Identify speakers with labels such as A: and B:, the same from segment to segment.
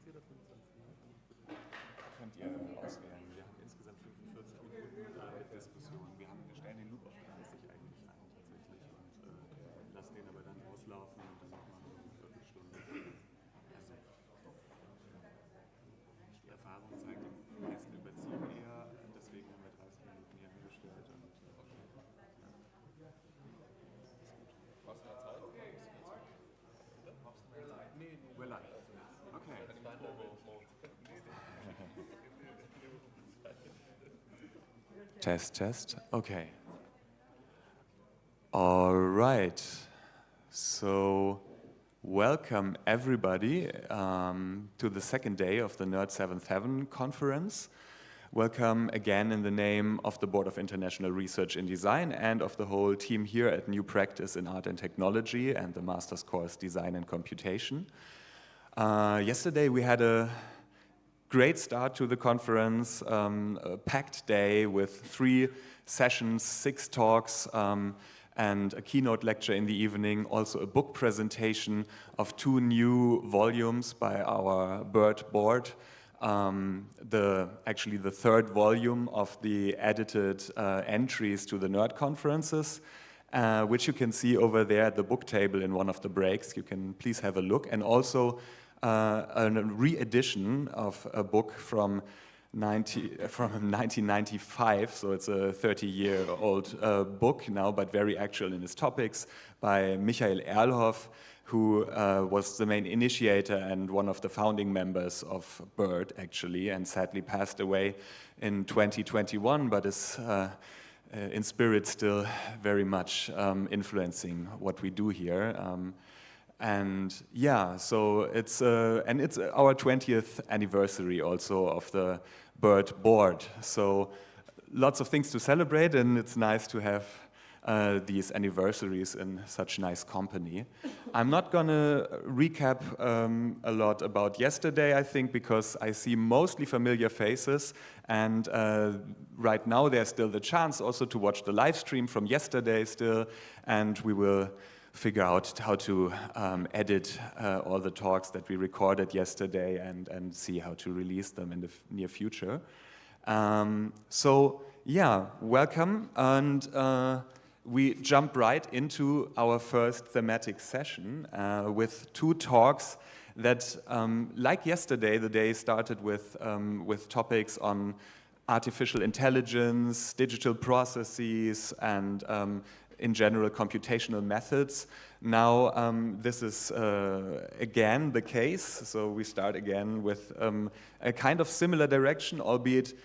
A: oder 25 Minuten? Könnt ihr auswählen. Wir haben insgesamt 45 Minuten mit Diskussion. Wir stellen den Loop auf 30 eigentlich ein tatsächlich und lassen den aber dann auslaufen und dann nochmal so eine Viertelstunde. Also die Erfahrung zeigt, die meisten überziehen eher, deswegen haben wir 30 Minuten hier angestellt. Und, ja.
B: Brauchst du mehr Zeit?
A: Nee. We're live. Okay. Test. Okay. All right. So, welcome everybody to the second day of the Nerd7th Heaven conference. Welcome again in the name of the Board of International Research in Design and of the whole team here at New Practice in Art and Technology and the master's course Design and Computation. Yesterday we had a great start to the conference, a packed day with 3 sessions, 6 talks, and a keynote lecture in the evening, also a book presentation of 2 new volumes by our BIRD board. Actually the 3rd volume of the edited entries to the nerd conferences, which you can see over there at the book table in one of the breaks. You can please have a look. And also a re-edition of a book from 1995, so it's a 30-year-old book now, but very actual in its topics, by Michael Erlhoff, who was the main initiator and one of the founding members of BIRD, actually, and sadly passed away in 2021, but is in spirit still very much influencing what we do here. And yeah, so it's our 20th anniversary also of the BIRD board. So lots of things to celebrate, and it's nice to have these anniversaries in such nice company. I'm not gonna recap a lot about yesterday, I think, because I see mostly familiar faces, and right now there's still the chance also to watch the live stream from yesterday still, and we will figure out how to edit all the talks that we recorded yesterday and see how to release them in the near future. So yeah, welcome, and we jump right into our first thematic session with 2 talks that, like yesterday, the day started with topics on artificial intelligence, digital processes, and in general, computational methods. Now, this is again the case, so we start again with a kind of similar direction, albeit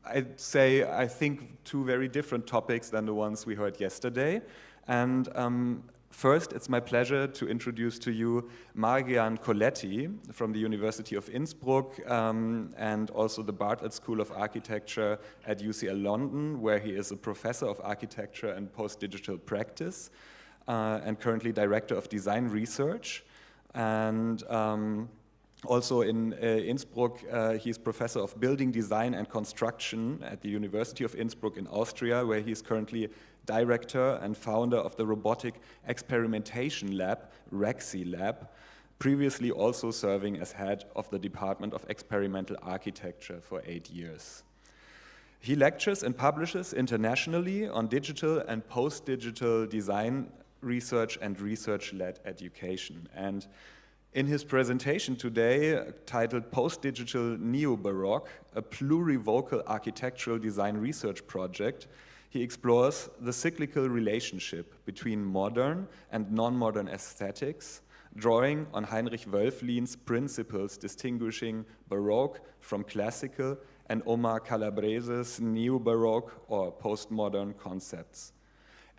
A: I'd say, I think, 2 very different topics than the ones we heard yesterday. And first, it's my pleasure to introduce to you Marian Coletti from the University of Innsbruck and also the Bartlett School of Architecture at UCL London, where he is a professor of architecture and post-digital practice and currently director of design research. And also in Innsbruck, he's professor of building design and construction at the University of Innsbruck in Austria, where he's currently director and founder of the Robotic Experimentation Lab, REXI Lab, previously also serving as head of the Department of Experimental Architecture for 8 years. He lectures and publishes internationally on digital and post-digital design research and research-led education. And in his presentation today, titled Post-Digital Neo-Baroque, a plurivocal architectural design research project, he explores the cyclical relationship between modern and non-modern aesthetics, drawing on Heinrich Wölflin's principles distinguishing Baroque from classical and Omar Calabrese's neo-Baroque or postmodern concepts,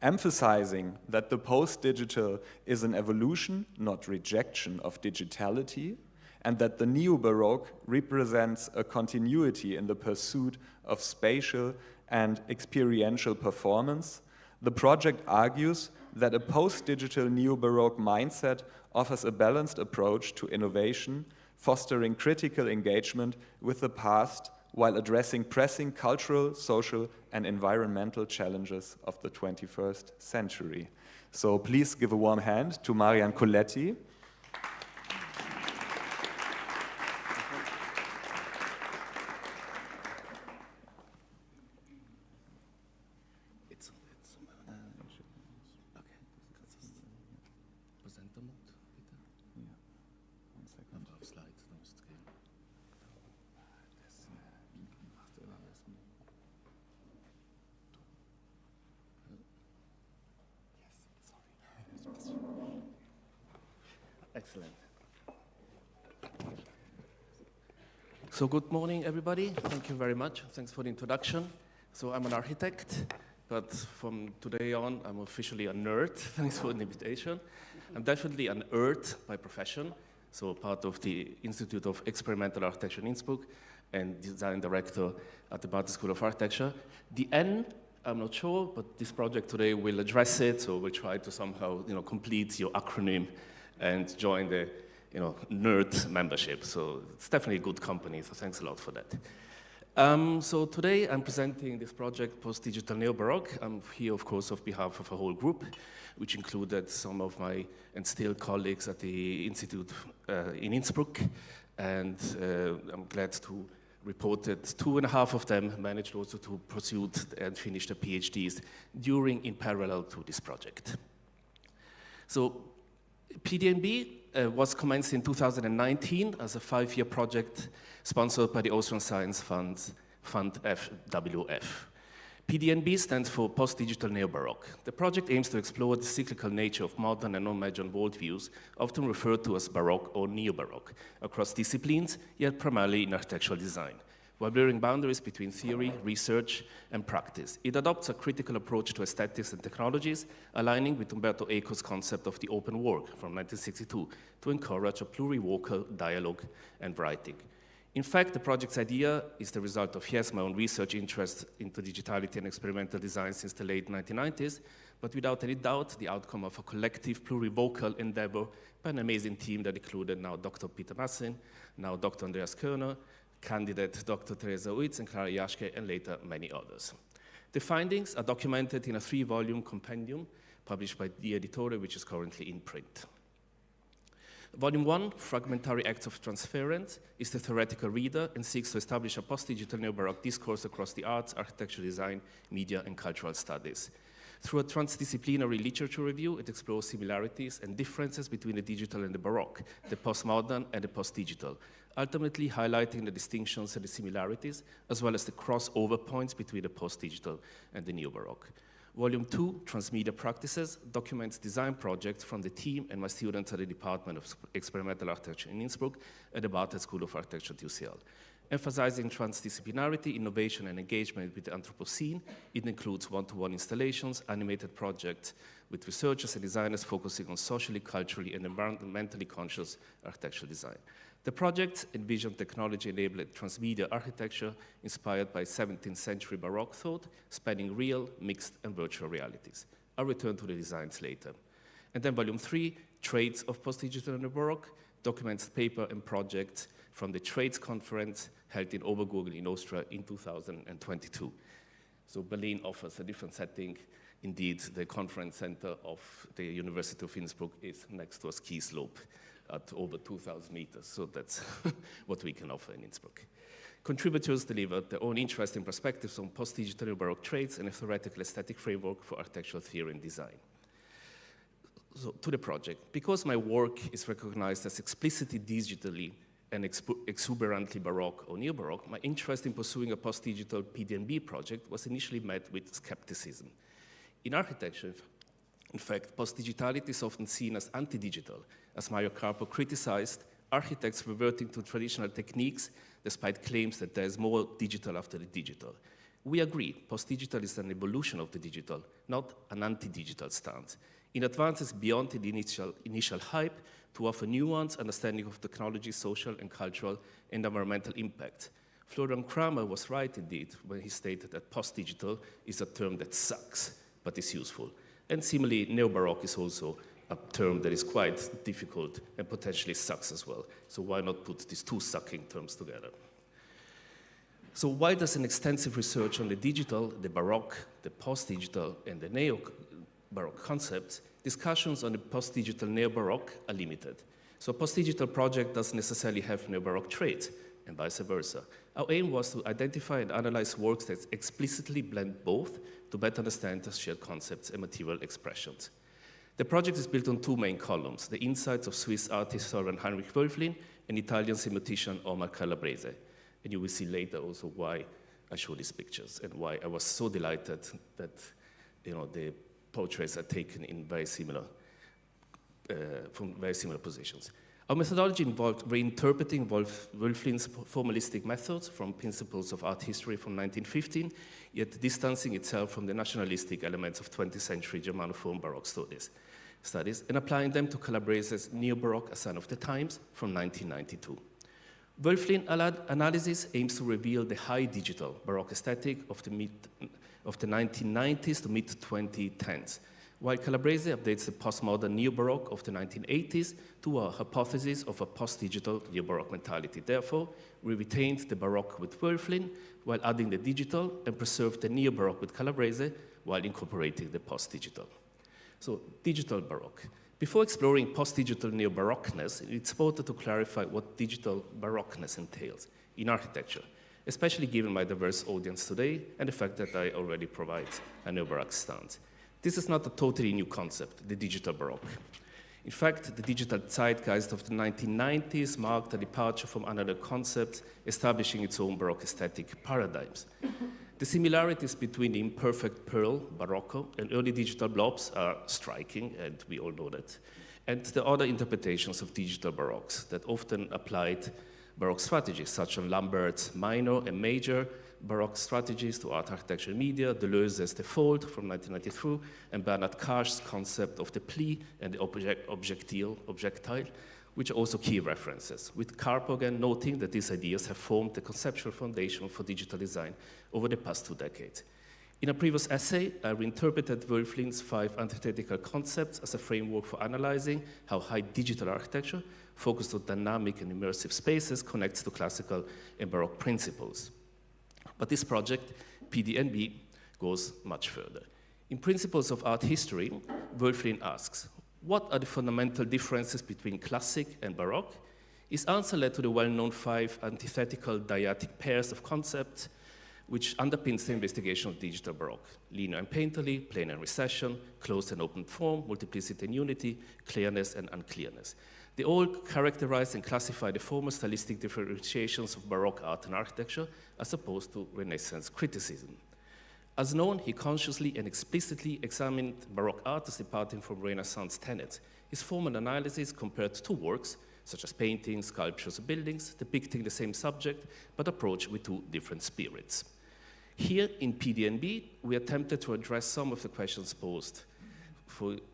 A: emphasizing that the post-digital is an evolution, not rejection of digitality, and that the neo-Baroque represents a continuity in the pursuit of spatial and experiential performance. The project argues that a post-digital neo-Baroque mindset offers a balanced approach to innovation, fostering critical engagement with the past while addressing pressing cultural, social, and environmental challenges of the 21st century. So please give a warm hand to Marian Coletti.
B: Number of slides musst du gehen. Excellent. So good morning, everybody. Thank you very much. Thanks for the introduction. So I'm an architect, but from today on, I'm officially a nerd. Thanks for the invitation. I'm definitely an nerd by profession, so part of the Institute of Experimental Architecture in Innsbruck and design director at the Barton School of Architecture. The N, I'm not sure, but this project today will address it, so we'll try to somehow, complete your acronym and join the, nerd membership. So it's definitely a good company, so thanks a lot for that. So today I'm presenting this project, Post-Digital Neo-Baroque. I'm here, of course, on behalf of a whole group, which included some of my and still colleagues at the Institute in Innsbruck. And I'm glad to report that 2.5 of them managed also to pursue and finish their PhDs in parallel to this project. So PDNB was commenced in 2019 as a 5-year project sponsored by the Austrian Science Fund FWF. PDNB stands for Post-Digital Neo-Baroque. The project aims to explore the cyclical nature of modern and non-modern worldviews, often referred to as Baroque or Neo-Baroque, across disciplines, yet primarily in architectural design, while blurring boundaries between theory, research, and practice. It adopts a critical approach to aesthetics and technologies, aligning with Umberto Eco's concept of the open work from 1962 to encourage a plurivocal dialogue and writing. In fact, the project's idea is the result of, yes, my own research interest into digitality and experimental design since the late 1990s, but without any doubt, the outcome of a collective plurivocal endeavor by an amazing team that included now Dr. Peter Massin, now Dr. Andreas Körner, candidate Dr. Teresa Uitz and Clara Jaschke, and later many others. The findings are documented in a 3-volume compendium published by the Editore, which is currently in print. Volume 1, Fragmentary Acts of Transference, is the theoretical reader and seeks to establish a post-digital neo-Baroque discourse across the arts, architecture, design, media, and cultural studies. Through a transdisciplinary literature review, it explores similarities and differences between the digital and the Baroque, the postmodern and the post-digital, ultimately highlighting the distinctions and the similarities, as well as the crossover points between the post-digital and the neo-Baroque. Volume 2, Transmedia Practices, documents design projects from the team and my students at the Department of Experimental Architecture in Innsbruck at the Barton School of Architecture at UCL. Emphasizing transdisciplinarity, innovation, and engagement with the Anthropocene, it includes one-to-one installations, animated projects with researchers and designers focusing on socially, culturally, and environmentally conscious architectural design. The project envisioned technology-enabled transmedia architecture inspired by 17th century Baroque thought, spanning real, mixed, and virtual realities. I'll return to the designs later. And then Volume 3, Traits of Post-Digital and Baroque, documents paper and projects from the Trades Conference held in Obergurgl in Austria in 2022. So Berlin offers a different setting. Indeed, the conference center of the University of Innsbruck is next to a ski slope at over 2,000 meters, so that's what we can offer in Innsbruck. Contributors delivered their own interesting perspectives on post-digital Baroque traits and a theoretical aesthetic framework for architectural theory and design. So to the project, because my work is recognized as explicitly digitally and exuberantly Baroque or neo-Baroque, my interest in pursuing a post-digital PDNB project was initially met with skepticism. In architecture, in fact, post-digitality is often seen as anti-digital, as Mario Carpo criticized architects reverting to traditional techniques despite claims that there is more digital after the digital. We agree, post-digital is an evolution of the digital, not an anti-digital stance. It advances beyond the initial hype to offer nuanced understanding of technology, social and cultural and environmental impact. Florian Kramer was right indeed when he stated that post-digital is a term that sucks, but is useful. And similarly, neo-Baroque is also a term that is quite difficult and potentially sucks as well. So why not put these two sucking terms together? So why does an extensive research on the digital, the Baroque, the post-digital, and the neo-Baroque concepts, discussions on the post-digital neo-Baroque are limited. So a post-digital project doesn't necessarily have neo-Baroque traits, and vice versa. Our aim was to identify and analyze works that explicitly blend both to better understand the shared concepts and material expressions. The project is built on two main columns, the insights of Swiss art historian Heinrich Wölfflin and Italian semantician Omar Calabrese. And you will see later also why I show these pictures and why I was so delighted that the portraits are taken in very similar, from very similar positions. Our methodology involved reinterpreting Wölfflin's formalistic methods from principles of art history from 1915, yet distancing itself from the nationalistic elements of 20th century Germanophone Baroque studies, and applying them to Calabrese's Neo-Baroque A Sign of the Times from 1992. Wölfflin analysis aims to reveal the high digital Baroque aesthetic of the 1990s to mid-2010s, while Calabrese updates the postmodern neo-Baroque of the 1980s to a hypothesis of a post-digital neo-Baroque mentality. Therefore, we retained the Baroque with Wölfflin while adding the digital and preserved the neo-Baroque with Calabrese while incorporating the post-digital. So, digital Baroque. Before exploring post-digital neo-Baroqueness, it's important to clarify what digital Baroqueness entails in architecture, especially given my diverse audience today and the fact that I already provide a neo-Baroque stance. This is not a totally new concept, the digital Baroque. In fact, the digital zeitgeist of the 1990s marked a departure from analog concepts, establishing its own Baroque aesthetic paradigms. The similarities between the imperfect Pearl, Barocco, and early digital blobs are striking, and we all know that, and the other interpretations of digital Baroques that often applied Baroque strategies, such as Lambert's minor and major Baroque strategies to art, architecture, and media, Deleuze's The Fold from 1993, and Bernard Karsch's concept of the pli and the objectile, which are also key references, with Karp again noting that these ideas have formed the conceptual foundation for digital design over the past 2 decades. In a previous essay, I reinterpreted Wölfflin's 5 antithetical concepts as a framework for analyzing how high digital architecture, focused on dynamic and immersive spaces, connects to classical and Baroque principles. But this project, PDNB, goes much further. In Principles of Art History, Wölfflin asks, what are the fundamental differences between classic and Baroque? His answer led to the well-known 5 antithetical dyadic pairs of concepts which underpins the investigation of digital Baroque: linear and painterly, plane and recession, closed and open form, multiplicity and unity, clearness and unclearness. They all characterize and classify the former stylistic differentiations of Baroque art and architecture as opposed to Renaissance criticism. As known, he consciously and explicitly examined Baroque art as departing from Renaissance tenets. His formal analysis compared 2 works, such as paintings, sculptures, and buildings, depicting the same subject, but approached with 2 different spirits. Here in PDNB, we attempted to address some of the questions posed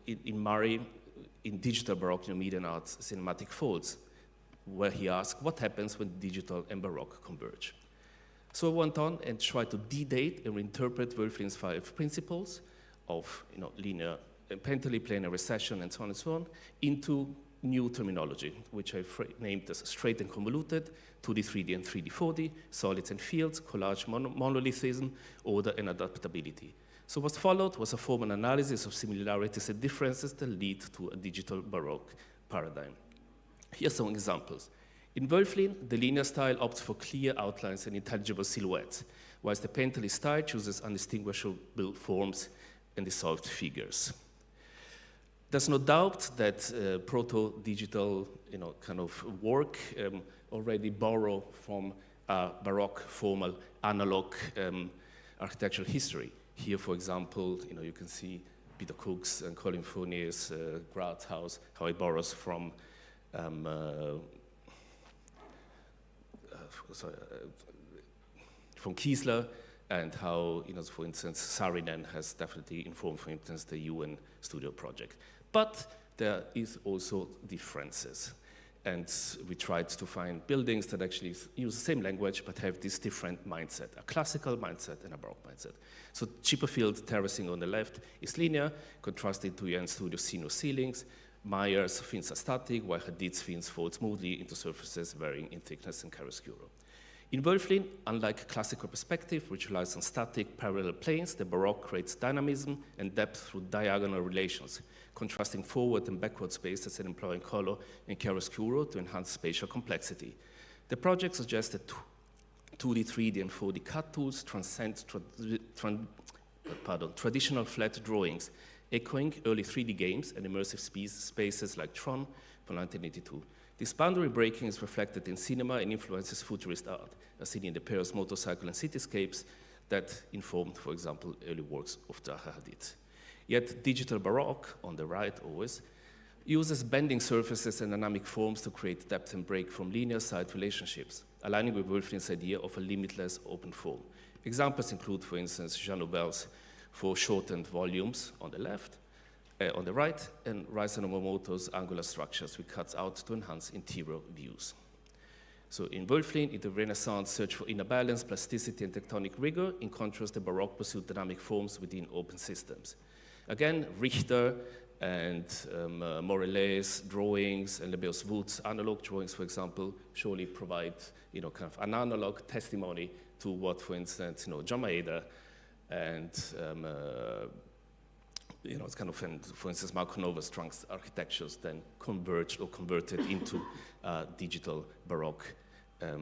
B: in Murray in Digital Baroque New Media and Arts Cinematic Folds, where he asked what happens when digital and Baroque converge. So I went on and tried to de-date and reinterpret Wölfflin's 5 principles of linear, painterly, planar recession, and so on, into new terminology, which I named as straight and convoluted, 2D, 3D, and 3D, 4D, solids and fields, collage, monolithism, order, and adaptability. So what followed was a formal analysis of similarities and differences that lead to a digital Baroque paradigm. Here are some examples. In Wölfflin, the linear style opts for clear outlines and intelligible silhouettes, whilst the painterly style chooses undistinguishable forms and dissolved figures. There's no doubt that proto-digital kind of work already borrow from Baroque formal analog architectural history. Here, for example, you can see Peter Cook's and Colin Fournier's Graz house, how it borrows from Kiesler, and how, for instance, Saarinen has definitely informed, for instance, the UN studio project. But there is also differences. And we tried to find buildings that actually use the same language but have this different mindset, a classical mindset and a Baroque mindset. So Chipperfield terracing on the left is linear, contrasted to UN studio sinus ceilings. Meyer's fins are static, while Hadid's fins fold smoothly into surfaces varying in thickness and chiaroscuro. In Wölfflin, unlike classical perspective, which relies on static parallel planes, the Baroque creates dynamism and depth through diagonal relations, contrasting forward and backward spaces and employing color and chiaroscuro to enhance spatial complexity. The project suggests that 2D, 3D, and 4D CAD tools transcend traditional flat drawings echoing early 3D games and immersive spaces like Tron from 1982. This boundary breaking is reflected in cinema and influences futurist art, as seen in the Paris motorcycle and cityscapes that informed, for example, early works of Zaha Hadid. Yet digital baroque, on the right always, uses bending surfaces and dynamic forms to create depth and break from linear side relationships, aligning with Wölflin's idea of a limitless open form. Examples include, for instance, Jean Nouvel's foreshortened volumes on the right, and Reisa Nomomoto's angular structures with cuts out to enhance interior views. So in Wölflin, in the Renaissance search for inner balance, plasticity, and tectonic rigor, in contrast, the Baroque pursued dynamic forms within open systems. Again, Richter and Morellet's drawings and Lebéus Wood's analog drawings, for example, surely provide kind of an analog testimony to what, for instance, John Maeda and it's kind of, for instance, Marco Nova's trunk architectures then converged or converted into digital Baroque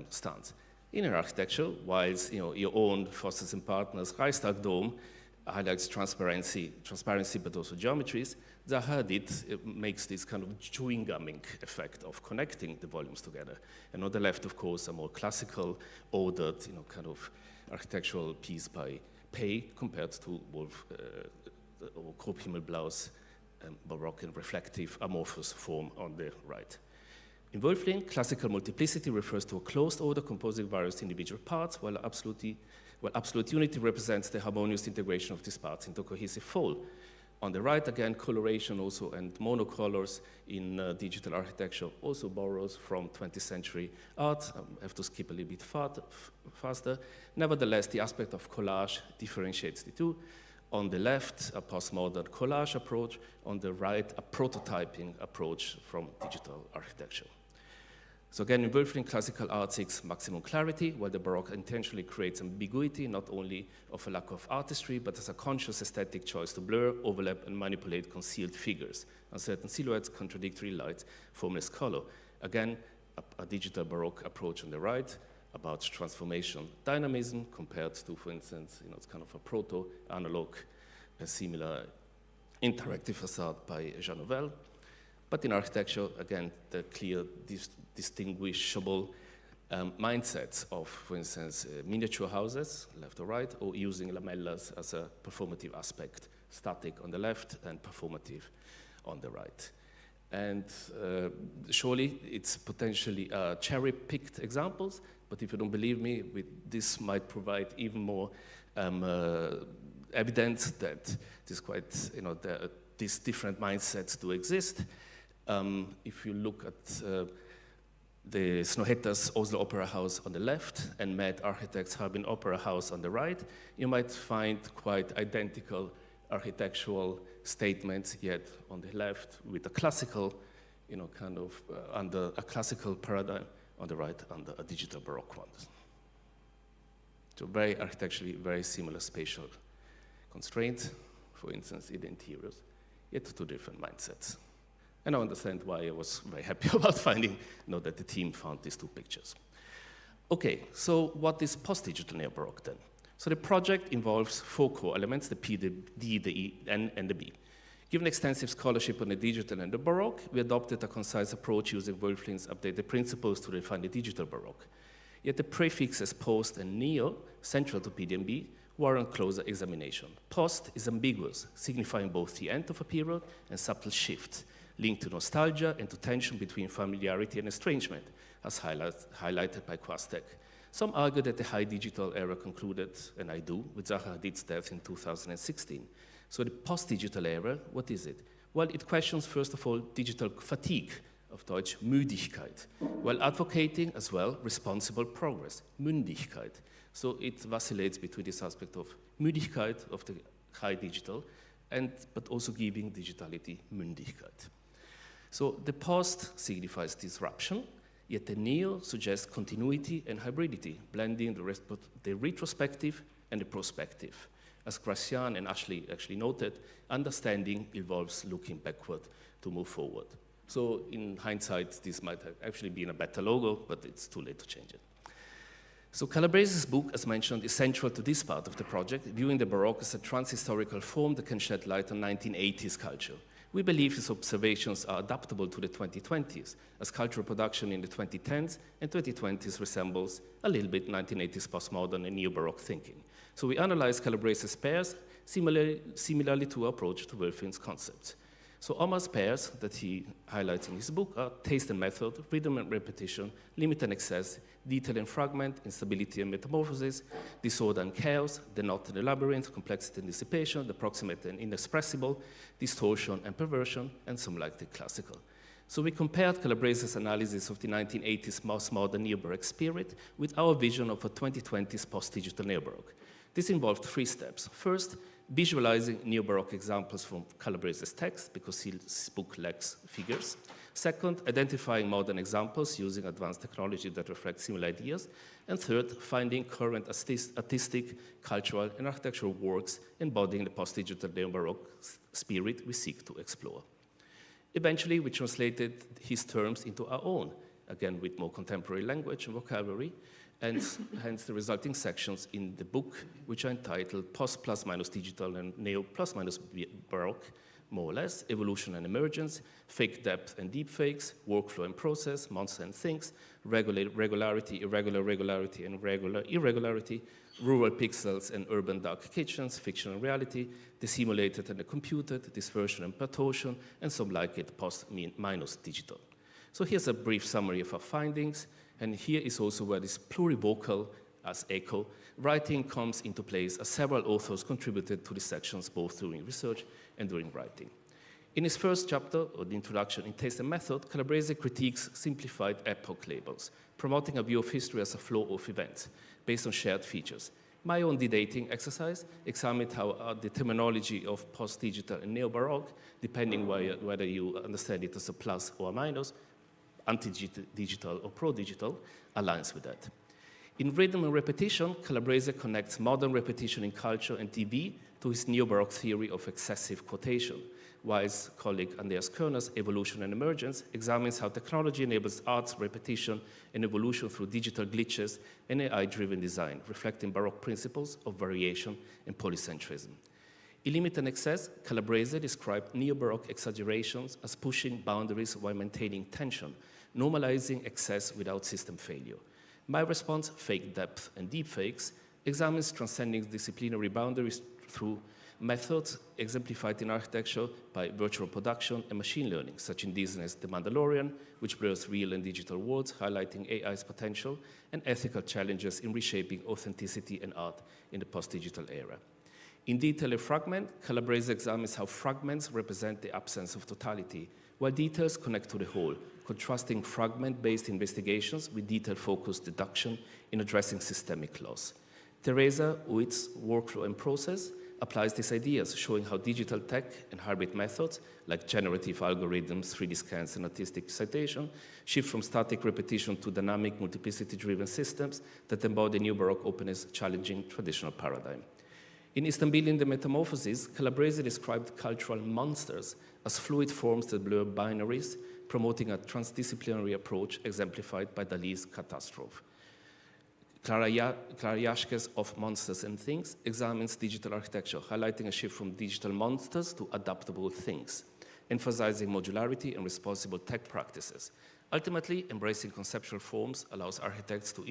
B: stance. In an architecture, whilst your own Fosters and Partners Reichstag Dome highlights transparency, but also geometries, Zaha Hadid makes this kind of chewing gumming effect of connecting the volumes together. And on the left, of course, a more classical, ordered, kind of architectural piece by Pei compared to Wolf or Krupp Himmelblau's Baroque and reflective amorphous form on the right. In Wölflin, classical multiplicity refers to a closed order composing various individual parts, while absolute unity represents the harmonious integration of these parts into a cohesive whole. On the right, again, coloration also and monocolors in digital architecture also borrows from 20th century art. I have to skip a little bit faster. Nevertheless, the aspect of collage differentiates the two. On the left, a postmodern collage approach. On the right, a prototyping approach from digital architecture. So again, in Wölflin, classical art seeks maximum clarity, while the Baroque intentionally creates ambiguity, not only of a lack of artistry, but as a conscious aesthetic choice to blur, overlap, and manipulate concealed figures, uncertain silhouettes, contradictory light, formless color. Again, a digital Baroque approach on the right, about transformation dynamism compared to, for instance, it's kind of a proto-analog, a similar interactive facade by Jean Nouvel. But in architecture, again, the clear, distinguishable mindsets of, for instance, miniature houses, left or right, or using lamellas as a performative aspect, static on the left and performative on the right. And surely it's potentially cherry-picked examples, but if you don't believe me, this might provide even more evidence that these different mindsets do exist. If you look at the Snoheta's Oslo Opera House on the left and Mad Architects Harbin Opera House on the right, you might find quite identical architectural statements, yet on the left with a classical, under a classical paradigm, on the right under a digital Baroque one. So very architecturally, very similar spatial constraints, for instance, in the interiors, yet two different mindsets. And I understand why I was very happy about finding that the team found these two pictures. Okay, so what is post-digital neo-Baroque then? So the project involves four core elements, the P, the D, the E, N, and the B. Given extensive scholarship on the digital and the Baroque, we adopted a concise approach using Wölflin's updated principles to define the digital Baroque. Yet the prefixes post and neo, central to P, D, and B, warrant closer examination. Post is ambiguous, signifying both the end of a period and subtle shifts, linked to nostalgia and to tension between familiarity and estrangement, as highlighted by Kwastek. Some argue that the high digital era concluded, and I do, with Zaha Hadid's death in 2016. So the post-digital era, what is it? Well, it questions, first of all, digital fatigue, auf Deutsch Müdigkeit, while advocating as well responsible progress, Mündigkeit. So it vacillates between this aspect of Müdigkeit of the high digital, but also giving digitality Mündigkeit. So the post signifies disruption, yet the neo suggests continuity and hybridity, blending the retrospective and the prospective. As Gracian and Ashley actually noted, understanding involves looking backward to move forward. So in hindsight, this might have actually been a better logo, but it's too late to change it. So Calabrese's book, as mentioned, is central to this part of the project, viewing the Baroque as a trans-historical form that can shed light on 1980s culture. We believe his observations are adaptable to the 2020s, as cultural production in the 2010s and 2020s resembles a little bit 1980s postmodern and neo-Baroque thinking. So we analyze Calabrese's pairs similarly to our approach to Wilfin's concepts. So Omar's pairs that he highlights in his book are taste and method, rhythm and repetition, limit and excess, detail and fragment, instability and metamorphosis, disorder and chaos, the knot and the labyrinth, complexity and dissipation, the proximate and inexpressible, distortion and perversion, and some like the classical. So we compared Calabrese's analysis of the 1980s postmodern neo-Baroque spirit with our vision of a 2020s post-digital neo-Baroque. This involved 3 steps. First, visualizing neo-Baroque examples from Calabrese's text, because his book lacks figures. Second, identifying modern examples using advanced technology that reflect similar ideas. And third, finding current artistic, cultural, and architectural works embodying the post-digital neo-Baroque spirit we seek to explore. Eventually, we translated his terms into our own, again with more contemporary language and vocabulary, and hence the resulting sections in the book, which are entitled Post plus minus digital and Neo plus minus Baroque, more or less, Evolution and Emergence, Fake Depth and Deep Fakes, Workflow and Process, Monster and Things, Regularity, Irregular Regularity and Regular Irregularity, Rural Pixels and Urban Dark Kitchens, Fiction and Reality, the Simulated and the Computed, Dispersion and Pertorsion, and some like it, Post minus Digital. So here's a brief summary of our findings. And here is also where this plurivocal, as echo, writing comes into place, as several authors contributed to these sections, both during research and during writing. In his first chapter, or the introduction in Taste and Method, Calabrese critiques simplified epoch labels, promoting a view of history as a flow of events, based on shared features. My own de-dating exercise examined how the terminology of post-digital and neo-Baroque, depending whether you understand it as a plus or a minus, anti-digital or pro-digital, aligns with that. In Rhythm and Repetition, Calabrese connects modern repetition in culture and TV to his neo-Baroque theory of excessive quotation, while his colleague Andreas Körner's Evolution and Emergence examines how technology enables art's repetition and evolution through digital glitches and AI-driven design, reflecting Baroque principles of variation and polycentrism. In Limit and Excess, Calabrese described neo-Baroque exaggerations as pushing boundaries while maintaining tension, normalizing excess without system failure. My response, Fake Depth and Deep Fakes, examines transcending disciplinary boundaries through methods exemplified in architecture by virtual production and machine learning, such in Disney's The Mandalorian, which blurs real and digital worlds, highlighting AI's potential, and ethical challenges in reshaping authenticity and art in the post-digital era. In Detail and Fragment, Calabrese examines how fragments represent the absence of totality, while details connect to the whole, contrasting fragment-based investigations with detail-focused deduction in addressing systemic loss. Teresa Uit's Workflow and Process applies these ideas, showing how digital tech and hybrid methods, like generative algorithms, 3D scans, and artistic citation, shift from static repetition to dynamic, multiplicity-driven systems that embody new Baroque openness, challenging traditional paradigm. In Istanbul in the Metamorphoses, Calabrese described cultural monsters as fluid forms that blur binaries, promoting a transdisciplinary approach exemplified by Dali's Catastrophe. Clara Jaschke's Of Monsters and Things examines digital architecture, highlighting a shift from digital monsters to adaptable things, emphasizing modularity and responsible tech practices. Ultimately, embracing conceptual forms allows architects to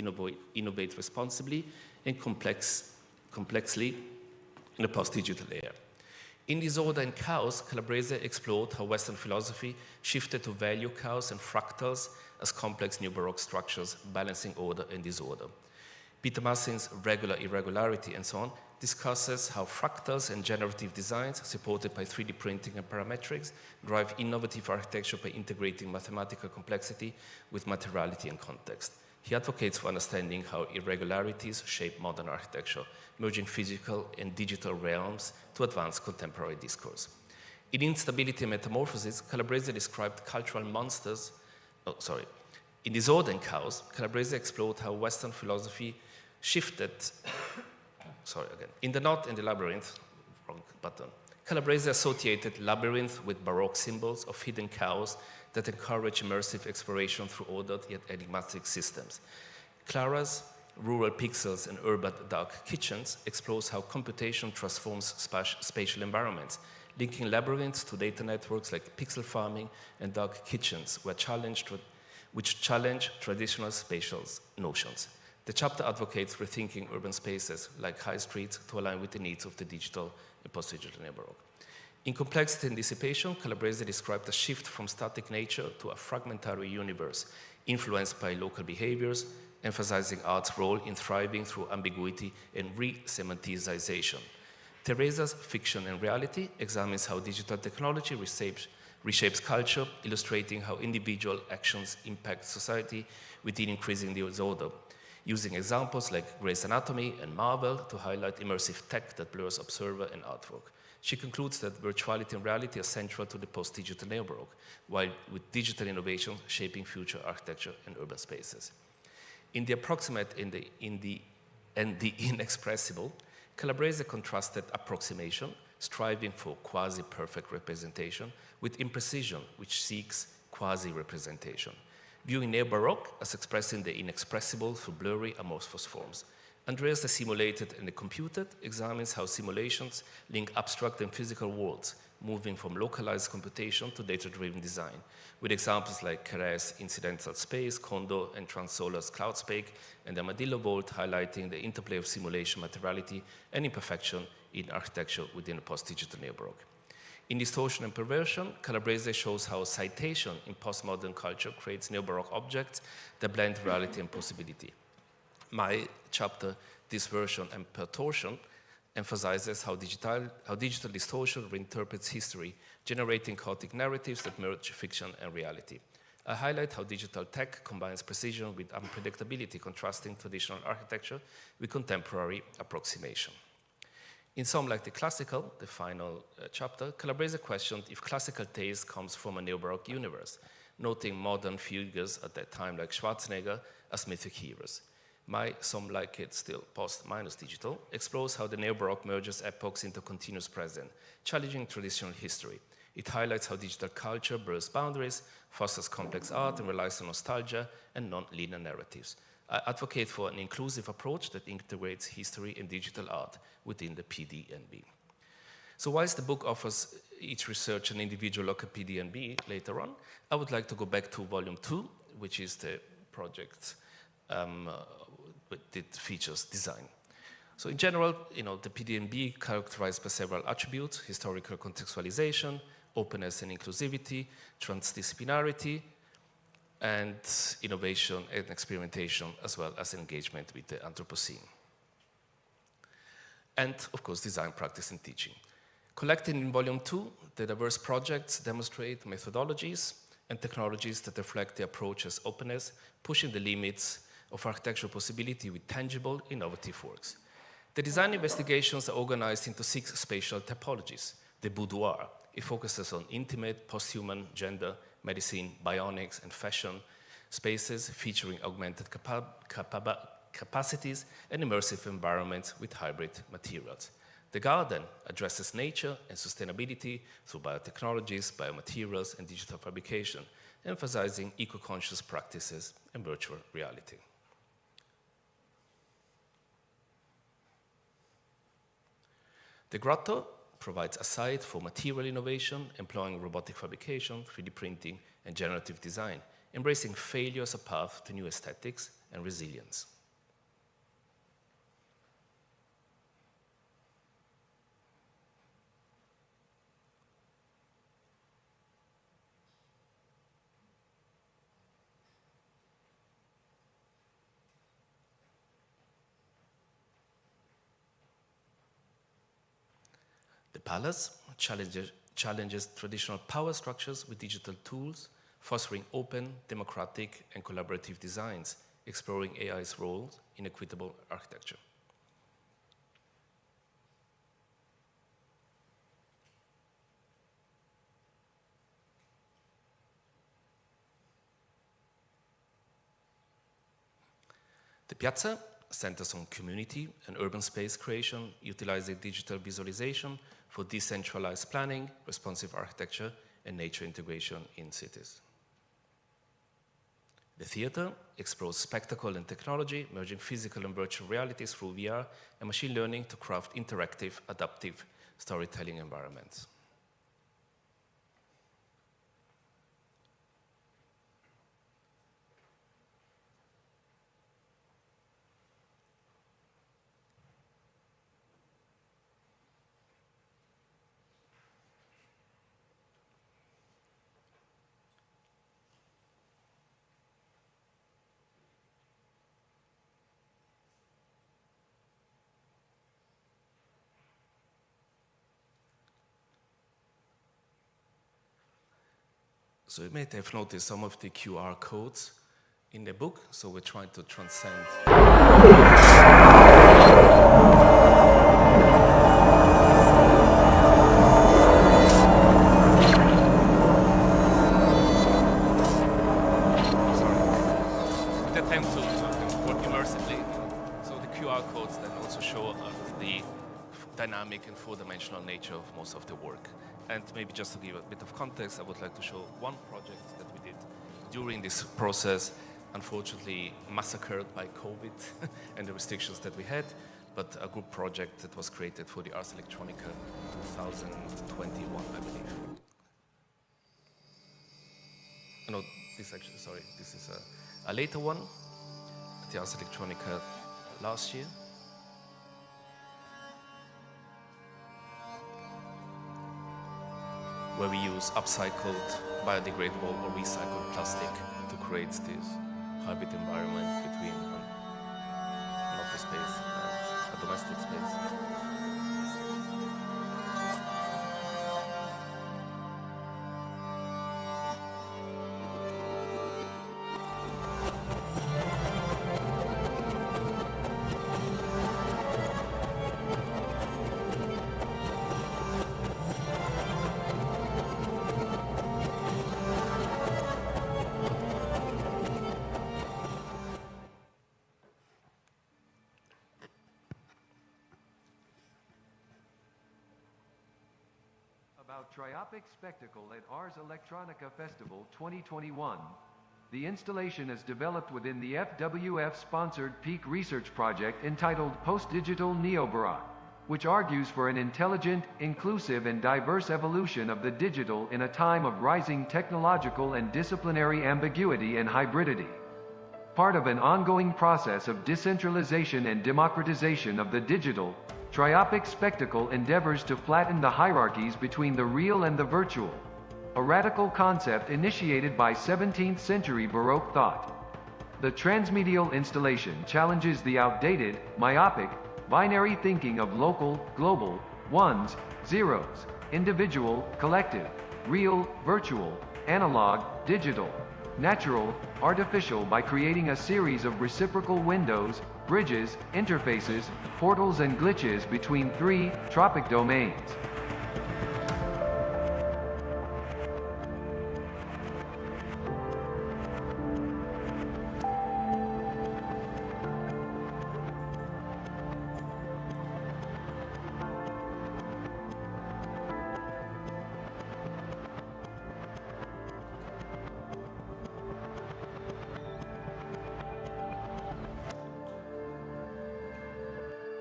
B: innovate responsibly and complexly in the post-digital era. In Disorder and Chaos, Calabrese explored how Western philosophy shifted to value chaos and fractals as complex new Baroque structures, balancing order and disorder. Peter Massin's Regular Irregularity and so on discusses how fractals and generative designs, supported by 3D printing and parametrics, drive innovative architecture by integrating mathematical complexity with materiality and context. He advocates for understanding how irregularities shape modern architecture, merging physical and digital realms to advance contemporary discourse. In Instability and Metamorphosis, Calabrese described cultural monsters. In Disorder and Chaos, Calabrese explored how Western philosophy shifted. In The Knot and the Labyrinth, wrong button. Calabrese associated labyrinth with Baroque symbols of hidden chaos that encourage immersive exploration through ordered yet enigmatic systems. Clara's Rural Pixels and Urban Dark Kitchens explores how computation transforms spatial environments, linking labyrinths to data networks like pixel farming and dark kitchens, which challenge traditional spatial notions. The chapter advocates rethinking urban spaces like high streets to align with the needs of the digital and post-digital neighborhood. In Complexity and Dissipation, Calabrese described a shift from static nature to a fragmentary universe, influenced by local behaviors, emphasizing art's role in thriving through ambiguity and re-semantization. Teresa's Fiction and Reality examines how digital technology reshapes culture, illustrating how individual actions impact society within increasing disorder, using examples like Grey's Anatomy and Marvel to highlight immersive tech that blurs observer and artwork. She concludes that virtuality and reality are central to the post-digital neighborhood, while with digital innovation shaping future architecture and urban spaces. In the approximate and the inexpressible, Calabrese contrasted approximation, striving for quasi-perfect representation, with imprecision, which seeks quasi-representation, viewing neo-Baroque as expressing the inexpressible through blurry, amorphous forms. Andreas, the simulated and the computed, examines how simulations link abstract and physical worlds, moving from localized computation to data-driven design, with examples like Carrère's Incidental Space, Kondo, and Transolar's Cloudspace, and the Armadillo Vault highlighting the interplay of simulation, materiality, and imperfection in architecture within a post-digital neighborhood. In Distortion and Perversion, Calabrese shows how citation in postmodern culture creates neo-Baroque objects that blend reality and possibility. My chapter, Disversion and Pertortion, emphasizes how digital distortion reinterprets history, generating chaotic narratives that merge fiction and reality. I highlight how digital tech combines precision with unpredictability, contrasting traditional architecture with contemporary approximation. In Some Like the Classical, the final chapter, Calabrese questioned if classical taste comes from a neo-Baroque universe, noting modern figures at that time like Schwarzenegger as mythic heroes. My Some Like It Still Post-Digital explores how the neo-Baroque merges epochs into continuous present, challenging traditional history. It highlights how digital culture blurs boundaries, fosters complex art, and relies on nostalgia and non-linear narratives. I advocate for an inclusive approach that integrates history and digital art within the PDNB. So whilst the book offers each research an individual look at PDNB later on, I would like to go back to volume 2, which is the project that features design. So in general, the PDNB characterized by several attributes: historical contextualization, openness and inclusivity, transdisciplinarity, and innovation and experimentation, as well as engagement with the Anthropocene. And of course, design, practice, and teaching. Collected in volume 2, the diverse projects demonstrate methodologies and technologies that reflect the approach as openness, pushing the limits of architectural possibility with tangible, innovative works. The design investigations are organized into 6 spatial typologies. The boudoir, it focuses on intimate, post-human, gender, medicine, bionics, and fashion spaces featuring augmented capacities and immersive environments with hybrid materials. The garden addresses nature and sustainability through biotechnologies, biomaterials, and digital fabrication, emphasizing eco-conscious practices and virtual reality. The grotto provides a site for material innovation, employing robotic fabrication, 3D printing, and generative design, embracing failure as a path to new aesthetics and resilience. The palace challenges traditional power structures with digital tools, fostering open, democratic, and collaborative designs, exploring AI's role in equitable architecture. The piazza centers on community and urban space creation, utilizing digital visualization for decentralized planning, responsive architecture, and nature integration in cities. The theater explores spectacle and technology, merging physical and virtual realities through VR and machine learning to craft interactive, adaptive storytelling environments. So you may have noticed some of the QR codes in the book, so we're trying to transcend. The attempt to work immersively. So the QR codes then also show the dynamic and four-dimensional nature of most of the work. And maybe just to give a bit of context, I would like to show one project that we did during this process, unfortunately massacred by COVID and the restrictions that we had, but a group project that was created for the Ars Electronica 2021, I believe. No, this actually, sorry, this is a later one, the Ars Electronica last year. Where we use upcycled, biodegradable or recycled plastic to create this hybrid environment between an office space and a domestic space.
C: About Triopic Spectacle at Ars Electronica Festival 2021. The installation is developed within the FWF-sponsored Peak Research Project entitled Post-Digital Neo-Baroque, which argues for an intelligent, inclusive and diverse evolution of the digital in a time of rising technological and disciplinary ambiguity and hybridity. Part of an ongoing process of decentralization and democratization of the digital, Triopic Spectacle endeavors to flatten the hierarchies between the real and the virtual, a radical concept initiated by 17th century Baroque thought. The transmedial installation challenges the outdated, myopic, binary thinking of local, global, ones, zeros, individual, collective, real, virtual, analog, digital, natural, artificial by creating a series of reciprocal windows, bridges, interfaces, portals and glitches between three tropic domains.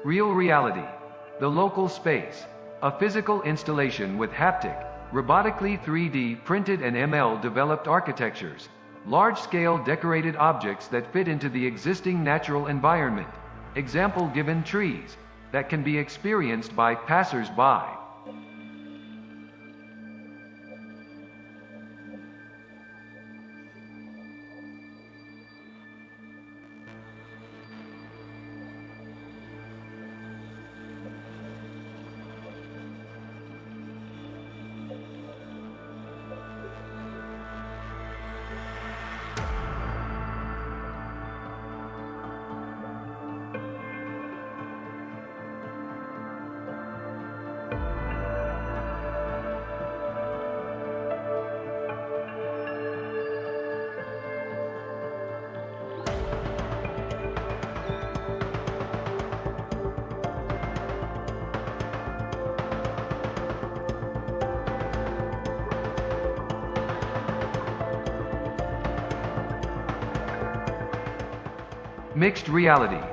C: Real reality. The local space. A physical installation with haptic, robotically 3D printed and ML developed architectures. Large-scale decorated objects that fit into the existing natural environment. Example given trees. That can be experienced by passers-by. Mixed reality,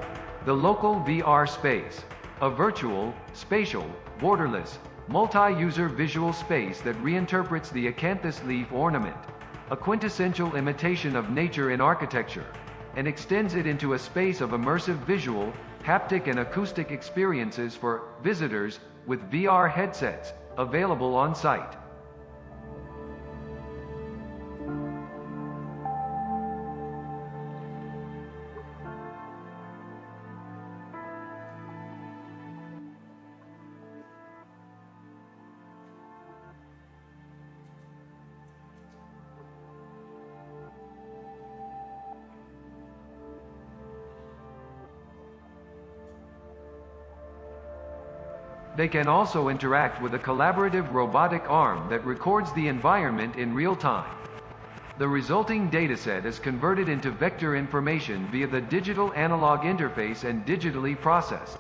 C: the local VR space, a virtual, spatial, borderless, multi-user visual space that reinterprets the acanthus leaf ornament, a quintessential imitation of nature in architecture, and extends it into a space of immersive visual, haptic and acoustic experiences for visitors with VR headsets available on site. They can also interact with a collaborative robotic arm that records the environment in real time. The resulting dataset is converted into vector information via the digital-analog interface and digitally processed.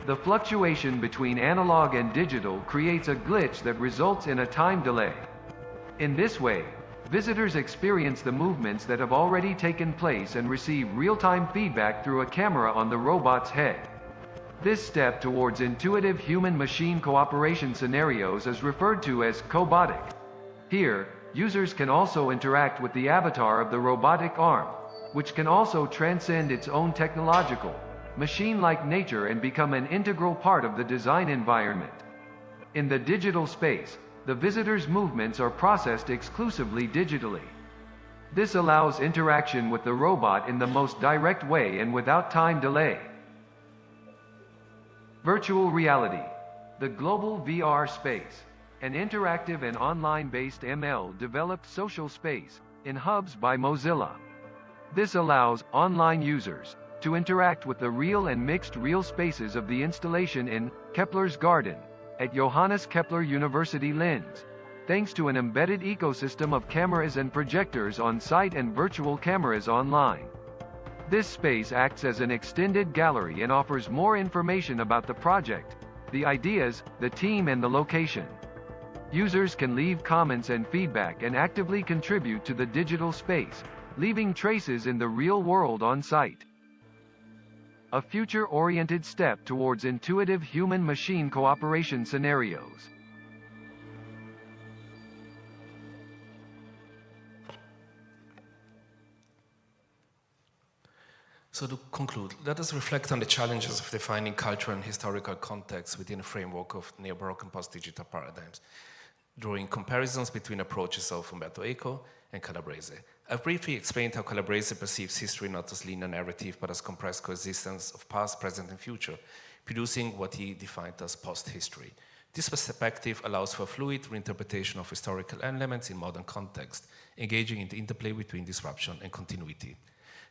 C: The fluctuation between analog and digital creates a glitch that results in a time delay. In this way, visitors experience the movements that have already taken place and receive real-time feedback through a camera on the robot's head. This step towards intuitive human-machine cooperation scenarios is referred to as cobotic. Here, users can also interact with the avatar of the robotic arm, which can also transcend its own technological, machine-like nature and become an integral part of the design environment. In the digital space, the visitor's movements are processed exclusively digitally. This allows interaction with the robot in the most direct way and without time delay. Virtual reality, the global VR space, an interactive and online-based ML-developed social space in hubs by Mozilla. This allows online users to interact with the real and mixed real spaces of the installation in Kepler's Garden at Johannes Kepler University Linz, thanks to an embedded ecosystem of cameras and projectors on site and virtual cameras online. This space acts as an extended gallery and offers more information about the project, the ideas, the team and the location. Users can leave comments and feedback and actively contribute to the digital space, leaving traces in the real world on site. A future-oriented step towards intuitive human-machine cooperation scenarios.
B: So to conclude, let us reflect on the challenges of defining cultural and historical context within a framework of neo-Baroque and post-digital paradigms, drawing comparisons between approaches of Umberto Eco and Calabrese. I've briefly explained how Calabrese perceives history not as linear narrative, but as compressed coexistence of past, present, and future, producing what he defined as post-history. This perspective allows for a fluid reinterpretation of historical elements in modern context, engaging in the interplay between disruption and continuity.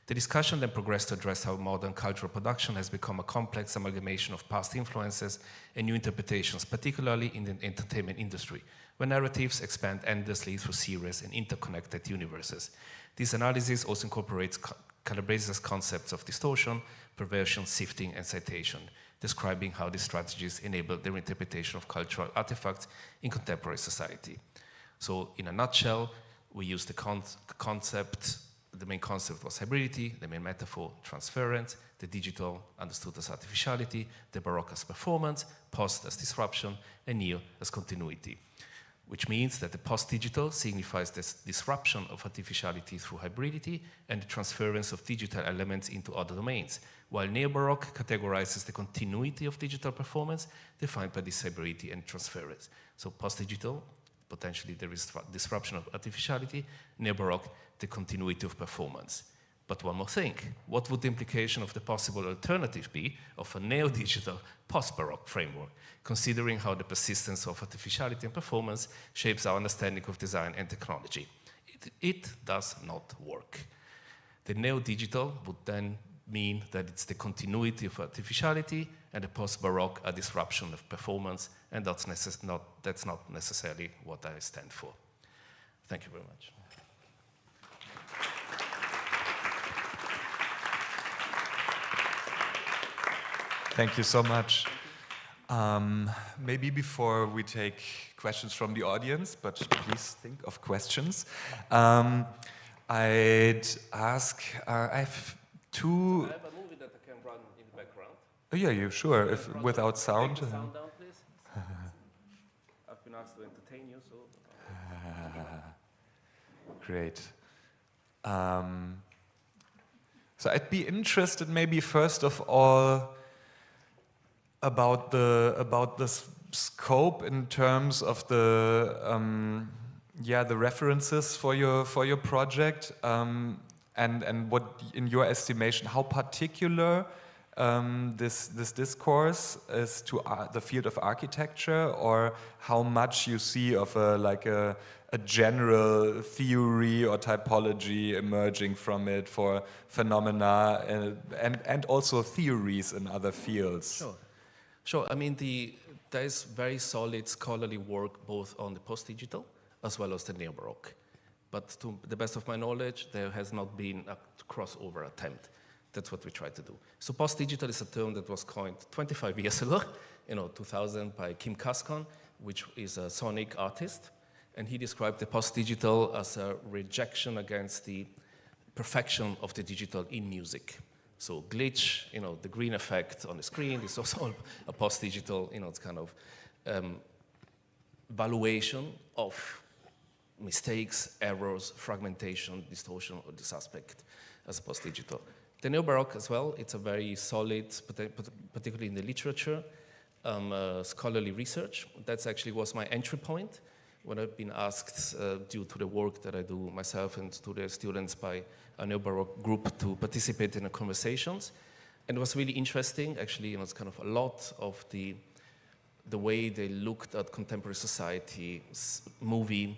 B: The discussion then progressed to address how modern cultural production has become a complex amalgamation of past influences and new interpretations, particularly in the entertainment industry, where narratives expand endlessly through series and interconnected universes. This analysis also incorporates Calabrese's concepts of distortion, perversion, sifting, and citation, describing how these strategies enable the reinterpretation of cultural artifacts in contemporary society. So, in a nutshell, we use the concept. The main concept was hybridity, the main metaphor, transference, the digital understood as artificiality, the Baroque as performance, post as disruption, and neo as continuity. Which means that the post-digital signifies this disruption of artificiality through hybridity and the transference of digital elements into other domains, while neo-Baroque categorizes the continuity of digital performance defined by this hybridity and transference. So post-digital, potentially there is disruption of artificiality, neo-Baroque, the continuity of performance. But one more thing, what would the implication of the possible alternative be of a neo-digital post-Baroque framework, considering how the persistence of artificiality and performance shapes our understanding of design and technology? It does not work. The neo-digital would then mean that it's the continuity of artificiality, and the post-Baroque a disruption of performance, and that's not necessarily what I stand for. Thank you very much.
A: Thank you so much. Maybe before we take questions from the audience, but please think of questions, I'd ask, I have two...
B: I have a movie that I can run in the background.
A: Oh, yeah, you sure, if without sound.
B: Take the sound down, please. I've been asked to entertain you, so...
A: Great. So I'd be interested maybe first of all about the scope in terms of the the references for your project, and what, in your estimation, how particular this discourse is to the field of architecture, or how much you see of a general theory or typology emerging from it for phenomena and also theories in other fields.
B: Sure. I mean, there is very solid scholarly work both on the post-digital as well as the neo-Baroque. But to the best of my knowledge, there has not been a crossover attempt. That's what we try to do. So post-digital is a term that was coined 25 years ago, 2000, by Kim Kaskon, which is a sonic artist. And he described the post-digital as a rejection against the perfection of the digital in music. So glitch, the green effect on the screen is also a post-digital, it's kind of valuation of mistakes, errors, fragmentation, distortion of this aspect as a post-digital. The neo-Baroque as well, it's a very solid, particularly in the literature, scholarly research. That's actually was my entry point when I've been asked, due to the work that I do myself and to the students by a neo-Baroque group, to participate in the conversations. And it was really interesting, actually, it's kind of a lot of the way they looked at contemporary society, movie,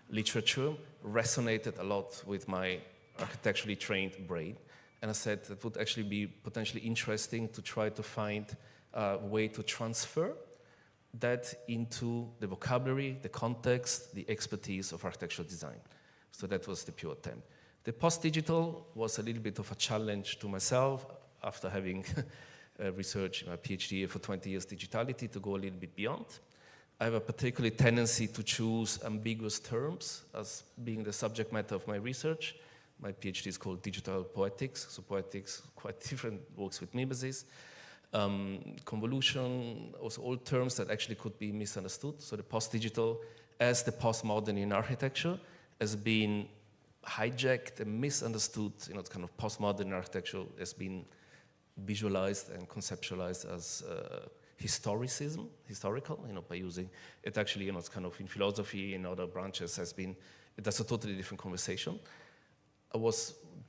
B: literature, resonated a lot with my architecturally trained brain. And I said it would actually be potentially interesting to try to find a way to transfer that into the vocabulary, the context, the expertise of architectural design. So that was the pure attempt. The post-digital was a little bit of a challenge to myself after having researched my PhD for 20 years digitality, to go a little bit beyond. I have a particular tendency to choose ambiguous terms as being the subject matter of my research. My PhD is called Digital Poetics, so poetics, quite different, works with mimesis. Convolution, also all terms that actually could be misunderstood. So the post-digital, as the postmodern in architecture, has been hijacked and misunderstood. It's kind of postmodern architecture has been visualized and conceptualized as historical, by using it. Actually, it's kind of in philosophy, in other branches, that's a totally different conversation. I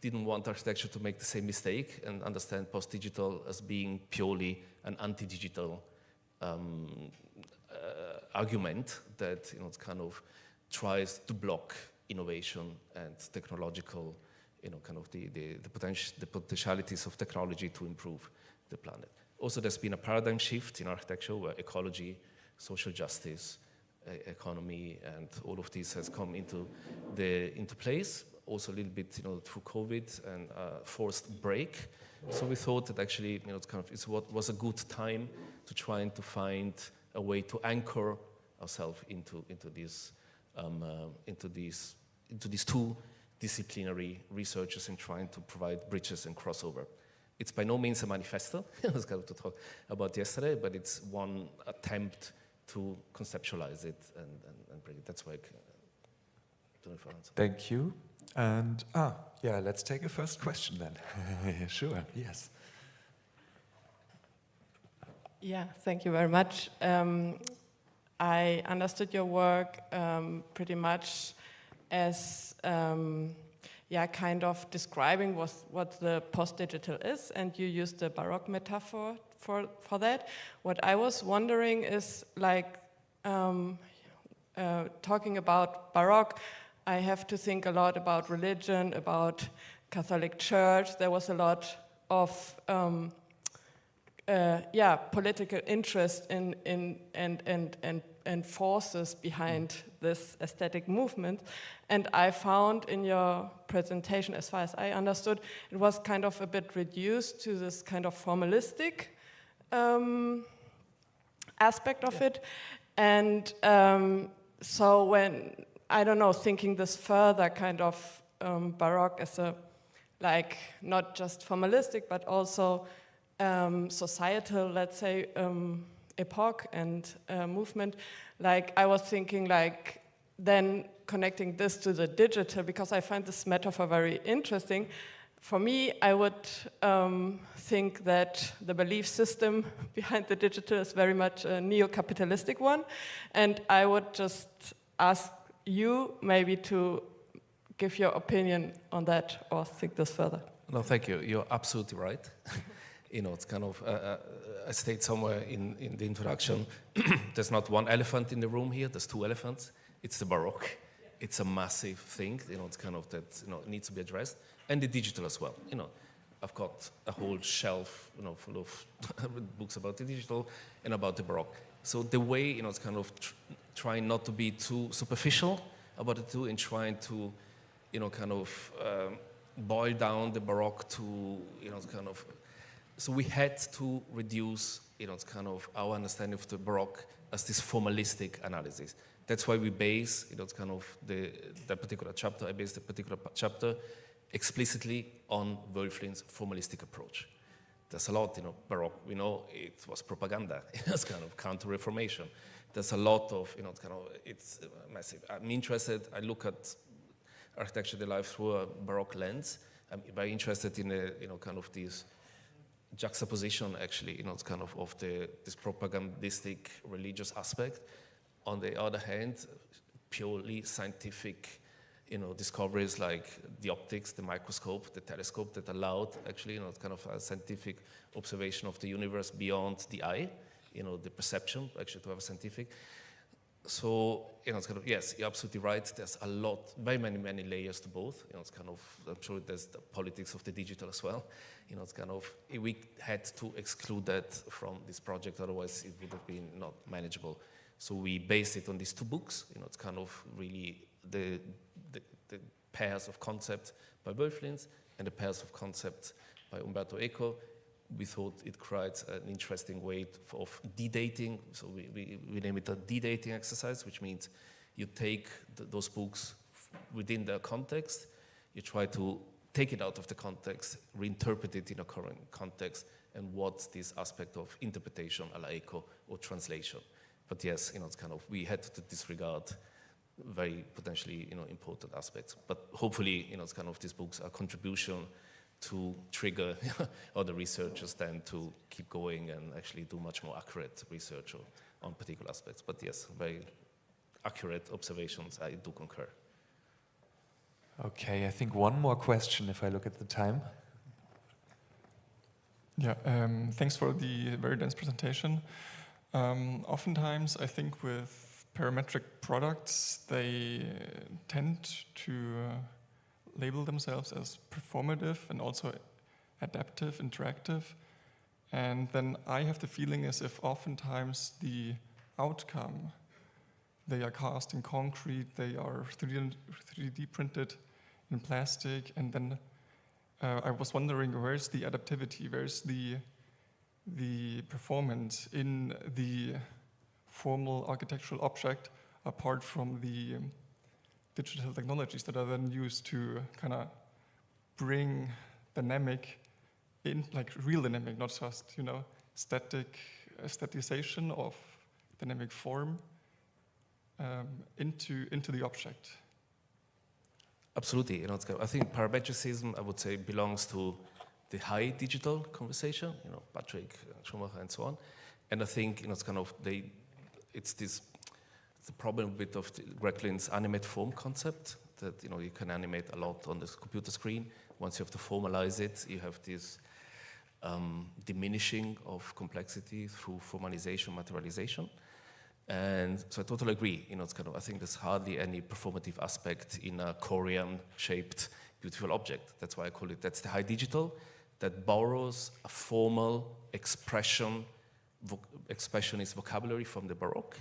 B: didn't want architecture to make the same mistake and understand post-digital as being purely an anti-digital argument that it kind of tries to block innovation and technological, kind of the potentialities of technology to improve the planet. Also, there's been a paradigm shift in architecture where ecology, social justice, economy, and all of this has come into place. Also a little bit, through COVID and forced break. So we thought that actually, it was a good time to try and to find a way to anchor ourselves into these two disciplinary researches and trying to provide bridges and crossover. It's by no means a manifesto. I was going to talk about yesterday, but it's one attempt to conceptualize it and bring it. That's why I don't know if I answered.
A: Thank you. And, let's take a first question then. Sure, yes.
D: Yeah, thank you very much. I understood your work pretty much as kind of describing what the post-digital is, and you used the Baroque metaphor for that. What I was wondering is, talking about Baroque, I have to think a lot about religion, about Catholic Church. There was a lot of political interest and forces behind this aesthetic movement. And I found in your presentation, as far as I understood, it was kind of a bit reduced to this kind of formalistic aspect of it. And so when, I don't know, thinking this further, kind of Baroque as a like not just formalistic, but also societal, let's say, epoch and movement. Like I was thinking, like then connecting this to the digital, because I find this metaphor very interesting. For me, I would think that the belief system behind the digital is very much a neo-capitalistic one, and I would just ask you maybe to give your opinion on that or think this further.
B: No, thank you. You're absolutely right. It's kind of, I stated somewhere in the introduction, there's not one elephant in the room here, there's two elephants. It's the Baroque. It's a massive thing, it's kind of that, it needs to be addressed. And the digital as well, I've got a whole shelf, full of books about the digital and about the Baroque. So the way, it's kind of trying not to be too superficial about it too, and trying to, kind of boil down the Baroque to, kind of. So we had to reduce, kind of our understanding of the Baroque as this formalistic analysis. That's why we base, kind of the particular chapter. I based the particular chapter explicitly on Wölflin's formalistic approach. There's a lot, Baroque. We know it was propaganda. It's kind of counter-reformation. There's a lot of, it's massive. I'm interested. I look at architecture of the life through a Baroque lens. I'm very interested in kind of this juxtaposition, actually, it's kind of this propagandistic religious aspect. On the other hand, purely scientific, discoveries like the optics, the microscope, the telescope that allowed actually, kind of a scientific observation of the universe beyond the eye, the perception actually to have a scientific. So, it's kind of, yes, you're absolutely right. There's a lot, very many layers to both. It's kind of, I'm sure there's the politics of the digital as well. It's kind of, we had to exclude that from this project, otherwise it would have been not manageable. So we based it on these two books. It's kind of really the pairs of concepts by Wölflin and the pairs of concepts by Umberto Eco. We thought it creates an interesting way of de-dating. So we name it a de-dating exercise, which means you take those books within their context, you try to take it out of the context, reinterpret it in a current context, and what's this aspect of interpretation a la Eco or translation. But yes, it's kind of, we had to disregard very potentially, important aspects. But hopefully, it's kind of these books are a contribution to trigger other researchers then to keep going and actually do much more accurate research on particular aspects. But yes, very accurate observations, I do concur.
A: Okay, I think one more question if I look at the time.
E: Yeah, thanks for the very dense presentation. Oftentimes, I think with parametric products, they tend to label themselves as performative and also adaptive, interactive. And then I have the feeling as if oftentimes the outcome, they are cast in concrete, they are 3D printed in plastic, and then I was wondering, where's the adaptivity, where's the performance in the formal architectural object apart from the digital technologies that are then used to kind of bring dynamic in, like real dynamic, not just, statization of dynamic form into the object.
B: Absolutely, I think parametricism, I would say, belongs to the high digital conversation, Patrick, Schumacher, and so on. And I think, it's kind of, it's the problem a bit of Greclin's animate form concept, that, you can animate a lot on the computer screen. Once you have to formalize it, you have this diminishing of complexity through formalization, materialization. And so I totally agree, it's kind of, I think there's hardly any performative aspect in a Corian-shaped beautiful object. That's why I call it, that's the high digital, that borrows a formal expressionist vocabulary from the Baroque,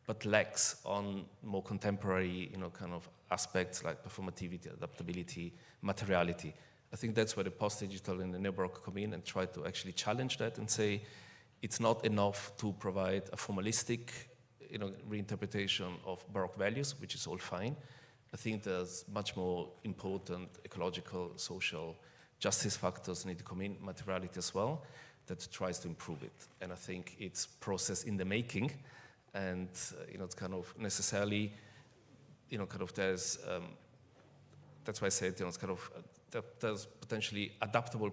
B: but lacks on more contemporary, kind of aspects like performativity, adaptability, materiality. I think that's where the post-digital and the neo-Baroque come in and try to actually challenge that and say it's not enough to provide a formalistic, reinterpretation of Baroque values, which is all fine. I think there's much more important ecological, social, justice factors need to come in, materiality as well, that tries to improve it. And I think it's process in the making, and it's kind of necessarily, there's, that's why I said, it's kind of, there's potentially adaptable,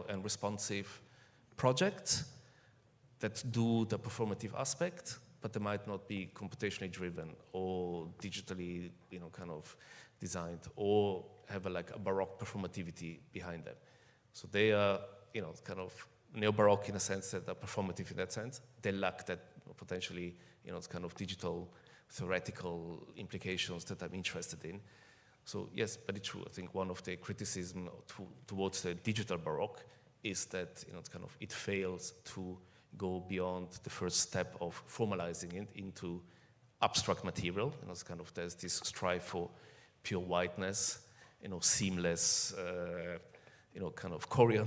B: and responsive projects that do the performative aspect, but they might not be computationally driven or digitally, kind of designed, or have a Baroque performativity behind them. So they are, kind of neo-Baroque in a sense that are performative in that sense. They lack that potentially, it's kind of digital theoretical implications that I'm interested in. So yes, very true. I think one of the criticism towards the digital Baroque is that it's kind of, it fails to go beyond the first step of formalizing it into abstract material. It's kind of, there's this strive for pure whiteness, seamless, kind of Korean,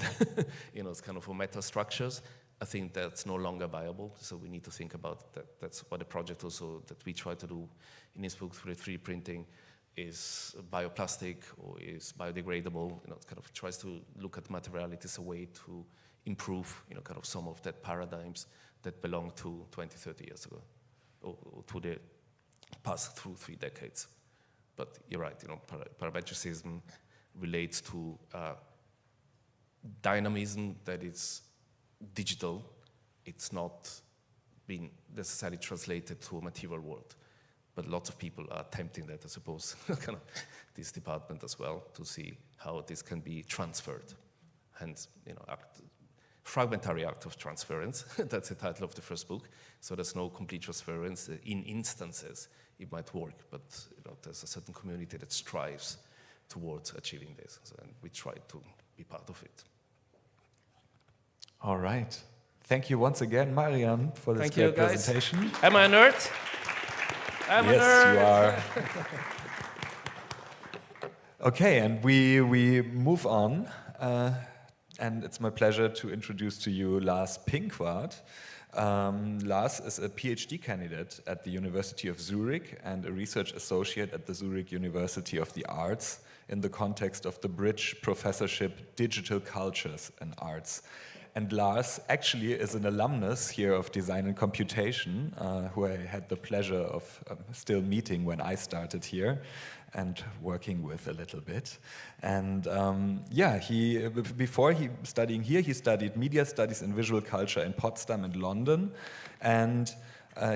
B: it's kind of meta structures. I think that's no longer viable, so we need to think about that. That's what the project also that we try to do in this book through 3D printing is bioplastic or is biodegradable. It kind of tries to look at materiality as a way to improve, kind of some of that paradigms that belong to 20, 30 years ago, or to the past through 3 decades. But you're right, parametricism relates to dynamism that is digital. It's not being necessarily translated to a material world. But lots of people are attempting that, I suppose, kind of this department as well, to see how this can be transferred. Hence, fragmentary act of transference. That's the title of the first book. So there's no complete transference. In instances, it might work, but there's a certain community that strives towards achieving this. So, and we try to be part of it.
A: All right. Thank you once again, Marian, for this great presentation.
B: Am I a nerd? I'm a nerd.
A: Yes, you are. Okay, and we move on. And it's my pleasure to introduce to you Lars Pinkwart. Lars is a PhD candidate at the University of Zurich and a research associate at the Zurich University of the Arts in the context of the Bridge Professorship Digital Cultures and Arts. And Lars actually is an alumnus here of Design and Computation, who I had the pleasure of still meeting when I started here and working with a little bit. And before studying here, he studied media studies and visual culture in Potsdam and London. And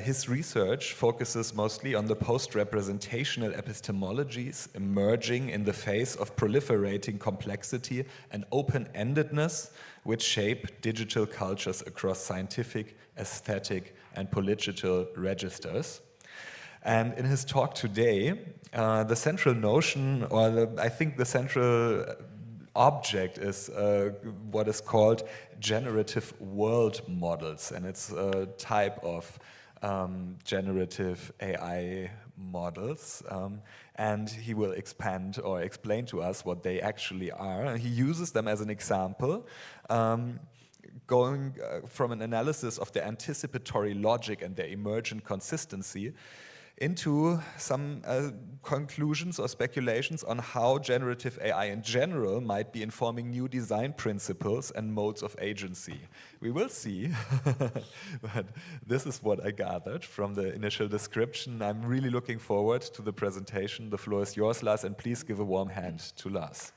A: his research focuses mostly on the post-representational epistemologies emerging in the face of proliferating complexity and open-endedness, which shape digital cultures across scientific, aesthetic, and political registers. And in his talk today, the central notion, or I think the central object is what is called generative world models, and it's a type of generative AI models, and he will expand or explain to us what they actually are. He uses them as an example, going from an analysis of the anticipatory logic and their emergent consistency into some conclusions or speculations on how generative AI in general might be informing new design principles and modes of agency. We will see, but this is what I gathered from the initial description. I'm really looking forward to the presentation. The floor is yours, Lars, and please give a warm hand to Lars.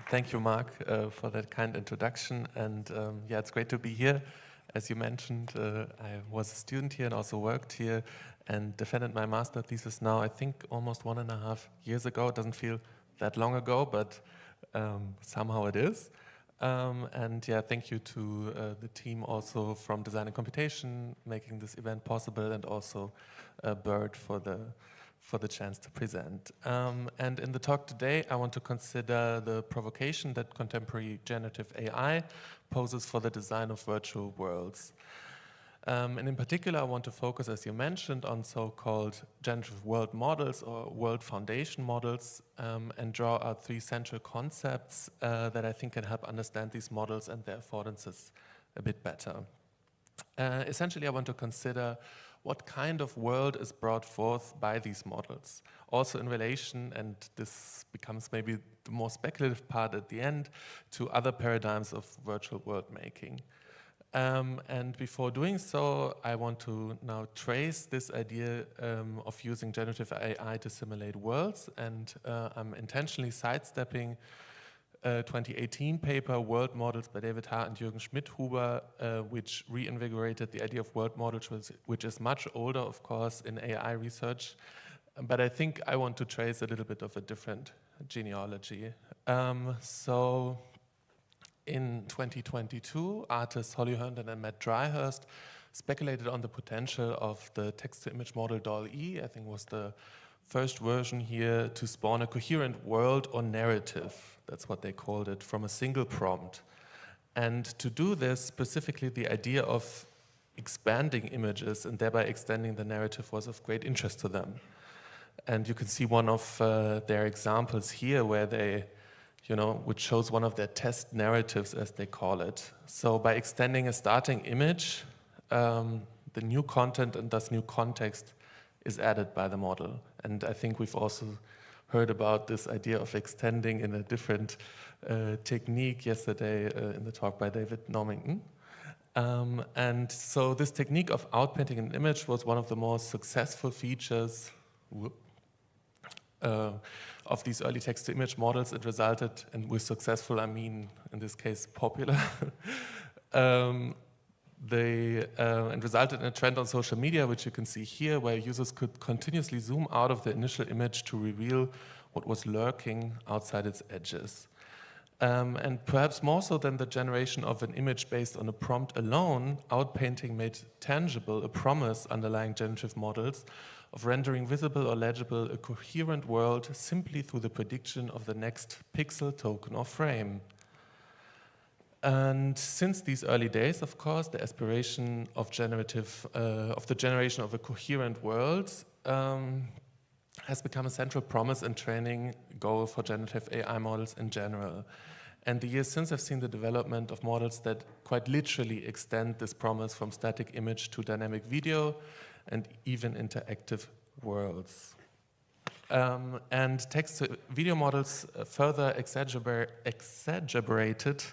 F: Thank you, Mark, for that kind introduction. And it's great to be here. As you mentioned, I was a student here and also worked here and defended my master thesis now, I think, almost 1.5 years ago. It doesn't feel that long ago, but somehow it is. Thank you to the team also from Design and Computation making this event possible, and also Bird for the chance to present. And in the talk today, I want to consider the provocation that contemporary generative AI poses for the design of virtual worlds. And in particular, I want to focus, as you mentioned, on so-called generative world models or world foundation models, and draw out 3 central concepts that I think can help understand these models and their affordances a bit better. Essentially, I want to consider what kind of world is brought forth by these models. Also in relation, and this becomes maybe the more speculative part at the end, to other paradigms of virtual world making. And before doing so, I want to now trace this idea of using generative AI to simulate worlds, and I'm intentionally sidestepping a 2018 paper, World Models by David Ha and Jürgen Schmidhuber, which reinvigorated the idea of world models, which is much older, of course, in AI research. But I think I want to trace a little bit of a different genealogy. So in 2022, artists Holly Herndon and Matt Dryhurst speculated on the potential of the text-to-image model DALL-E, I think was the first version here, to spawn a coherent world or narrative, that's what they called it, from a single prompt. And to do this, specifically the idea of expanding images and thereby extending the narrative was of great interest to them. And you can see one of their examples here where they, which shows one of their test narratives, as they call it. So by extending a starting image, the new content and thus new context is added by the model. And I think we've also heard about this idea of extending in a different technique yesterday in the talk by David Normington. And so this technique of outpainting an image was one of the most successful features of these early text-to-image models. It resulted, and with successful I mean in this case popular, and resulted in a trend on social media, which you can see here, where users could continuously zoom out of the initial image to reveal what was lurking outside its edges. And perhaps more so than the generation of an image based on a prompt alone, outpainting made tangible a promise underlying generative models of rendering visible or legible a coherent world simply through the prediction of the next pixel, token, or frame. And since these early days, of course, the aspiration of the generation of a coherent world has become a central promise and training goal for generative AI models in general. And the years since have seen the development of models that quite literally extend this promise from static image to dynamic video and even interactive worlds. And text-to-video models further exaggerated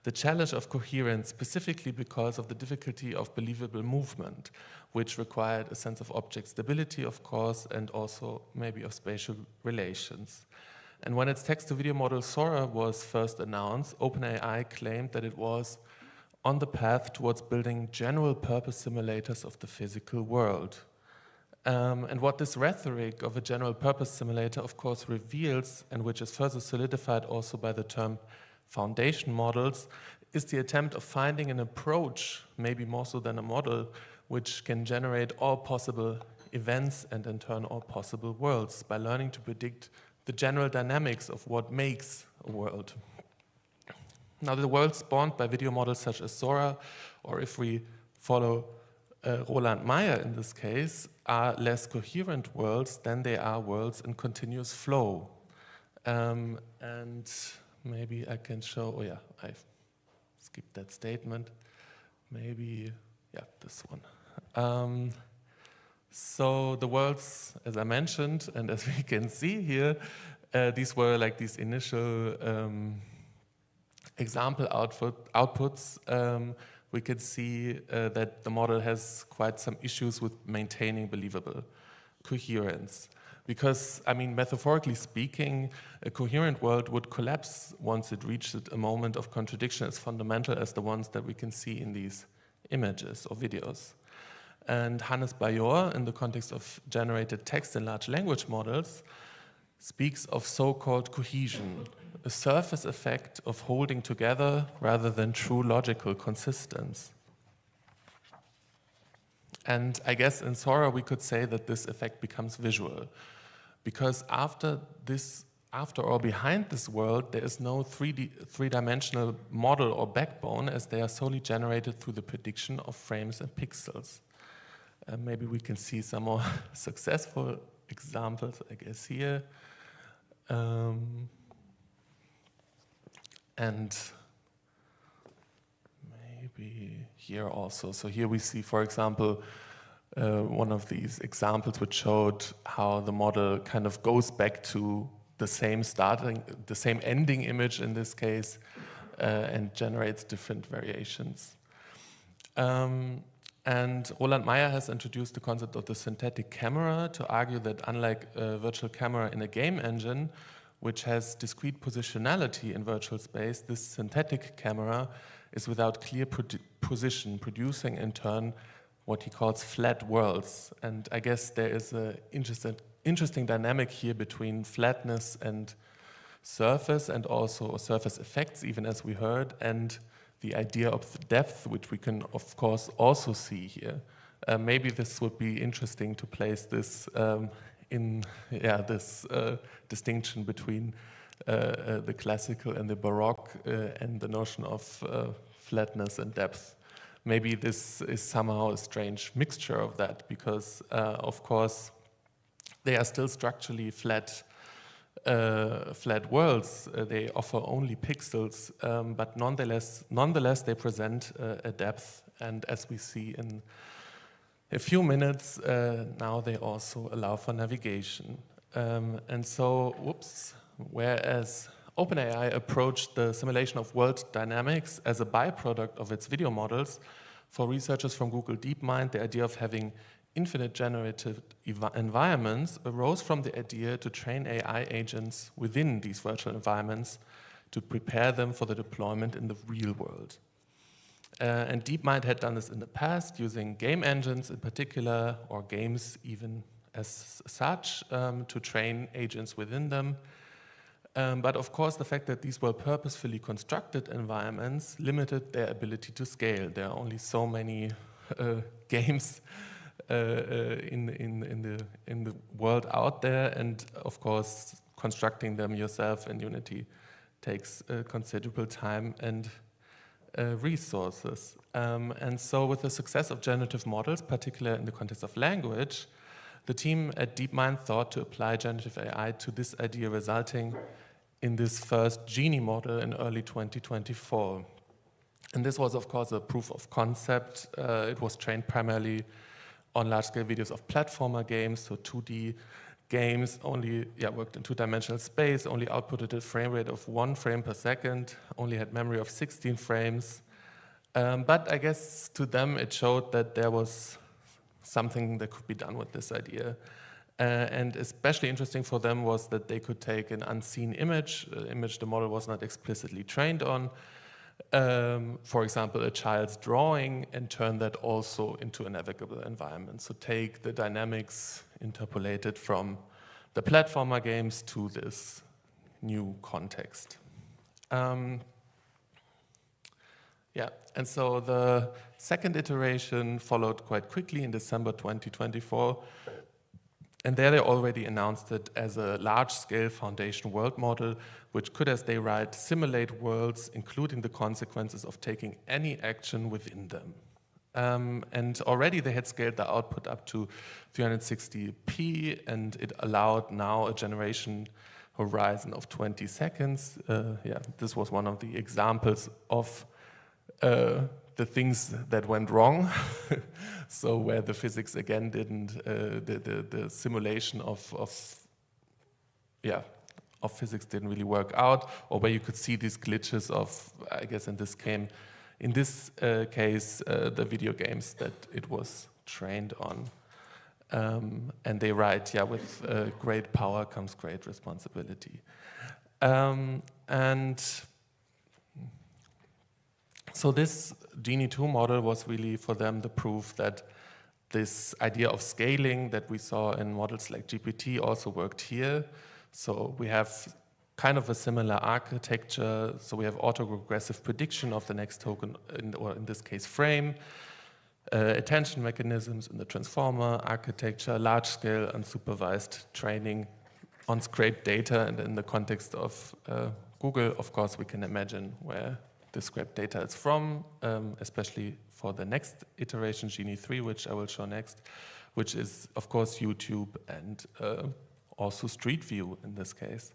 F: the challenge of coherence, specifically because of the difficulty of believable movement, which required a sense of object stability, of course, and also maybe of spatial relations. And when its text-to-video model Sora was first announced, OpenAI claimed that it was on the path towards building general-purpose simulators of the physical world. And what this rhetoric of a general-purpose simulator, of course, reveals, and which is further solidified also by the term foundation models, is the attempt of finding an approach, maybe more so than a model, which can generate all possible events and in turn all possible worlds by learning to predict the general dynamics of what makes a world. Now, the worlds spawned by video models such as Sora, or if we follow Roland Meyer in this case, are less coherent worlds than they are worlds in continuous flow. And maybe I can show, I skipped that statement. Maybe, this one. So the worlds, as I mentioned, and as we can see here, these were like these initial example outputs. We could see that the model has quite some issues with maintaining believable coherence. Because, I mean, metaphorically speaking, a coherent world would collapse once it reached a moment of contradiction as fundamental as the ones that we can see in these images or videos. And Hannes Bayor, in the context of generated text and large language models, speaks of so-called cohesion, a surface effect of holding together rather than true logical consistence. And I guess in Sora we could say that this effect becomes visual, because after or behind this world, there is no three-dimensional model or backbone, as they are solely generated through the prediction of frames and pixels. Maybe we can see some more successful examples, I guess, here. And maybe here also. So here we see, for example, one of these examples which showed how the model kind of goes back to the same ending image in this case, and generates different variations. And Roland Meyer has introduced the concept of the synthetic camera to argue that unlike a virtual camera in a game engine, which has discrete positionality in virtual space, this synthetic camera is without clear position, producing in turn what he calls flat worlds. And I guess there is an interesting dynamic here between flatness and surface, and also surface effects, even as we heard, and the idea of the depth, which we can, of course, also see here. Maybe this would be interesting to place this in this distinction between the classical and the Baroque and the notion of flatness and depth. Maybe this is somehow a strange mixture of that, because, of course, they are still structurally flat worlds. They offer only pixels, but nonetheless they present a depth. And as we see in a few minutes, now they also allow for navigation. And so, whereas OpenAI approached the simulation of world dynamics as a byproduct of its video models, for researchers from Google DeepMind, the idea of having infinite generative environments arose from the idea to train AI agents within these virtual environments to prepare them for the deployment in the real world. And DeepMind had done this in the past using game engines in particular, or games even as such, to train agents within them. But of course, the fact that these were purposefully constructed environments limited their ability to scale. There are only so many games in the world out there, and of course, constructing them yourself in Unity takes considerable time and resources. And so with the success of generative models, particularly in the context of language, the team at DeepMind thought to apply generative AI to this idea, resulting in this first Genie model in early 2024. And this was, of course, a proof of concept. It was trained primarily on large-scale videos of platformer games, so 2D games, only worked in two-dimensional space, only outputted a frame rate of 1 frame per second, only had memory of 16 frames. But I guess to them it showed that there was something that could be done with this idea. And especially interesting for them was that they could take an unseen image the model was not explicitly trained on, for example, a child's drawing, and turn that also into a navigable environment. So take the dynamics interpolated from the platformer games to this new context. And so the second iteration followed quite quickly in December 2024. And there they already announced it as a large-scale foundation world model, which could, as they write, simulate worlds, including the consequences of taking any action within them. And already they had scaled the output up to 360p, and it allowed now a generation horizon of 20 seconds. This was one of the examples of the things that went wrong. So where the physics again didn't, the simulation of physics didn't really work out, or where you could see these glitches of, I guess in this case, the video games that it was trained on. And they write, with great power comes great responsibility. And so this Genie 2 model was really for them the proof that this idea of scaling that we saw in models like GPT also worked here. So we have kind of a similar architecture. So we have autoregressive prediction of the next token, or in this case frame, attention mechanisms in the transformer architecture, large-scale unsupervised training on scraped data, and in the context of Google, of course, we can imagine where the scraped data is from, especially for the next iteration, Genie 3, which I will show next, which is, of course, YouTube and also Street View in this case.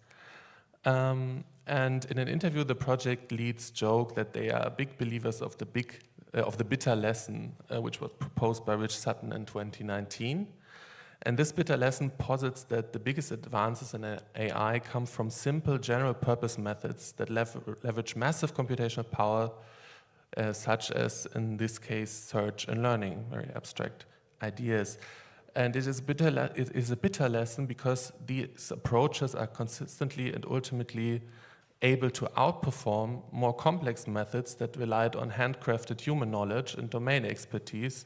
F: And in an interview, the project leads joke that they are big believers of the big of the bitter lesson, which was proposed by Rich Sutton in 2019. And this bitter lesson posits that the biggest advances in AI come from simple general-purpose methods that leverage massive computational power, such as, in this case, search and learning, very abstract ideas. And it is a bitter lesson because these approaches are consistently and ultimately able to outperform more complex methods that relied on handcrafted human knowledge and domain expertise,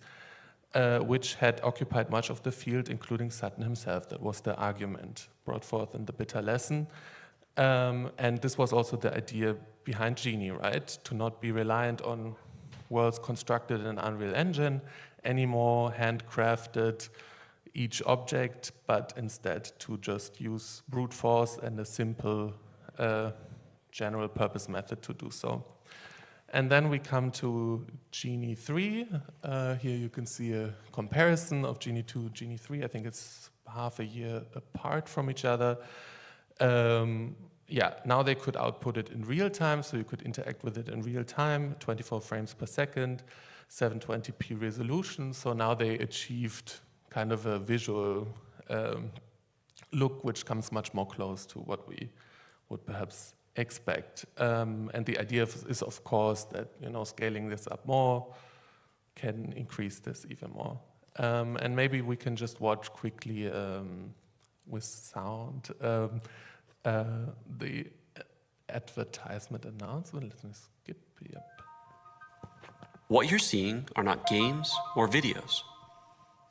F: which had occupied much of the field, including Sutton himself. That was the argument brought forth in the bitter lesson. And this was also the idea behind Genie, right? To not be reliant on worlds constructed in an Unreal Engine, anymore handcrafted each object, but instead to just use brute force and a simple general purpose method to do so. And then we come to Genie 3. Here you can see a comparison of Genie 2 and Genie 3. I think it's half a year apart from each other. Yeah, now they could output it in real time, so you could interact with it in real time, 24 frames per second, 720p resolution. So now they achieved kind of a visual look, which comes much more close to what we would perhaps expect. And the idea is, of course, that scaling this up more can increase this even more. And maybe we can just watch quickly with sound the advertisement announcement. Let me skip it.
G: What you're seeing are not games or videos.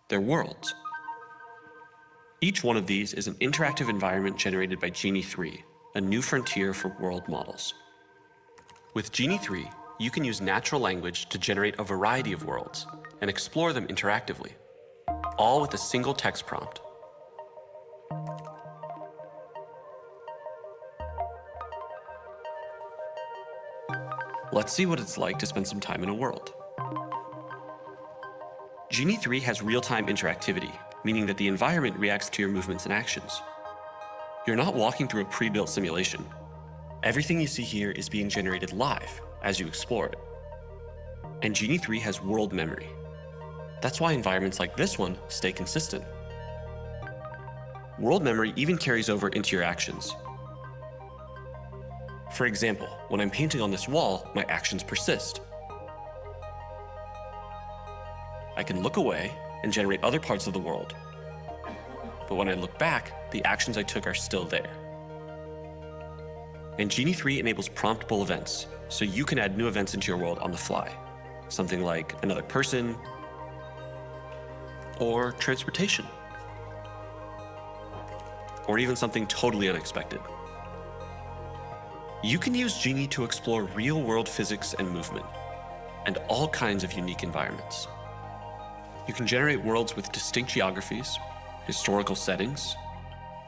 G: They're worlds. Each one of these is an interactive environment generated by Genie 3, a new frontier for world models. With Genie 3, you can use natural language to generate a variety of worlds and explore them interactively, all with a single text prompt. Let's see what it's like to spend some time in a world. Genie 3 has real-time interactivity, meaning that the environment reacts to your movements and actions. You're not walking through a pre-built simulation. Everything you see here is being generated live as you explore it. And Genie 3 has world memory. That's why environments like this one stay consistent. World memory even carries over into your actions. For example, when I'm painting on this wall, my actions persist. I can look away and generate other parts of the world. But when I look back, the actions I took are still there. And Genie 3 enables promptable events, so you can add new events into your world on the fly. Something like another person, or transportation, or even something totally unexpected. You can use Genie to explore real-world physics and movement, and all kinds of unique environments. You can generate worlds with distinct geographies, historical settings,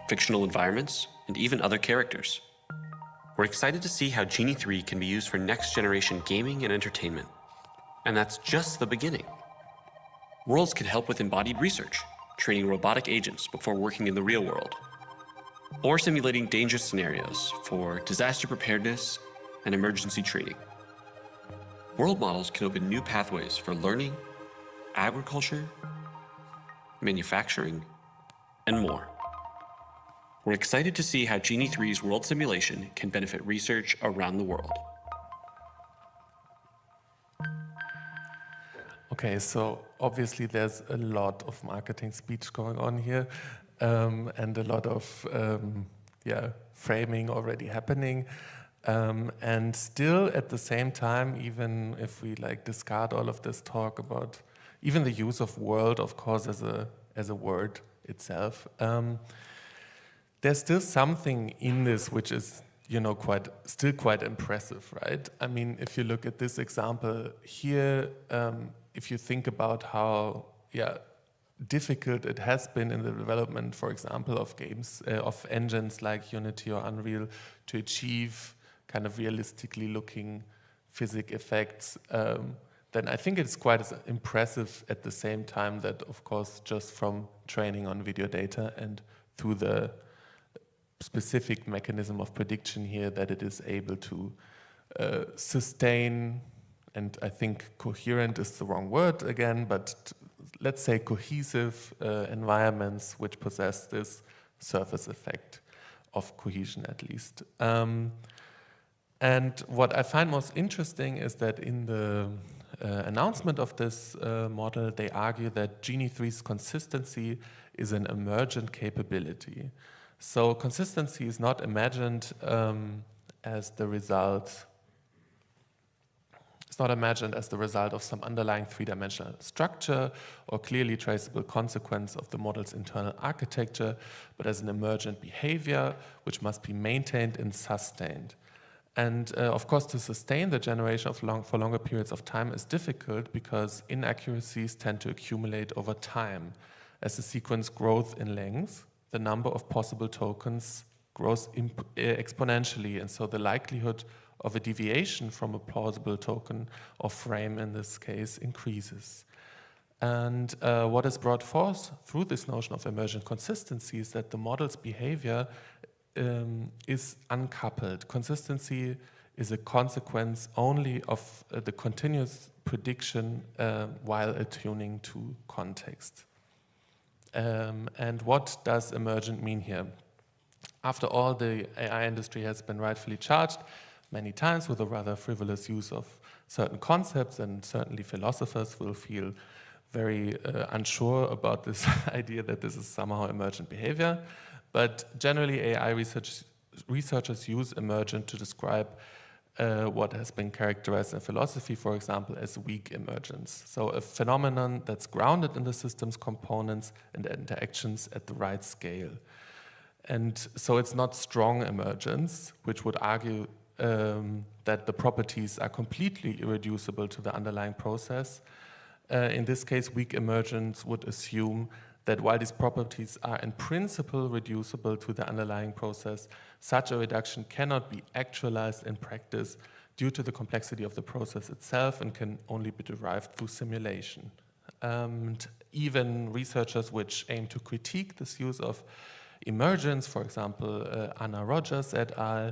G: fictional environments, and even other characters. We're excited to see how Genie 3 can be used for next-generation gaming and entertainment. And that's just the beginning. Worlds can help with embodied research, training robotic agents before working in the real world, or simulating dangerous scenarios for disaster preparedness and emergency training. World models can open new pathways for learning, agriculture, manufacturing, and more. We're excited to see how Genie 3's world simulation can benefit research around the world.
F: Okay, so obviously there's a lot of marketing speech going on here, and a lot of framing already happening. And still at the same time, even if we discard all of this talk about even the use of world, of course, as a word itself, there's still something in this which is still quite impressive, right? I mean, if you look at this example here, if you think about how difficult it has been in the development, for example, of games, of engines like Unity or Unreal to achieve kind of realistically looking physics effects, then I think it's quite as impressive at the same time that, of course, just from training on video data and through the specific mechanism of prediction here, that it is able to sustain and I think coherent is the wrong word again, but let's say cohesive environments which possess this surface effect of cohesion at least. And what I find most interesting is that in the announcement of this model, they argue that Genie 3's consistency is an emergent capability. So consistency is not imagined as the result. It's not imagined as the result of some underlying three-dimensional structure or clearly traceable consequence of the model's internal architecture, but as an emergent behavior which must be maintained and sustained. And of course, to sustain the generation for longer periods of time is difficult because inaccuracies tend to accumulate over time. As the sequence grows in length, the number of possible tokens grows exponentially, and so the likelihood of a deviation from a plausible token or frame in this case increases. And what is brought forth through this notion of emergent consistency is that the model's behavior is uncoupled. Consistency is a consequence only of the continuous prediction while attuning to context. And what does emergent mean here? After all, the AI industry has been rightfully charged many times with a rather frivolous use of certain concepts, and certainly philosophers will feel very unsure about this idea that this is somehow emergent behavior. But generally, AI researchers use emergent to describe what has been characterized in philosophy, for example, as weak emergence. So a phenomenon that's grounded in the system's components and interactions at the right scale. And so it's not strong emergence, which would argue that the properties are completely irreducible to the underlying process. In this case, weak emergence would assume that while these properties are in principle reducible to the underlying process, such a reduction cannot be actualized in practice due to the complexity of the process itself and can only be derived through simulation. And even researchers which aim to critique this use of emergence, for example, Anna Rogers et al.,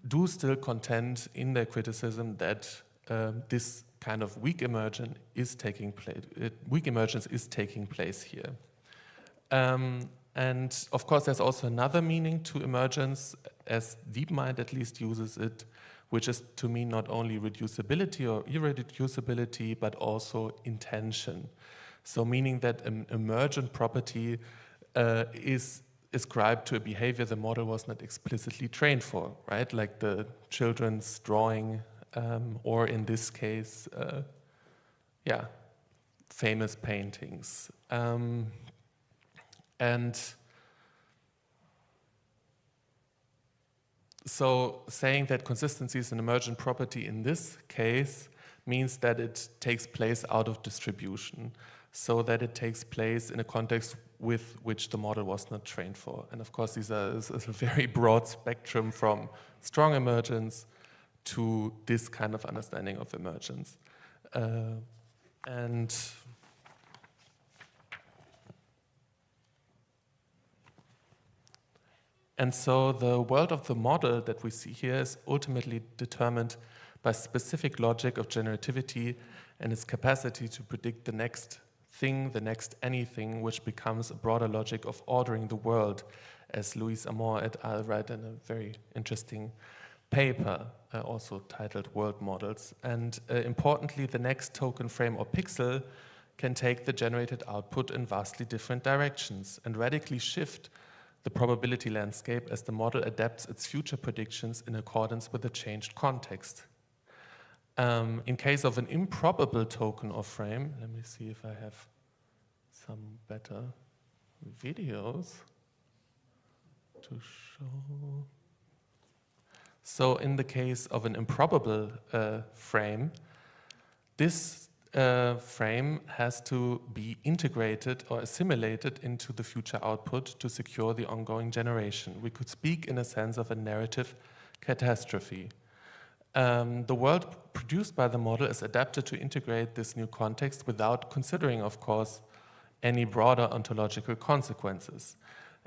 F: do still contend in their criticism that this kind of weak emergence is taking place. Here, and of course, there's also another meaning to emergence, as DeepMind at least uses it, which is to mean not only reducibility or irreducibility, but also intention. So, meaning that an emergent property is ascribed to a behavior the model was not explicitly trained for, right? Like the children's drawing. Or in this case, famous paintings. And so saying that consistency is an emergent property in this case means that it takes place out of distribution, so that it takes place in a context with which the model was not trained for. And of course, this is a very broad spectrum from strong emergence to this kind of understanding of emergence. And so the world of the model that we see here is ultimately determined by specific logic of generativity and its capacity to predict the next thing, the next anything, which becomes a broader logic of ordering the world, as Louise Amour et al. Write in a very interesting paper, also titled World Models. And importantly, the next token frame or pixel can take the generated output in vastly different directions and radically shift the probability landscape as the model adapts its future predictions in accordance with the changed context. In case of an improbable token or frame, let me see if I have some better videos to show. So in the case of an improbable frame, this frame has to be integrated or assimilated into the future output to secure the ongoing generation. We could speak in a sense of a narrative catastrophe. The world produced by the model is adapted to integrate this new context without considering, of course, any broader ontological consequences.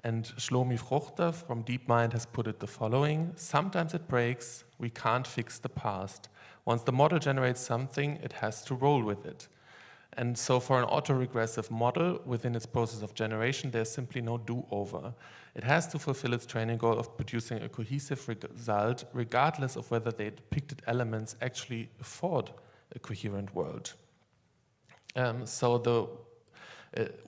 F: And Shlomi Fruchter from DeepMind has put it the following: sometimes it breaks, we can't fix the past. Once the model generates something, it has to roll with it. And so for an autoregressive model, within its process of generation, there's simply no do-over. It has to fulfill its training goal of producing a cohesive result, regardless of whether the depicted elements actually afford a coherent world. So the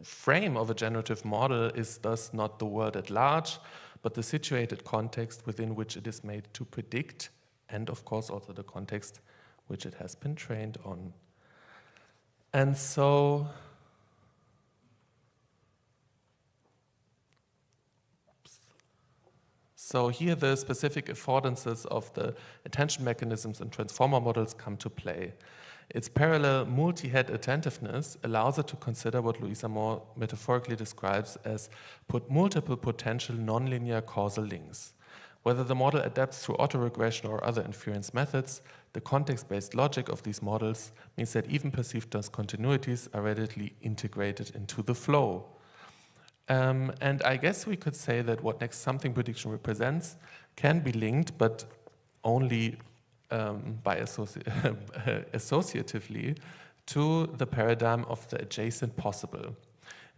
F: frame of a generative model is thus not the world at large, but the situated context within which it is made to predict, and of course also the context which it has been trained on. And so, here the specific affordances of the attention mechanisms and transformer models come to play. Its parallel multi-head attentiveness allows it to consider what Louisa Moore metaphorically describes as multiple potential nonlinear causal links. Whether the model adapts through autoregression or other inference methods, the context-based logic of these models means that even perceived discontinuities are readily integrated into the flow. And I guess we could say that what next something prediction represents can be linked, but only associatively, to the paradigm of the adjacent possible.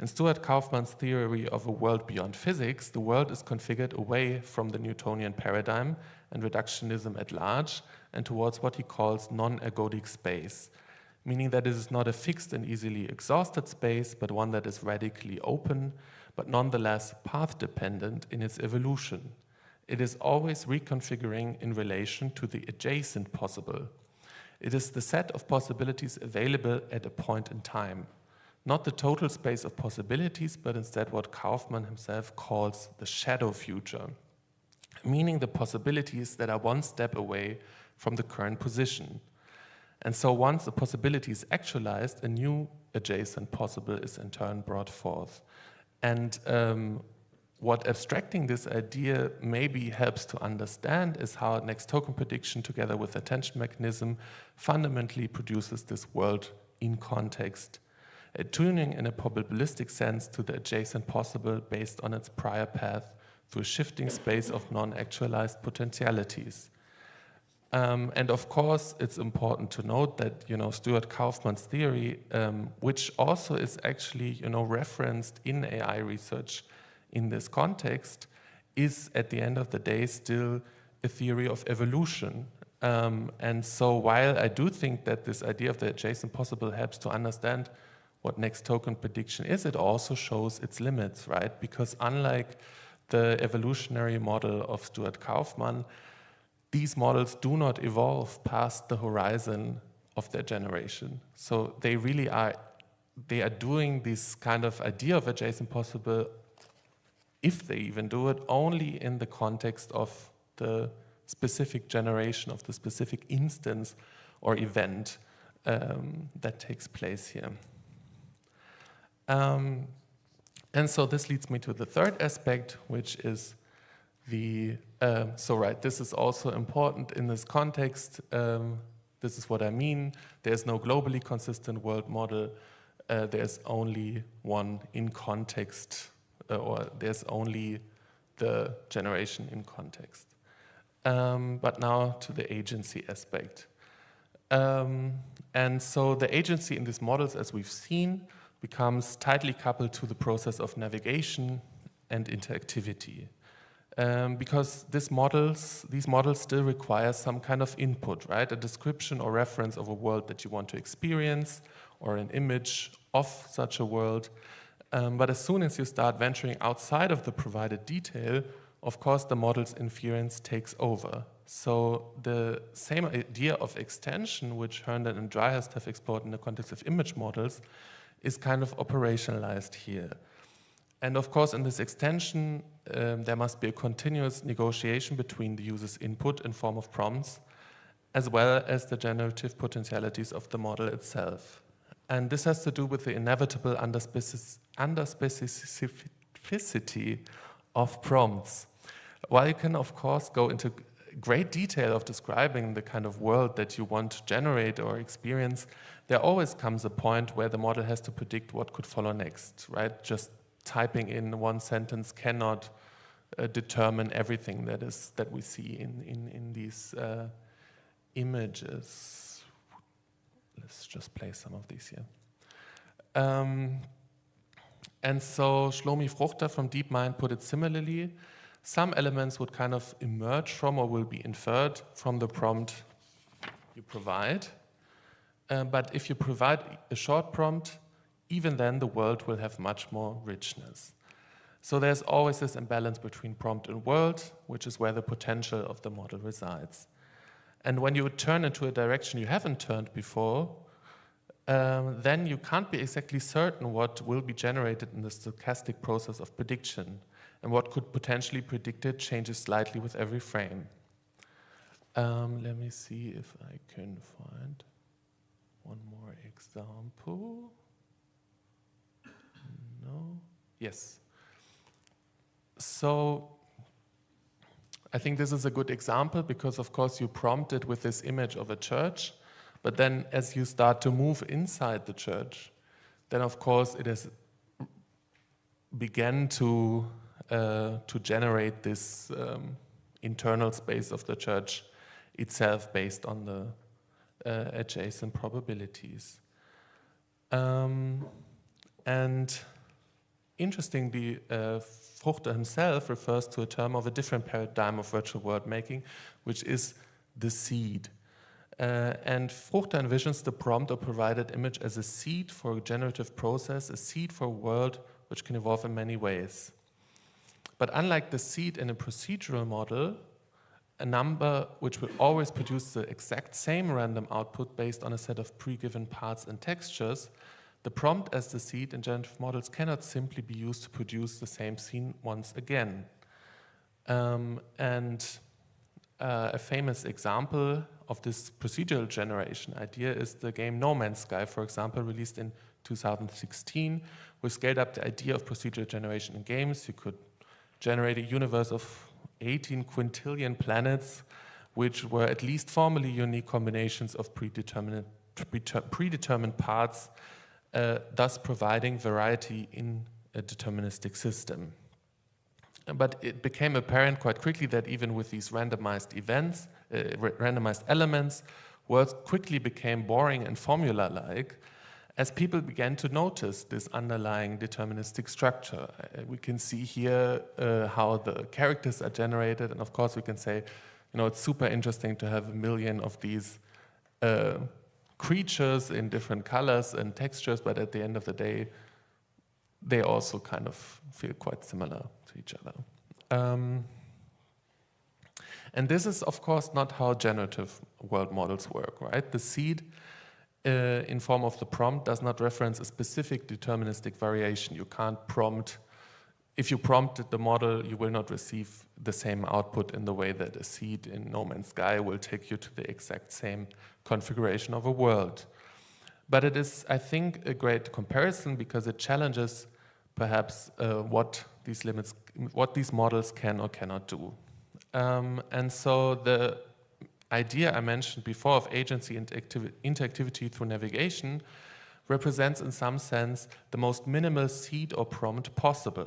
F: In Stuart Kauffman's theory of a world beyond physics, the world is configured away from the Newtonian paradigm and reductionism at large and towards what he calls non-ergodic space, meaning that it is not a fixed and easily exhausted space, but one that is radically open, but nonetheless path-dependent in its evolution. It is always reconfiguring in relation to the adjacent possible. It is the set of possibilities available at a point in time. Not the total space of possibilities, but instead what Kauffman himself calls the shadow future, meaning the possibilities that are one step away from the current position. And so once a possibility is actualized, a new adjacent possible is in turn brought forth. And what abstracting this idea maybe helps to understand is how next token prediction together with attention mechanism fundamentally produces this world in context, tuning in a probabilistic sense to the adjacent possible based on its prior path through a shifting space of non-actualized potentialities. And of course, it's important to note that Stuart Kauffman's theory, which also is actually referenced in AI research in this context, is at the end of the day still a theory of evolution. And so while I do think that this idea of the adjacent possible helps to understand what next token prediction is, it also shows its limits, right? Because unlike the evolutionary model of Stuart Kauffman, these models do not evolve past the horizon of their generation. So they really are, doing this kind of idea of adjacent possible, if they even do it, only in the context of the specific generation, of the specific instance or event that takes place here. And so this leads me to the third aspect, which is this is also important in this context. This is what I mean. There's no globally consistent world model. There's only one in context, or there's only the generation in context. But now to the agency aspect. And so the agency in these models, as we've seen, becomes tightly coupled to the process of navigation and interactivity. Because these models still require some kind of input, right? A description or reference of a world that you want to experience, or an image of such a world. But as soon as you start venturing outside of the provided detail, of course the model's inference takes over. So the same idea of extension, which Herndon and Dryhurst have explored in the context of image models, is kind of operationalized here. And of course, in this extension, there must be a continuous negotiation between the user's input in form of prompts, as well as the generative potentialities of the model itself. And this has to do with the inevitable underspecificity of prompts. While you can, of course, go into great detail of describing the kind of world that you want to generate or experience, there always comes a point where the model has to predict what could follow next, right? Just typing in one sentence cannot determine everything that we see in these images. Let's just play some of these here. And so Shlomi Fruchter from DeepMind put it similarly. Some elements would kind of emerge from or will be inferred from the prompt you provide. But if you provide a short prompt, even then the world will have much more richness. So there's always this imbalance between prompt and world, which is where the potential of the model resides. And when you turn into a direction you haven't turned before, then you can't be exactly certain what will be generated in the stochastic process of prediction. And what could potentially be predicted changes slightly with every frame. Let me see if I can find one more example. No? Yes. So I think this is a good example because, of course, you prompted with this image of a church, but then as you start to move inside the church, then, of course, it has began to generate this internal space of the church itself based on the adjacent probabilities. And interestingly, Fruchter himself refers to a term of a different paradigm of virtual world making, which is the seed. And Fruchter envisions the prompt or provided image as a seed for a generative process, a seed for a world which can evolve in many ways. But unlike the seed in a procedural model, a number which will always produce the exact same random output based on a set of pre-given parts and textures, the prompt as the seed in generative models cannot simply be used to produce the same scene once again. A famous example of this procedural generation idea is the game No Man's Sky, for example, released in 2016, which scaled up the idea of procedural generation in games. You could generate a universe of 18 quintillion planets, which were at least formally unique combinations of predetermined parts, thus providing variety in a deterministic system. But it became apparent quite quickly that even with these randomized events, randomized elements, worlds quickly became boring and formula-like as people began to notice this underlying deterministic structure. We can see here how the characters are generated, and of course we can say, you know, it's super interesting to have a million of these creatures in different colors and textures, but at the end of the day, they also kind of feel quite similar to each other. And this is, of course, not how generative world models work, right? The seed in form of the prompt does not reference a specific deterministic variation. You can't prompt, if you prompted the model, you will not receive the same output in the way that a seed in No Man's Sky will take you to the exact same configuration of a world. But it is, I think, a great comparison because it challenges perhaps what these models can or cannot do. And so the idea I mentioned before of agency and interactivity through navigation represents in some sense the most minimal seed or prompt possible,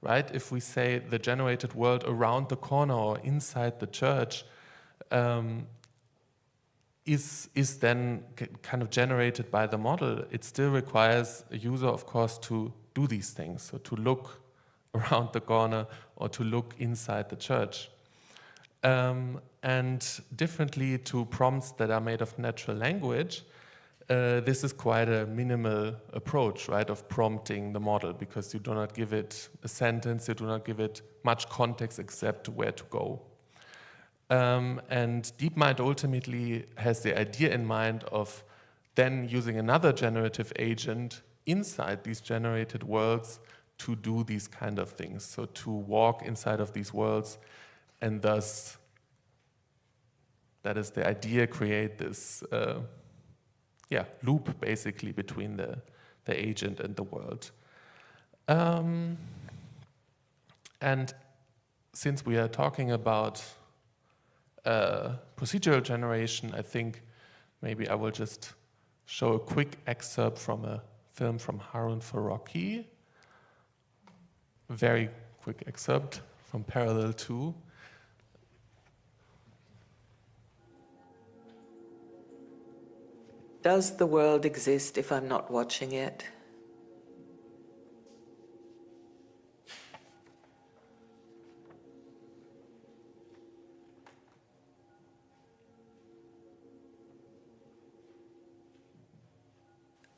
F: right? If we say the generated world around the corner or inside the church is then kind of generated by the model, it still requires a user, of course, to do these things, so to look around the corner or to look inside the church. And differently to prompts that are made of natural language, this is quite a minimal approach, right, of prompting the model, because you do not give it a sentence, you do not give it much context except where to go. And DeepMind ultimately has the idea in mind of then using another generative agent inside these generated worlds to do these kind of things, so to walk inside of these worlds, and thus, that is the idea, create this loop basically between the agent and the world. And since we are talking about procedural generation, I think maybe I will just show a quick excerpt from a film from Harun Farocki. very quick excerpt from Parallel 2.
H: Does the world exist if I'm not watching it?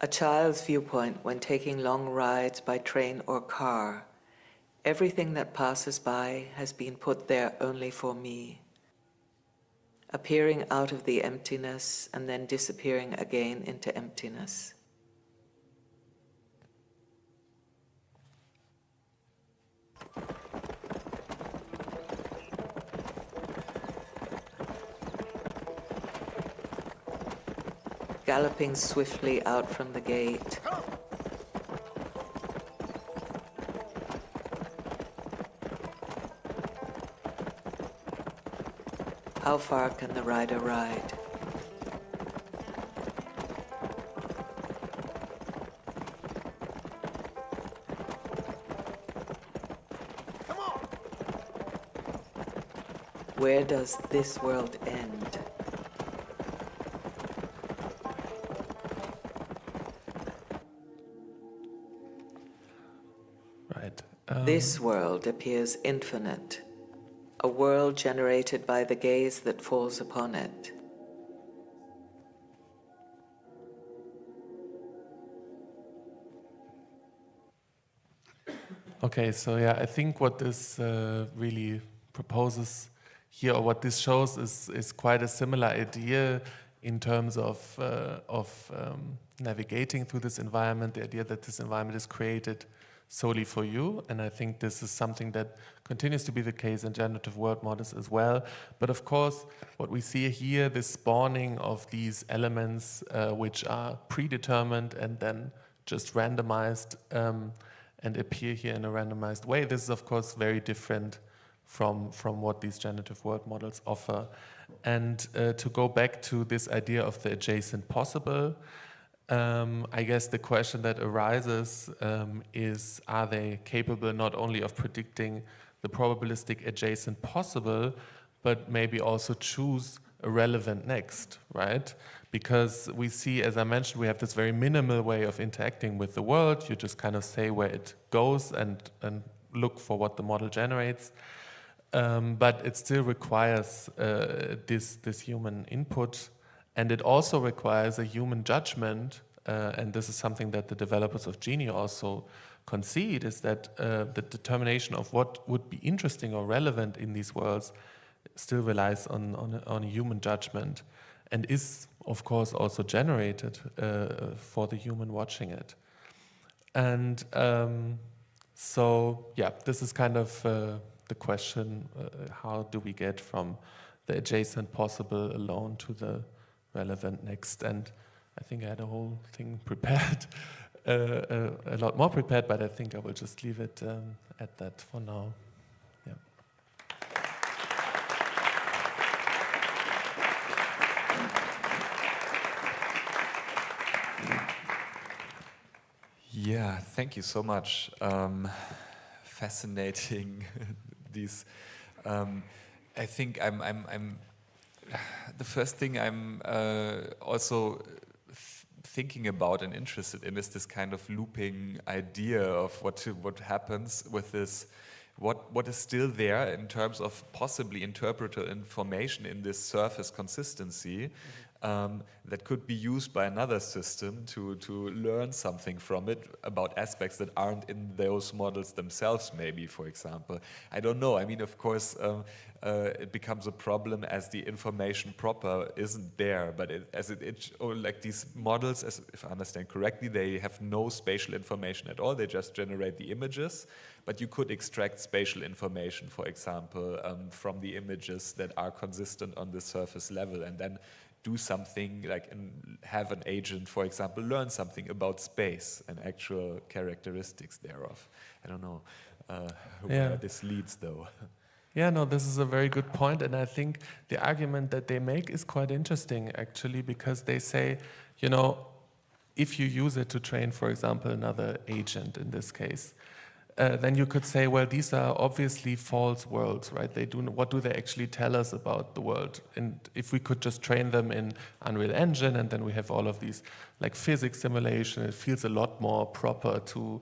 H: A child's viewpoint when taking long rides by train or car. Everything that passes by has been put there only for me. Appearing out of the emptiness and then disappearing again into emptiness. Galloping swiftly out from the gate. How far can the rider ride?
I: Come on!
H: Where does this world end?
F: Right.
H: This world appears infinite, a world generated by the gaze that falls upon it.
F: Okay, so yeah, I think what this really proposes here, or what this shows, is quite a similar idea in terms of navigating through this environment, the idea that this environment is created solely for you, and I think this is something that continues to be the case in generative world models as well. But of course, what we see here, this spawning of these elements which are predetermined and then just randomized and appear here in a randomized way, this is of course very different from what these generative world models offer. And to go back to this idea of the adjacent possible, I guess the question that arises is, are they capable not only of predicting the probabilistic adjacent possible, but maybe also choose a relevant next, right? Because we see, as I mentioned, we have this very minimal way of interacting with the world. You just kind of say where it goes and look for what the model generates. But it still requires this human input. And it also requires a human judgment, and this is something that the developers of Genie also concede, is that the determination of what would be interesting or relevant in these worlds still relies on a human judgment, and is, of course, also generated for the human watching it. And so, yeah, this is kind of the question, how do we get from the adjacent possible alone to the relevant next? And I think I had a whole thing prepared, a lot more prepared, but I think I will just leave it at that for now. Yeah.
A: Yeah, thank you so much. Fascinating. These, I think I'm. The first thing I'm also thinking about and interested in is this kind of looping idea of what happens with this. What is still there in terms of possibly interpretable information in this surface consistency that could be used by another system to learn something from it about aspects that aren't in those models themselves, maybe, for example. I don't know. I mean, of course, it becomes a problem as the information proper isn't there, but like these models, as if I understand correctly, they have no spatial information at all. They just generate the images, but you could extract spatial information, for example, from the images that are consistent on the surface level, and then do something like have an agent, for example, learn something about space and actual characteristics thereof. I don't know where this leads, though.
F: Yeah, no, this is a very good point, and I think the argument that they make is quite interesting, actually, because they say, you know, if you use it to train, for example, another agent in this case, then you could say, well, these are obviously false worlds, right? What do they actually tell us about the world? And if we could just train them in Unreal Engine, and then we have all of these like physics simulation, it feels a lot more proper to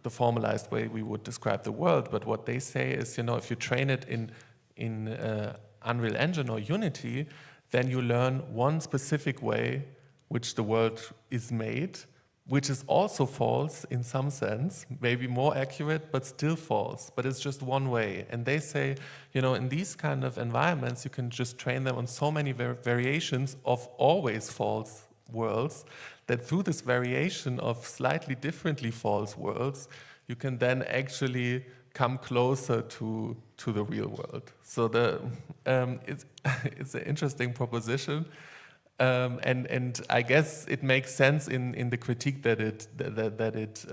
F: the formalized way we would describe the world. But what they say is, if you train it in Unreal Engine or Unity, then you learn one specific way which the world is made, which is also false in some sense, maybe more accurate, but still false. But it's just one way. And they say, in these kind of environments, you can just train them on so many variations of always false worlds, that through this variation of slightly differently false worlds, you can then actually come closer to the real world. So it's an interesting proposition. And I guess it makes sense in the critique that it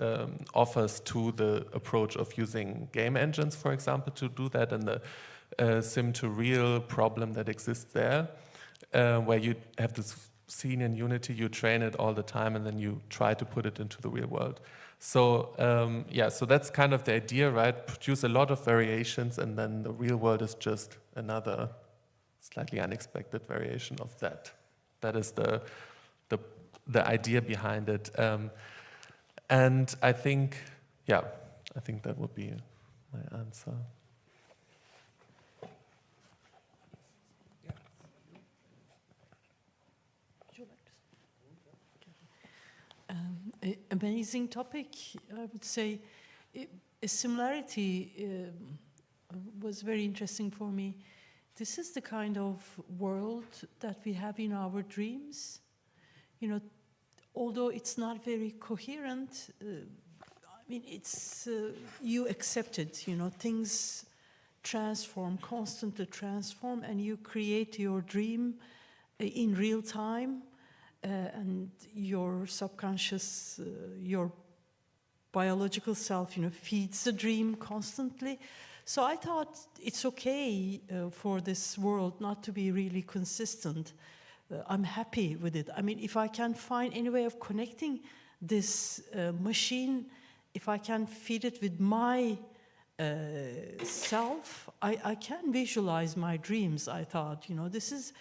F: offers to the approach of using game engines, for example, to do that, and the sim to real problem that exists there, where you have this scene in Unity, you train it all the time, and then you try to put it into the real world. So so that's kind of the idea, right? Produce a lot of variations, and then the real world is just another slightly unexpected variation of that. That is the idea behind it, and I think that would be my answer.
J: Amazing topic, I would say. A similarity was very interesting for me. This is the kind of world that we have in our dreams. Although it's not very coherent, it's you accept it. Things transform, constantly transform, and you create your dream in real time, and your subconscious, your biological self, feeds the dream constantly. So I thought it's okay for this world not to be really consistent. I'm happy with it. If I can find any way of connecting this machine, if I can feed it with my self, I can visualize my dreams, I thought. This is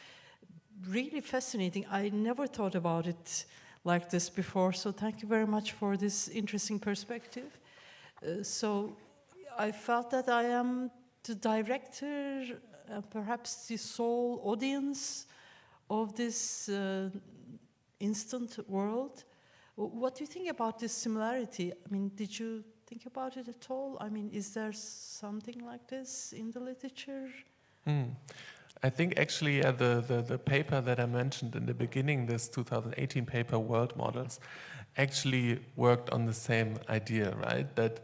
J: really fascinating. I never thought about it like this before, so thank you very much for this interesting perspective. So I felt that I am the director, perhaps the sole audience of this instant world. What do you think about this similarity? Did you think about it at all? Is there something like this in the literature?
F: I think actually the paper that I mentioned in the beginning, this 2018 paper, World Models, actually worked on the same idea, right? That,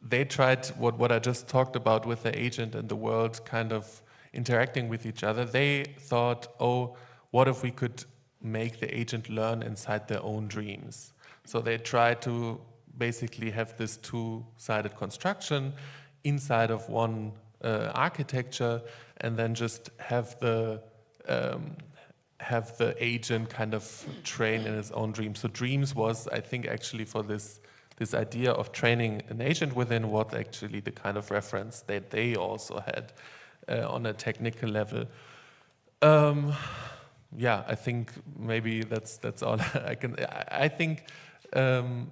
F: they tried what I just talked about with the agent and the world kind of interacting with each other. They thought, what if we could make the agent learn inside their own dreams? So they tried to basically have this two-sided construction inside of one architecture, and then just have the agent kind of train in his own dreams. So dreams was, I think, actually for this idea of training an agent within what actually the kind of reference that they also had on a technical level. I think maybe that's all I can. I think the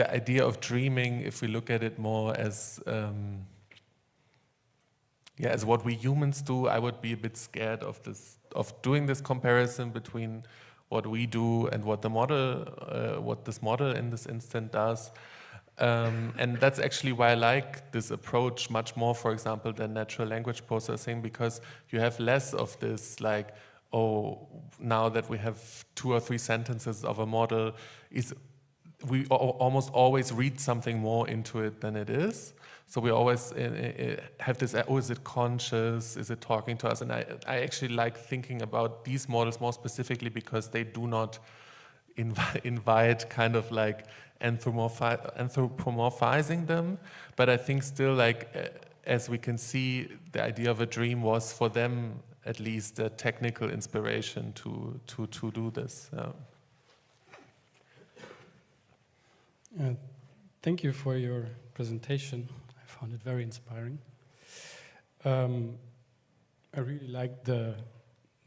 F: idea of dreaming, if we look at it more as as what we humans do, I would be a bit scared of doing this comparison between what we do and what this model in this instant does. And that's actually why I like this approach much more, for example, than natural language processing, because you have less of this like, now that we have 2 or 3 sentences of a model, we almost always read something more into it than it is. So we always have this, is it conscious? Is it talking to us? And I actually like thinking about these models more specifically because they do not invite kind of like anthropomorphizing them. But I think still, like, as we can see, the idea of a dream was for them at least a technical inspiration to do this.
K: Thank you for your presentation. I found it very inspiring. I really like the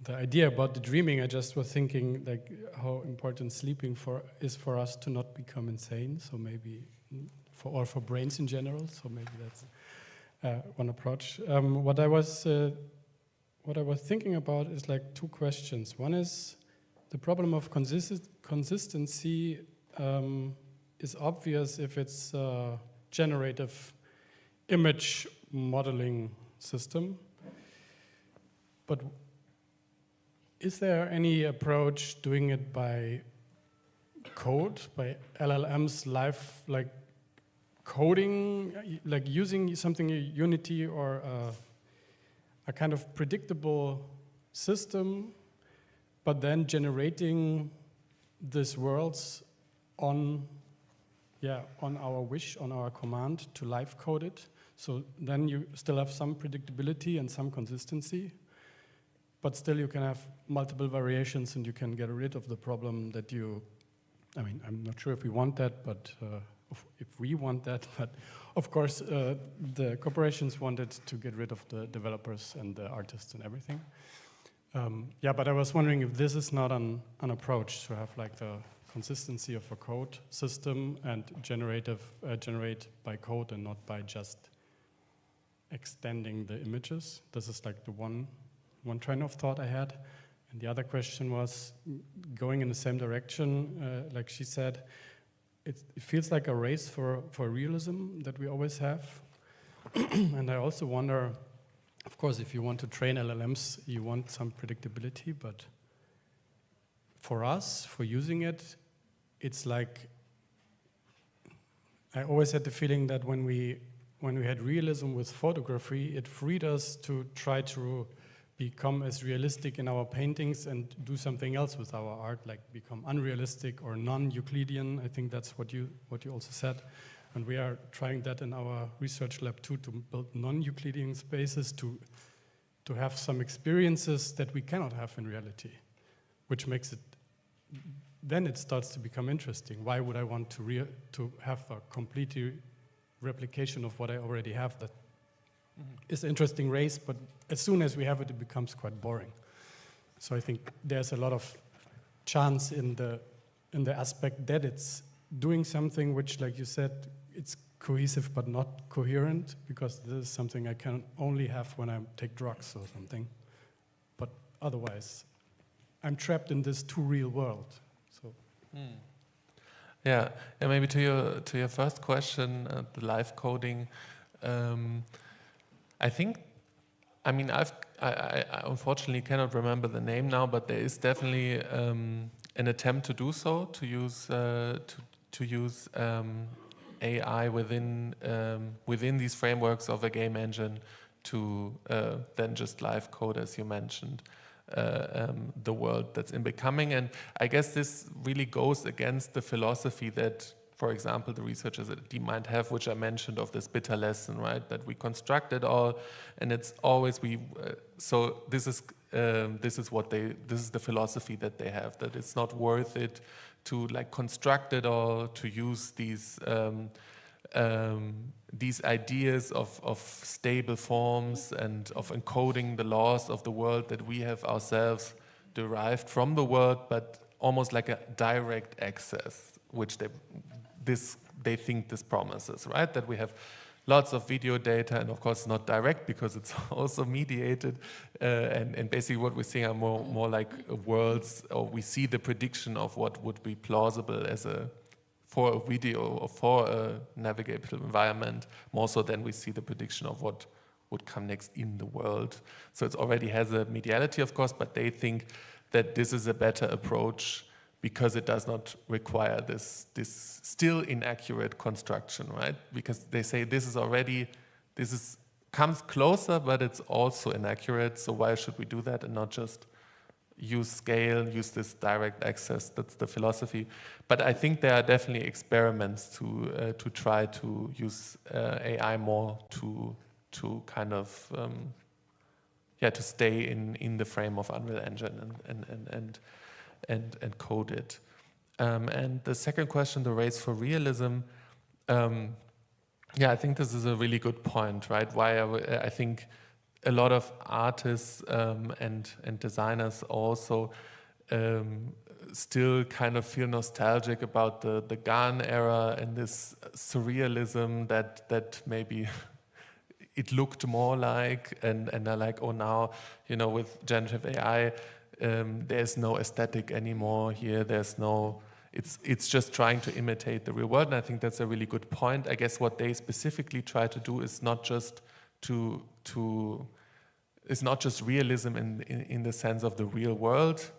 K: idea about the dreaming. I just was thinking like how important sleeping is for us to not become insane. So maybe for brains in general. So maybe that's one approach. What I was thinking about is like two questions. One is the problem of consistency is obvious if it's a generative image modeling system. But is there any approach doing it by code, by LLMs live, like coding, like using something in Unity or a kind of predictable system, but then generating these worlds on our wish, on our command to live code it? So then you still have some predictability and some consistency, but still you can have multiple variations and you can get rid of the problem that I'm not sure if we want that, but if we want that, but of course the corporations wanted to get rid of the developers and the artists and everything. But I was wondering if this is not an approach to have like the consistency of a code system and generate by code and not by just extending the images. This is like the one train of thought I had. And the other question was going in the same direction, like she said, it feels like a race for realism that we always have. And I also wonder, of course, if you want to train LLMs, you want some predictability, but for us, for using it, it's like, I always had the feeling that when we had realism with photography, it freed us to try to become as realistic in our paintings and do something else with our art, like become unrealistic or non-Euclidean. I think that's what you also said. And we are trying that in our research lab too, to build non-Euclidean spaces to have some experiences that we cannot have in reality, which makes it, then it starts to become interesting. Why would I want to have a complete replication of what I already have that is an interesting race, but as soon as we have it, it becomes quite boring. So I think there's a lot of chance in the aspect that it's doing something which, like you said, it's cohesive but not coherent, because this is something I can only have when I take drugs or something. But otherwise, I'm trapped in this too real world. So.
F: Yeah, and maybe to your first question, the live coding. I unfortunately cannot remember the name now, but there is definitely an attempt to do so, to use AI within these frameworks of a game engine to then just live code, as you mentioned, the world that's in becoming. And I guess this really goes against the philosophy that, for example, the researchers at DeepMind have, which I mentioned, of this bitter lesson, right? That we construct it all, and it's always so this is the philosophy that they have, that it's not worth it to like construct it all, to use these ideas of stable forms and of encoding the laws of the world that we have ourselves derived from the world, but almost like a direct access, which they think this promises, right? That we have lots of video data, and of course not direct because it's also mediated, and basically what we're seeing are more like worlds, or we see the prediction of what would be plausible for a video or for a navigable environment, more so than we see the prediction of what would come next in the world. So it already has a mediality, of course, but they think that this is a better approach because it does not require this still inaccurate construction, right? Because they say comes closer, but it's also inaccurate, so why should we do that and not just use scale, use this direct access? That's the philosophy. But I think there are definitely experiments to try to use AI more to kind of to stay in the frame of Unreal Engine and code it. And the second question, the race for realism, yeah, I think this is a really good point, right? Why I think a lot of artists and designers also still kind of feel nostalgic about the Garn era and this surrealism that maybe it looked more like, and they're like, oh, now, you know, with generative AI, there's no aesthetic anymore here. There's no, it's just trying to imitate the real world, and I think that's a really good point. I guess what they specifically try to do is not just it's not just realism in the sense of the real world,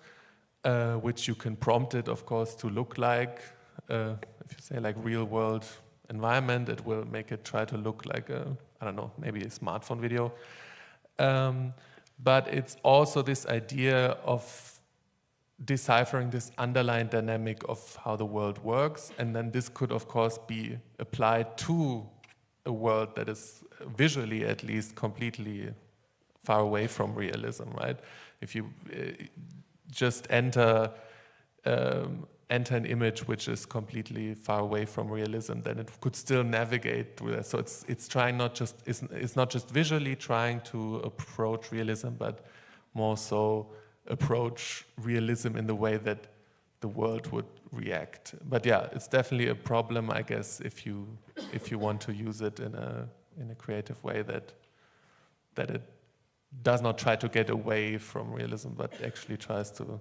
F: which you can prompt it, of course, to look like. If you say like real world environment, it will make it try to look like a, I don't know, maybe a smartphone video. But it's also this idea of deciphering this underlying dynamic of how the world works, and then this could, of course, be applied to a world that is visually, at least, completely far away from realism, right? If you just enter an image which is completely far away from realism, then it could still navigate through that. So it's trying it's not just visually trying to approach realism, but more so approach realism in the way that the world would react. But yeah, it's definitely a problem, I guess, if you want to use it in a creative way that it does not try to get away from realism, but actually tries to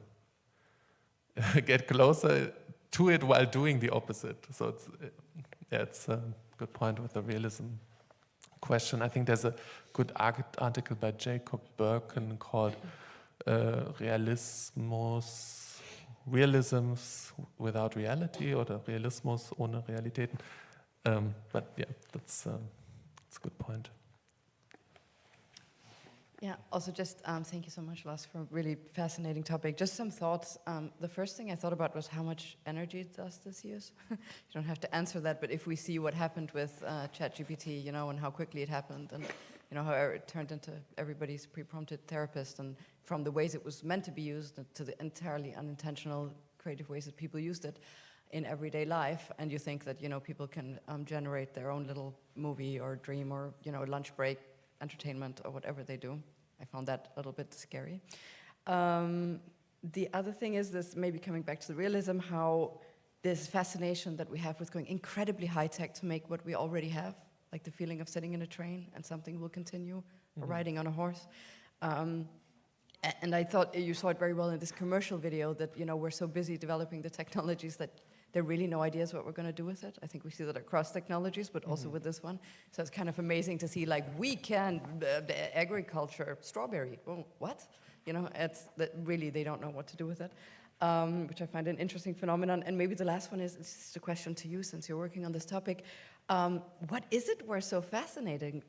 F: get closer to it while doing the opposite. So it's a good point with the realism question. I think there's a good article by Jacob Birken called Realisms without reality, oder Realismus ohne Realitäten. But yeah, that's a good point.
L: Yeah, also just thank you so much, Lars, for a really fascinating topic. Just some thoughts. The first thing I thought about was how much energy does this use? You don't have to answer that, but if we see what happened with ChatGPT, you know, and how quickly it happened, and you know how it turned into everybody's pre-prompted therapist, and from the ways it was meant to be used to the entirely unintentional creative ways that people used it in everyday life, and you think that, you know, people can generate their own little movie or dream or, you know, lunch break entertainment or whatever they do. I found that a little bit scary. The other thing is this, maybe coming back to the realism, how this fascination that we have with going incredibly high tech to make what we already have, like the feeling of sitting in a train and something will continue, or riding on a horse. And I thought you saw it very well in this commercial video that, you know, we're so busy developing the technologies that there are really no ideas what we're going to do with it. I think we see that across technologies, but also with this one. So it's kind of amazing to see, like, we can, agriculture, strawberry, well, what? You know, it's that really they don't know what to do with it, which I find an interesting phenomenon. And maybe the last one is, it's just a question to you since you're working on this topic. What is it we're so fascinated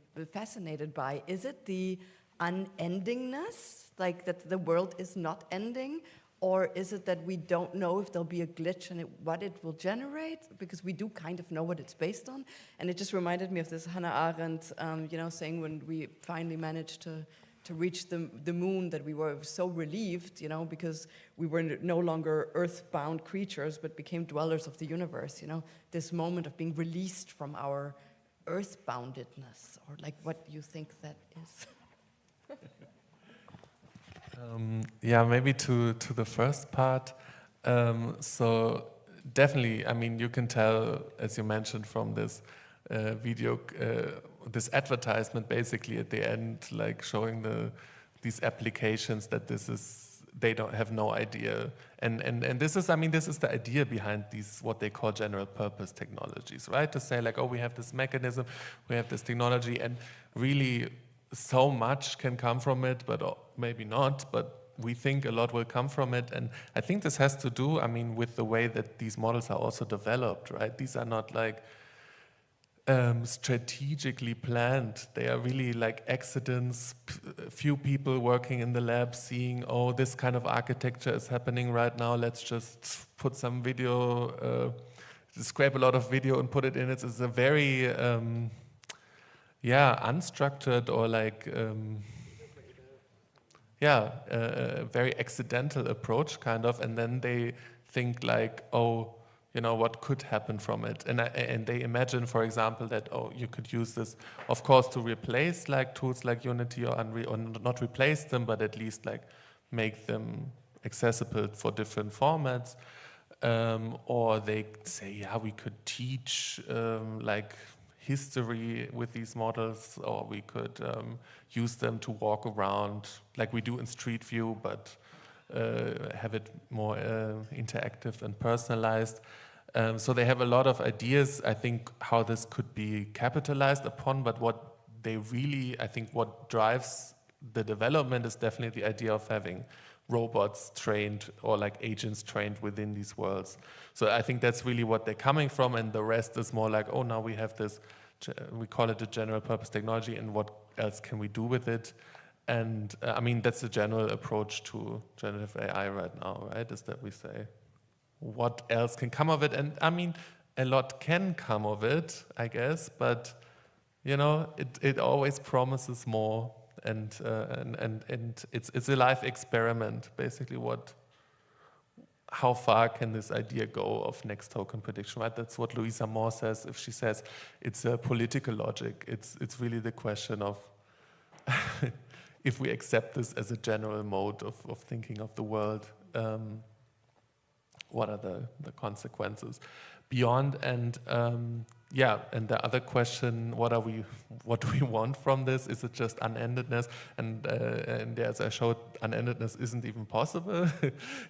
L: by? Is it the unendingness, like that the world is not ending? Or is it that we don't know if there'll be a glitch in it, what it will generate? Because we do kind of know what it's based on. And it just reminded me of this Hannah Arendt, you know, saying when we finally managed to reach the moon, that we were so relieved, you know, because we were no longer earthbound creatures, but became dwellers of the universe, you know, this moment of being released from our earthboundedness, or like what you think that is.
F: Yeah, maybe to the first part. So definitely, I mean, you can tell, as you mentioned, from this video, this advertisement basically at the end, like showing these applications, that they don't have no idea. And this is, I mean, this is the idea behind these, what they call general purpose technologies, right? To say like, oh, we have this mechanism, we have this technology, and really so much can come from it, but maybe not, but we think a lot will come from it. And I think this has to do, I mean, with the way that these models are also developed, right? These are not like strategically planned. They are really like accidents, few people working in the lab seeing, oh, this kind of architecture is happening right now, let's just put some video, scrape a lot of video and put it in. It's a very unstructured, or like, a very accidental approach, kind of, and then they think like, oh, you know, what could happen from it. And they imagine, for example, that, oh, you could use this, of course, to replace like tools like Unity or Unreal, or not replace them, but at least like make them accessible for different formats. Or they say, yeah, we could teach like history with these models, or we could use them to walk around like we do in Street View, but have it more interactive and personalized. So they have a lot of ideas, I think, how this could be capitalized upon, but what they really, I think what drives the development is definitely the idea of having robots trained or like agents trained within these worlds. So I think that's really what they're coming from, and the rest is more like, oh, now we have this, we call it a general purpose technology, and what else can we do with it? And I mean, that's the general approach to generative AI right now, right? Is that we say, what else can come of it? And I mean, a lot can come of it, I guess, but you know, it always promises more. And it's a life experiment, basically. How far can this idea go of next token prediction, right? That's what Louisa Moore says. If she says it's a political logic, it's really the question of if we accept this as a general mode of thinking of the world, what are the consequences beyond? And yeah, and the other question, what do we want from this? Is it just unendedness? And as I showed, unendedness isn't even possible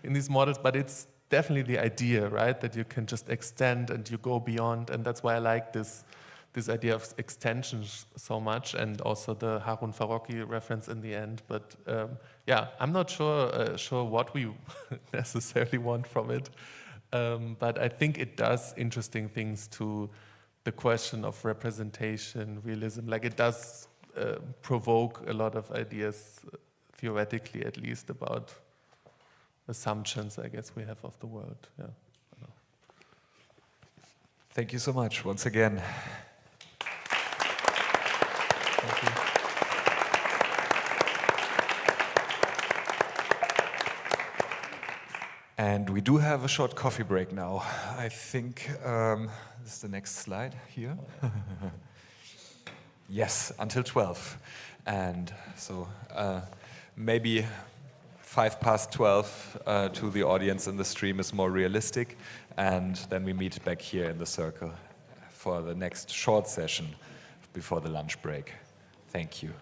F: in these models, but it's definitely the idea, right? That you can just extend and you go beyond, and that's why I like this idea of extensions so much, and also the Harun Farocki reference in the end. But yeah, I'm not sure what we necessarily want from it, but I think it does interesting things to the question of representation, realism. Like it does provoke a lot of ideas, theoretically at least, about assumptions, I guess, we have of the world. Yeah.
M: Thank you so much once again.
F: Thank you.
M: And we do have a short coffee break now. I think this is the next slide here. Yes, until 12. And so maybe 12:05 to the audience in the stream is more realistic. And then we meet back here in the circle for the next short session before the lunch break. Thank you.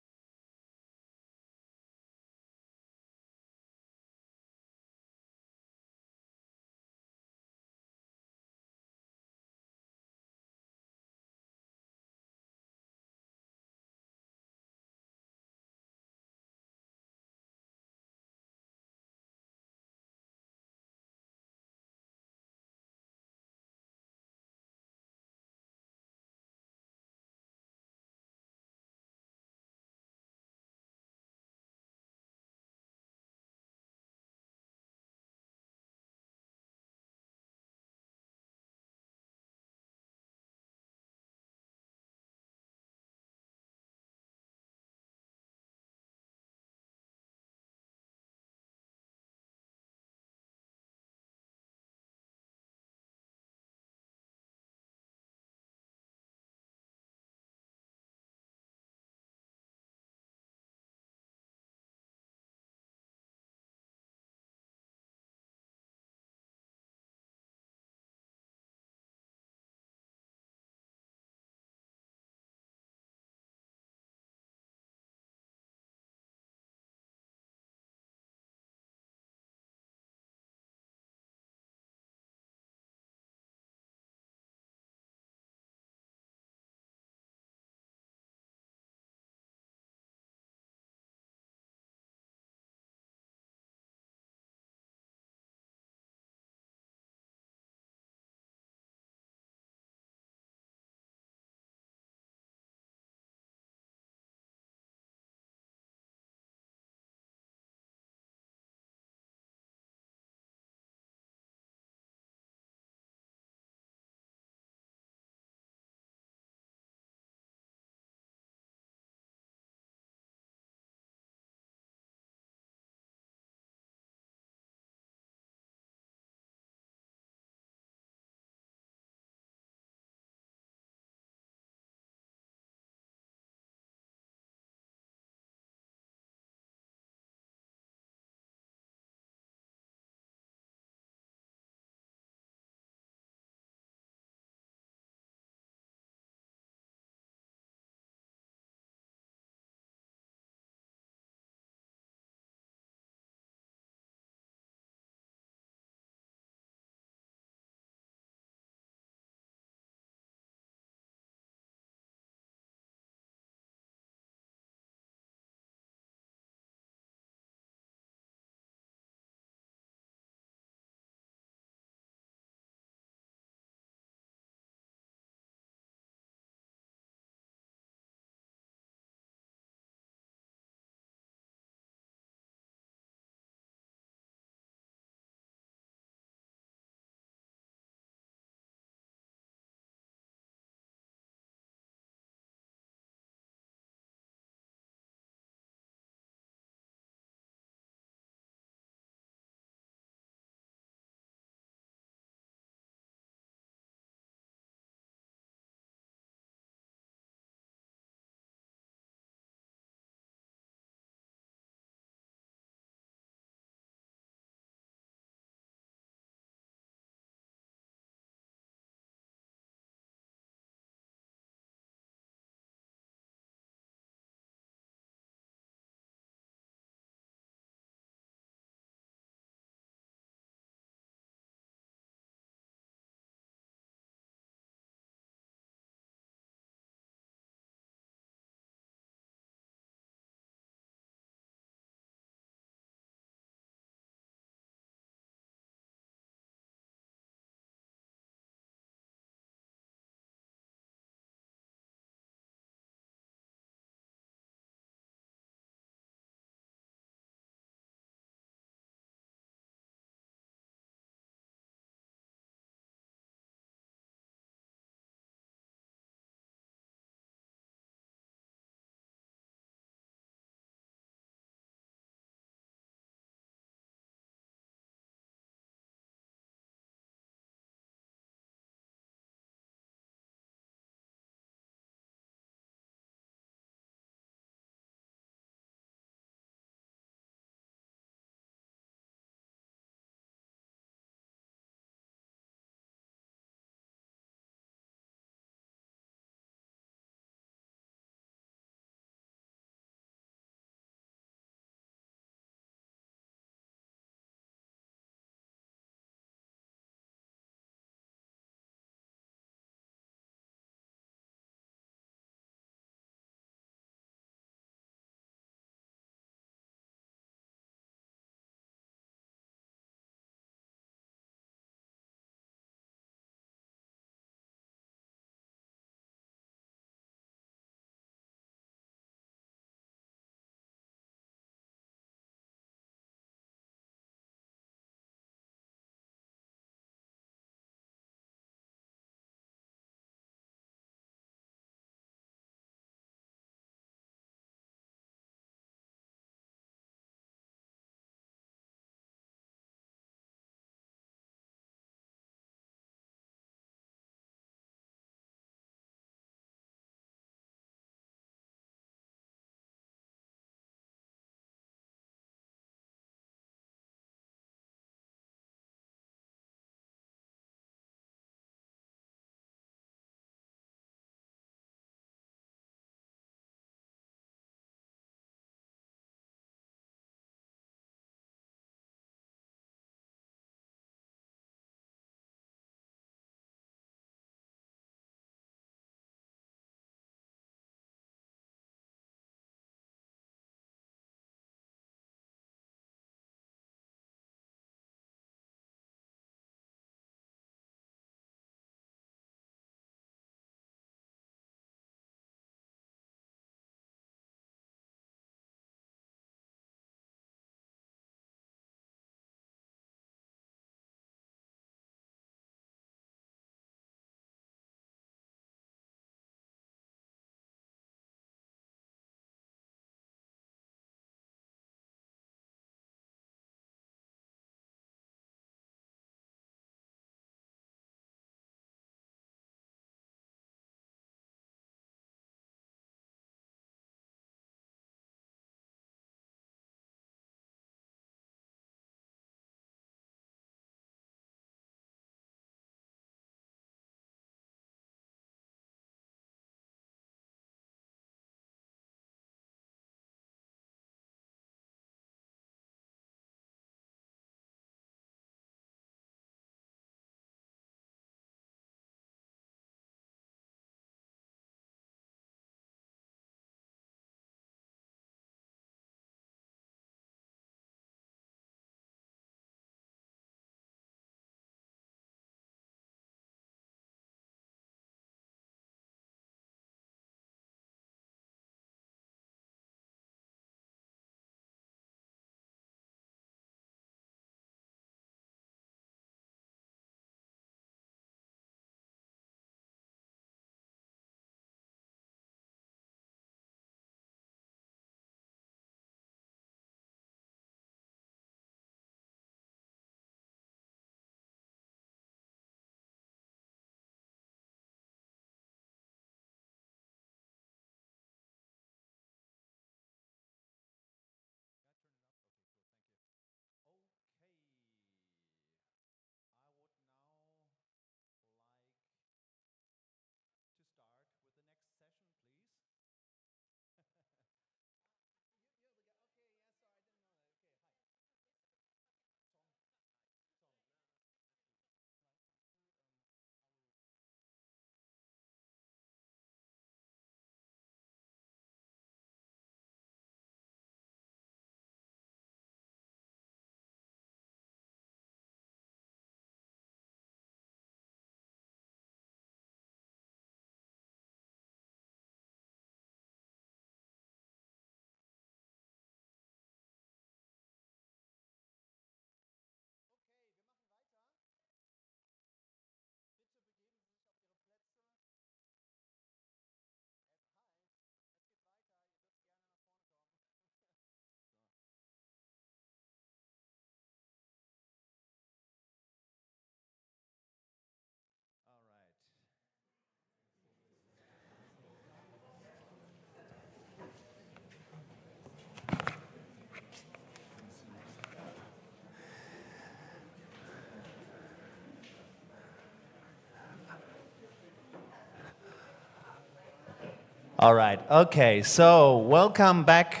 N: All right, okay, so welcome back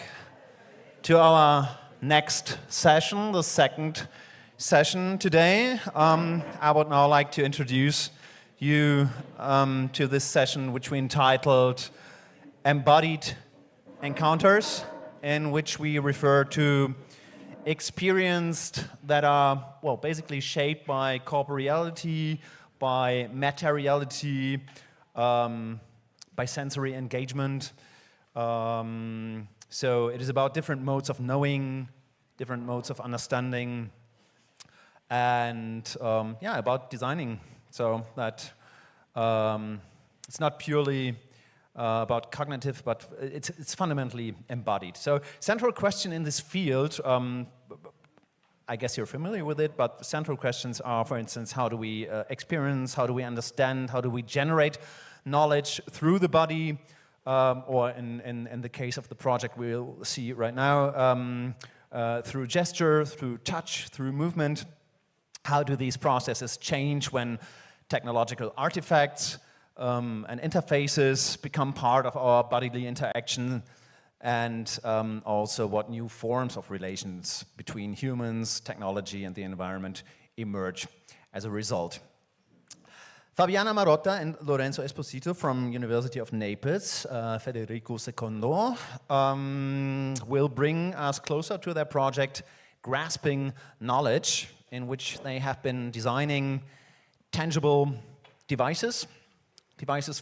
N: to our next session, the second session today. I would now like to introduce you to this session, which we entitled Embodied Encounters, in which we refer to experiences that are, well, basically shaped by corporeality, by materiality, by sensory engagement. So it is about different modes of knowing, different modes of understanding, and yeah, about designing. So that it's not purely about cognitive, but it's fundamentally embodied. So central question in this field, I guess you're familiar with it, but central questions are, for instance, how do we experience, how do we understand, how do we generate knowledge through the body, or in the case of the project we'll see right now, through gesture, through touch, through movement. How do these processes change when technological artifacts and interfaces become part of our bodily interaction, and also what new forms of relations between humans, technology, and the environment emerge as a result. Fabiana Marotta and Lorenzo Esposito from University of Naples, Federico II, will bring us closer to their project Grasping Knowledge, in which they have been designing tangible devices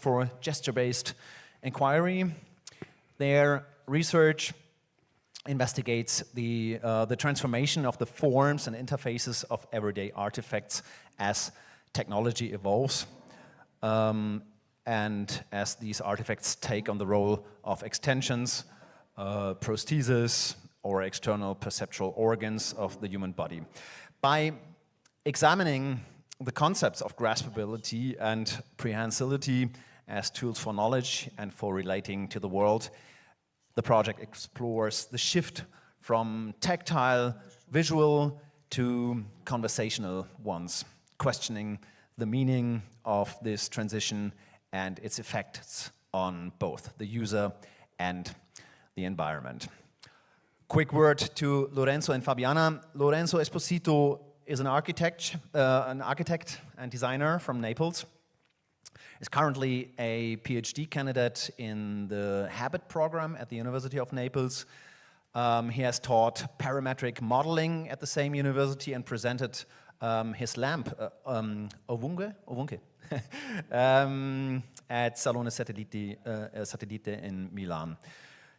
N: for gesture-based inquiry. Their research investigates the transformation of the forms and interfaces of everyday artifacts as technology evolves, and as these artifacts take on the role of extensions, prostheses, or external perceptual organs of the human body. By examining the concepts of graspability and prehensility as tools for knowledge and for relating to the world, the project explores the shift from tactile, visual to conversational ones, questioning the meaning of this transition and its effects on both the user and the environment. Quick word to Lorenzo and Fabiana. Lorenzo Esposito is an architect and designer from Naples. Is currently a PhD candidate in the Habit program at the University of Naples. He has taught parametric modeling at the same university and presented his lamp, Ovunque, at Salone Satellite in Milan.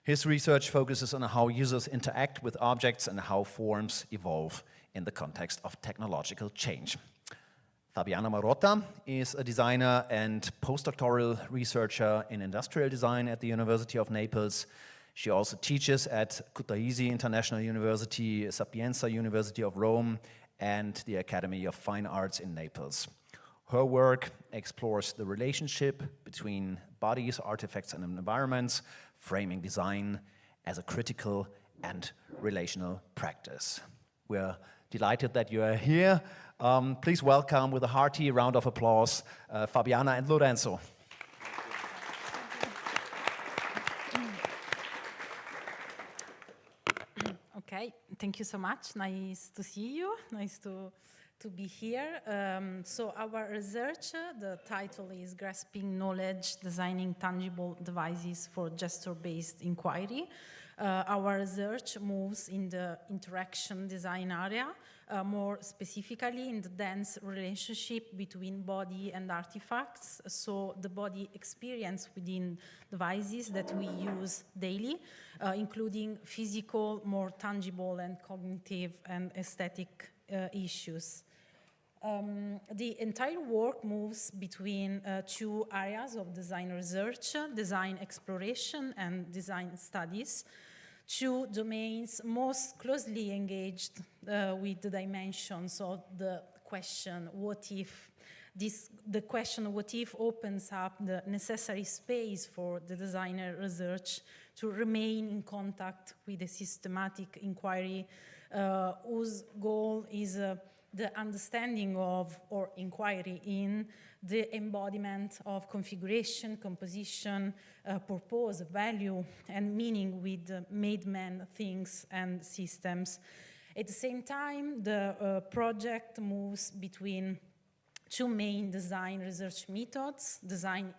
N: His research focuses on how users interact with objects and how forms evolve in the context of technological change. Fabiana Marotta is a designer and postdoctoral researcher in industrial design at the University of Naples. She also teaches at Kutaisi International University, Sapienza University of Rome, and the Academy of Fine Arts in Naples. Her work explores the relationship between bodies, artifacts, and environments, framing design as a critical and relational practice. We're delighted that you are here. Please welcome with a hearty round of applause, Fabiana and Lorenzo.
O: Okay, thank you so much. Nice to see you. Nice to be here. So our research, the title is Grasping Knowledge, Designing Tangible Devices for Gesture-Based Inquiry. Our research moves in the interaction design area, more specifically in the dense relationship between body and artifacts, so the body experience within devices that we use daily, including physical, more tangible and cognitive and aesthetic issues. The entire work moves between two areas of design research, design exploration and design studies, two domains most closely engaged with the dimensions of the question, what if? The question, what if, opens up the necessary space for the designer research to remain in contact with a systematic inquiry whose goal is the understanding of or inquiry in the embodiment of configuration, composition, purpose, value, and meaning with made man things and systems. At the same time, the project moves between two main design research methods, research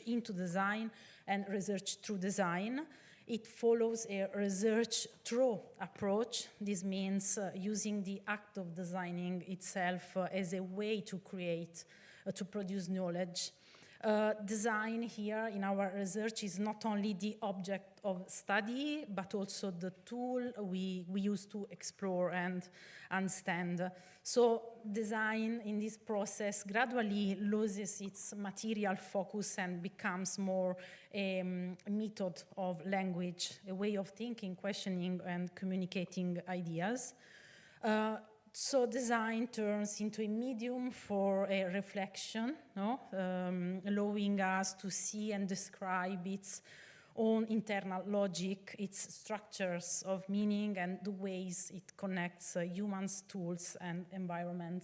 O: into design and research through design. It follows a research through approach. This means using the act of designing itself as a way to create, to produce knowledge. Design here in our research is not only the object of study, but also the tool we use to explore and understand. So design in this process gradually loses its material focus and becomes more a method of language, a way of thinking, questioning, and communicating ideas. So design turns into a medium for a reflection, no? Allowing us to see and describe its own internal logic, its structures of meaning, and the ways it connects humans, tools, and environment.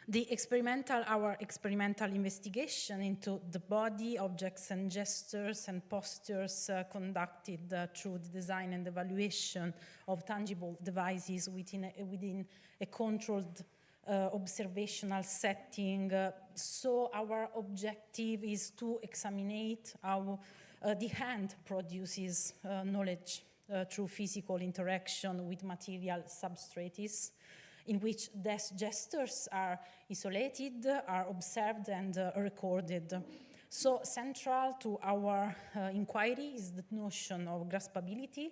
O: Our experimental investigation into the body, objects, and gestures and postures conducted through the design and evaluation of tangible devices within a controlled observational setting. So our objective is to examine how the hand produces knowledge through physical interaction with material substrates, in which these gestures are isolated, are observed, and recorded. So central to our inquiry is the notion of graspability.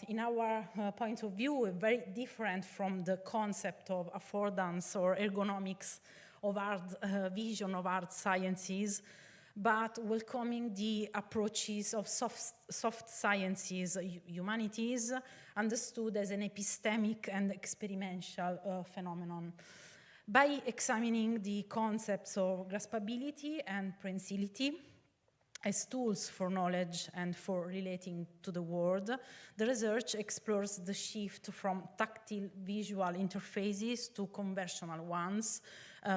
O: In our point of view, very different from the concept of affordance or ergonomics of art, vision of art sciences, but welcoming the approaches of soft sciences, humanities, understood as an epistemic and experiential phenomenon. By examining the concepts of graspability and prensility as tools for knowledge and for relating to the world, the research explores the shift from tactile visual interfaces to conversational ones,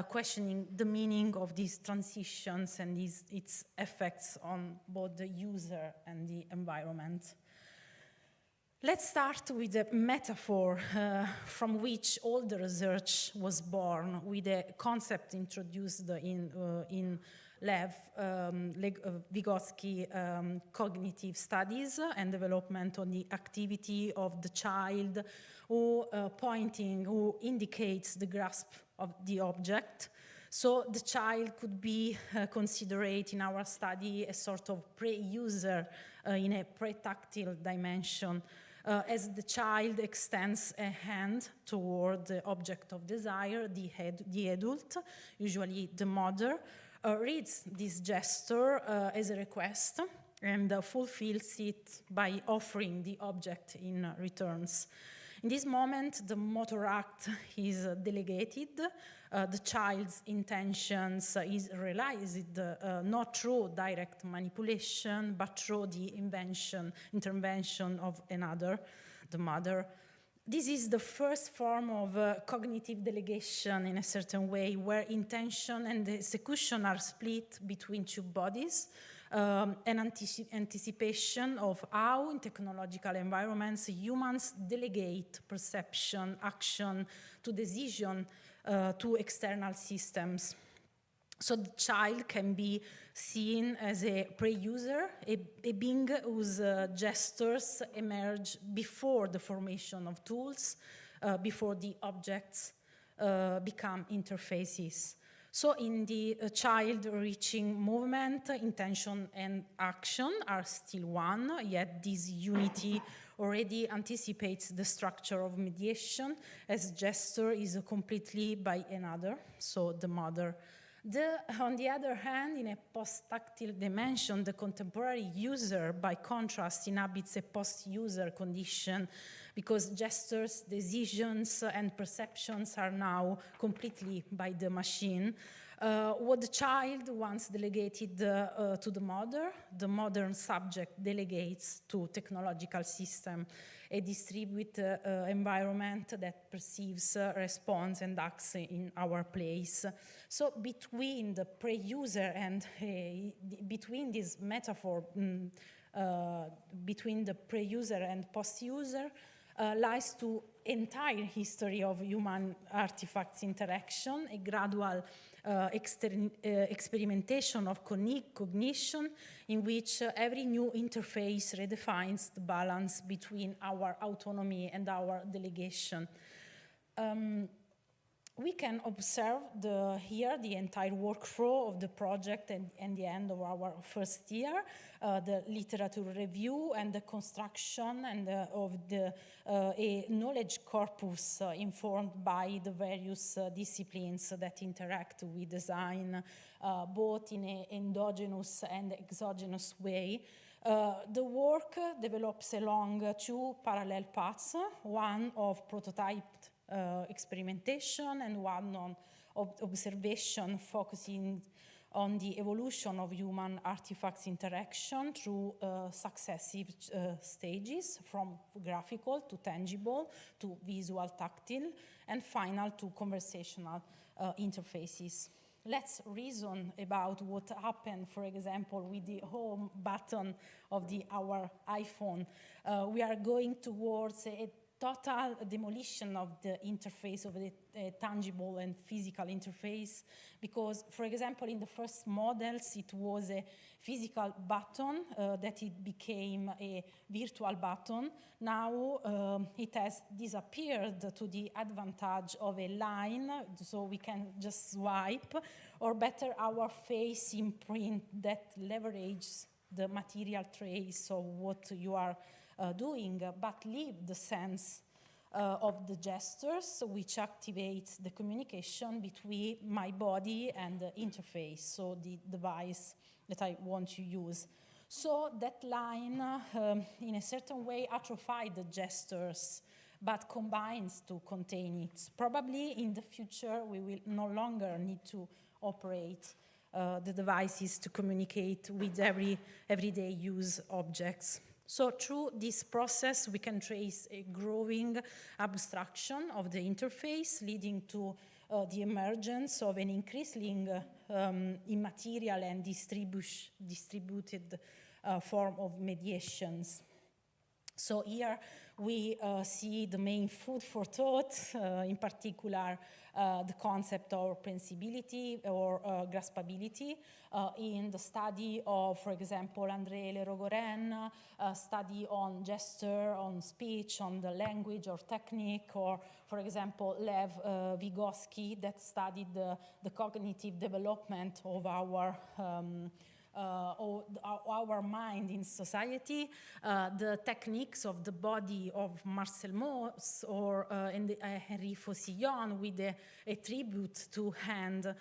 O: questioning the meaning of these transitions and its effects on both the user and the environment. Let's start with a metaphor from which all the research was born, with a concept introduced in Lev Vygotsky cognitive studies and development on the activity of the child who indicates the grasp of the object. So the child could be considered in our study a sort of pre-user in a pre-tactile dimension. As the child extends a hand toward the object of desire, the adult, usually the mother, reads this gesture as a request and fulfills it by offering the object in returns. In this moment, the motor act is delegated. The child's intentions is realized not through direct manipulation, but through the intervention of another, the mother. This is the first form of cognitive delegation in a certain way, where intention and execution are split between two bodies, an anticipation of how in technological environments humans delegate perception, action to decision to external systems. So the child can be seen as a pre-user, a being whose gestures emerge before the formation of tools, before the objects become interfaces. So in the child-reaching movement, intention and action are still one, yet this unity already anticipates the structure of mediation, as gesture is completely by another, so the mother. On the other hand, in a post-tactile dimension, the contemporary user, by contrast, inhabits a post-user condition because gestures, decisions, and perceptions are now completely by the machine. What the child once delegated to the mother, the modern subject delegates to technological system. a distributed environment that perceives, responds, and acts in our place. So between the pre-user and between this metaphor, between the pre-user and post-user, lies to entire history of human artifacts interaction, a gradual experimentation of cognition in which every new interface redefines the balance between our autonomy and our delegation. We can observe here the entire workflow of the project and the end of our first year, the literature review and the construction and of a knowledge corpus informed by the various disciplines that interact with design, both in an endogenous and exogenous way. The work develops along two parallel paths, one of prototyped experimentation and one on observation, focusing on the evolution of human artifacts interaction through successive stages, from graphical to tangible to visual tactile, and final to conversational interfaces. Let's reason about what happened, for example, with the home button of our iPhone. We are going towards a total demolition of the interface of the tangible and physical interface, because, for example, in the first models, it was a physical button that it became a virtual button. Now it has disappeared to the advantage of a line, so we can just swipe, or better, our face imprint that leverages the material trace of what you are doing, but leave the sense of the gestures, which activates the communication between my body and the interface, so the device that I want to use. So that line, in a certain way, atrophied the gestures, but combines to contain it. Probably in the future, we will no longer need to operate the devices to communicate with everyday use objects. So through this process, we can trace a growing abstraction of the interface, leading to the emergence of an increasingly immaterial and distributed form of mediations. So here we see the main food for thought, in particular the concept of sensibility or graspability in the study of, for example, André Lerogoren, study on gesture, on speech, on the language or technique, or, for example, Lev Vygotsky that studied the cognitive development of our mind in society, the techniques of the body of Marcel Mauss or Henri Faucillon, with a tribute to hand,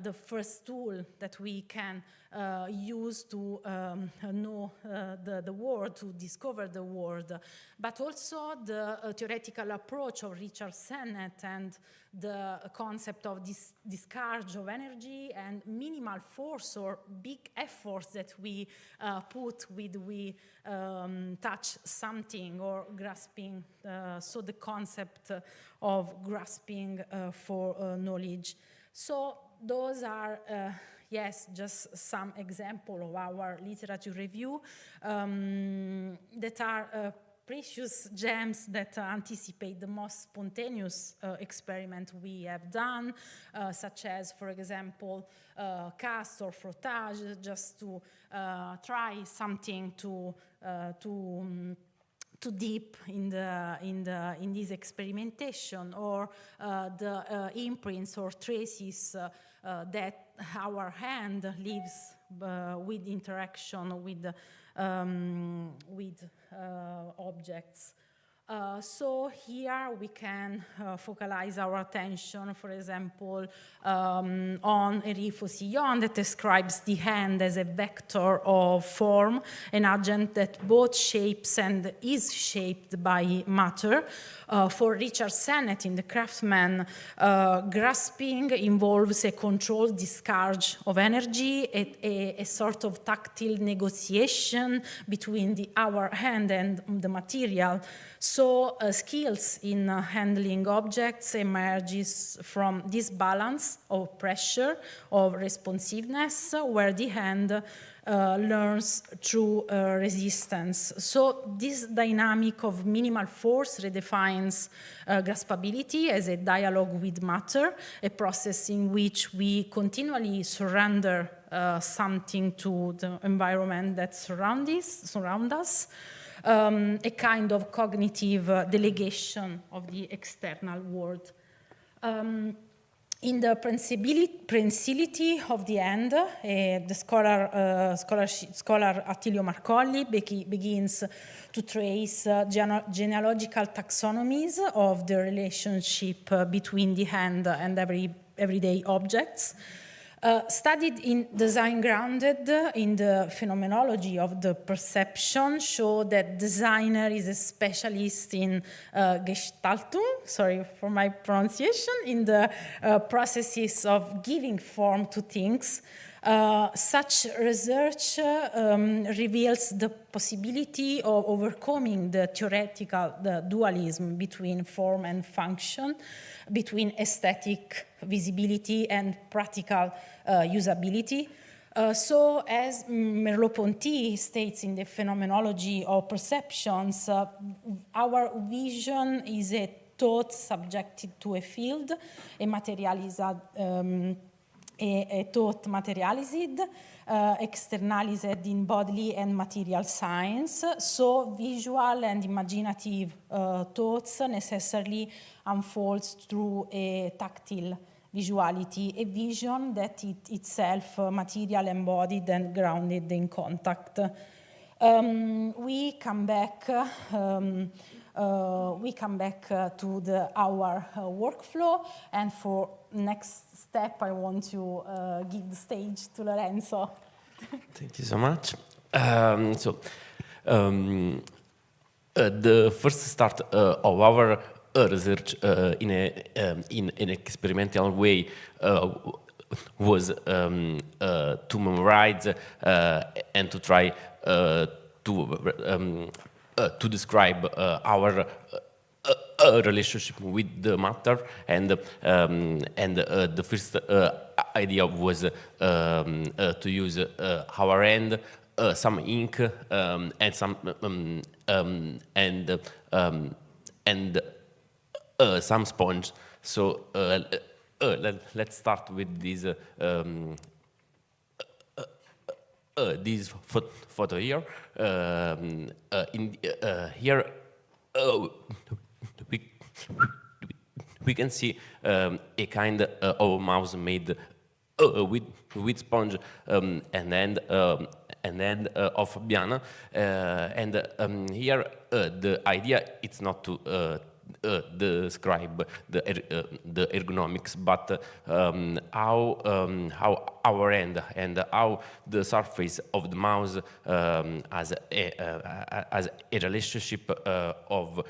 O: the first tool that we can use to know the world, to discover the world, but also the theoretical approach of Richard Sennett and the concept of discharge of energy and minimal force or big efforts that we put with we touch something or grasping, so the concept of grasping for knowledge. So those are yes, just some example of our literature review that are precious gems that anticipate the most spontaneous experiment we have done, such as, for example, cast or frottage, just to try something too deep in this experimentation, or the imprints or traces that our hand leaves with interaction with objects. So here we can focalize our attention, for example, on Henri Faucillon, that describes the hand as a vector of form, an agent that both shapes and is shaped by matter. For Richard Sennett in The Craftsman, grasping involves a controlled discharge of energy, a sort of tactile negotiation between our hand and the material. So skills in handling objects emerges from this balance of pressure, of responsiveness, where the hand learns through resistance. So this dynamic of minimal force redefines graspability as a dialogue with matter, a process in which we continually surrender something to the environment that surround us, a kind of cognitive delegation of the external world. In the prensility of the end, the scholar Attilio Marcolli begins to trace genealogical taxonomies of the relationship between the hand and everyday objects. Studied in design grounded in the phenomenology of the perception show that designer is a specialist in Gestaltung, sorry for my pronunciation, in the processes of giving form to things. Such research reveals the possibility of overcoming the theoretical dualism between form and function, between aesthetic visibility and practical usability. So as Merleau-Ponty states in the phenomenology of perceptions, our vision is a thought subjected to a field, a thought materialized, externalized in bodily and material science. So visual and imaginative thoughts necessarily unfolds through a tactile visuality, a vision that itself material, embodied and grounded in contact. We come back to our workflow, and for next step, I want to give the stage to Lorenzo.
P: Thank you so much. The first start of our research in an experimental way was to memorize and to try to describe our relationship with the matter, and the first idea was to use our hand, some ink, and some sponge. So let's start with this photo here. Here we can see a kind of mouse made with sponge and then of Fabiana, and here the idea is not to describe the ergonomics, but how our hand and how the surface of the mouse as a relationship of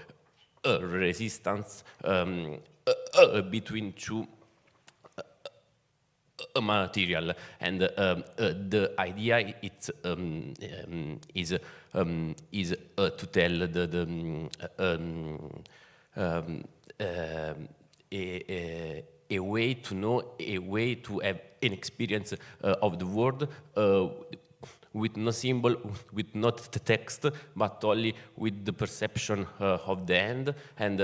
P: resistance between two material, and the idea is to tell a way to know, a way to have an experience of the world with no symbol, with not the text, but only with the perception of the hand, and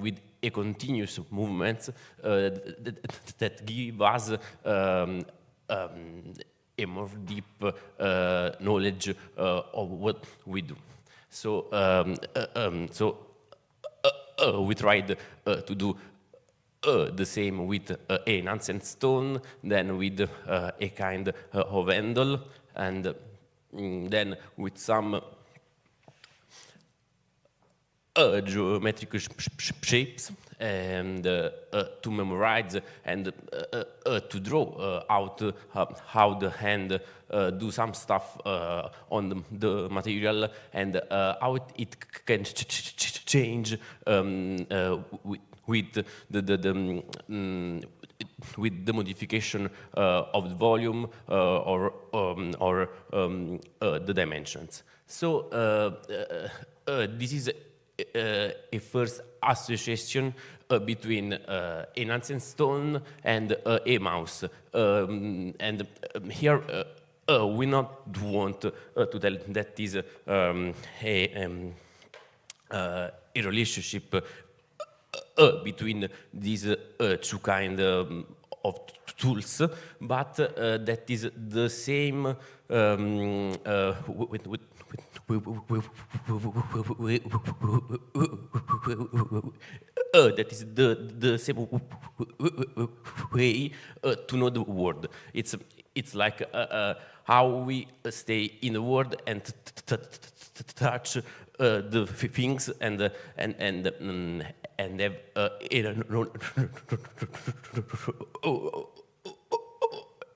P: with a continuous movement that give us a more deep knowledge of what we do. So, we tried to do the same with an ancient stone, then with a kind of handle, and then with some geometric shapes, and to memorize and to draw out how the hand do some stuff on the material, and how it can change with the modification of the volume or the dimensions. So this is a first association between an ancient stone and a mouse. And here we not want to tell that is a relationship between these two kind of tools, but that is the same that is the same way to know the world. It's like how we stay in the world and touch the things and have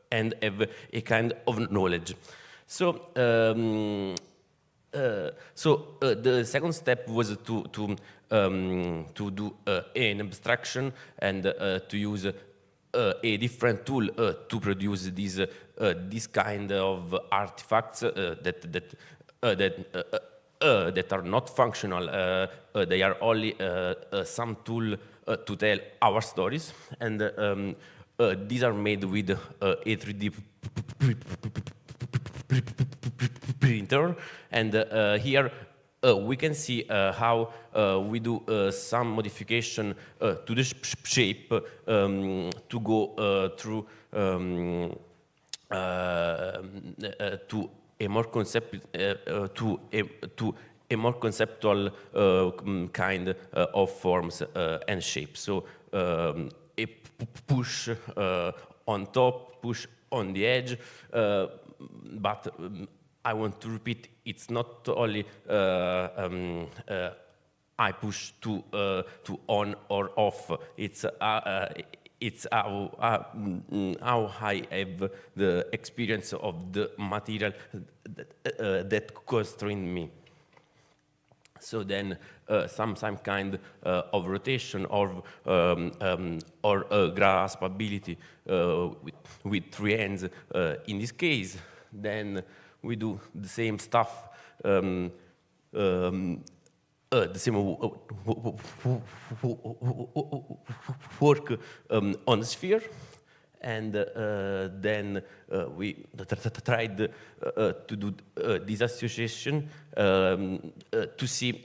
P: and have a kind of knowledge. So the second step was to do an abstraction and to use a different tool to produce this kind of artifacts that are not functional. They are only some tool to tell our stories, and these are made with a 3D printer, and here we can see how we do some modification to the shape to go through to a more conceptual kind of forms and shapes. So a push on top, push on the edge, but I want to repeat, it's not only I push to on or off. It's how I have the experience of the material that constrain me. So then some kind of rotation or grasp ability with three hands in this case. Then we do the same stuff, the same work on the sphere, and then we tried to do this association to see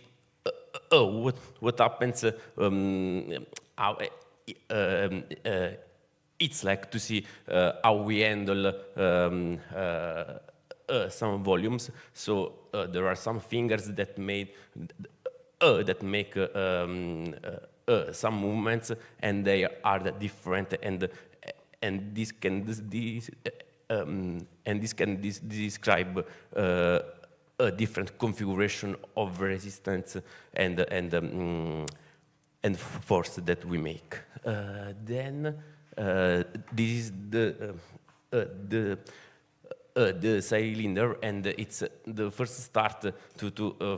P: what happens, how it's like to see how we handle some volumes. So there are some fingers that make some movements, and they are different, and this can describe a different configuration of resistance and force that we make. Then this is the cylinder, and it's the first start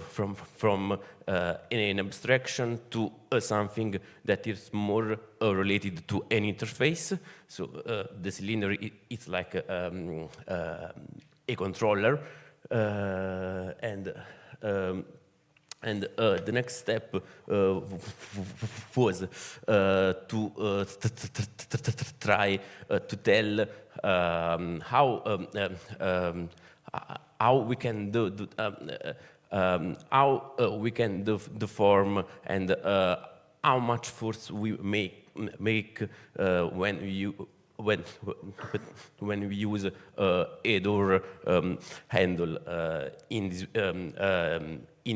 P: from an abstraction to something that is more related to an interface. So the cylinder it's like a controller, and the next step was to try to tell how we can do the form, and how much force we make when we use a door handle in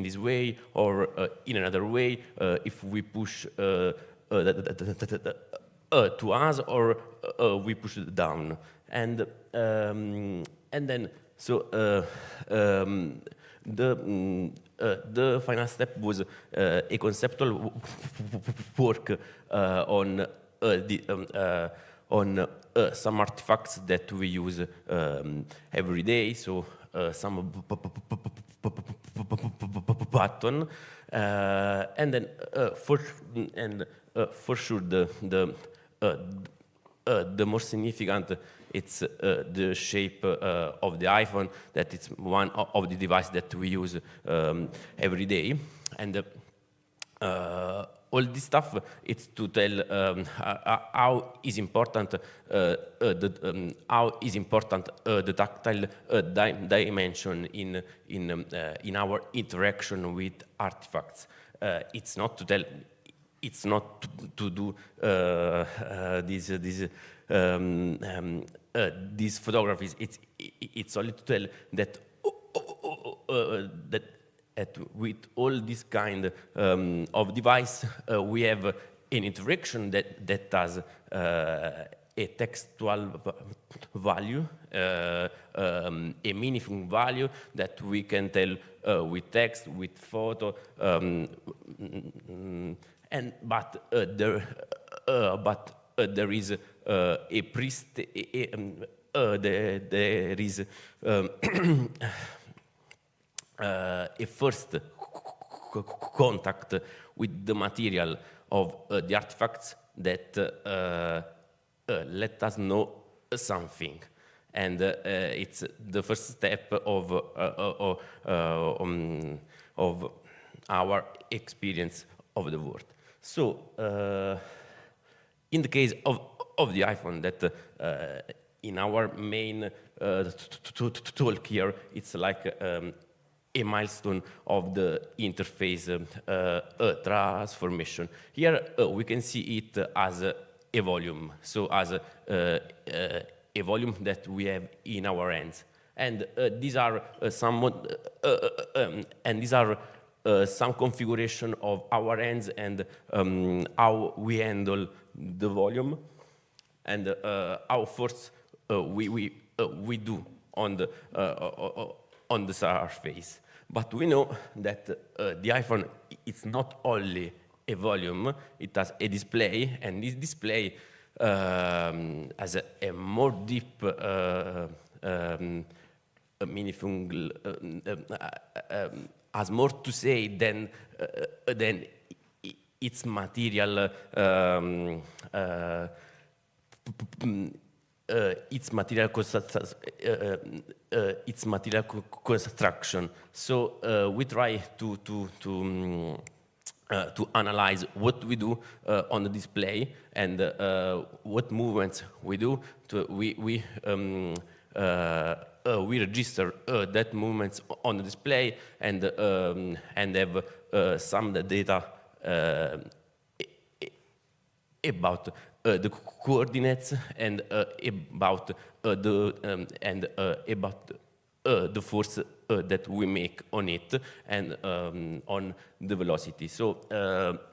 P: this way, or in another way, if we push to us, or we push it down, and then so the final step was a conceptual work on some artifacts that we use every day. So some button, and then for sure the more significant it's the shape of the iPhone, that it's one of the devices that we use every day. And all this stuff, it's to tell how is important the tactile dimension in our interaction with artifacts. It's not to tell, it's not to do these photographies. It's only to tell that with all this kind of device, we have an interaction that has a textual value, a meaningful value that we can tell with text, with photo, but there is a first contact with the material of the artifacts that let us know something, and it's the first step of our experience of the world. So, in the case of the iPhone, that in our main talk here, it's like a milestone of the interface transformation. Here we can see it as a volume, so as a volume that we have in our hands, and these are some configuration of our hands and how we handle the volume, and how first we do on the surface. But we know that the iPhone, it's not only a volume, it has a display, and this display has a more deep meaningful, has more to say than its material its material construction. So we try to analyze what we do on the display and what movements we do. We register that movements on the display and have some data about the coordinates and about the force that we make on it and on the velocity. So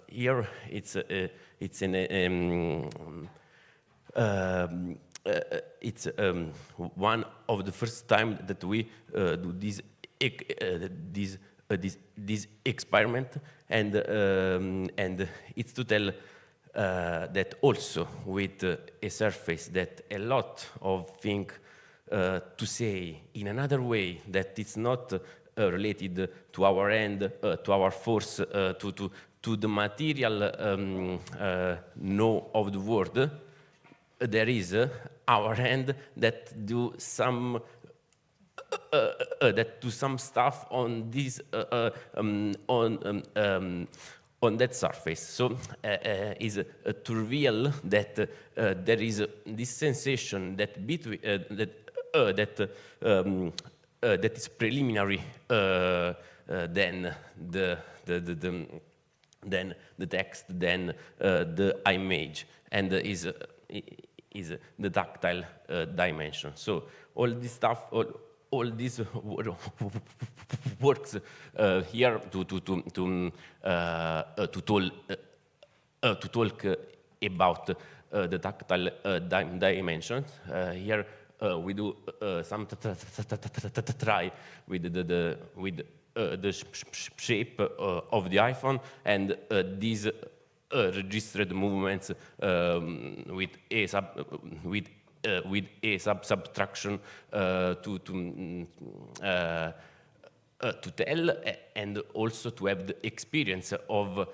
P: here it's one of the first time that we do this experiment, and it's to tell that also with a surface that a lot of things to say in another way, that it's not related to our hand, to our force, to the material know of the world. There is our hand that do some stuff on this on that surface. So is to reveal that there is this sensation that between that is preliminary than the text, then the image, and is the tactile dimension. So all this stuff, all this works here to talk about the tactile dimensions. Here we do some try with the shape of the iPhone, and these registered movements with a subtraction to tell, and also to have the experience of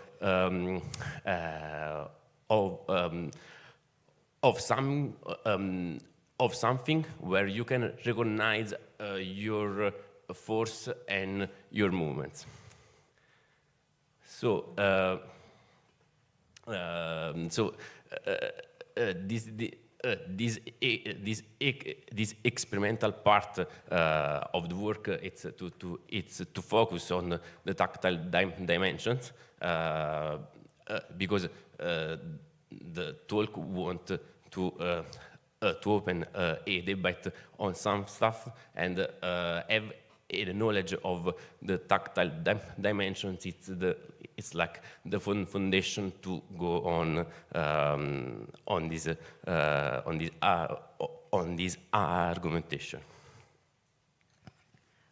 P: some of something where you can recognize your force and your movements. So, this experimental part of the work, it's to focus on the tactile dimensions, because the talk want to open a debate on some stuff and have a knowledge of the tactile dimensions. It's like the foundation to go on this argumentation.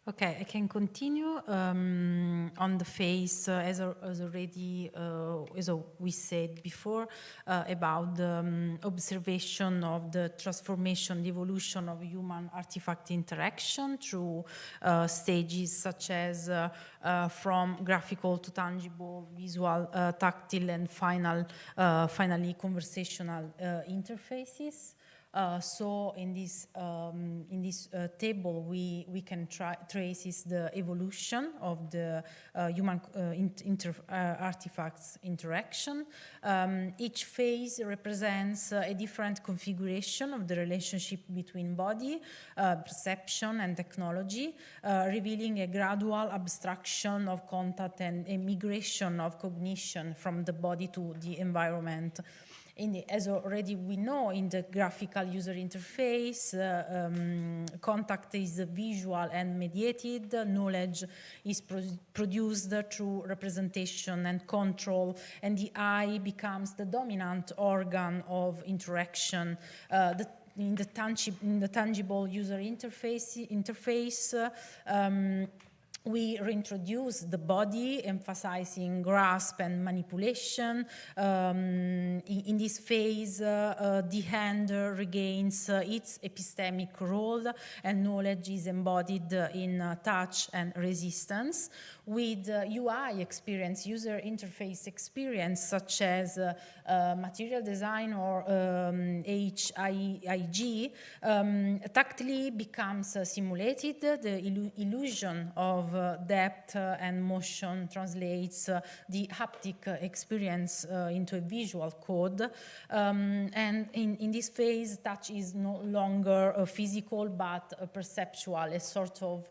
O: Okay, I can continue on the phase, as we said before, about the observation of the transformation, the evolution of human artifact interaction through stages such as from graphical to tangible, visual, tactile, and finally conversational interfaces. So in this table, we can trace the evolution of the human artifacts interaction. Each phase represents a different configuration of the relationship between body, perception, and technology, revealing a gradual abstraction of contact and a migration of cognition from the body to the environment. As already we know, in the graphical user interface, contact is visual and mediated. Knowledge is produced through representation and control, and the eye becomes the dominant organ of interaction. In the tangible user interface, we reintroduce the body, emphasizing grasp and manipulation. In this phase, the hand regains its epistemic role, and knowledge is embodied in touch and resistance. With UI experience, user interface experience, such as material design or HIG, tactily becomes simulated. The illusion of depth and motion translates the haptic experience into a visual code. And in this phase, touch is no longer physical, but perceptual, a sort of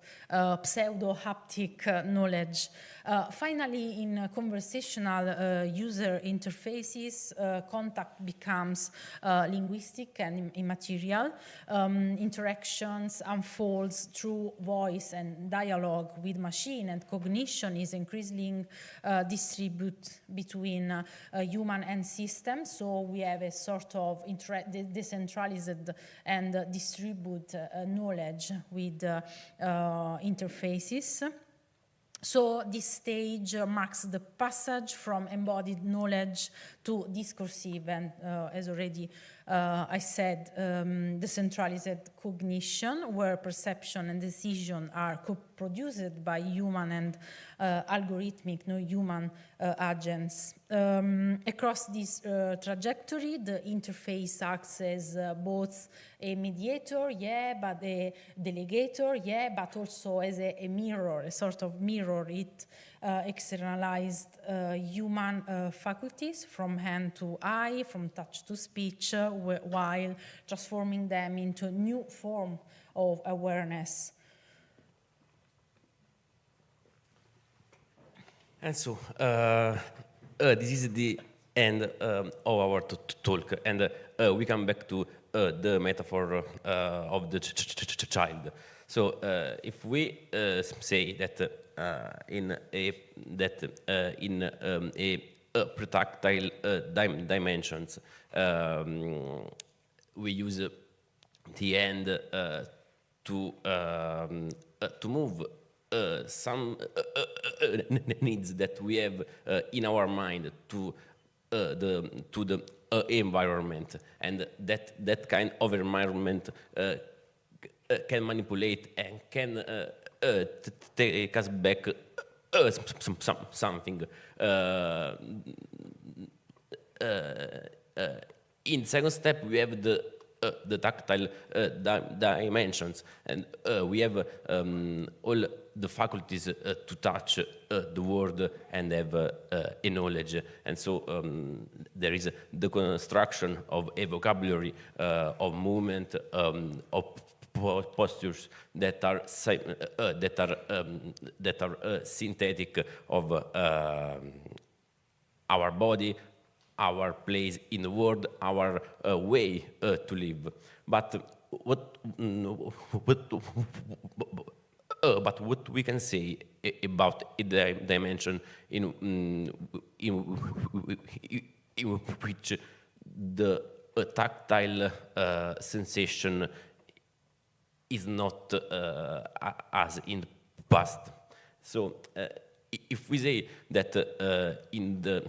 O: pseudo-haptic knowledge. Finally, in conversational user interfaces, contact becomes linguistic and immaterial. Interactions unfolds through voice and dialogue with machine, and cognition is increasingly distributed between human and system. So we have a sort of decentralized and distributed knowledge with interfaces. So this stage marks the passage from embodied knowledge to discursive, and as already I said, decentralized cognition, where perception and decision are co-produced by human and algorithmic, no human agents. Across this trajectory, the interface acts as both a mediator, but a delegator, but also as a mirror, a sort of mirror. It externalized human faculties from hand to eye, from touch to speech, while transforming them into a new form of awareness.
P: And so, this is the end of our talk, and we come back to the metaphor of the child. So, if we say that in a pretactile dimensions, we use the hand to move some needs that we have in our mind to the environment, and that kind of environment can manipulate and can take us back something. In second step, we have the the tactile dimensions, and we have all the faculties to touch the world and have a knowledge. And so there is the construction of a vocabulary of movement, of postures that are synthetic of our body, our place in the world, our way to live. But what we can say about the dimension in which the tactile sensation is not as in the past. So if we say that in the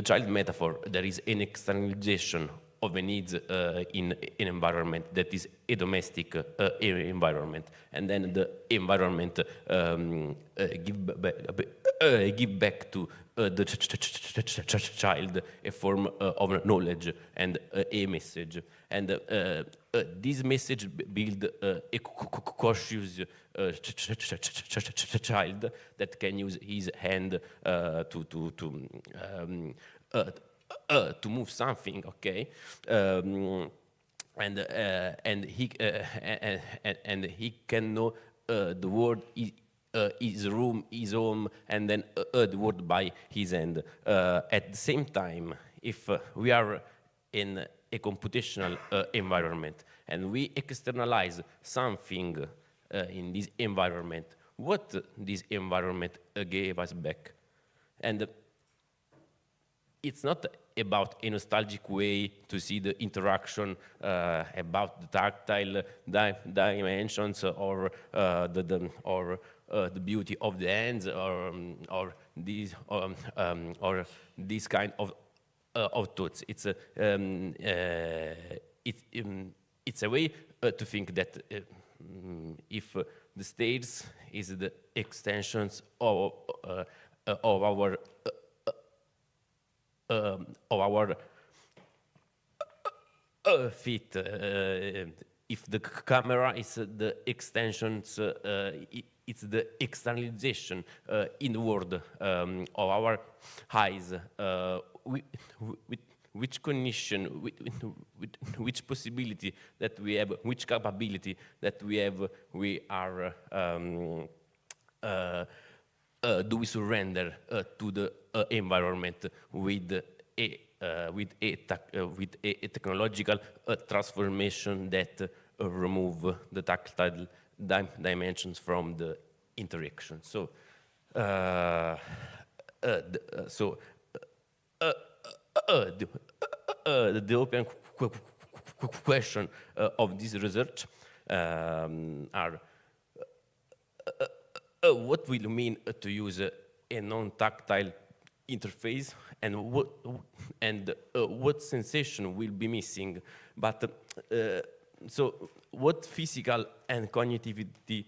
P: child metaphor there is an externalization of the needs in an environment that is a domestic environment, and then the environment give back to the child a form of knowledge and a message, and this message build a cautious child that can use his hand to move something, okay, and he can know the world, his room, his home, and then the world by his hand. At the same time, if we are in a computational environment and we externalize something in this environment, what this environment gave us back? And it's not about a nostalgic way to see the interaction about the tactile dimensions or the beauty of the hands or this kind of thoughts. It's a way to think that if the states is the extensions of our feet, if the camera is the extensions, it's the externalization in the world of our eyes. With which cognition, which possibility that we have, which capability that we have, we are do we surrender to the environment with a technological transformation that remove the tactile dimensions from the interaction. So, the open question of this research are what will it mean to use a non-tactile interface, and what sensation will be missing? But so what physical and cognitivity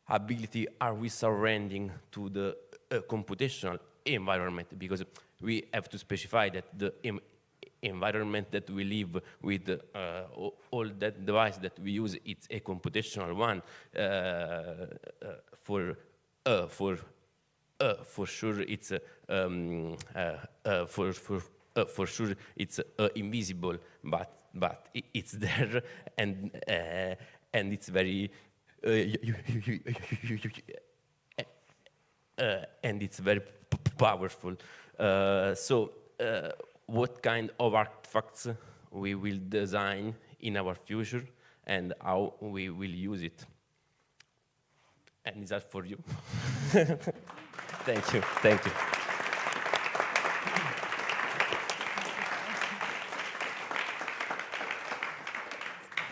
P: ability are we surrendering to the computational environment? Because we have to specify that the environment that we live with, all that device that we use, it's a computational one. For sure, it's for sure it's invisible, but it's there, and it's very and it's very powerful. So, what kind of artifacts we will design in our future, and how we will use it? And is that for you? Thank you. Thank you.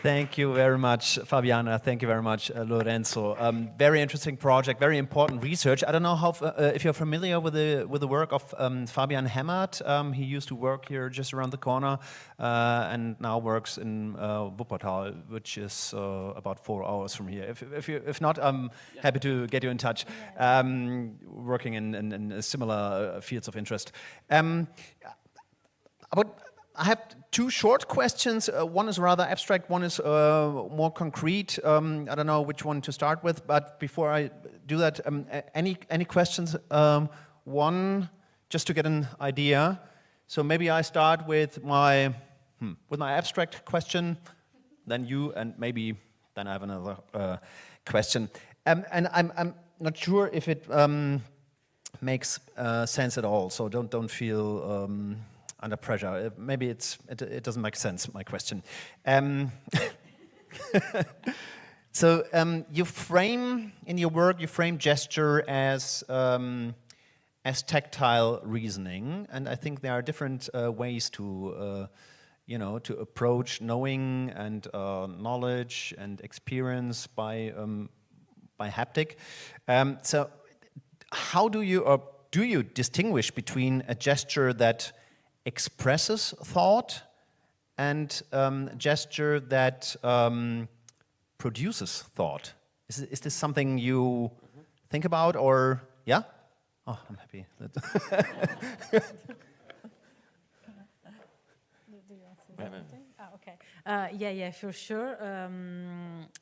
N: Thank you very much, Fabiana. Thank you very much, Lorenzo. Very interesting project, very important research. I don't know how if you're familiar with the work of Fabian Hemmert. He used to work here just around the corner and now works in Wuppertal, which is about 4 hours from here. If not, I'm happy to get you in touch. Working in similar fields of interest. I have 2 short questions. One is rather abstract, one is more concrete. I don't know which one to start with, but before I do that, any questions? One, just to get an idea. So maybe I start with my abstract question, then you, and maybe then I have another question. And I'm not sure if it makes sense at all. So don't feel under pressure. Maybe it doesn't make sense, my question. So you frame, in your work, you frame gesture as tactile reasoning, and I think there are different ways to approach knowing and knowledge and experience by haptic. So how do you distinguish between a gesture that expresses thought and gesture that produces thought? Is this something you think about, or yeah? Oh, I'm happy.
O: Okay. Yeah, for sure.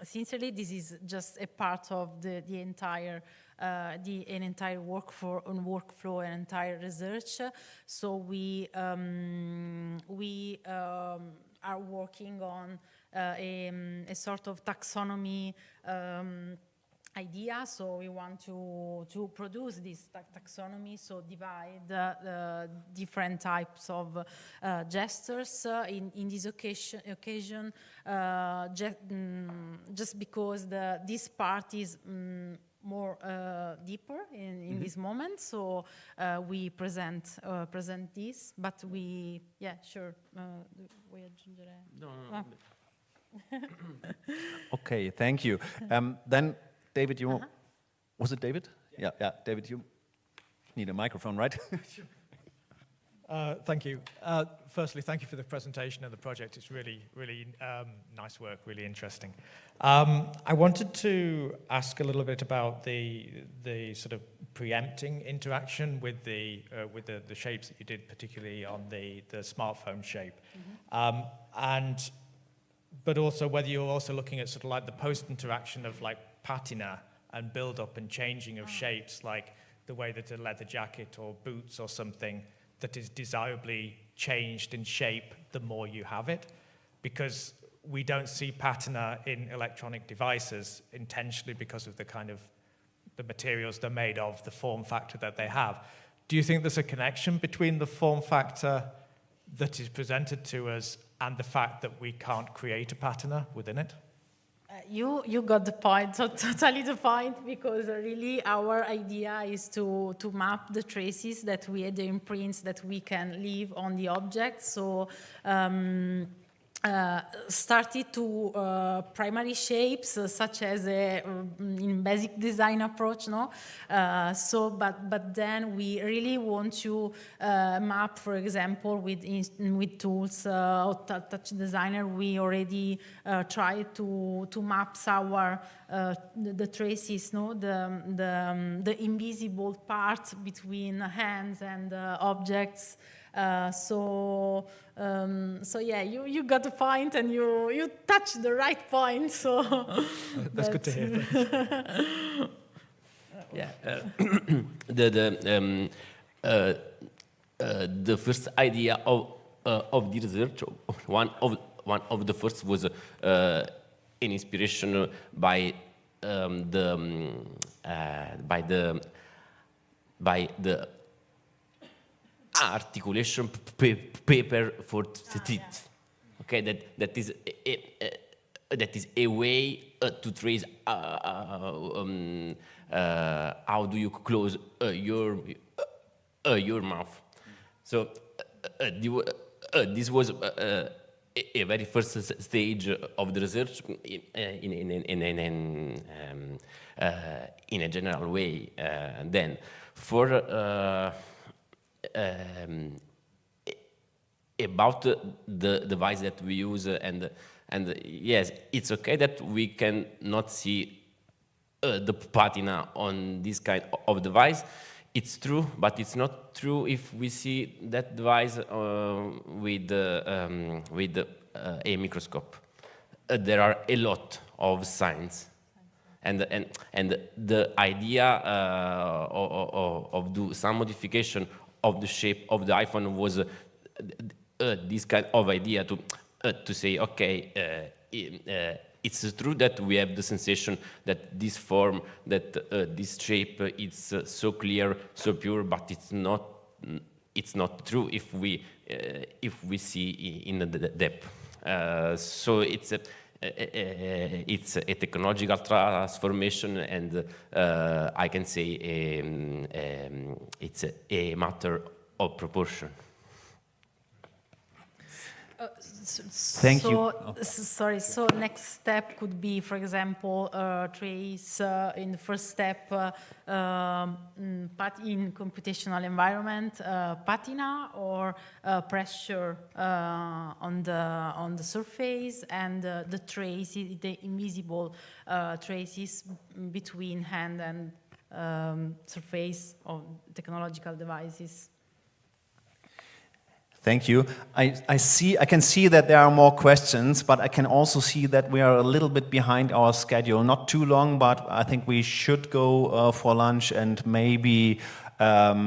O: Sincerely, this is just a part of the entire an entire workflow and entire research. So we are working on a sort of taxonomy idea. So we want to produce this taxonomy, so divide different types of gestures. In this occasion, just because this part is more deeper in this moment, so we present this, but we, sure, vuoi aggiungere?
P: No.
N: Okay, thank you. Then David, was it David? Yeah, David, you need a microphone, right?
Q: Thank you. Firstly, thank you for the presentation of the project. It's really, really nice work, really interesting. I wanted to ask a little bit about the sort of preempting interaction with the shapes that you did, particularly on the smartphone shape, but also whether you're also looking at sort of like the post-interaction of like patina and build-up and changing of shapes, like the way that a leather jacket or boots or something that is desirably changed in shape the more you have it, because we don't see patina in electronic devices intentionally because of the kind of the materials they're made of, the form factor that they have. Do you think there's a connection between the form factor that is presented to us and the fact that we can't create a patina within it?
O: You got the point, totally the point, because really our idea is to map the traces that we had, the imprints that we can leave on the object. So started to primary shapes such as in basic design approach, no? But then we really want to map, for example, with tools, Touch Designer. We already try to map our the traces, no? The invisible part between hands and objects. So yeah, you got the point, and you touched the right point. So
Q: that's good to hear.
P: Yeah, the first idea of the research, one of the first was an inspiration by the articulation paper for teeth. Okay, that is a way to trace how do you close your mouth. So this was a a very first stage of the research in a general way. Then, for about the device that we use, and yes, it's okay that we can not see the patina on this kind of device. It's true, but it's not true if we see that device with a microscope. There are a lot of signs, and the idea of do some modification of the shape of the iPhone was this kind of idea to say, okay, it's true that we have the sensation that this form, that this shape, it's so clear, so pure, but it's not true if we see in the depth. So it's a technological transformation, and I can say it's a matter of proportion.
N: Thank you.
O: Sorry, so next step could be, for example, trace in the first step, but in computational environment, patina or pressure on the surface, and the traces, the invisible traces between hand and surface of technological devices.
N: Thank you. I can see that there are more questions, but I can also see that we are a little bit behind our schedule. Not too long, but I think we should go for lunch and maybe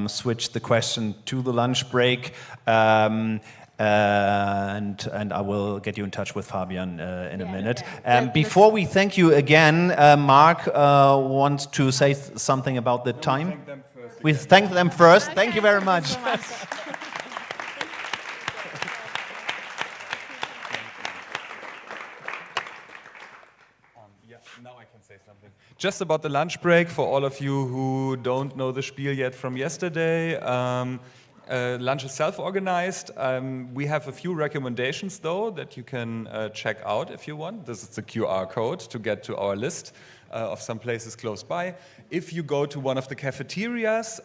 N: switch the question to the lunch break. And I will get you in touch with Fabian in a minute. Before we thank you again, Mark wants to say something about the time. We thank them first.
O: Okay.
N: Thank you very much.
A: Just about the lunch break, for all of you who don't know the spiel yet from yesterday, lunch is self-organized. We have a few recommendations, though, that you can check out if you want. This is the QR code to get to our list of some places close by. If you go to one of the cafeterias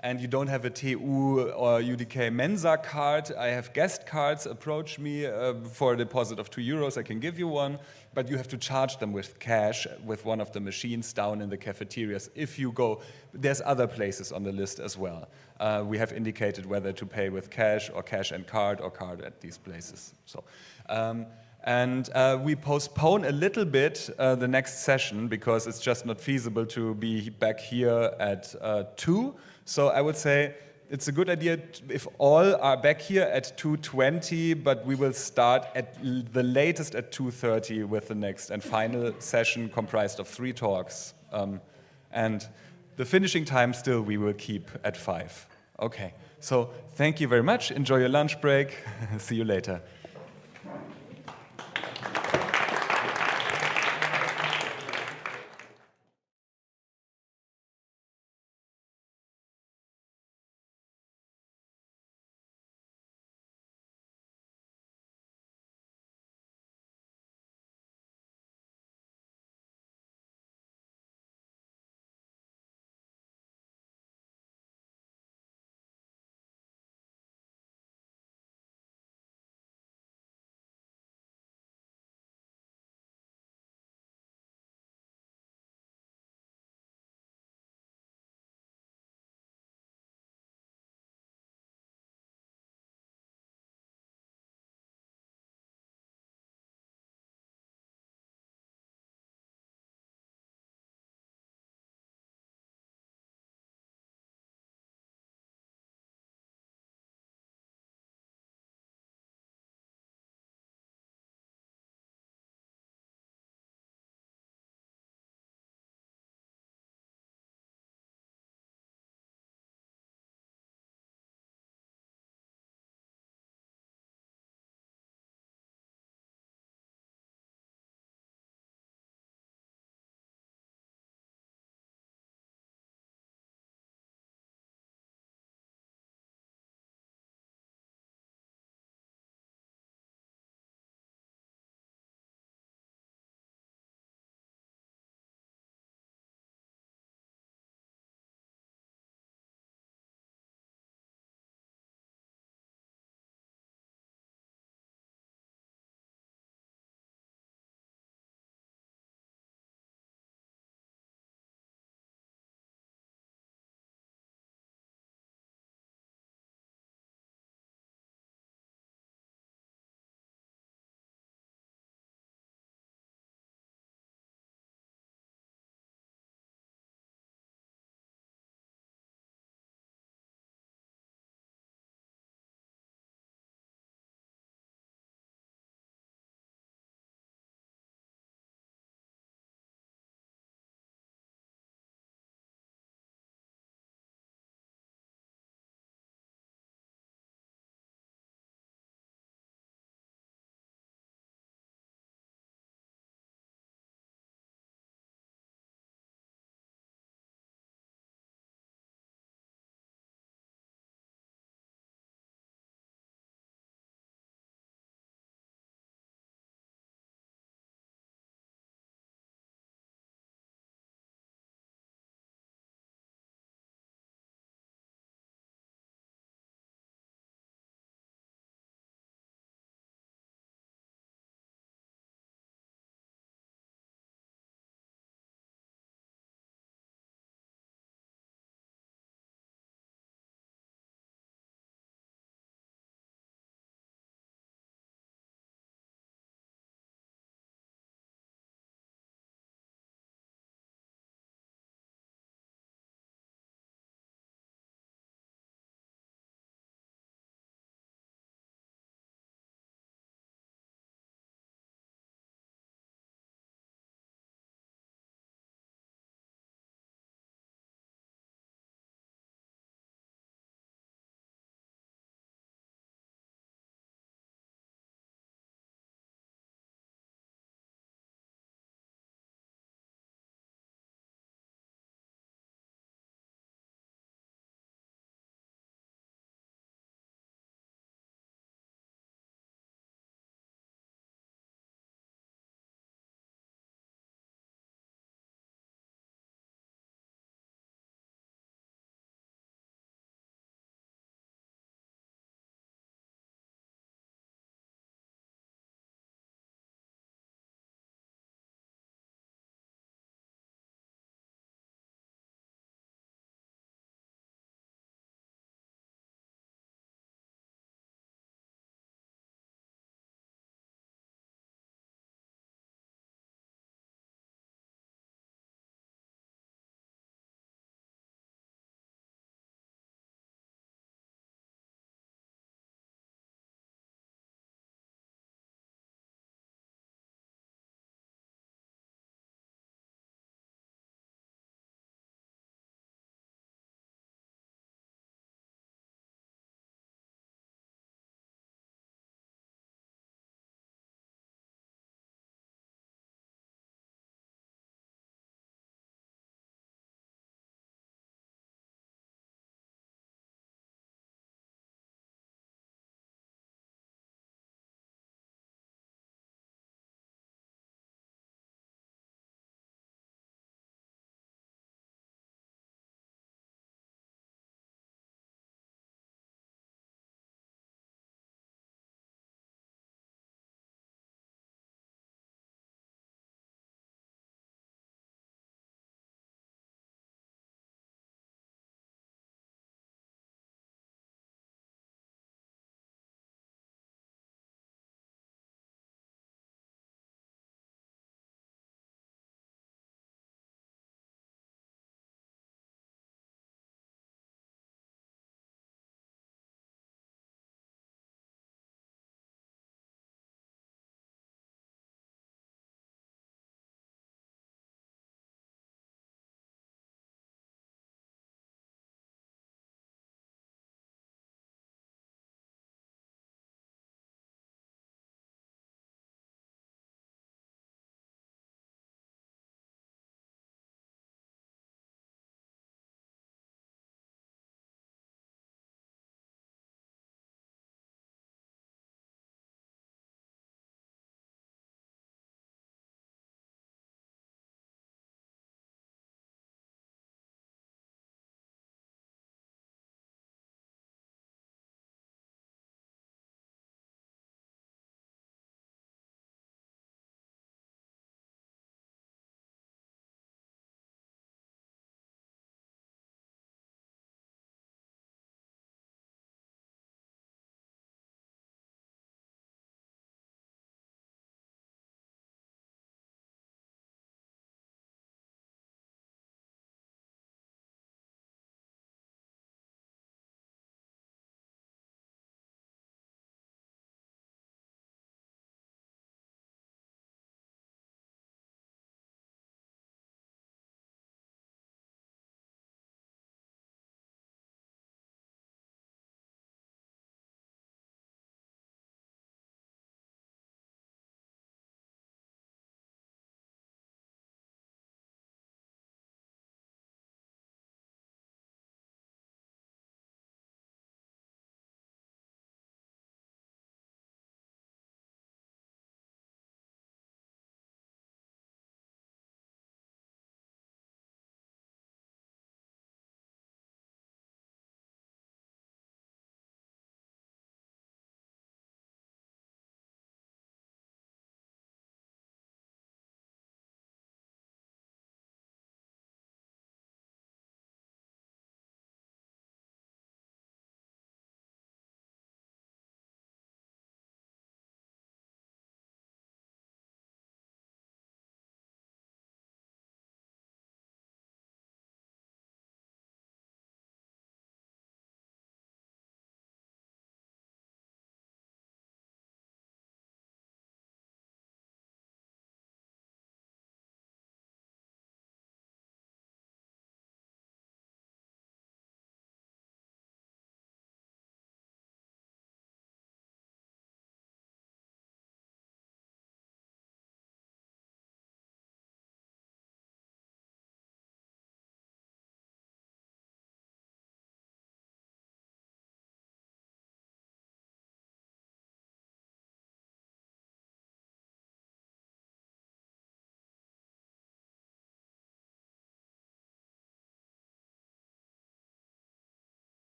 A: and you don't have a TU or UDK Mensa card, I have guest cards. Approach me for a deposit of €2. I can give you one. But you have to charge them with cash with one of the machines down in the cafeterias. If you go, there's other places on the list as well. We have indicated whether to pay with cash or cash and card or card at these places. So, we postpone a little bit the next session because it's just not feasible to be back here at 2. So I would say it's a good idea if all are back here at 2:20, but we will start at the latest at 2:30 with the next and final session comprised of 3 talks. And the finishing time still we will keep at 5. Okay, so thank you very much. Enjoy your lunch break. See you later.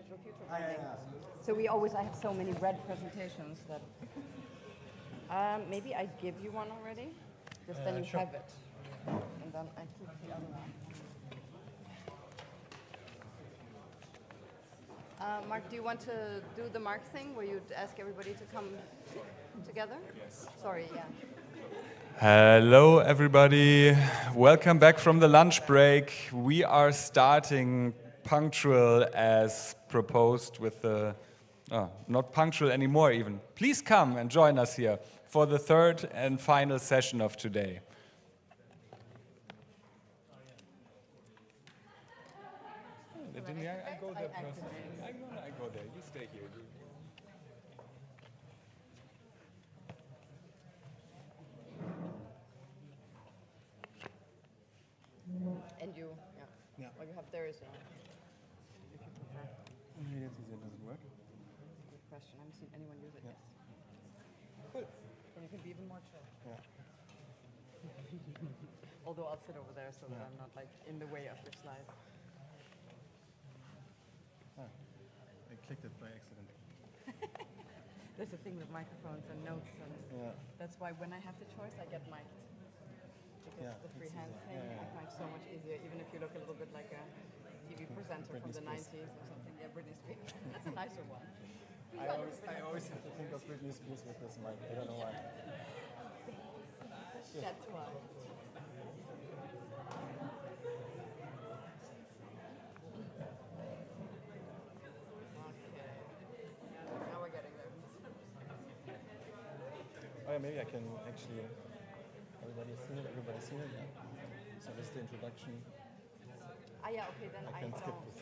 L: potential future findings. So I have so many red presentations that maybe I give you one already, because then you
K: sure.
L: have it, and then I keep the other one. Mark, do you want to do the Mark thing where you ask everybody to come together?
A: Yes.
L: Sorry, yeah.
A: Hello, everybody. Welcome back from the lunch break. We are starting punctual as proposed with the, not punctual anymore even. Please come and join us here for the third and final session of today. I go there first. I go there. You stay here.
L: And you, yeah. What you have there is, if you prefer.
A: Maybe that's easier. Does it work?
L: Good question. I haven't seen anyone use it.
A: Yeah.
L: Yes. Cool. Then you can be even more chill.
A: Yeah.
L: Although I'll sit over there so that I'm not like in the way of your slide.
A: I clicked it by accident.
L: There's a thing with microphones and notes, and that's why when I have the choice, I get mic'd. Because the freehand thing I find so much easier, even if you look a little bit like a TV presenter from the 90s or something. Yeah, Britney Spears. That's a nicer one.
A: I always have to think of Britney Spears with this mic. I don't know why.
L: That's why. Now we're getting there.
A: Oh, yeah, maybe I can actually. Everybody's seen it, yeah. So this is the introduction.
L: Yeah, okay, then
A: I can skip
L: don't.
A: this.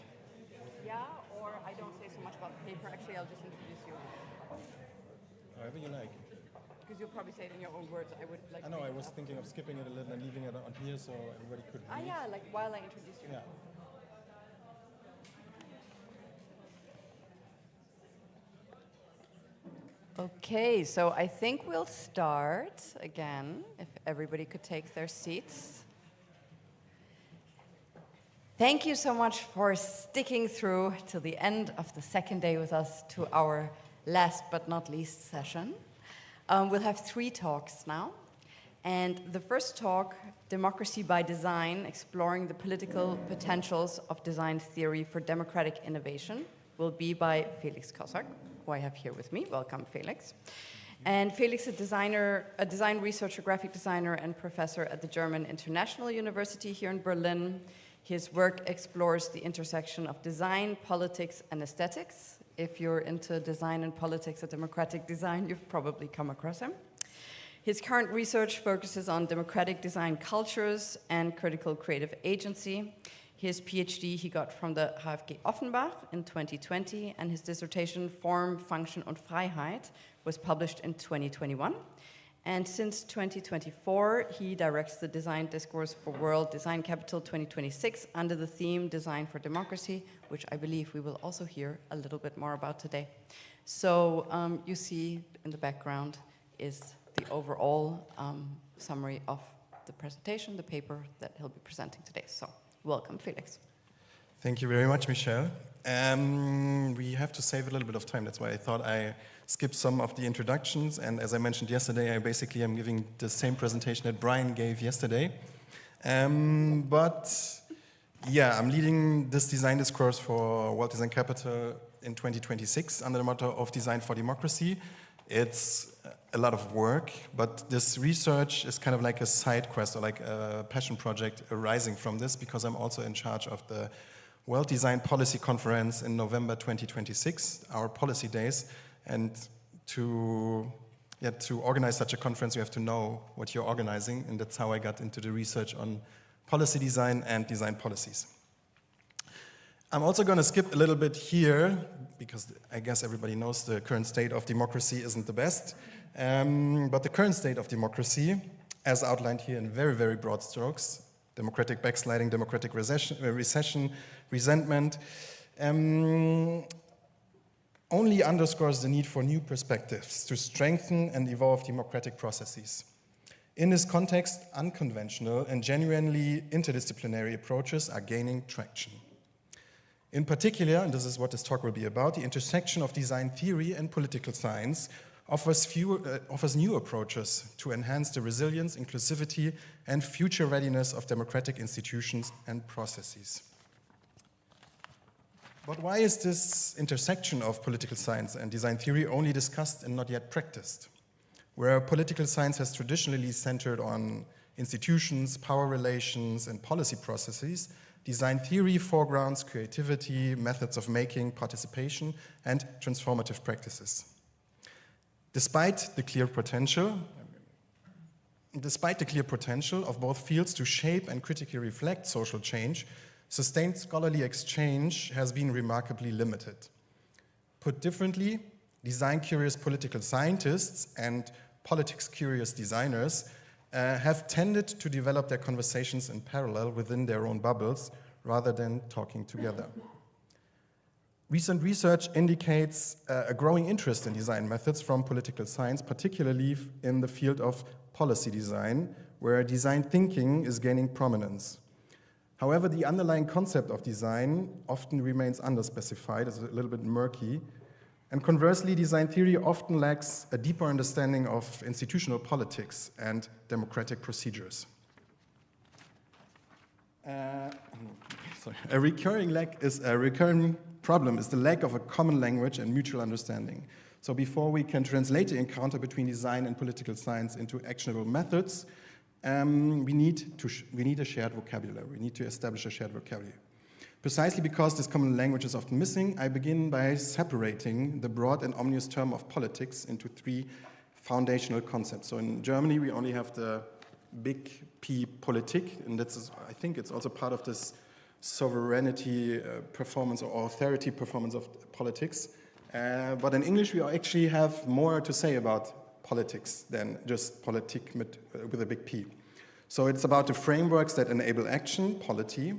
L: Yeah, or I don't say so much about the paper. Actually, I'll just introduce you.
A: However you like.
L: Because you'll probably say it in your own words. I would like.
A: I know, I was thinking of skipping it a little and leaving it on here so everybody could read.
L: Yeah, like while I introduce you.
A: Yeah.
L: Okay, so I think we'll start again, if everybody could take their seats. Thank you so much for sticking through till the end of the second day with us to our last but not least session. We'll have 3 talks now. And the first talk, Democracy by Design, Exploring the Political Potentials of Design Theory for Democratic Innovation, will be by Felix Kossak, who I have here with me. Welcome, Felix. And Felix is a design researcher, graphic designer, and professor at the German International University here in Berlin. His work explores the intersection of design, politics, and aesthetics. If you're into design and politics or democratic design, you've probably come across him. His current research focuses on democratic design cultures and critical creative agency. His PhD he got from the HFG Offenbach in 2020, and his dissertation, Form, Function und Freiheit, was published in 2021. And since 2024, he directs the design discourse for World Design Capital 2026 under the theme Design for Democracy, which I believe we will also hear a little bit more about today. So you see in the background is the overall summary of the presentation, the paper that he'll be presenting today. So welcome, Felix.
R: Thank you very much, Michelle. We have to save a little bit of time. That's why I thought I skipped some of the introductions. And as I mentioned yesterday, I basically am giving the same presentation that Brian gave yesterday. But yeah, I'm leading this design discourse for World Design Capital in 2026 under the motto of Design for Democracy. It's a lot of work, but this research is kind of like a side quest or like a passion project arising from this, because I'm also in charge of the World Design Policy Conference in November 2026, our policy days. And to organize such a conference, you have to know what you're organizing, and that's how I got into the research on policy design and design policies. I'm also going to skip a little bit here, because I guess everybody knows the current state of democracy isn't the best. But the current state of democracy, as outlined here in very, very broad strokes, democratic backsliding, democratic recession, resentment, only underscores the need for new perspectives to strengthen and evolve democratic processes. In this context, unconventional and genuinely interdisciplinary approaches are gaining traction. In particular, and this is what this talk will be about, the intersection of design theory and political science offers new approaches to enhance the resilience, inclusivity, and future readiness of democratic institutions and processes. But why is this intersection of political science and design theory only discussed and not yet practiced? Where political science has traditionally centered on institutions, power relations, and policy processes, design theory foregrounds creativity, methods of making, participation, and transformative practices. Despite the clear potential of both fields to shape and critically reflect social change, sustained scholarly exchange has been remarkably limited. Put differently, design-curious political scientists and politics-curious designers have tended to develop their conversations in parallel within their own bubbles rather than talking together. Recent research indicates a growing interest in design methods from political science, particularly in the field of policy design, where design thinking is gaining prominence. However, the underlying concept of design often remains underspecified, is a little bit murky, and conversely, design theory often lacks a deeper understanding of institutional politics and democratic procedures. A recurring problem is the lack of a common language and mutual understanding. So before we can translate the encounter between design and political science into actionable methods, we need a shared vocabulary. We need to establish a shared vocabulary. Precisely because this common language is often missing, I begin by separating the broad and ominous term of politics into three foundational concepts. So in Germany, we only have the big P, Politik, and I think it's also part of this sovereignty performance or authority performance of politics. But in English, we actually have more to say about politics than just Politik with a big P. So it's about the frameworks that enable action, polity,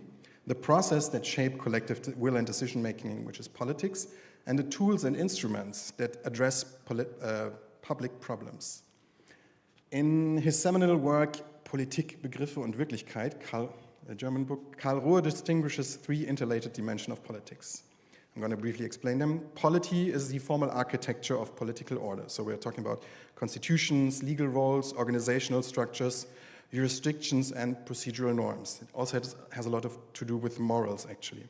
R: the process that shape collective will and decision-making, which is politics, and the tools and instruments that address public problems. In his seminal work, Politik, Begriffe und Wirklichkeit, a German book, Karl Rohe distinguishes three interrelated dimensions of politics. I'm going to briefly explain them. Polity is the formal architecture of political order. So we're talking about constitutions, legal roles, organizational structures, jurisdictions, and procedural norms. It also has a lot to do with morals, actually.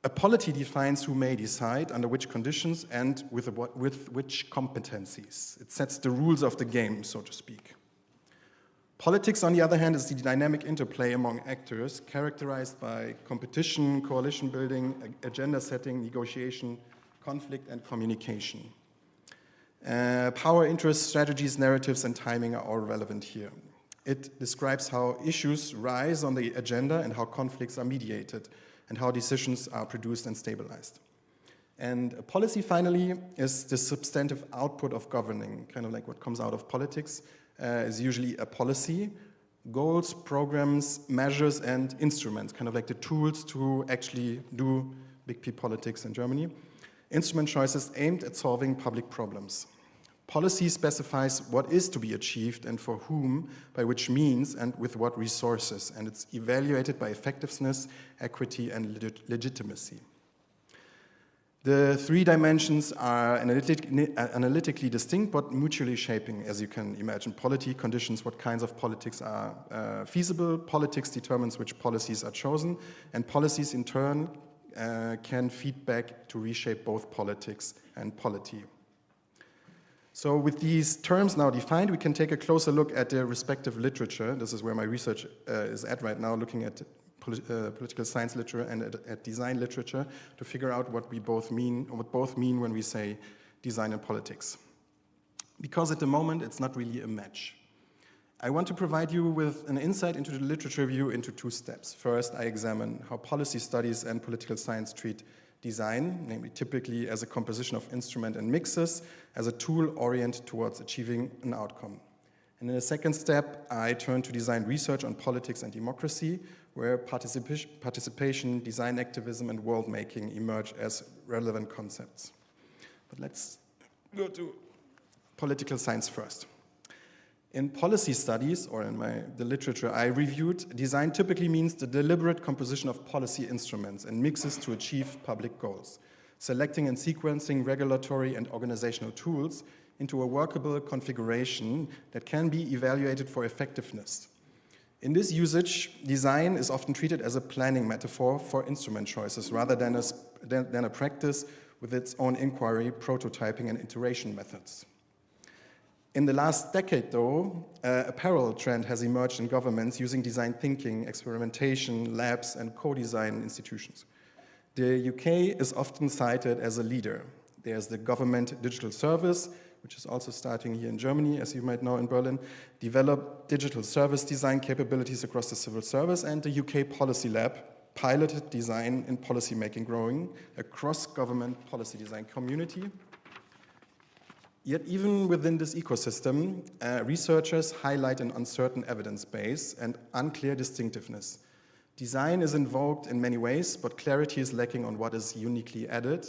R: A polity defines who may decide, under which conditions, and with which competencies. It sets the rules of the game, so to speak. Politics, on the other hand, is the dynamic interplay among actors characterized by competition, coalition building, agenda setting, negotiation, conflict, and communication. Power, interests, strategies, narratives, and timing are all relevant here. It describes how issues rise on the agenda and how conflicts are mediated and how decisions are produced and stabilized. And policy, finally, is the substantive output of governing, kind of like what comes out of politics, is usually a policy, goals, programs, measures, and instruments, kind of like the tools to actually do big P politics in Germany. Instrument choices aimed at solving public problems. Policy specifies what is to be achieved and for whom, by which means, and with what resources, and it's evaluated by effectiveness, equity, and legitimacy. The three dimensions are analytically distinct but mutually shaping, as you can imagine. Polity conditions what kinds of politics are feasible, politics determines which policies are chosen, and policies in turn can feed back to reshape both politics and polity. So with these terms now defined, we can take a closer look at their respective literature. This is where my research is at right now, looking at political science literature and at design literature to figure out what both mean when we say design and politics. Because at the moment, it's not really a match. I want to provide you with an insight into the literature review into two steps. First, I examine how policy studies and political science treat design, namely typically as a composition of instrument and mixes, as a tool oriented towards achieving an outcome. And in the second step, I turn to design research on politics and democracy, where participation, design activism, and world-making emerge as relevant concepts. But let's go to political science first. In policy studies, or in the literature I reviewed, design typically means the deliberate composition of policy instruments and mixes to achieve public goals, selecting and sequencing regulatory and organizational tools into a workable configuration that can be evaluated for effectiveness. In this usage, design is often treated as a planning metaphor for instrument choices rather than a practice with its own inquiry, prototyping, and iteration methods. In the last decade, though, a parallel trend has emerged in governments using design thinking, experimentation, labs, and co-design institutions. The UK is often cited as a leader. There's the Government Digital Service, which is also starting here in Germany, as you might know, in Berlin, developed digital service design capabilities across the civil service, and the UK Policy Lab piloted design in policymaking, growing a cross-government policy design community. Yet even within this ecosystem, researchers highlight an uncertain evidence base and unclear distinctiveness. Design is invoked in many ways, but clarity is lacking on what is uniquely added,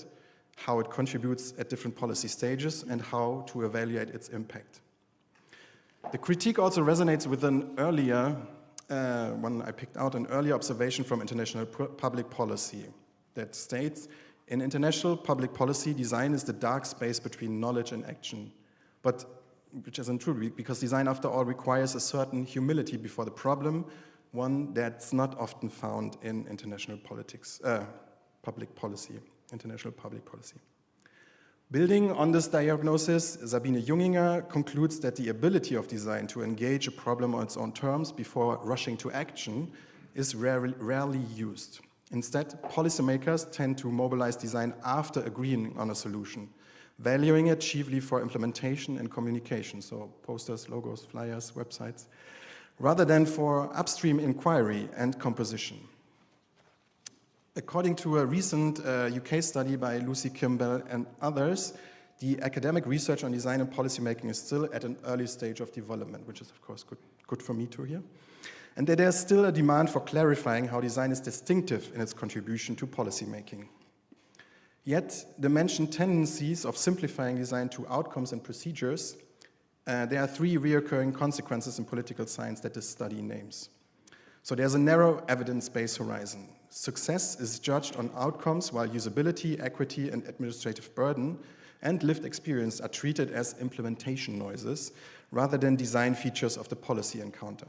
R: how it contributes at different policy stages, and how to evaluate its impact. The critique also resonates with an earlier, one I picked out, an earlier observation from international public policy that states, in international public policy, design is the dark space between knowledge and action, but which isn't true, because design, after all, requires a certain humility before the problem, one that's not often found in international politics, public policy, international public policy. Building on this diagnosis, Sabine Junginger concludes that the ability of design to engage a problem on its own terms before rushing to action is rarely used. Instead, policymakers tend to mobilize design after agreeing on a solution, valuing it chiefly for implementation and communication, so posters, logos, flyers, websites, rather than for upstream inquiry and composition. According to a recent UK study by Lucy Kimball and others, the academic research on design and policymaking is still at an early stage of development, which is of course good for me to hear. And that there's still a demand for clarifying how design is distinctive in its contribution to policymaking. Yet, the mentioned tendencies of simplifying design to outcomes and procedures, there are three recurring consequences in political science that this study names. So there's a narrow evidence-based horizon. Success is judged on outcomes, while usability, equity, and administrative burden and lived experience are treated as implementation noises rather than design features of the policy encounter.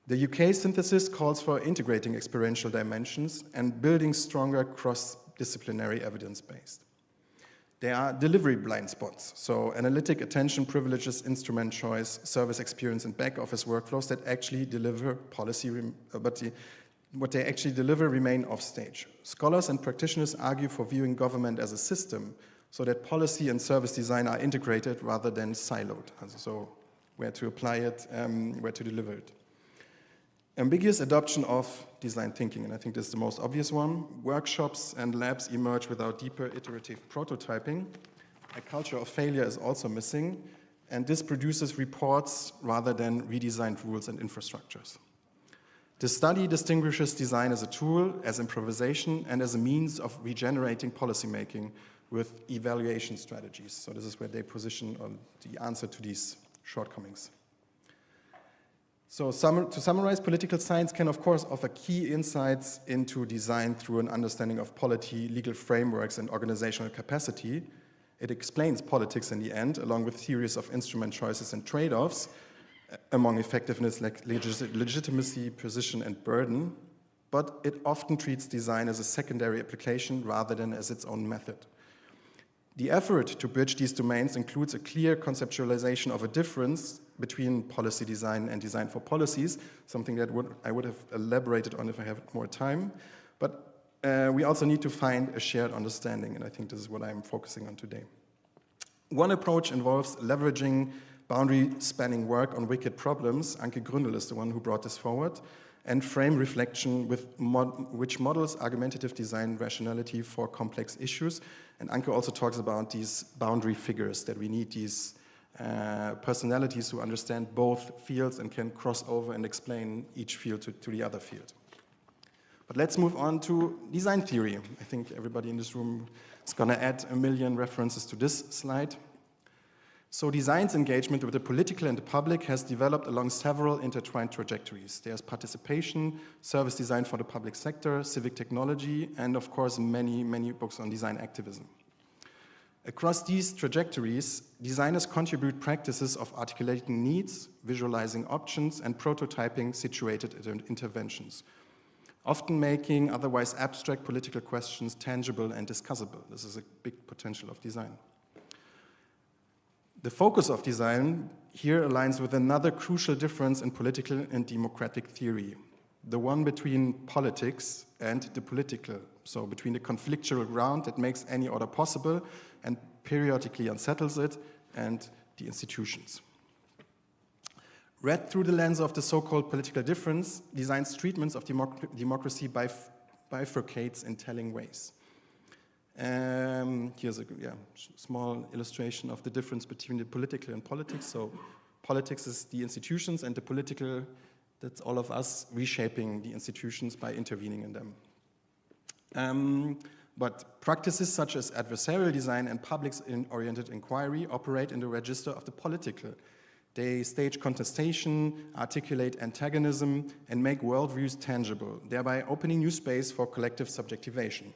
R: The UK synthesis calls for integrating experiential dimensions and building stronger cross-disciplinary evidence-based. There are delivery blind spots, so analytic attention privileges instrument choice, service experience, and back-office workflows that actually deliver policy, but what they actually deliver remain off-stage. Scholars and practitioners argue for viewing government as a system, so that policy and service design are integrated rather than siloed, so where to apply it, where to deliver it. Ambiguous adoption of design thinking, and I think this is the most obvious one. Workshops and labs emerge without deeper iterative prototyping. A culture of failure is also missing, and this produces reports rather than redesigned rules and infrastructures. The study distinguishes design as a tool, as improvisation, and as a means of regenerating policymaking with evaluation strategies. So this is where they position on the answer to these shortcomings. So to summarize, political science can, of course, offer key insights into design through an understanding of polity, legal frameworks, and organizational capacity. It explains politics in the end, along with theories of instrument choices and trade-offs, among effectiveness, like legitimacy, precision, and burden. But it often treats design as a secondary application rather than as its own method. The effort to bridge these domains includes a clear conceptualization of a difference between policy design and design for policies, something that I would have elaborated on if I had more time. But we also need to find a shared understanding, and I think this is what I'm focusing on today. One approach involves leveraging boundary-spanning work on wicked problems. Anke Gründel is the one who brought this forward, and frame reflection with which models argumentative design rationality for complex issues. And Anke also talks about these boundary figures, that we need these personalities who understand both fields and can cross over and explain each field to the other field. But let's move on to design theory. I think everybody in this room is going to add a million references to this slide. So design's engagement with the political and the public has developed along several intertwined trajectories. There's participation, service design for the public sector, civic technology, and of course many, many books on design activism. Across these trajectories, designers contribute practices of articulating needs, visualizing options, and prototyping situated interventions, often making otherwise abstract political questions tangible and discussable. This is a big potential of design. The focus of design here aligns with another crucial difference in political and democratic theory, the one between politics and the political, so between the conflictual ground that makes any order possible and periodically unsettles it, and the institutions. Read through the lens of the so-called political difference, design's treatments of democracy bifurcates in telling ways. Here's a small illustration of the difference between the political and politics. So politics is the institutions, and the political, that's all of us reshaping the institutions by intervening in them. But practices such as adversarial design and public-oriented inquiry operate in the register of the political. They stage contestation, articulate antagonism, and make worldviews tangible, thereby opening new space for collective subjectivation.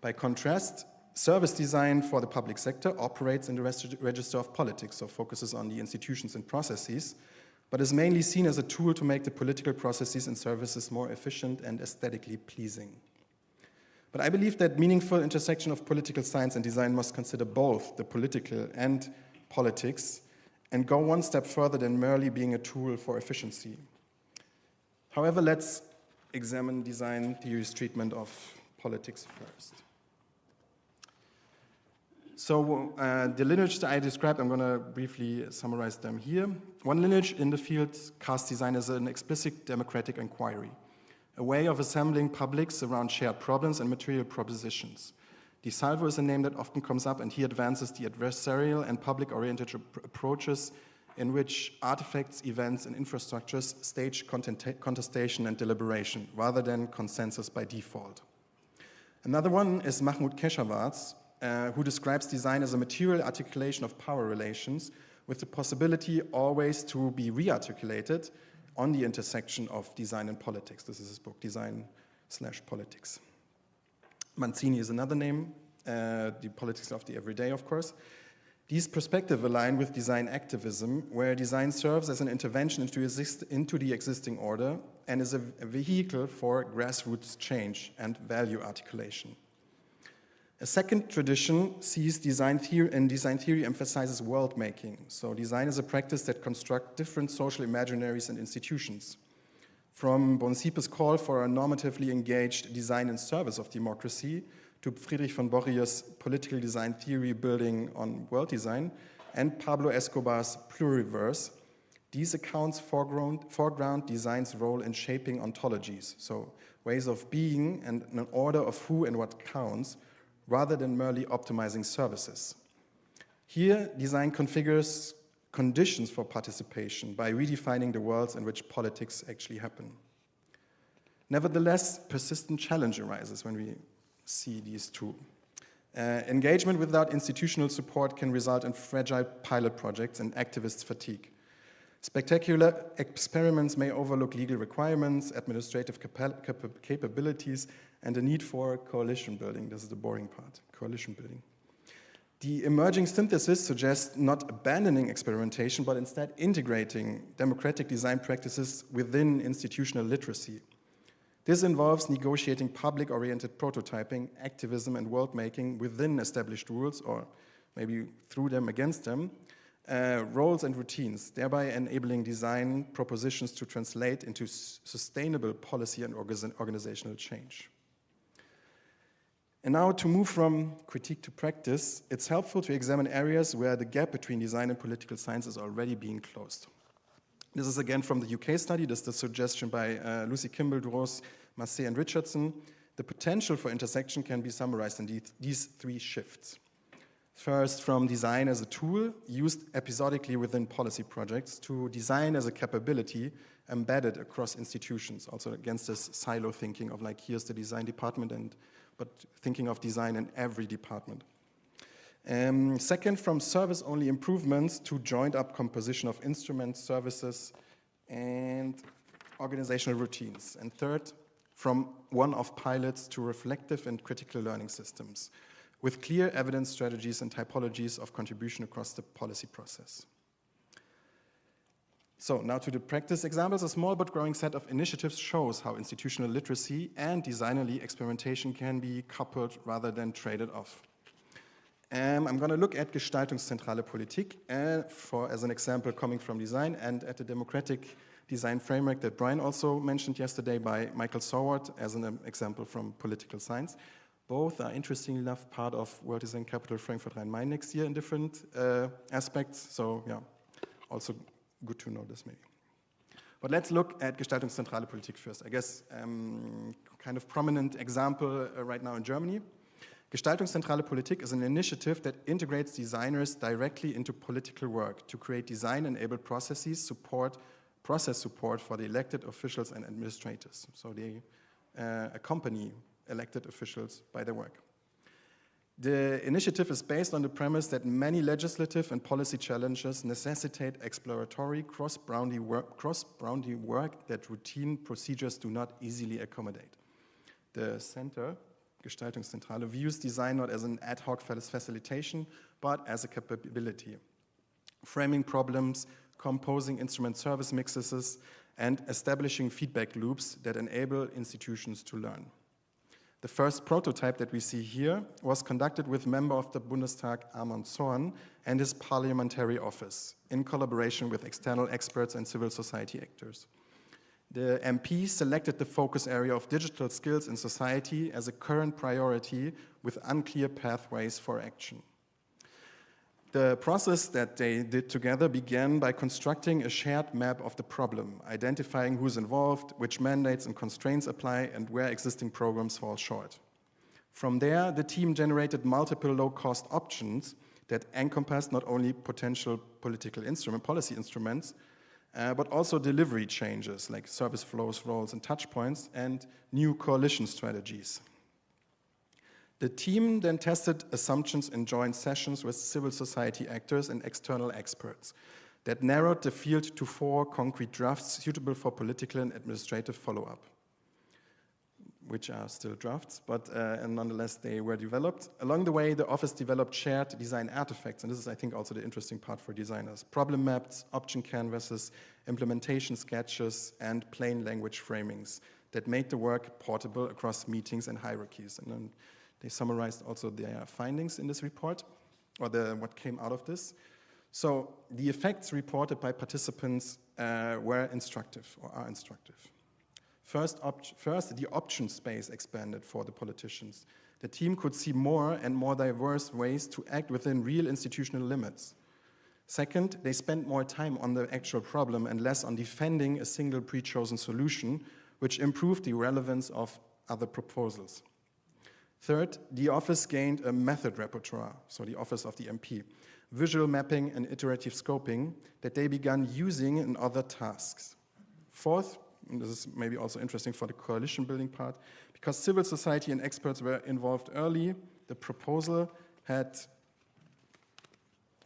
R: By contrast, service design for the public sector operates in the register of politics, so focuses on the institutions and processes, but is mainly seen as a tool to make the political processes and services more efficient and aesthetically pleasing. But I believe that meaningful intersection of political science and design must consider both the political and politics and go one step further than merely being a tool for efficiency. However, let's examine design theory's treatment of politics first. So the lineage that I described, I'm going to briefly summarize them here. One lineage in the field casts design as an explicit democratic inquiry, a way of assembling publics around shared problems and material propositions. Di Salvo is a name that often comes up, and he advances the adversarial and public-oriented approaches in which artifacts, events, and infrastructures stage contestation and deliberation, rather than consensus by default. Another one is Mahmoud Keshavarz, who describes design as a material articulation of power relations with the possibility always to be re-articulated on the intersection of design and politics. This is his book, Design/Politics. Manzini is another name, the politics of the everyday, of course. These perspectives align with design activism, where design serves as an intervention into the existing order and is a vehicle for grassroots change and value articulation. A second tradition sees design theory, and design theory emphasizes world making. So design is a practice that constructs different social imaginaries and institutions. From Boncipe's call for a normatively engaged design in service of democracy to Friedrich von Borrier's political design theory building on world design and Pablo Escobar's pluriverse, these accounts foreground design's role in shaping ontologies, so ways of being and an order of who and what counts, rather than merely optimizing services. Here, design configures conditions for participation by redefining the worlds in which politics actually happen. Nevertheless, persistent challenge arises when we see these two. Engagement without institutional support can result in fragile pilot projects and activist fatigue. Spectacular experiments may overlook legal requirements, administrative capabilities, and the need for coalition building. This is the boring part, coalition building. The emerging synthesis suggests not abandoning experimentation, but instead integrating democratic design practices within institutional literacy. This involves negotiating public-oriented prototyping, activism, and world-making within established rules, or maybe through them, against them, roles and routines, thereby enabling design propositions to translate into sustainable policy and organizational change. And now, to move from critique to practice, it's helpful to examine areas where the gap between design and political science is already being closed. This is again from the UK study. This is the suggestion by Lucy Kimball, Dros, Massey, and Richardson. The potential for intersection can be summarized in these three shifts. First, from design as a tool used episodically within policy projects to design as a capability embedded across institutions, also against this silo thinking of like, here's the design department, but thinking of design in every department. Second, from service-only improvements to joined-up composition of instruments, services, and organizational routines. And third, from one-off pilots to reflective and critical learning systems, with clear evidence strategies and typologies of contribution across the policy process. So now to the practice examples. A small but growing set of initiatives shows how institutional literacy and designerly experimentation can be coupled rather than traded off. I'm going to look at Gestaltungszentrale Politik as an example coming from design, and at the democratic design framework that Brian also mentioned yesterday by Michael Soward as an example from political science. Both are interestingly enough part of World Design Capital Frankfurt Rhein-Main next year in different aspects. So yeah, also good to know this maybe. But let's look at Gestaltungszentrale Politik first. I guess kind of prominent example right now in Germany. Gestaltungszentrale Politik is an initiative that integrates designers directly into political work to create design-enabled process support for the elected officials and administrators. So they accompany elected officials by their work. The initiative is based on the premise that many legislative and policy challenges necessitate exploratory cross-boundary work that routine procedures do not easily accommodate. The center, Gestaltungszentrale, views design not as an ad hoc facilitation, but as a capability, framing problems, composing instrument service mixes, and establishing feedback loops that enable institutions to learn. The first prototype that we see here was conducted with member of the Bundestag Armand Zorn and his parliamentary office in collaboration with external experts and civil society actors. The MP selected the focus area of digital skills in society as a current priority with unclear pathways for action. The process that they did together began by constructing a shared map of the problem, identifying who's involved, which mandates and constraints apply, and where existing programs fall short. From there, the team generated multiple low-cost options that encompassed not only potential policy instruments, but also delivery changes like service flows, roles, and touch points, and new coalition strategies. The team then tested assumptions in joint sessions with civil society actors and external experts that narrowed the field to 4 concrete drafts suitable for political and administrative follow-up, which are still drafts, but and nonetheless they were developed. Along the way, the office developed shared design artifacts, and this is, I think, also the interesting part for designers. Problem maps, option canvases, implementation sketches, and plain language framings that made the work portable across meetings and hierarchies. And then they summarized also their findings in this report, or what came out of this. So the effects reported by participants were instructive, or are instructive. First, the option space expanded for the politicians. The team could see more and more diverse ways to act within real institutional limits. Second, they spent more time on the actual problem and less on defending a single pre-chosen solution, which improved the relevance of other proposals. Third, the office gained a method repertoire, so the office of the MP, visual mapping and iterative scoping that they began using in other tasks. Fourth, and this is maybe also interesting for the coalition building part, because civil society and experts were involved early, the proposal had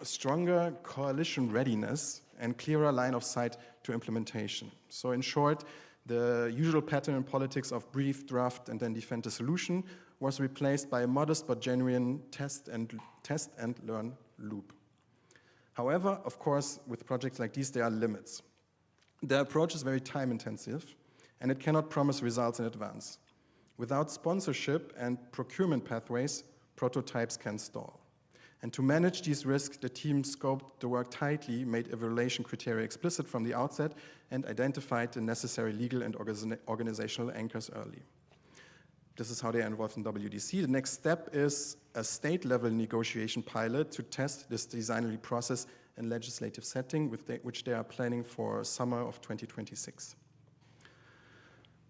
R: a stronger coalition readiness and clearer line of sight to implementation. So in short, the usual pattern in politics of brief, draft, and then defend the solution was replaced by a modest but genuine test and learn loop. However, of course, with projects like these, there are limits. The approach is very time intensive, and it cannot promise results in advance. Without sponsorship and procurement pathways, prototypes can stall. And to manage these risks, the team scoped the work tightly, made evaluation criteria explicit from the outset, and identified the necessary legal and organizational anchors early. This is how they are involved in WDC. The next step is a state-level negotiation pilot to test this designery process in legislative setting, which they are planning for summer of 2026.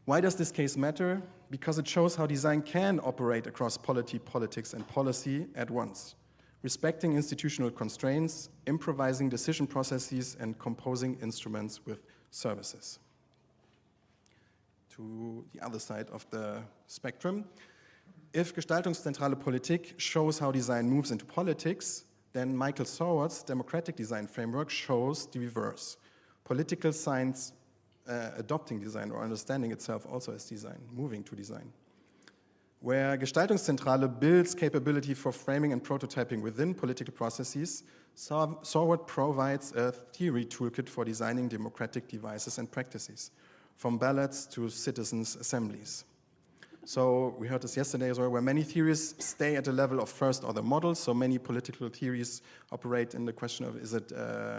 R: Why does this case matter? Because it shows how design can operate across polity, politics, and policy at once, respecting institutional constraints, improvising decision processes, and composing instruments with services. To the other side of the spectrum, If gestaltungszentrale Politik shows how design moves into politics, then Michael Sorward's democratic design framework shows the reverse. Political science adopting design or understanding itself also as design, moving to design. Where Gestaltungszentrale builds capability for framing and prototyping within political processes, Sorward provides a theory toolkit for designing democratic devices and practices, from ballots to citizens' assemblies. So we heard this yesterday as well, where many theories stay at the level of first-order models. So many political theories operate in the question of, is it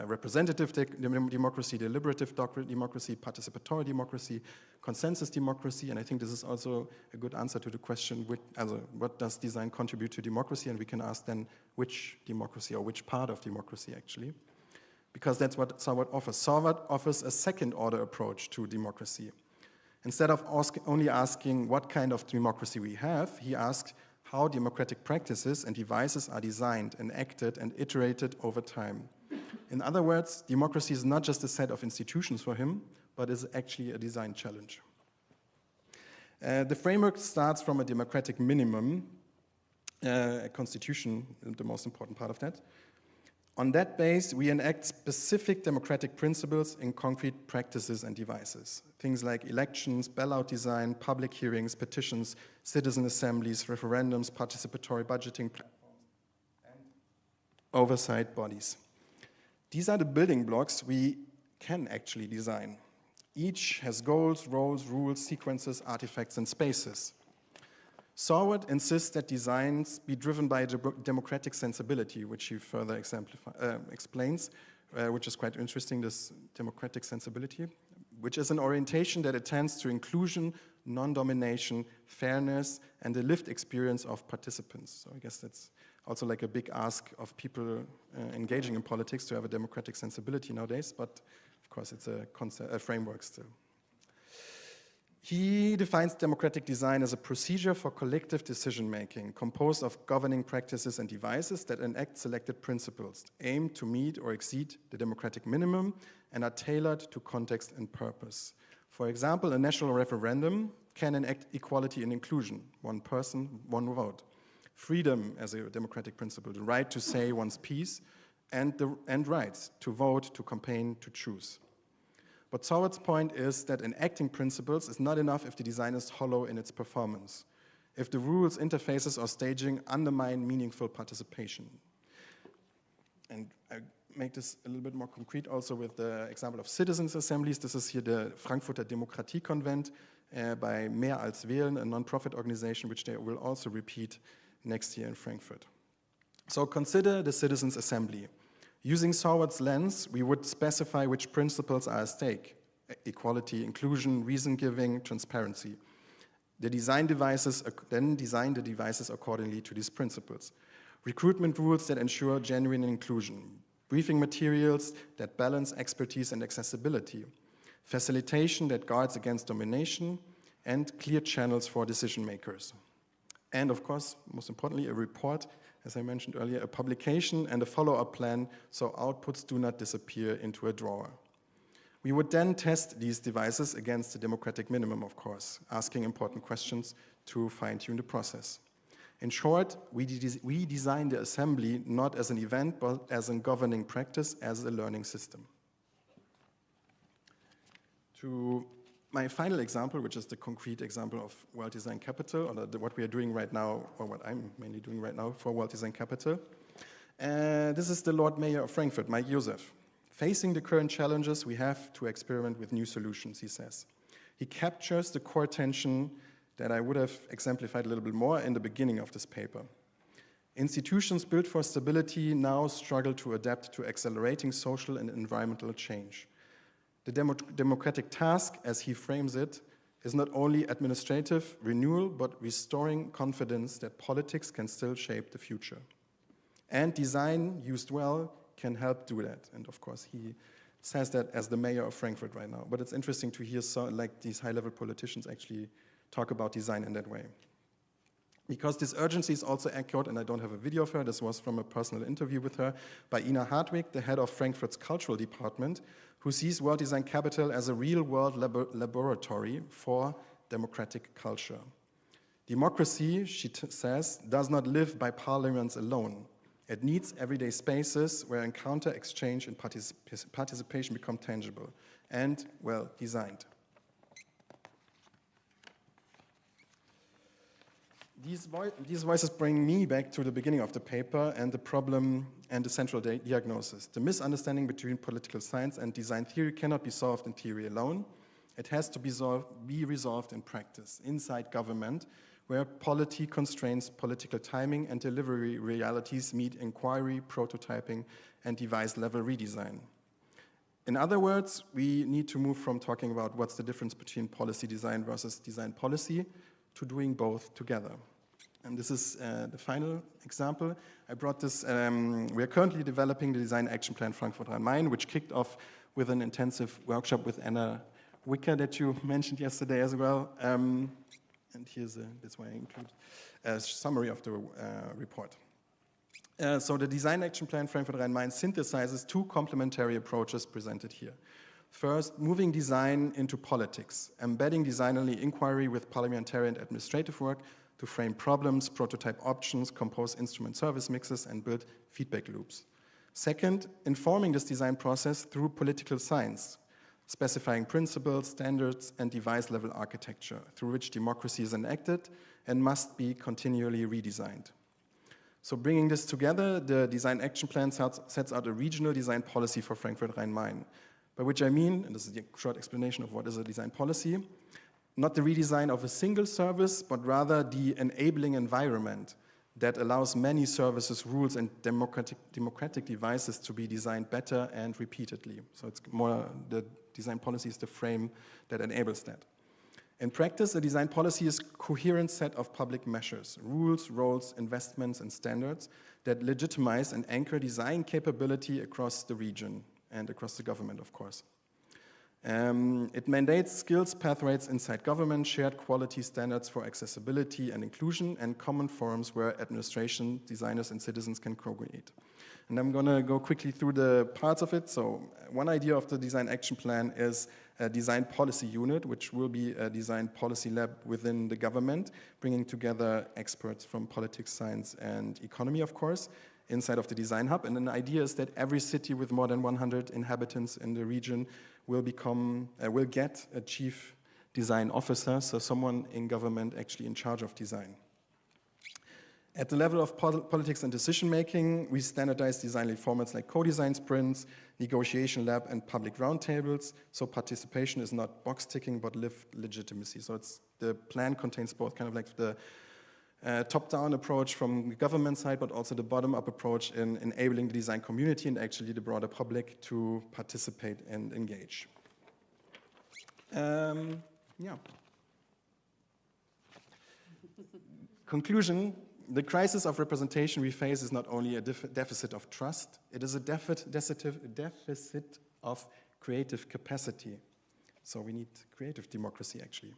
R: representative democracy, deliberative democracy, participatory democracy, consensus democracy? And I think this is also a good answer to the question, what does design contribute to democracy? And we can ask then, which democracy or which part of democracy actually? Because that's what Sorward offers. Sorward offers a second-order approach to democracy. Instead of only asking what kind of democracy we have, he asked how democratic practices and devices are designed, enacted, and iterated over time. In other words, democracy is not just a set of institutions for him, but is actually a design challenge. The framework starts from a democratic minimum, a constitution, the most important part of that. On that base, we enact specific democratic principles in concrete practices and devices. Things like elections, bailout design, public hearings, petitions, citizen assemblies, referendums, participatory budgeting platforms, and oversight bodies. These are the building blocks we can actually design. Each has goals, roles, rules, sequences, artifacts, and spaces. Sorward insists that designs be driven by a democratic sensibility, which he further explains, which is quite interesting, this democratic sensibility, which is an orientation that attends to inclusion, non-domination, fairness, and the lived experience of participants. So I guess that's also like a big ask of people engaging in politics to have a democratic sensibility nowadays, but of course it's a framework still. He defines democratic design as a procedure for collective decision-making composed of governing practices and devices that enact selected principles, aim to meet or exceed the democratic minimum, and are tailored to context and purpose. For example, a national referendum can enact equality and inclusion, one person, one vote. Freedom as a democratic principle, the right to say one's piece, and rights to vote, to campaign, to choose. But Sorward's point is that enacting principles is not enough if the design is hollow in its performance, if the rules, interfaces, or staging undermine meaningful participation. And I make this a little bit more concrete also with the example of citizens' assemblies. This is here the Frankfurter Demokratiekonvent by Mehr als Wählen, a non-profit organization, which they will also repeat next year in Frankfurt. So consider the citizens' assembly. Using Sorward's lens, we would specify which principles are at stake: equality, inclusion, reason-giving, transparency. Then design the devices accordingly to these principles. Recruitment rules that ensure genuine inclusion. Briefing materials that balance expertise and accessibility. Facilitation that guards against domination, and clear channels for decision makers. And of course, most importantly, a report, as I mentioned earlier, a publication and a follow-up plan so outputs do not disappear into a drawer. We would then test these devices against the democratic minimum, of course, asking important questions to fine-tune the process. In short, we design the assembly not as an event, but as a governing practice, as a learning system. To my final example, which is the concrete example of World Design Capital, or what we are doing right now, or what I'm mainly doing right now for World Design Capital. This is the Lord Mayor of Frankfurt, Mike Joseph. Facing the current challenges, we have to experiment with new solutions, he says. He captures the core tension that I would have exemplified a little bit more in the beginning of this paper. Institutions built for stability now struggle to adapt to accelerating social and environmental change. The democratic task, as he frames it, is not only administrative renewal, but restoring confidence that politics can still shape the future. And design, used well, can help do that. And of course, he says that as the mayor of Frankfurt right now. But it's interesting to hear these high-level politicians actually talk about design in that way. Because this urgency is also echoed, and I don't have a video of her, this was from a personal interview with her, by Ina Hartwig, the head of Frankfurt's cultural department, who sees World Design Capital as a real-world laboratory for democratic culture. Democracy, she says, does not live by parliaments alone. It needs everyday spaces where encounter, exchange, and participation become tangible and, well, designed. These voices bring me back to the beginning of the paper and the problem and the central diagnosis. The misunderstanding between political science and design theory cannot be solved in theory alone. It has to be resolved in practice, inside government, where polity constraints political timing and delivery realities meet inquiry, prototyping, and device-level redesign. In other words, we need to move from talking about what's the difference between policy design versus design policy to doing both together. And this is the final example. I brought this, we are currently developing the Design Action Plan Frankfurt Rhein-Main, which kicked off with an intensive workshop with Anna Wicker that you mentioned yesterday as well. And here's, that's why I include a summary of the report. So the Design Action Plan Frankfurt Rhein-Main synthesizes two complementary approaches presented here. First, moving design into politics, embedding designerly inquiry with parliamentary and administrative work to frame problems, prototype options, compose instrument service mixes, and build feedback loops. Second, informing this design process through political science, specifying principles, standards, and device-level architecture through which democracy is enacted and must be continually redesigned. So bringing this together, the Design Action Plan sets out a regional design policy for Frankfurt Rhein-Main, by which I mean, and this is the short explanation of what is a design policy, not the redesign of a single service, but rather the enabling environment that allows many services, rules, and democratic devices to be designed better and repeatedly. So it's more, the design policy is the frame that enables that. In practice, a design policy is a coherent set of public measures, rules, roles, investments, and standards that legitimize and anchor design capability across the region and across the government, of course. It mandates skills pathways inside government, shared quality standards for accessibility and inclusion, and common forums where administration, designers, and citizens can co-create. And I'm going to go quickly through the parts of it. So one idea of the Design Action Plan is a design policy unit, which will be a design policy lab within the government, bringing together experts from politics, science, and economy, of course, inside of the Design Hub. And an idea is that every city with more than 100 inhabitants in the region will get a chief design officer, so someone in government actually in charge of design. At the level of politics and decision-making, we standardize design formats like co-design sprints, negotiation lab, and public roundtables, so participation is not box-ticking, but lived legitimacy. So the plan contains both kind of like the top-down approach from the government side, but also the bottom-up approach in enabling the design community and actually the broader public to participate and engage. Conclusion, the crisis of representation we face is not only a deficit of trust, it is a deficit of creative capacity. So we need creative democracy, actually.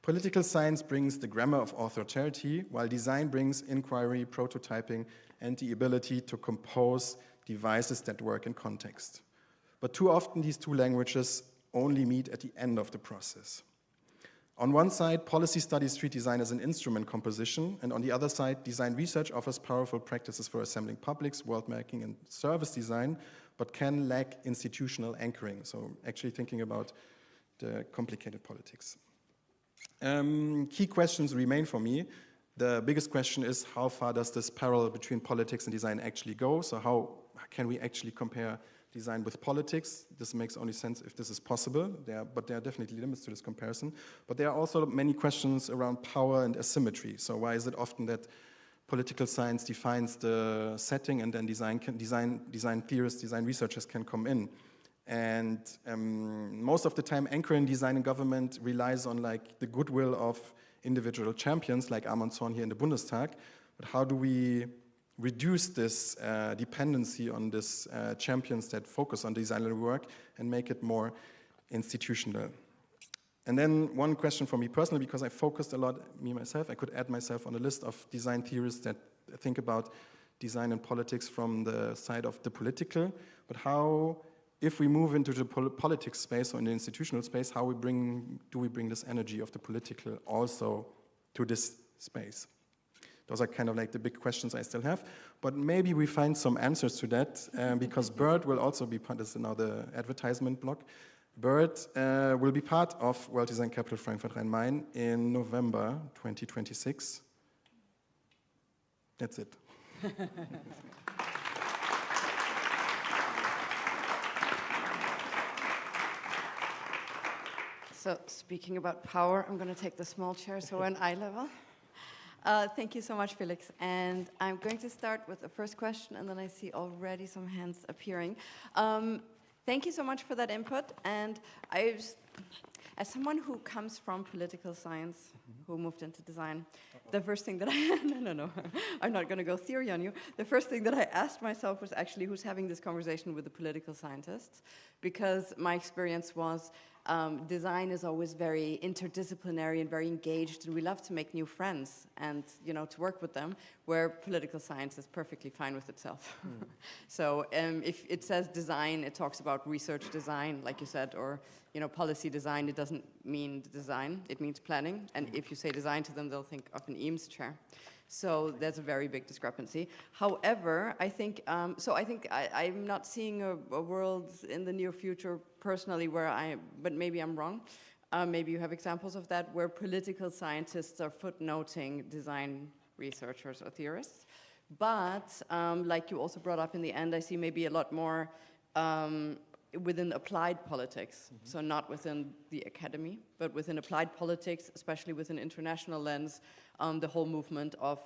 R: Political science brings the grammar of authority, while design brings inquiry, prototyping, and the ability to compose devices that work in context. But too often, these two languages only meet at the end of the process. On one side, policy studies treat design as an instrument composition, and on the other side, design research offers powerful practices for assembling publics, world mapping, and service design, but can lack institutional anchoring. So actually thinking about the complicated politics. Key questions remain for me. The biggest question is, how far does this parallel between politics and design actually go? So how can we actually compare design with politics? This makes only sense if this is possible, but there are definitely limits to this comparison. But there are also many questions around power and asymmetry. So why is it often that political science defines the setting and then design theorists, design researchers can come in? And most of the time, anchoring design in government relies on like the goodwill of individual champions, like Armand Zorn here in the Bundestag. But how do we reduce this dependency on these champions that focus on designer work and make it more institutional? And then one question for me personally, because I focused a lot, me myself, I could add myself on a list of design theorists that think about design and politics from the side of the political, but how, if we move into the politics space or in the institutional space, how do we bring this energy of the political also to this space? Those are kind of like the big questions I still have, but maybe we find some answers to that because Bird will also be part, this is now the advertisement block. Bird will be part of World Design Capital Frankfurt Rhein-Main in November 2026. That's it.
L: So speaking about power, I'm going to take the small chair so we're on eye level. Thank you so much, Felix. And I'm going to start with the first question, and then I see already some hands appearing. Thank you so much for that input. And as someone who comes from political science, who moved into design, the first thing that no, I'm not going to go theory on you. The first thing that I asked myself was actually who's having this conversation with the political scientists, because my experience was design is always very interdisciplinary and very engaged, and we love to make new friends and to work with them, where political science is perfectly fine with itself. So if it says design, it talks about research design, like you said, or policy design. It doesn't mean design, it means planning. And if you say design to them, they'll think of an Eames chair. So there's a very big discrepancy. However, I think I'm not seeing a world in the near future personally but maybe I'm wrong. Maybe you have examples of that where political scientists are footnoting design researchers or theorists. But like you also brought up in the end, I see maybe a lot more within applied politics. So not within the academy, but within applied politics, especially with an international lens. The whole movement of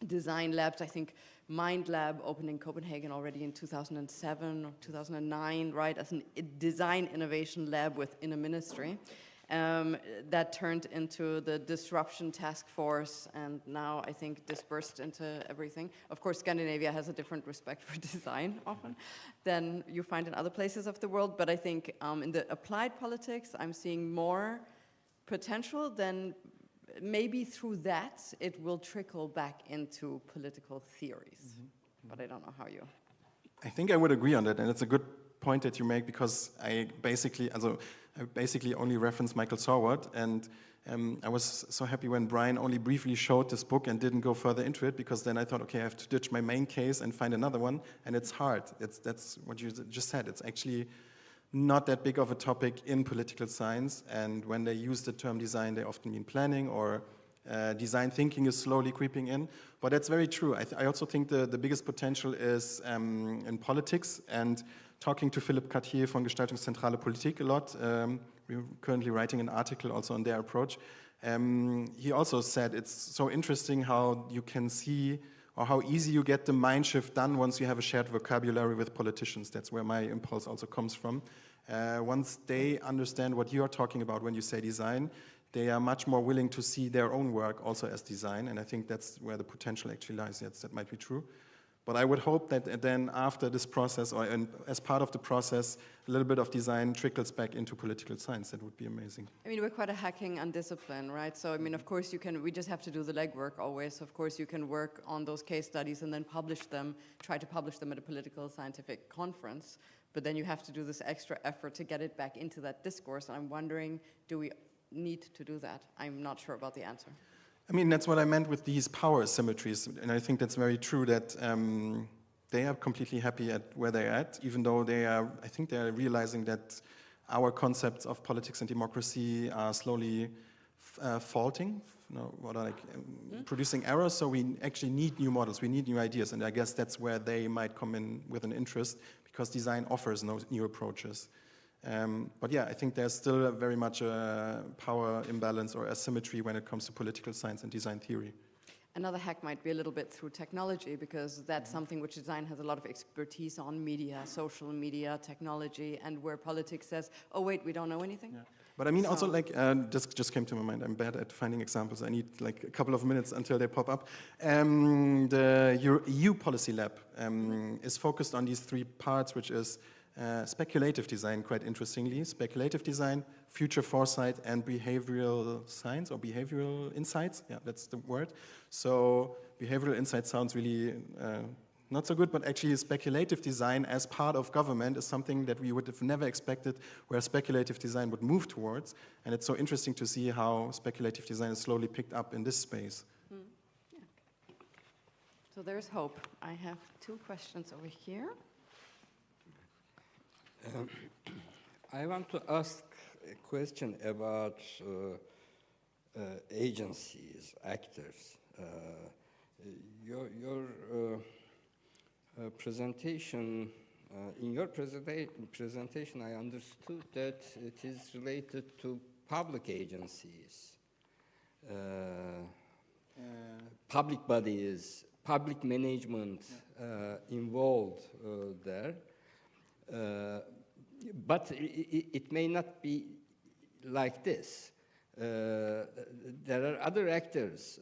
L: design labs. I think Mind Lab opened in Copenhagen already in 2007 or 2009, right, as a design innovation lab within a ministry. That turned into the Disruption Task Force, and now I think dispersed into everything. Of course, Scandinavia has a different respect for design often than you find in other places of the world, but I think in the applied politics, I'm seeing more potential than maybe through that it will trickle back into political theories. But I don't know how you...
R: I think I would agree on that, and it's a good point that you make, because I basically only referenced Michael Sorwart, and I was so happy when Brian only briefly showed this book and didn't go further into it, because then I thought, okay, I have to ditch my main case and find another one, and it's hard. That's what you just said. It's actually not that big of a topic in political science, and when they use the term design, they often mean planning, or design thinking is slowly creeping in. But that's very true. I also think the biggest potential is in politics, and talking to Philipp Cartier von Gestaltungszentrale Politik a lot. We're currently writing an article also on their approach. He also said it's so interesting how you can see, or how easy you get the mind shift done once you have a shared vocabulary with politicians. That's where my impulse also comes from. Once they understand what you are talking about when you say design, they are much more willing to see their own work also as design, and I think that's where the potential actually lies. Yes, that might be true. But I would hope that then after this process, or as part of the process, a little bit of design trickles back into political science. That would be amazing.
L: I mean, we're quite a hacking on discipline, right? So, I mean, of course we just have to do the legwork always. Of course, you can work on those case studies and then publish them, try to publish them at a political scientific conference. But then you have to do this extra effort to get it back into that discourse. And I'm wondering, do we need to do that? I'm not sure about the answer.
R: I mean, that's what I meant with these power asymmetries, and I think that's very true that they are completely happy at where they're at, even though I think they are realizing that our concepts of politics and democracy are slowly faulting, producing errors, so we actually need new models, we need new ideas, and I guess that's where they might come in with an interest, because design offers no new approaches. But yeah, I think there's still very much a power imbalance or asymmetry when it comes to political science and design theory.
L: Another hack might be a little bit through technology, because that's something which design has a lot of expertise on: media, social media, technology, and where politics says, oh wait, we don't know anything. Yeah.
R: But I mean, also, like, this just came to my mind. I'm bad at finding examples. I need like a couple of minutes until they pop up. The EU Policy Lab is focused on these three parts, which is speculative design, quite interestingly. Speculative design, future foresight, and behavioral science, or behavioral insights. Yeah, that's the word. So behavioral insight sounds really not so good, but actually speculative design as part of government is something that we would have never expected where speculative design would move towards. And it's so interesting to see how speculative design is slowly picked up in this space.
S: So there's hope. I have 2 questions over here.
T: I want to ask a question about agencies, actors. Your presentation, in your presentation, I understood that it is related to public agencies, public bodies, public management involved there. But it may not be like this. There are other actors,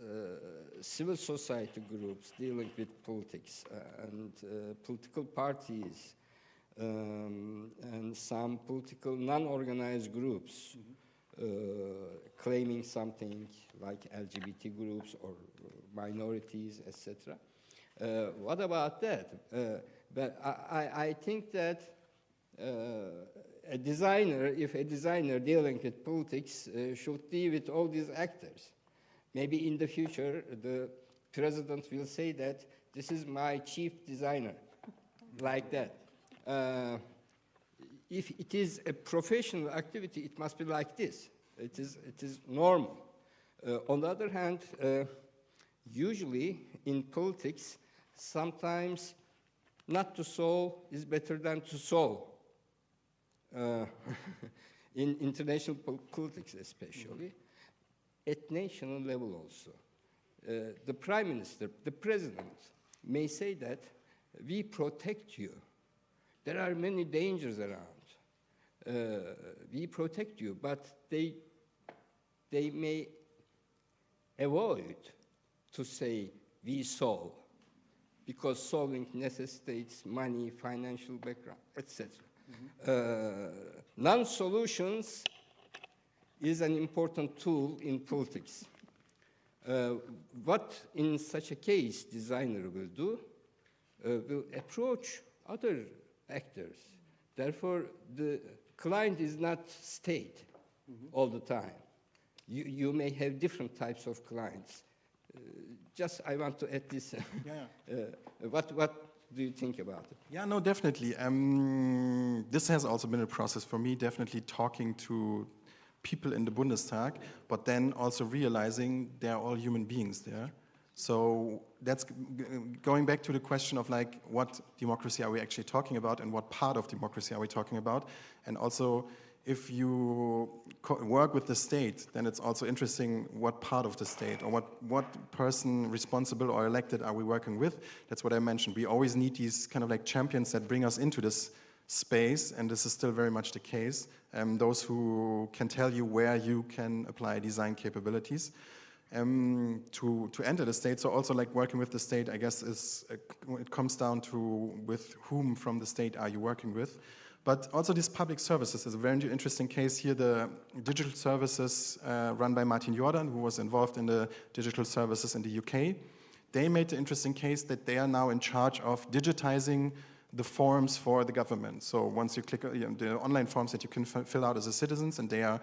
T: civil society groups dealing with politics and political parties and some political non-organized groups claiming something like LGBT groups or minorities, etc. What about that? But I think that a designer, if a designer dealing with politics should deal with all these actors. Maybe in the future, the president will say that this is my chief designer, like that. If it is a professional activity, it must be like this. It is normal. On the other hand, usually in politics, sometimes not to solve is better than to solve. In international politics especially, at national level also. The prime minister, the president may say that we protect you. There are many dangers around. We protect you, but they may avoid to say we solve, because solving necessitates money, financial background, etc. Non-solutions is an important tool in politics. What in such a case designer will do, will approach other actors. Therefore, the client is not state all the time. You may have different types of clients. Just I want to add this. What do you think about it?
R: Yeah, no, definitely. This has also been a process for me, definitely talking to people in the Bundestag, but then also realizing they're all human beings there. So that's going back to the question of like, what democracy are we actually talking about and what part of democracy are we talking about? And also, if you work with the state, then it's also interesting what part of the state or what person responsible or elected are we working with. That's what I mentioned. We always need these kind of like champions that bring us into this space, and this is still very much the case. Those who can tell you where you can apply design capabilities to enter the state. So also like working with the state, I guess, it comes down to with whom from the state are you working with. But also these public services is a very interesting case here. The digital services run by Martin Jordan, who was involved in the digital services in the UK. They made the interesting case that they are now in charge of digitizing the forms for the government. So once you click the online forms that you can fill out as a citizen, and they are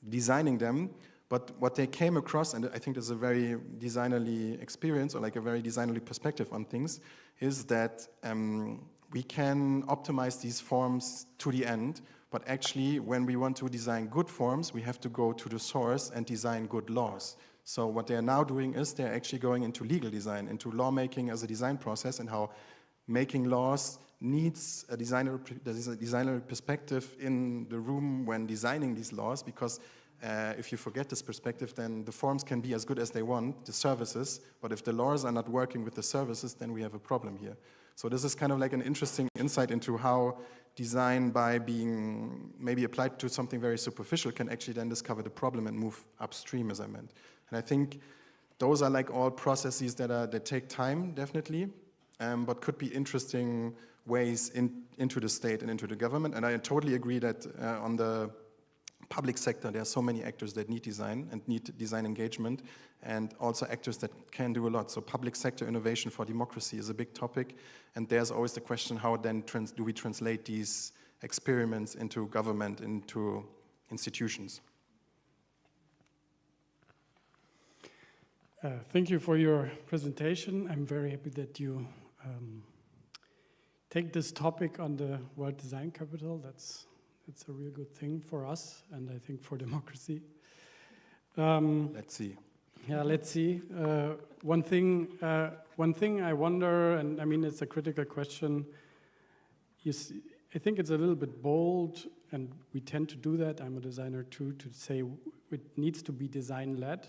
R: designing them. But what they came across, and I think there's a very designerly experience or like a very designerly perspective on things, is that we can optimize these forms to the end, but actually when we want to design good forms, we have to go to the source and design good laws. So what they are now doing is they're actually going into legal design, into lawmaking as a design process, and how making laws needs a designer perspective in the room when designing these laws, because if you forget this perspective, then the forms can be as good as they want, the services, but if the laws are not working with the services, then we have a problem here. So this is kind of like an interesting insight into how design, by being maybe applied to something very superficial, can actually then discover the problem and move upstream, as I meant. And I think those are like all processes that take time, definitely, but could be interesting ways into the state and into the government. And I totally agree that on the public sector, there are so many actors that need design and need design engagement, and also actors that can do a lot. So public sector innovation for democracy is a big topic, and there's always the question, how then do we translate these experiments into government, into institutions?
K: Thank you for your presentation. I'm very happy that you take this topic on the World Design Capital. That's a real good thing for us, and I think for democracy.
R: Let's see.
K: Yeah, let's see. One thing I wonder, and I mean it's a critical question. You see, I think it's a little bit bold, and we tend to do that. I'm a designer too, to say it needs to be design-led.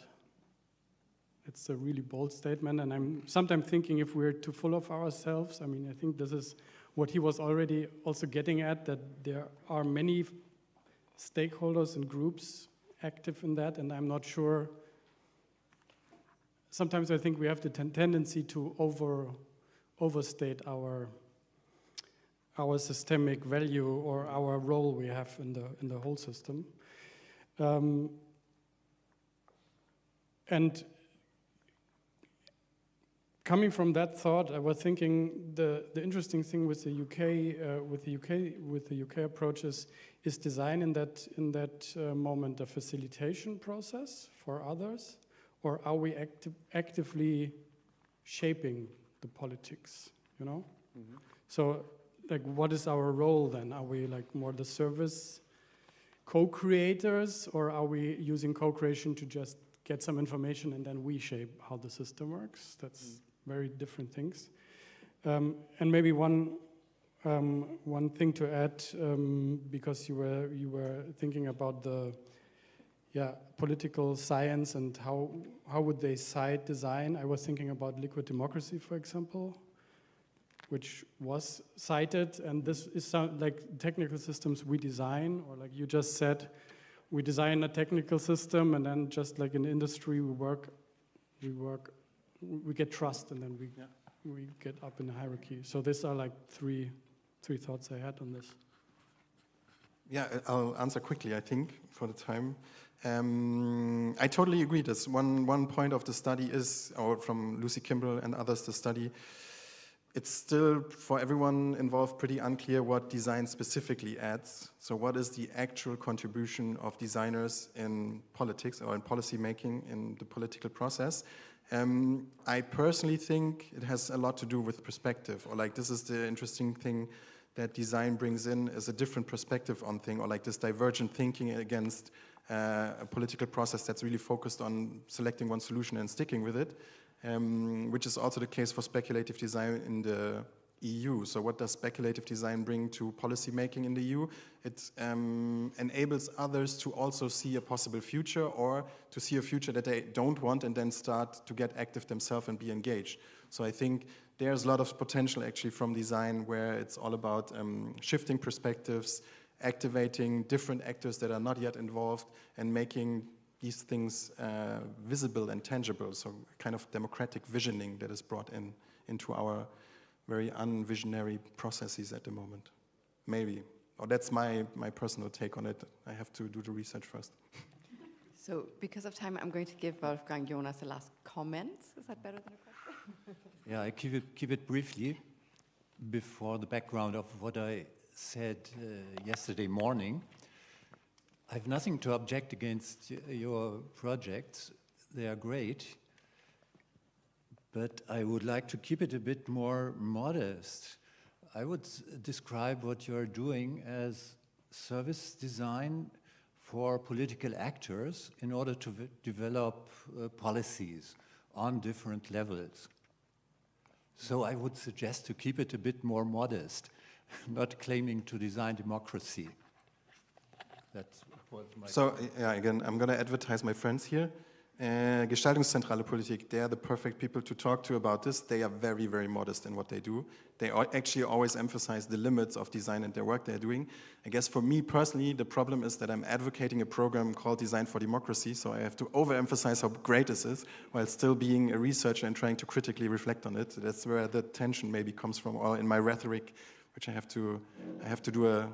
K: It's a really bold statement, and I'm sometimes thinking if we're too full of ourselves. I mean, I think this is what he was already also getting at, that there are many stakeholders and groups active in that, and I'm not sure. Sometimes I think we have the tendency to overstate our systemic value or our role we have in the whole system. And coming from that thought, I was thinking the interesting thing with the UK approaches is design in that moment a facilitation process for others, or are we actively shaping the politics? You know, so like, what is our role then? Are we like more the service co-creators, or are we using co-creation to just get some information and then we shape how the system works? That's very different things. And maybe one thing to add, because you were thinking about the political science and how would they cite design. I was thinking about liquid democracy, for example, which was cited, and this is like technical systems we design, or like you just said, we design a technical system, and then just like in industry, we get trust, and then we get up in the hierarchy. So these are like three thoughts I had on this.
R: Yeah, I'll answer quickly, I think, for the time. I totally agree. This one point of the study is, or from Lucy Kimball and others, the study, it's still, for everyone involved, pretty unclear what design specifically adds. So what is the actual contribution of designers in politics or in policy making in the political process? I personally think it has a lot to do with perspective, or like this is the interesting thing that design brings in, is a different perspective on thing, or like this divergent thinking against a political process that's really focused on selecting one solution and sticking with it. Which is also the case for speculative design in the EU. So what does speculative design bring to policy making in the EU? It enables others to also see a possible future, or to see a future that they don't want, and then start to get active themselves and be engaged. So I think there's a lot of potential actually from design, where it's all about shifting perspectives, activating different actors that are not yet involved, and making these things visible and tangible, so kind of democratic visioning that is brought into our very unvisionary processes at the moment. Maybe. Or that's my personal take on it. I have to do the research first.
S: So because of time, I'm going to give Wolfgang Jonas the last comments. Is that better than a question?
U: Yeah, I keep it briefly before the background of what I said yesterday morning. I have nothing to object against your projects. They are great. But I would like to keep it a bit more modest. I would describe what you're doing as service design for political actors in order to develop policies on different levels. So I would suggest to keep it a bit more modest, not claiming to design democracy. That's
R: So, yeah, again, I'm going to advertise my friends here. Gestaltungszentrale Politik, they are the perfect people to talk to about this. They are very, very modest in what they do. They actually always emphasize the limits of design and their work they're doing. I guess for me personally, the problem is that I'm advocating a program called Design for Democracy, so I have to overemphasize how great this is, while still being a researcher and trying to critically reflect on it. That's where the tension maybe comes from, or in my rhetoric, which I have to do a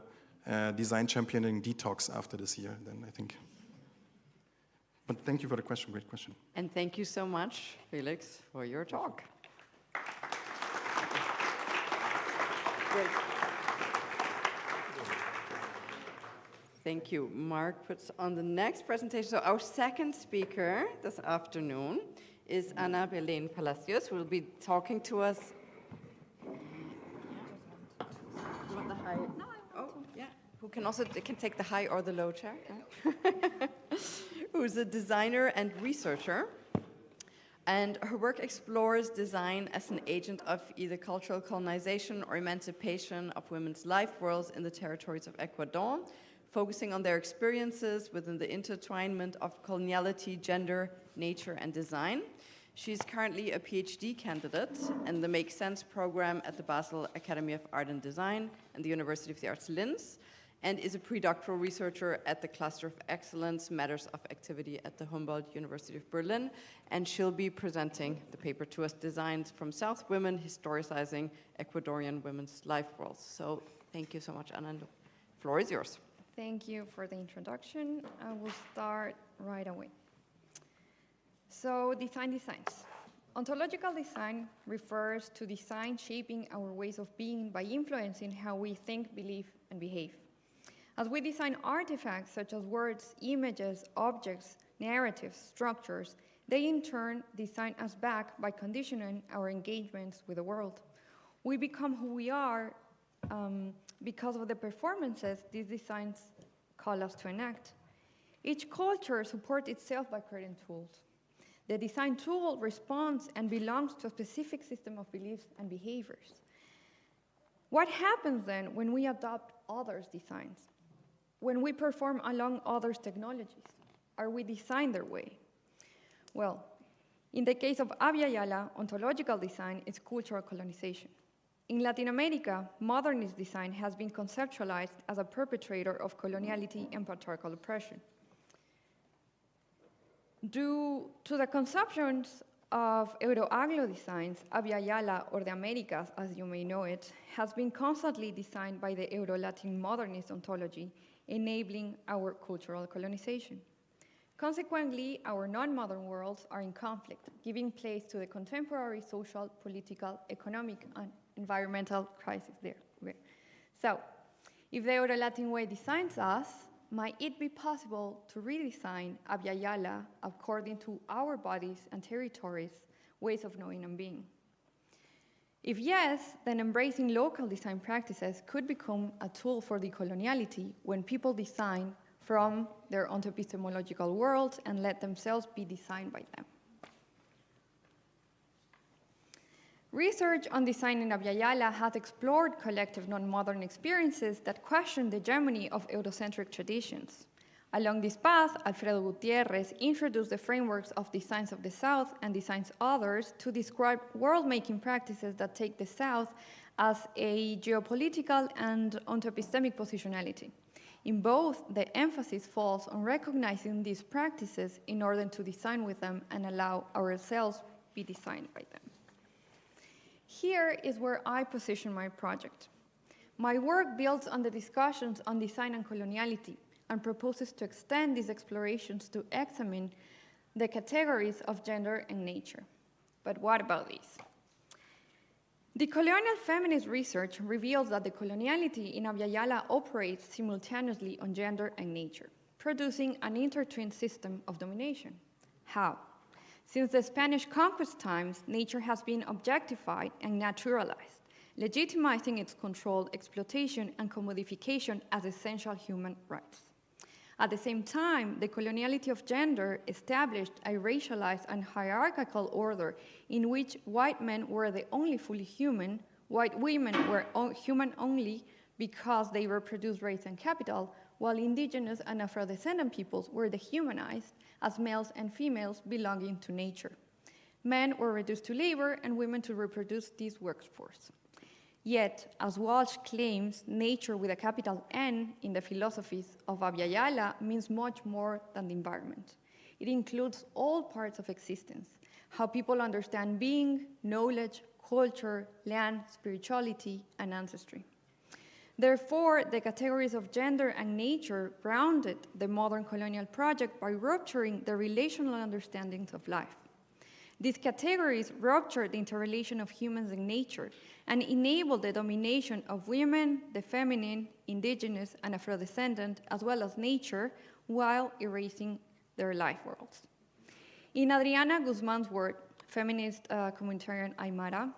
R: design championing detox after this year, then I think. But thank you for the question, great question.
S: And thank you so much, Felix, for your talk. Great. Thank you. Mark puts on the next presentation. So our second speaker this afternoon is Ana Belén Palacios, who will be talking to us. You want the high? No, oh, yeah. Who can also can take the high or the low chair. Yeah. Who's a designer and researcher. And her work explores design as an agent of either cultural colonization or emancipation of women's life worlds in the territories of Ecuador, focusing on their experiences within the intertwinement of coloniality, gender, nature, and design. She's currently a PhD candidate in the Make Sense program at the Basel Academy of Art and Design and the University of the Arts Linz, and is a pre-doctoral researcher at the Cluster of Excellence Matters of Activity at the Humboldt University of Berlin, and she'll be presenting the paper to us, Designs from South Women, Historicizing Ecuadorian Women's Life Worlds. So thank you so much, Anna. The floor is yours.
C: Thank you for the introduction. I will start right away. So, designs. Ontological design refers to design shaping our ways of being by influencing how we think, believe, and behave. As we design artifacts such as words, images, objects, narratives, structures, they in turn design us back by conditioning our engagements with the world. We become who we are because of the performances these designs call us to enact. Each culture supports itself by creating tools. The design tool responds and belongs to a specific system of beliefs and behaviors. What happens then when we adopt others' designs? When we perform along others' technologies? Are we designed their way? Well, in the case of Abya Yala, ontological design is cultural colonization. In Latin America, modernist design has been conceptualized as a perpetrator of coloniality and patriarchal oppression. Due to the conceptions of Euro-Anglo designs, Abya Yala, or the Americas as you may know it, has been constantly designed by the Euro-Latin modernist ontology, enabling our cultural colonization. Consequently, our non-modern worlds are in conflict, giving place to the contemporary social, political, economic, and environmental crisis there. So, if the Euro-Latin way designs us, might it be possible to redesign Abya Yala according to our bodies and territories, ways of knowing and being? If yes, then embracing local design practices could become a tool for decoloniality when people design from their ontoepistemological worlds and let themselves be designed by them. Research on design in Abya Yala has explored collective non-modern experiences that question the hegemony of Eurocentric traditions. Along this path, Alfredo Gutierrez introduced the frameworks of Designs of the South and Designs Others to describe world-making practices that take the South as a geopolitical and ontoepistemic positionality. In both, the emphasis falls on recognizing these practices in order to design with them and allow ourselves be designed by them. Here is where I position my project. My work builds on the discussions on design and coloniality and proposes to extend these explorations to examine the categories of gender and nature. But what about these? Decolonial feminist research reveals that the coloniality in Abya Yala operates simultaneously on gender and nature, producing an intertwined system of domination. How? Since the Spanish conquest times, nature has been objectified and naturalized, legitimizing its control, exploitation, and commodification as essential human rights. At the same time, the coloniality of gender established a racialized and hierarchical order in which white men were the only fully human, white women were human only because they reproduced race and capital, while indigenous and Afro-descendant peoples were dehumanized as males and females belonging to nature. Men were reduced to labor and women to reproduce this workforce. Yet, as Walsh claims, nature with a capital N in the philosophies of Abya Yala means much more than the environment. It includes all parts of existence, how people understand being, knowledge, culture, land, spirituality, and ancestry. Therefore, the categories of gender and nature grounded the modern colonial project by rupturing the relational understandings of life. These categories ruptured the interrelation of humans and nature and enabled the domination of women, the feminine, indigenous, and Afro-descendant, as well as nature, while erasing their life worlds. In Adriana Guzman's work, feminist communitarian Aymara,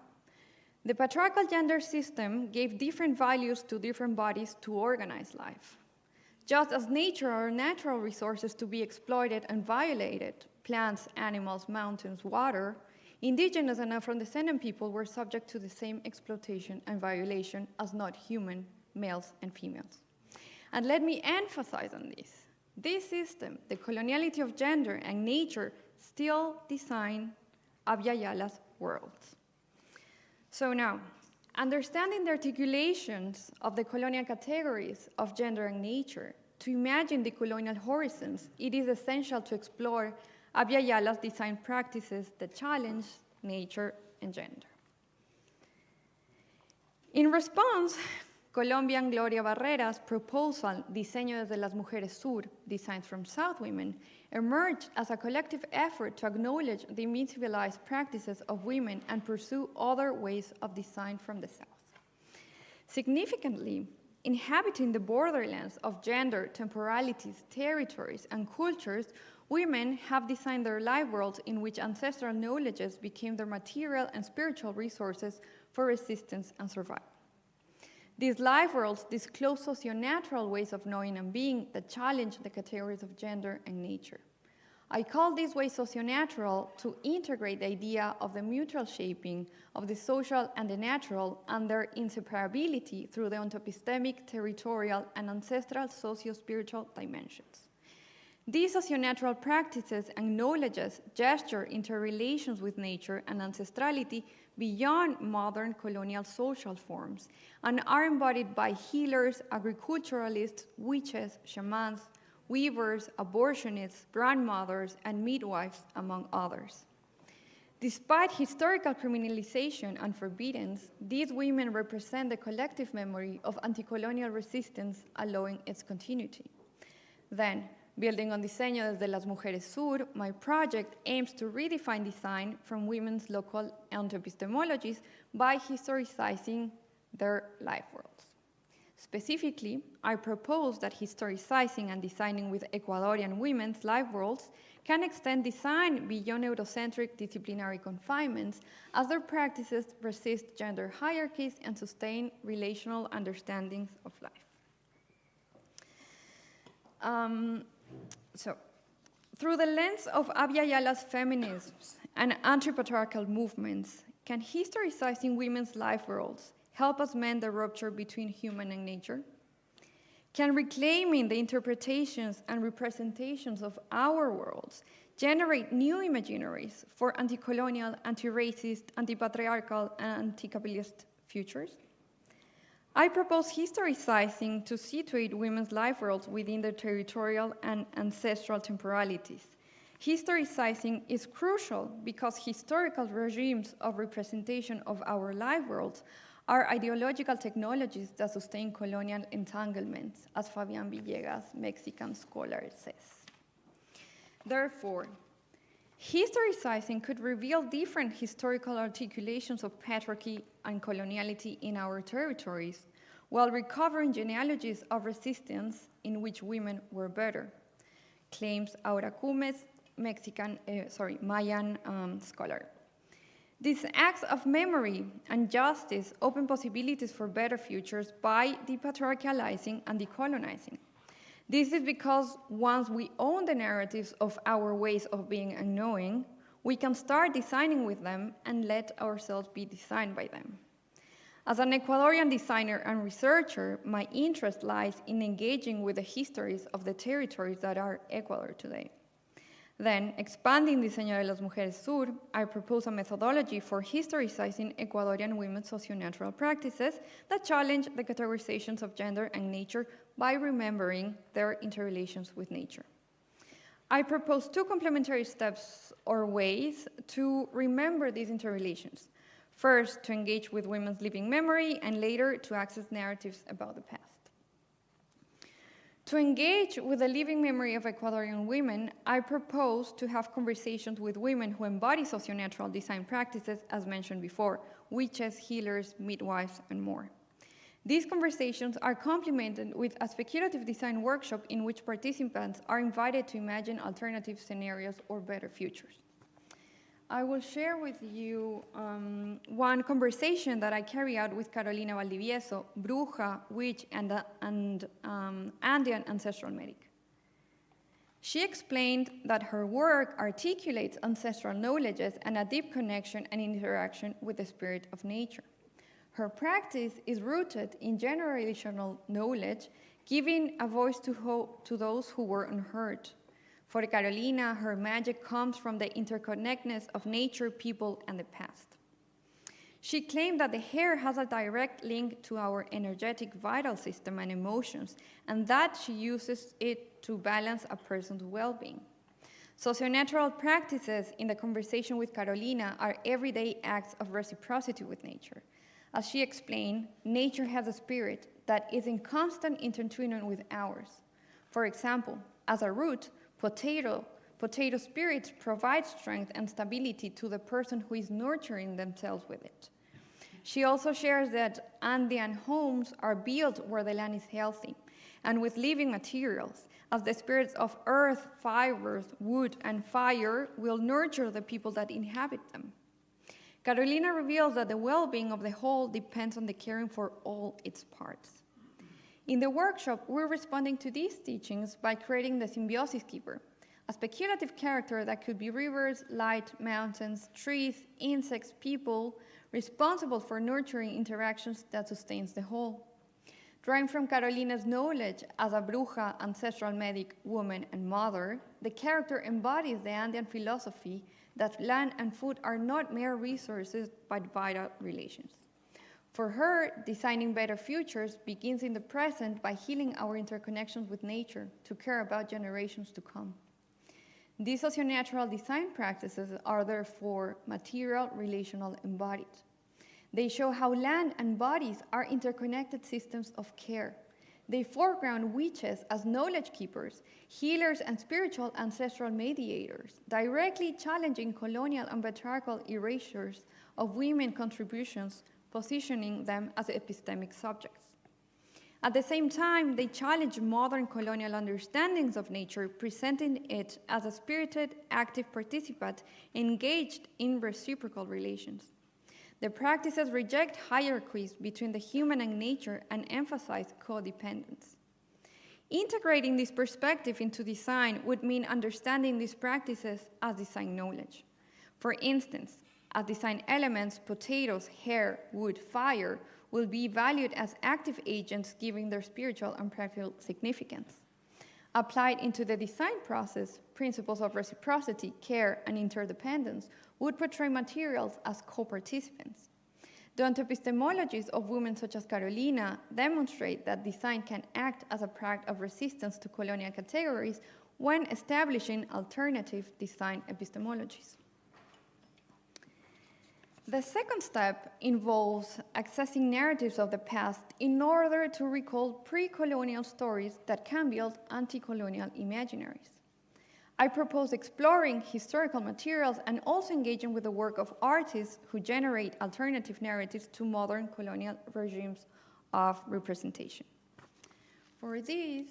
C: the patriarchal gender system gave different values to different bodies to organize life. Just as nature or natural resources to be exploited and violated, plants, animals, mountains, water, indigenous and Afro-descendant people were subject to the same exploitation and violation as not human males and females. And let me emphasize on this. This system, the coloniality of gender and nature, still design Abya Yala's worlds. So now, understanding the articulations of the colonial categories of gender and nature, to imagine the colonial horizons, it is essential to explore Abya Yala's design practices that challenge nature and gender. In response, Colombian Gloria Barrera's proposal, Diseño desde las Mujeres Sur, Designs from South Women, emerged as a collective effort to acknowledge the invisibilized practices of women and pursue other ways of design from the South. Significantly, inhabiting the borderlands of gender, temporalities, territories, and cultures, women have designed their life worlds in which ancestral knowledges became their material and spiritual resources for resistance and survival. These life worlds disclose socio-natural ways of knowing and being that challenge the categories of gender and nature. I call these ways socio-natural to integrate the idea of the mutual shaping of the social and the natural and their inseparability through the ontopistemic, territorial, and ancestral socio-spiritual dimensions. These socio-natural practices acknowledges gesture interrelations with nature and ancestrality beyond modern colonial social forms and are embodied by healers, agriculturalists, witches, shamans, weavers, abortionists, grandmothers, and midwives, among others. Despite historical criminalization and forbiddance, these women represent the collective memory of anti-colonial resistance, allowing its continuity. Then, building on Diseño desde las Mujeres Sur, my project aims to redefine design from women's local anthropistemologies by historicizing their life worlds. Specifically, I propose that historicizing and designing with Ecuadorian women's life worlds can extend design beyond Eurocentric disciplinary confinements as their practices resist gender hierarchies and sustain relational understandings of life. Through the lens of Abya Yala's feminisms and anti-patriarchal movements, can historicizing women's life worlds help us mend the rupture between human and nature? Can reclaiming the interpretations and representations of our worlds generate new imaginaries for anti-colonial, anti-racist, anti-patriarchal, and anti-capitalist futures? I propose historicizing to situate women's life worlds within their territorial and ancestral temporalities. Historicizing is crucial because historical regimes of representation of our life worlds are ideological technologies that sustain colonial entanglements, as Fabián Villegas, Mexican scholar, says. Therefore, historicizing could reveal different historical articulations of patriarchy and coloniality in our territories, while recovering genealogies of resistance in which women were better, claims Aura Cumes, Mayan scholar. These acts of memory and justice open possibilities for better futures by depatriarchalizing and decolonizing. This is because once we own the narratives of our ways of being and knowing, we can start designing with them and let ourselves be designed by them. As an Ecuadorian designer and researcher, my interest lies in engaging with the histories of the territories that are Ecuador today. Then, expanding Diseño de las Mujeres Sur, I propose a methodology for historicizing Ecuadorian women's socio-natural practices that challenge the categorizations of gender and nature by remembering their interrelations with nature. I propose two complementary steps or ways to remember these interrelations. First, to engage with women's living memory, and later, to access narratives about the past. To engage with the living memory of Ecuadorian women, I propose to have conversations with women who embody socio-natural design practices, as mentioned before, witches, healers, midwives, and more. These conversations are complemented with a speculative design workshop in which participants are invited to imagine alternative scenarios or better futures. I will share with you one conversation that I carry out with Carolina Valdivieso, bruja, witch, and Andean ancestral medic. She explained that her work articulates ancestral knowledges and a deep connection and interaction with the spirit of nature. Her practice is rooted in generational knowledge, giving a voice to those who were unheard. For Carolina, her magic comes from the interconnectedness of nature, people, and the past. She claimed that the hair has a direct link to our energetic vital system and emotions, and that she uses it to balance a person's well-being. Socio-natural practices in the conversation with Carolina are everyday acts of reciprocity with nature. As she explained, nature has a spirit that is in constant intertwining with ours. For example, as a root, potato spirits provide strength and stability to the person who is nurturing themselves with it. She also shares that Andean homes are built where the land is healthy and with living materials, as the spirits of earth, fibers, wood, and fire will nurture the people that inhabit them. Carolina reveals that the well-being of the whole depends on the caring for all its parts. In the workshop, we're responding to these teachings by creating the symbiosis keeper, a speculative character that could be rivers, light, mountains, trees, insects, people, responsible for nurturing interactions that sustains the whole. Drawing from Carolina's knowledge as a bruja, ancestral medic, woman, and mother, the character embodies the Andean philosophy that land and food are not mere resources but vital relations. For her, designing better futures begins in the present by healing our interconnections with nature to care about generations to come. These socio-natural design practices are therefore material, relational, embodied. They show how land and bodies are interconnected systems of care. They foreground witches as knowledge keepers, healers, and spiritual ancestral mediators, directly challenging colonial and patriarchal erasures of women's contributions, positioning them as epistemic subjects. At the same time, they challenge modern colonial understandings of nature, presenting it as a spirited, active participant engaged in reciprocal relations. The practices reject hierarchies between the human and nature and emphasize codependence. Integrating this perspective into design would mean understanding these practices as design knowledge. For instance, as design elements, potatoes, hair, wood, fire will be valued as active agents giving their spiritual and practical significance. Applied into the design process, principles of reciprocity, care, and interdependence would portray materials as co-participants. The epistemologies of women such as Carolina demonstrate that design can act as a practice of resistance to colonial categories when establishing alternative design epistemologies. The second step involves accessing narratives of the past in order to recall pre-colonial stories that can build anti-colonial imaginaries. I propose exploring historical materials and also engaging with the work of artists who generate alternative narratives to modern colonial regimes of representation. For these,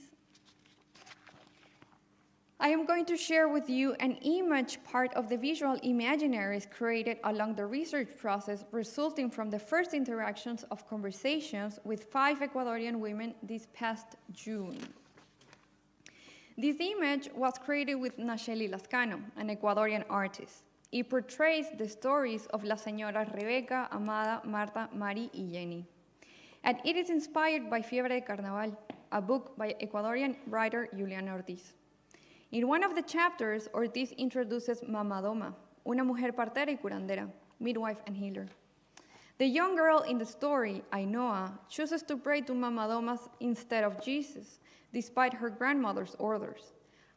C: I am going to share with you an image part of the visual imaginaries created along the research process resulting from the first interactions of conversations with 5 Ecuadorian women this past June. This image was created with Nacheli Lascano, an Ecuadorian artist. It portrays the stories of La Señora Rebeca, Amada, Marta, Mari, y Jenny. And it is inspired by Fiebre de Carnaval, a book by Ecuadorian writer Juliana Ortiz. In one of the chapters, Ortiz introduces Mamadoma, una mujer partera y curandera, midwife and healer. The young girl in the story, Ainhoa, chooses to pray to Mamadomas instead of Jesus, despite her grandmother's orders.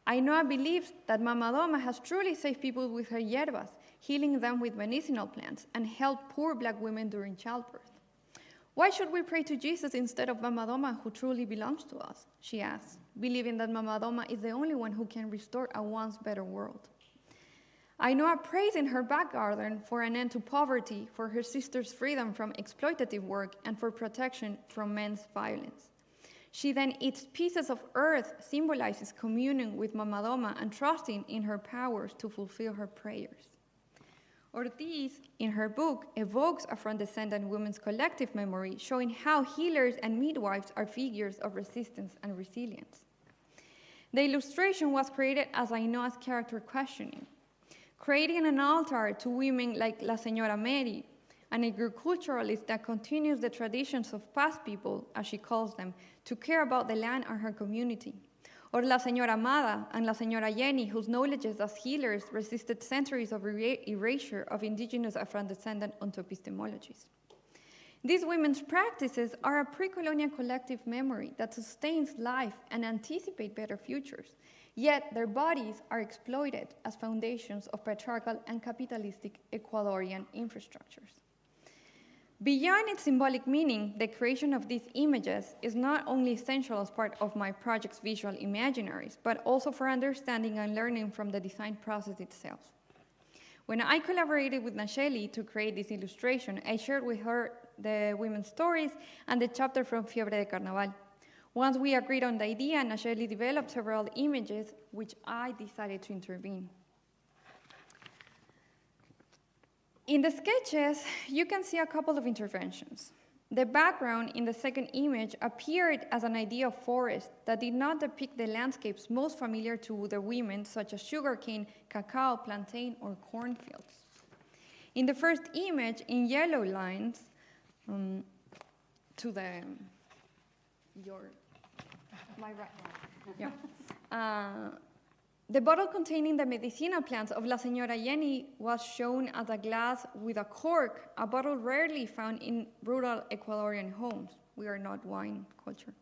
C: Ainhoa believes that Mamadoma has truly saved people with her hierbas, healing them with medicinal plants, and helped poor black women during childbirth. Why should we pray to Jesus instead of Mamadoma, who truly belongs to us? She asks, believing that Mamadoma is the only one who can restore a once better world. Ainhoa prays in her back garden for an end to poverty, for her sister's freedom from exploitative work, and for protection from men's violence. She then eats pieces of earth, symbolizes communion with Mamadoma and trusting in her powers to fulfill her prayers. Ortiz, in her book, evokes Afro-descendant women's collective memory, showing how healers and midwives are figures of resistance and resilience. The illustration was created as Ainhoa's character questioning, creating an altar to women like La Señora Mary, an agriculturalist that continues the traditions of past people, as she calls them, to care about the land and her community. Or La Señora Amada and La Señora Jenny, whose knowledges as healers resisted centuries of erasure of indigenous Afro-descendant ontoepistemologies. These women's practices are a pre-colonial collective memory that sustains life and anticipates better futures, yet their bodies are exploited as foundations of patriarchal and capitalistic Ecuadorian infrastructures. Beyond its symbolic meaning, the creation of these images is not only essential as part of my project's visual imaginaries, but also for understanding and learning from the design process itself. When I collaborated with Nacheli to create this illustration, I shared with her the women's stories and the chapter from Fiebre de Carnaval. Once we agreed on the idea, Nacheli developed several images, which I decided to intervene. In the sketches, you can see a couple of interventions. The background in the second image appeared as an idea of forest that did not depict the landscapes most familiar to the women, such as sugarcane, cacao, plantain, or cornfields. In the first image, in yellow lines, to the, my right, yeah. The bottle containing the medicinal plants of La Señora Jenny was shown as a glass with a cork, a bottle rarely found in rural Ecuadorian homes. We are not wine culture.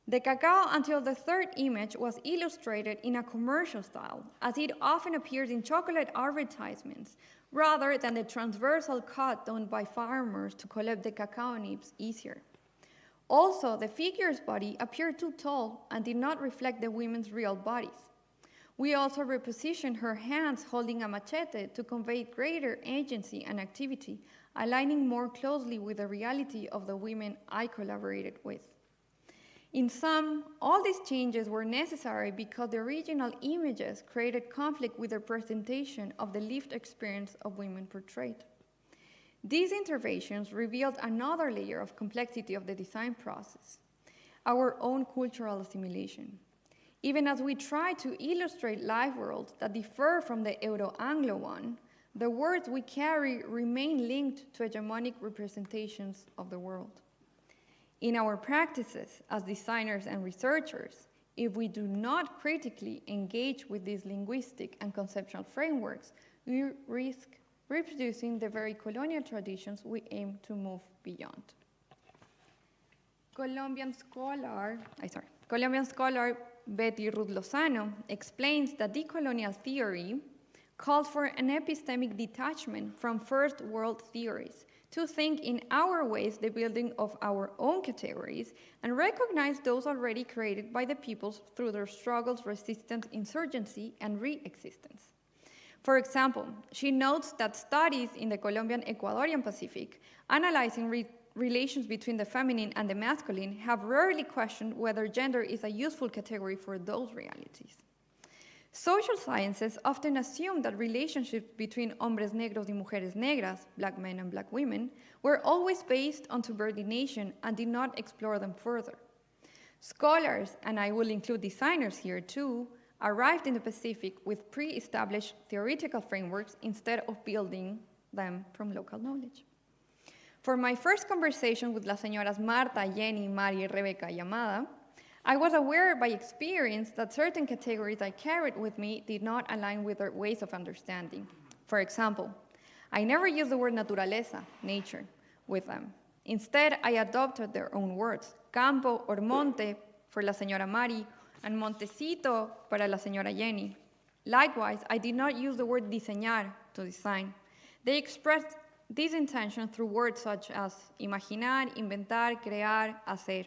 C: The cacao, until the third image, was illustrated in a commercial style, as it often appears in chocolate advertisements, rather than the transversal cut done by farmers to collect the cacao nibs easier. Also, the figure's body appeared too tall and did not reflect the women's real bodies. We also repositioned her hands holding a machete to convey greater agency and activity, aligning more closely with the reality of the women I collaborated with. In sum, all these changes were necessary because the original images created conflict with the presentation of the lived experience of women portrayed. These interventions revealed another layer of complexity of the design process, our own cultural assimilation. Even as we try to illustrate life worlds that differ from the Euro-Anglo one, the words we carry remain linked to hegemonic representations of the world. In our practices as designers and researchers, if we do not critically engage with these linguistic and conceptual frameworks, we risk reproducing the very colonial traditions we aim to move beyond. Colombian scholar Betty Ruth Lozano explains that decolonial theory called for an epistemic detachment from first world theories to think in our ways the building of our own categories and recognize those already created by the peoples through their struggles, resistance, insurgency, and re-existence. For example, she notes that studies in the Colombian Ecuadorian Pacific analyzing relations between the feminine and the masculine have rarely questioned whether gender is a useful category for those realities. Social sciences often assume that relationships between hombres negros y mujeres negras, black men and black women, were always based on subordination and did not explore them further. Scholars, and I will include designers here too, arrived in the Pacific with pre-established theoretical frameworks instead of building them from local knowledge. For my first conversation with las señoras Marta, Jenny, Mari, Rebecca, y Amada, I was aware by experience that certain categories I carried with me did not align with their ways of understanding. For example, I never used the word naturaleza, nature, with them. Instead, I adopted their own words, campo or monte for la señora Mari, and montecito para la señora Jenny. Likewise, I did not use the word diseñar to design. They expressed this intention through words such as imaginar, inventar, crear, hacer,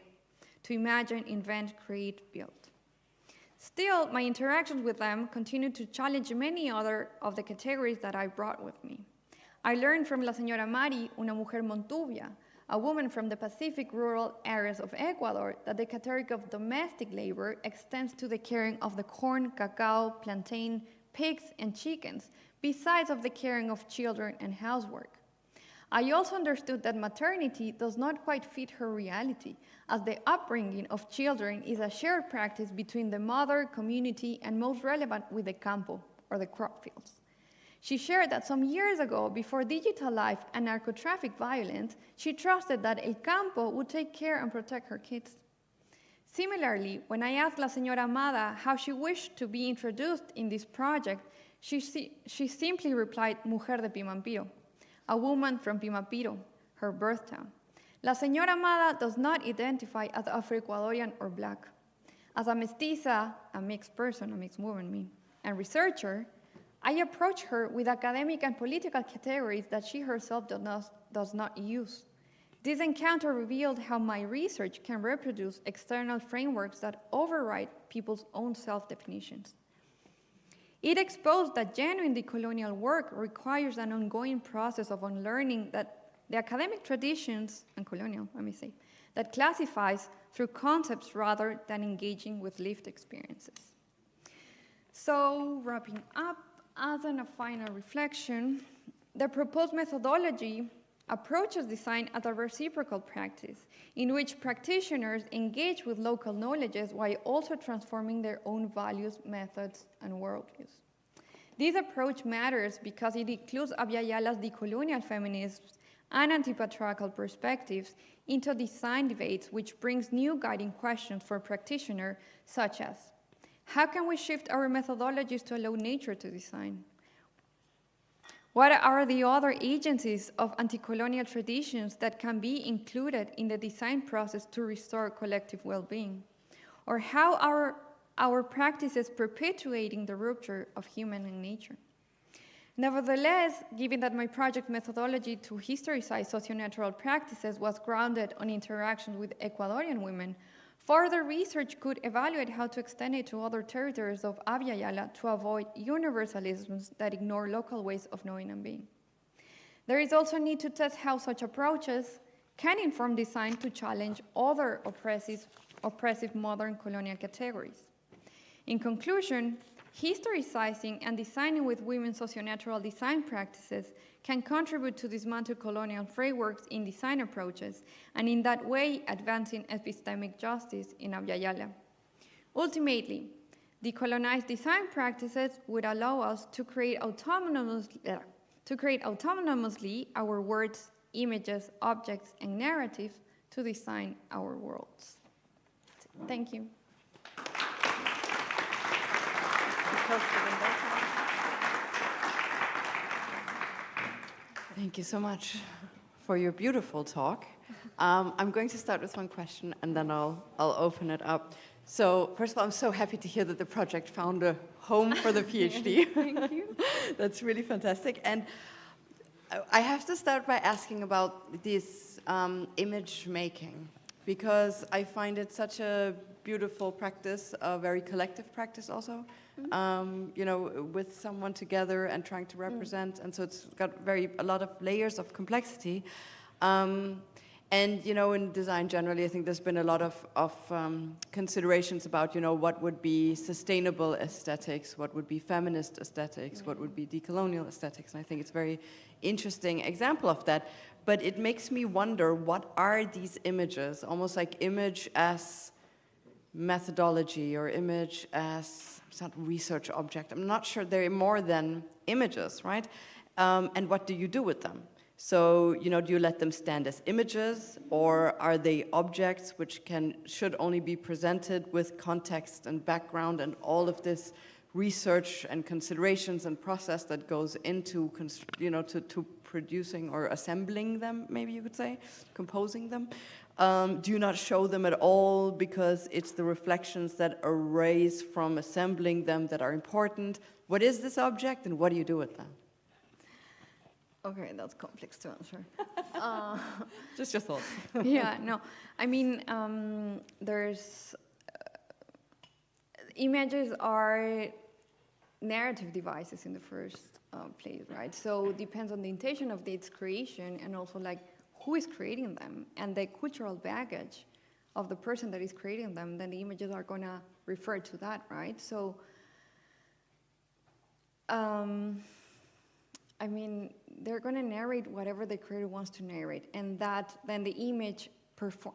C: to imagine, invent, create, build. Still, my interactions with them continued to challenge many other of the categories that I brought with me. I learned from La Señora Mari, una mujer montuvia, a woman from the Pacific rural areas of Ecuador, that the category of domestic labor extends to the caring of the corn, cacao, plantain, pigs, and chickens, besides of the caring of children and housework. I also understood that maternity does not quite fit her reality, as the upbringing of children is a shared practice between the mother, community, and most relevant with the campo, or the crop fields. She shared that some years ago, before digital life and narco-traffic violence, she trusted that El Campo would take care and protect her kids. Similarly, when I asked La Señora Amada how she wished to be introduced in this project, she simply replied, Mujer de Pimampiro, a woman from Pimapiro, her birth town. La Señora Amada does not identify as Afro-Ecuadorian or black. As a mestiza, a mixed person, a mixed woman, and researcher, I approach her with academic and political categories that she herself does not use. This encounter revealed how my research can reproduce external frameworks that override people's own self-definitions. It exposed that genuine decolonial work requires an ongoing process of unlearning that the academic traditions, and colonial, let me say, that classifies through concepts rather than engaging with lived experiences. So, wrapping up, as a final reflection, the proposed methodology approaches design as a reciprocal practice in which practitioners engage with local knowledges while also transforming their own values, methods, and worldviews. This approach matters because it includes Abya Yala's decolonial feminisms and anti-patriarchal perspectives into design debates, which brings new guiding questions for practitioners, such as, how can we shift our methodologies to allow nature to design? What are the other agencies of anti-colonial traditions that can be included in the design process to restore collective well-being? Or how are our practices perpetuating the rupture of human and nature? Nevertheless, given that my project methodology to historicize socio-natural practices was grounded on interactions with Ecuadorian women, further research could evaluate how to extend it to other territories of Abya Yala to avoid universalisms that ignore local ways of knowing and being. There is also a need to test how such approaches can inform design to challenge other oppressive modern colonial categories. In conclusion, historicizing and designing with women's socio-natural design practices can contribute to dismantle colonial frameworks in design approaches, and in that way advancing epistemic justice in Abya Yala. Ultimately, decolonized design practices would allow us to create autonomously our words, images, objects, and narratives to design our worlds. Thank you.
S: Thank you so much for your beautiful talk. I'm going to start with one question and then I'll open it up. So first of all, I'm so happy to hear that the project found a home for the PhD.
C: Thank you.
S: That's really fantastic. And I have to start by asking about this image making, because I find it such a beautiful practice, a very collective practice also. You know, with someone together and trying to represent, and so it's got a lot of layers of complexity. And you know, in design generally, I think there's been a lot of considerations about, you know, what would be sustainable aesthetics, what would be feminist aesthetics, what would be decolonial aesthetics, and I think it's a very interesting example of that. But it makes me wonder, what are these images? Almost like image as methodology or image as, it's not research object. I'm not sure they're more than images, right? And what do you do with them? So, you know, do you let them stand as images, or are they objects which should only be presented with context and background and all of this research and considerations and process that goes into, you know, to producing or assembling them, maybe you could say, composing them? Do you not show them at all because it's the reflections that arise from assembling them that are important? What is this object and what do you do with them?
C: Okay, that's complex to answer.
S: Just your thoughts.
C: Yeah, no. I mean, there's images are narrative devices in the first place, right? So it depends on the intention of its creation and also like who is creating them and the cultural baggage of the person that is creating them. Then the images are going to refer to that, right? So I mean, they're going to narrate whatever the creator wants to narrate, and that then the image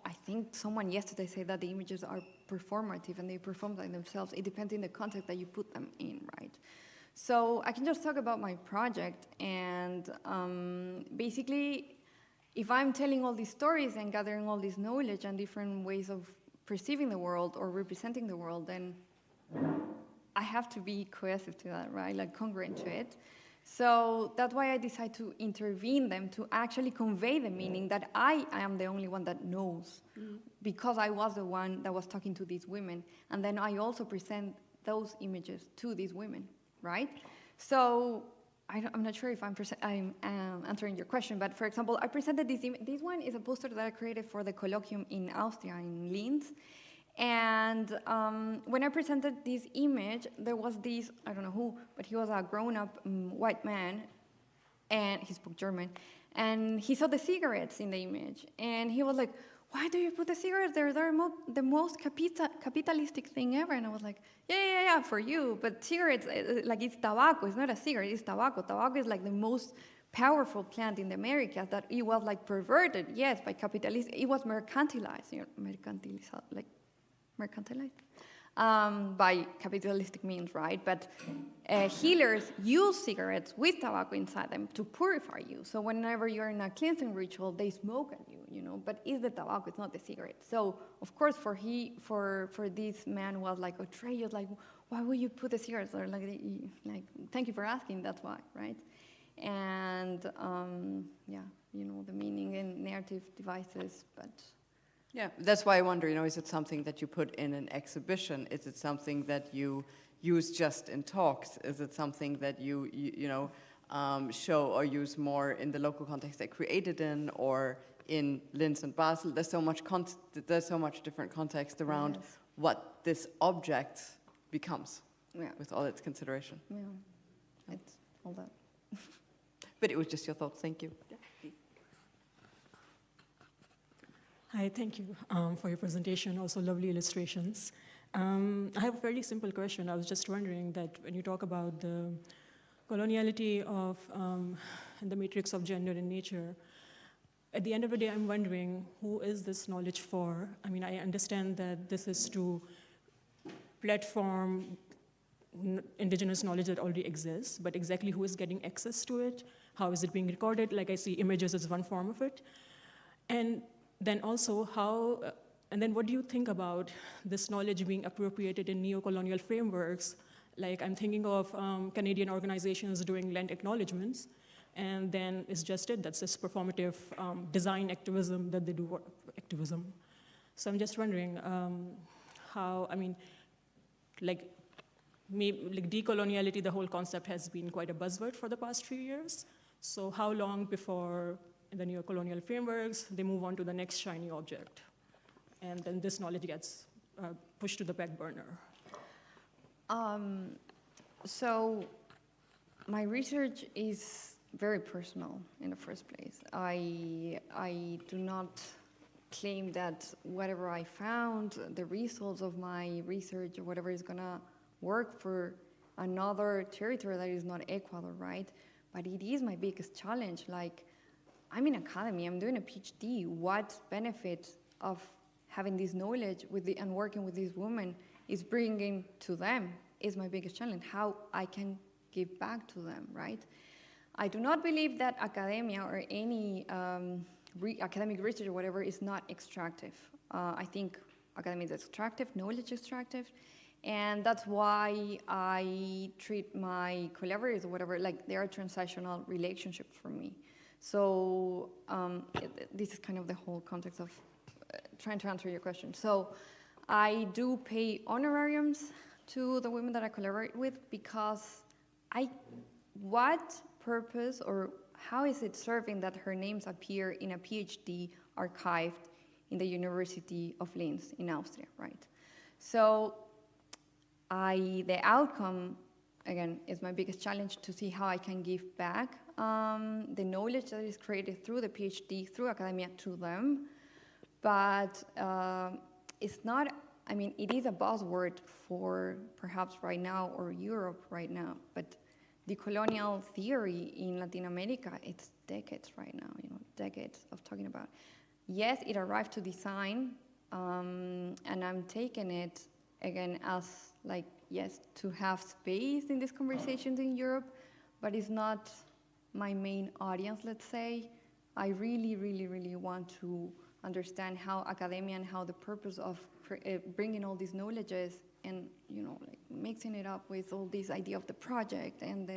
C: I think someone yesterday said that the images are performative and they perform by themselves. It depends in the context that you put them in, right? So I can just talk about my project, and basically, if I'm telling all these stories and gathering all this knowledge and different ways of perceiving the world or representing the world, then I have to be cohesive to that, right? Like congruent to it. So that's why I decided to intervene them to actually convey the meaning that I am the only one that knows, because I was the one that was talking to these women, and then I also present those images to these women, right? So I'm not sure if I'm answering your question, but for example, I presented this image. This one is a poster that I created for the colloquium in Austria, in Linz. And when I presented this image, there was this, I don't know who, but he was a grown-up white man, and he spoke German, and he saw the cigarettes in the image, and he was like, why do you put the cigarettes there? They're the most capitalistic thing ever. And I was like, yeah, for you, but cigarettes, like it's tobacco, it's not a cigarette, it's tobacco. Tobacco is like the most powerful plant in the Americas, that it was like perverted, yes, by capitalism. It was mercantilized, mercantilized by capitalistic means, right? But healers use cigarettes with tobacco inside them to purify you. So whenever you're in a cleansing ritual, they smoke at you, you know. But it's the tobacco, it's not the cigarette. So of course, for this man was like outrageous, like, why would you put the cigarettes there? Like, thank you for asking. That's why, right? And yeah, you know, the meaning and narrative devices, but.
S: Yeah, that's why I wonder, you know, is it something that you put in an exhibition? Is it something that you use just in talks? Is it something that you show or use more in the local context they created in, or in Linz and Basel? There's so much different context around what this object becomes with all its consideration.
C: Yeah, it's all that.
S: But it was just your thoughts. Thank you.
D: Hi, thank you for your presentation, also lovely illustrations. I have a fairly simple question. I was just wondering that when you talk about the coloniality of and the matrix of gender in nature, at the end of the day, I'm wondering, who is this knowledge for? I mean, I understand that this is to platform indigenous knowledge that already exists, but exactly who is getting access to it? How is it being recorded? Like, I see images as one form of it. And then also and then what do you think about this knowledge being appropriated in neo-colonial frameworks? Like, I'm thinking of Canadian organizations doing land acknowledgements, and then it's just that's this performative design activism that they do activism. So I'm just wondering how, I mean, like decoloniality, the whole concept has been quite a buzzword for the past few years. So how long before in the neo-colonial frameworks, they move on to the next shiny object, and then this knowledge gets pushed to the back burner?
C: So my research is very personal in the first place. I do not claim that whatever I found, the results of my research or whatever is gonna work for another territory that is not Ecuador, right? But it is my biggest challenge. Like, I'm in academy, I'm doing a PhD. What benefit of having this knowledge and working with these women is bringing to them is my biggest challenge, how I can give back to them, right? I do not believe that academia or any academic research or whatever is not extractive. I think academia is extractive, knowledge extractive, and that's why I treat my collaborators or whatever, like they are transactional relationships for me. So this is kind of the whole context of trying to answer your question. So I do pay honorariums to the women that I collaborate with, because what purpose or how is it serving that her names appear in a PhD archived in the University of Linz in Austria, right? So the outcome, again, is my biggest challenge, to see how I can give back the knowledge that is created through the PhD, through academia, to them. But it's not, I mean, it is a buzzword for perhaps right now, or Europe right now, but decolonial theory in Latin America, it's decades right now, decades of talking about. Yes, it arrived to design, and I'm taking it again as like, yes, to have space in these conversations in Europe, but it's not my main audience, let's say. I really, really, really want to understand how academia and how the purpose of bringing all these knowledges and like mixing it up with all this idea of the project and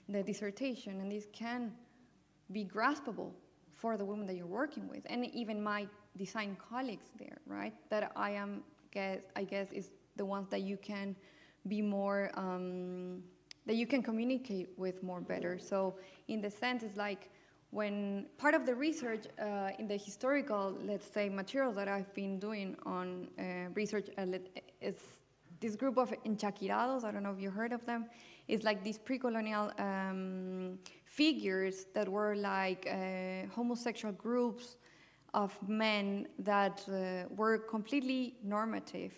C: the dissertation, and this can be graspable for the women that you're working with, and even my design colleagues there, right? That I guess is the ones that you can be more, that you can communicate with more better. So in the sense, it's like when part of the research in the historical, let's say, materials that I've been doing on research is this group of enchaquirados, I don't know if you heard of them. It's like these pre-colonial figures that were like homosexual groups of men that were completely normative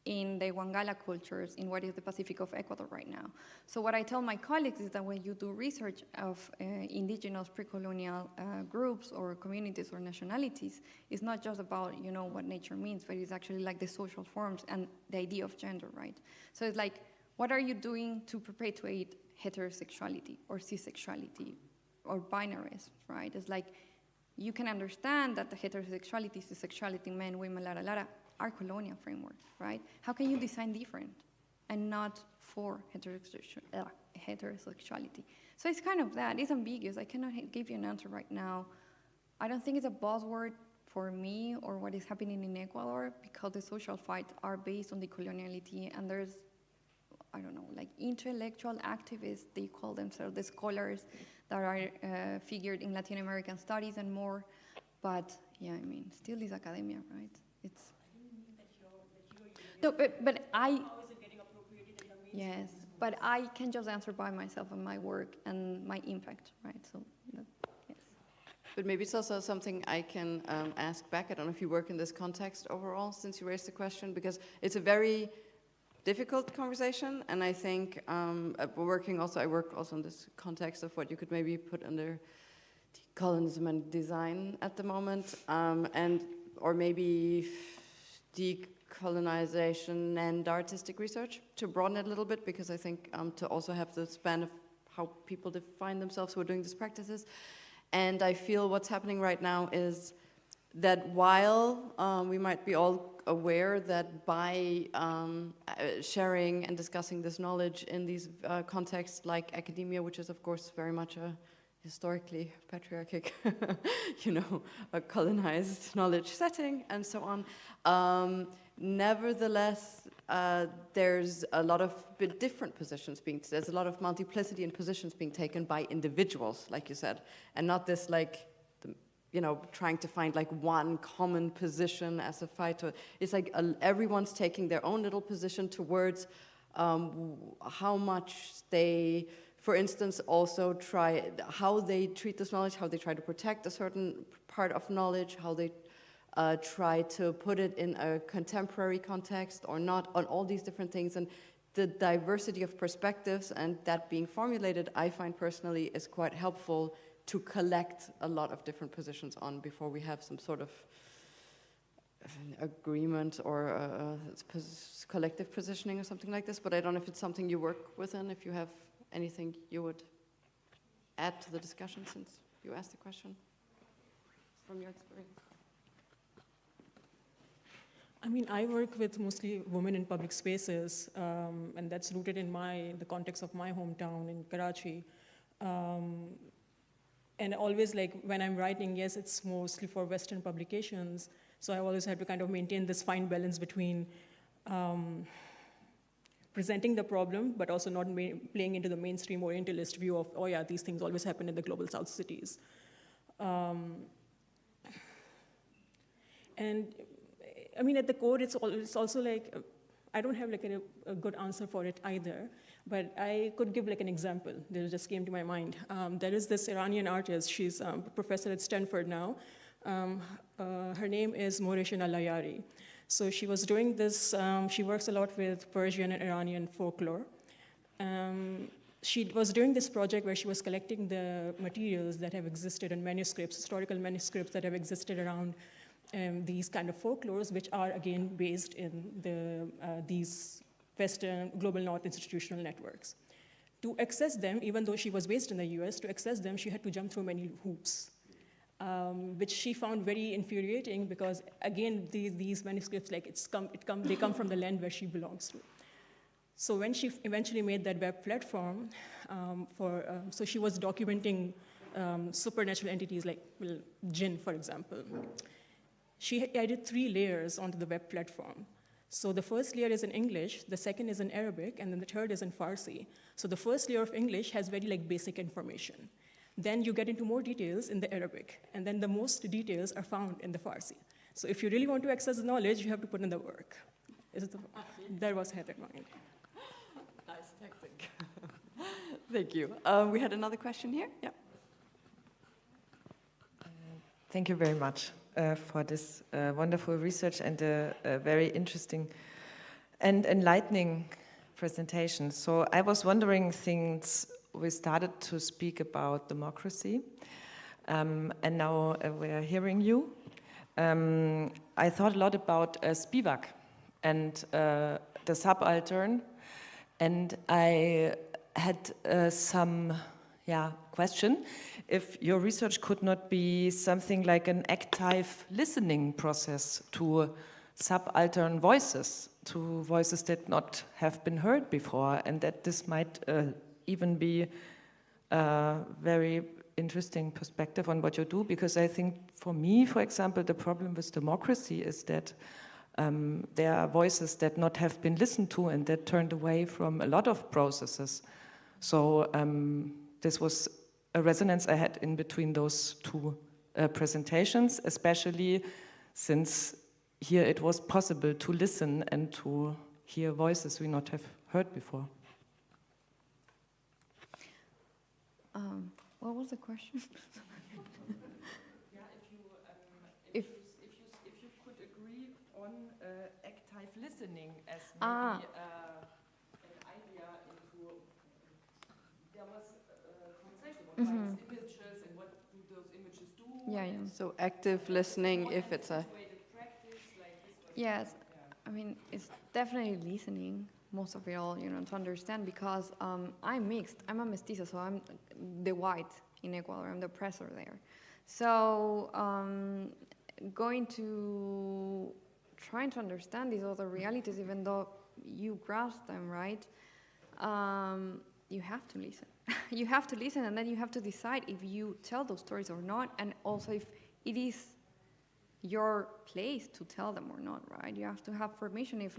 C: in the Wangala cultures in what is the Pacific of Ecuador right now. So what I tell my colleagues is that when you do research of indigenous pre-colonial groups or communities or nationalities, it's not just about what nature means, but it's actually like the social forms and the idea of gender, right? So it's like, what are you doing to perpetuate heterosexuality or cissexuality or binaries, right? It's like, you can understand that the heterosexuality, cissexuality, men, women, are colonial frameworks, right? How can you design different and not for heterosexuality? So it's kind of that. It's ambiguous. I cannot give you an answer right now. I don't think it's a buzzword for me or what is happening in Ecuador, because the social fights are based on the coloniality, and there's, I don't know, like intellectual activists, they call themselves the scholars that are figured in Latin American studies and more. But yeah, I mean, still is academia, right? It's. No, but I. Yes, but I can just answer by myself and my work and my impact, right? So, yes.
S: But maybe it's also something I can ask back. I don't know if you work in this context overall, since you raised the question, because it's a very difficult conversation, and I think I work also in this context of what you could maybe put under decolonism and design at the moment, or maybe decolonization and artistic research, to broaden it a little bit, because I think to also have the span of how people define themselves who are doing these practices. And I feel what's happening right now is that while we might be all aware that by sharing and discussing this knowledge in these contexts like academia, which is of course very much a historically patriarchic, a colonized knowledge setting and so on, nevertheless, there's a lot of different positions there's a lot of multiplicity in positions being taken by individuals, like you said, and not this like, trying to find like one common position as a fighter. It's like everyone's taking their own little position towards how much they, for instance, also how they treat this knowledge, how they try to protect a certain part of knowledge, how they try to put it in a contemporary context or not, on all these different things. And the diversity of perspectives and that being formulated, I find personally, is quite helpful to collect a lot of different positions on before we have some sort of agreement or collective positioning or something like this. But I don't know if it's something you work within, if you have anything you would add to the discussion since you asked the question from your experience.
D: I mean, I work with mostly women in public spaces, and that's rooted in the context of my hometown in Karachi. And always, like, when I'm writing, yes, it's mostly for Western publications, so I always have to kind of maintain this fine balance between presenting the problem, but also not playing into the mainstream Orientalist view of, oh yeah, these things always happen in the global South cities. And I mean, at the core, it's also like, I don't have like a good answer for it either, but I could give like an example that just came to my mind. There is this Iranian artist, she's a professor at Stanford now. Her name is Moreshin Alayari. So she was doing this, she works a lot with Persian and Iranian folklore. she was doing this project where she was collecting the materials that have existed in manuscripts, historical manuscripts that have existed around these kind of folklores, which are again based in these Western Global North institutional networks. To access them, even though she was based in the US, to access them, she had to jump through many hoops, which she found very infuriating because, again, these manuscripts, like they come from the land where she belongs to. So when she eventually made that web platform, so she was documenting supernatural entities like jinn, for example. She added 3 layers onto the web platform. So the first layer is in English, the second is in Arabic, and then the third is in Farsi. So the first layer of English has very basic information. Then you get into more details in the Arabic, and then the most details are found in the Farsi. So if you really want to access the knowledge, you have to put in the work. That was had in mind.
S: Nice tactic. Thank you. We had another question here. Yeah.
E: Thank you very much for this wonderful research and a very interesting and enlightening presentation. So I was wondering, since we started to speak about democracy, and now we're hearing you, I thought a lot about Spivak and the subaltern, and I had some question if your research could not be something like an active listening process to subaltern voices, to voices that not have been heard before, and that this might even be a very interesting perspective on what you do, because I think for me, for example, the problem with democracy is that there are voices that not have been listened to and that turned away from a lot of processes. So this was a resonance I had in between those 2 presentations, especially since here it was possible to listen and to hear voices we not have heard before.
C: What was the question?
E: If you could agree on active listening as maybe an idea into, there was a conversation about images and what do those images do.
C: Yeah.
S: So active listening, if it's a...
C: Yes, I mean, it's definitely listening, most of it all, to understand, because I'm mixed. I'm a mestiza, so I'm the white in Ecuador. I'm the oppressor there. So trying to understand these other realities, even though you grasp them, right? You have to listen. You have to listen, and then you have to decide if you tell those stories or not, and also if it is your place to tell them or not, right? You have to have permission if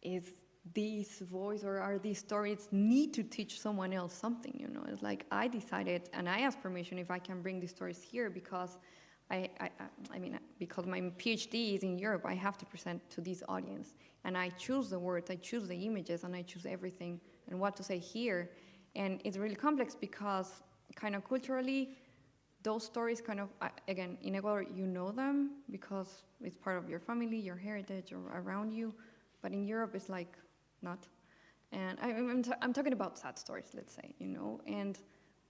C: is this voice or are these stories need to teach someone else something, It's like I decided and I asked permission if I can bring these stories here because because my PhD is in Europe, I have to present to this audience. And I choose the words, I choose the images, and I choose everything and what to say here. And it's really complex because kind of culturally, those stories kind of, again, in Ecuador, you know them because it's part of your family, your heritage, or around you. But in Europe, it's like not. And I'm talking about sad stories, let's say,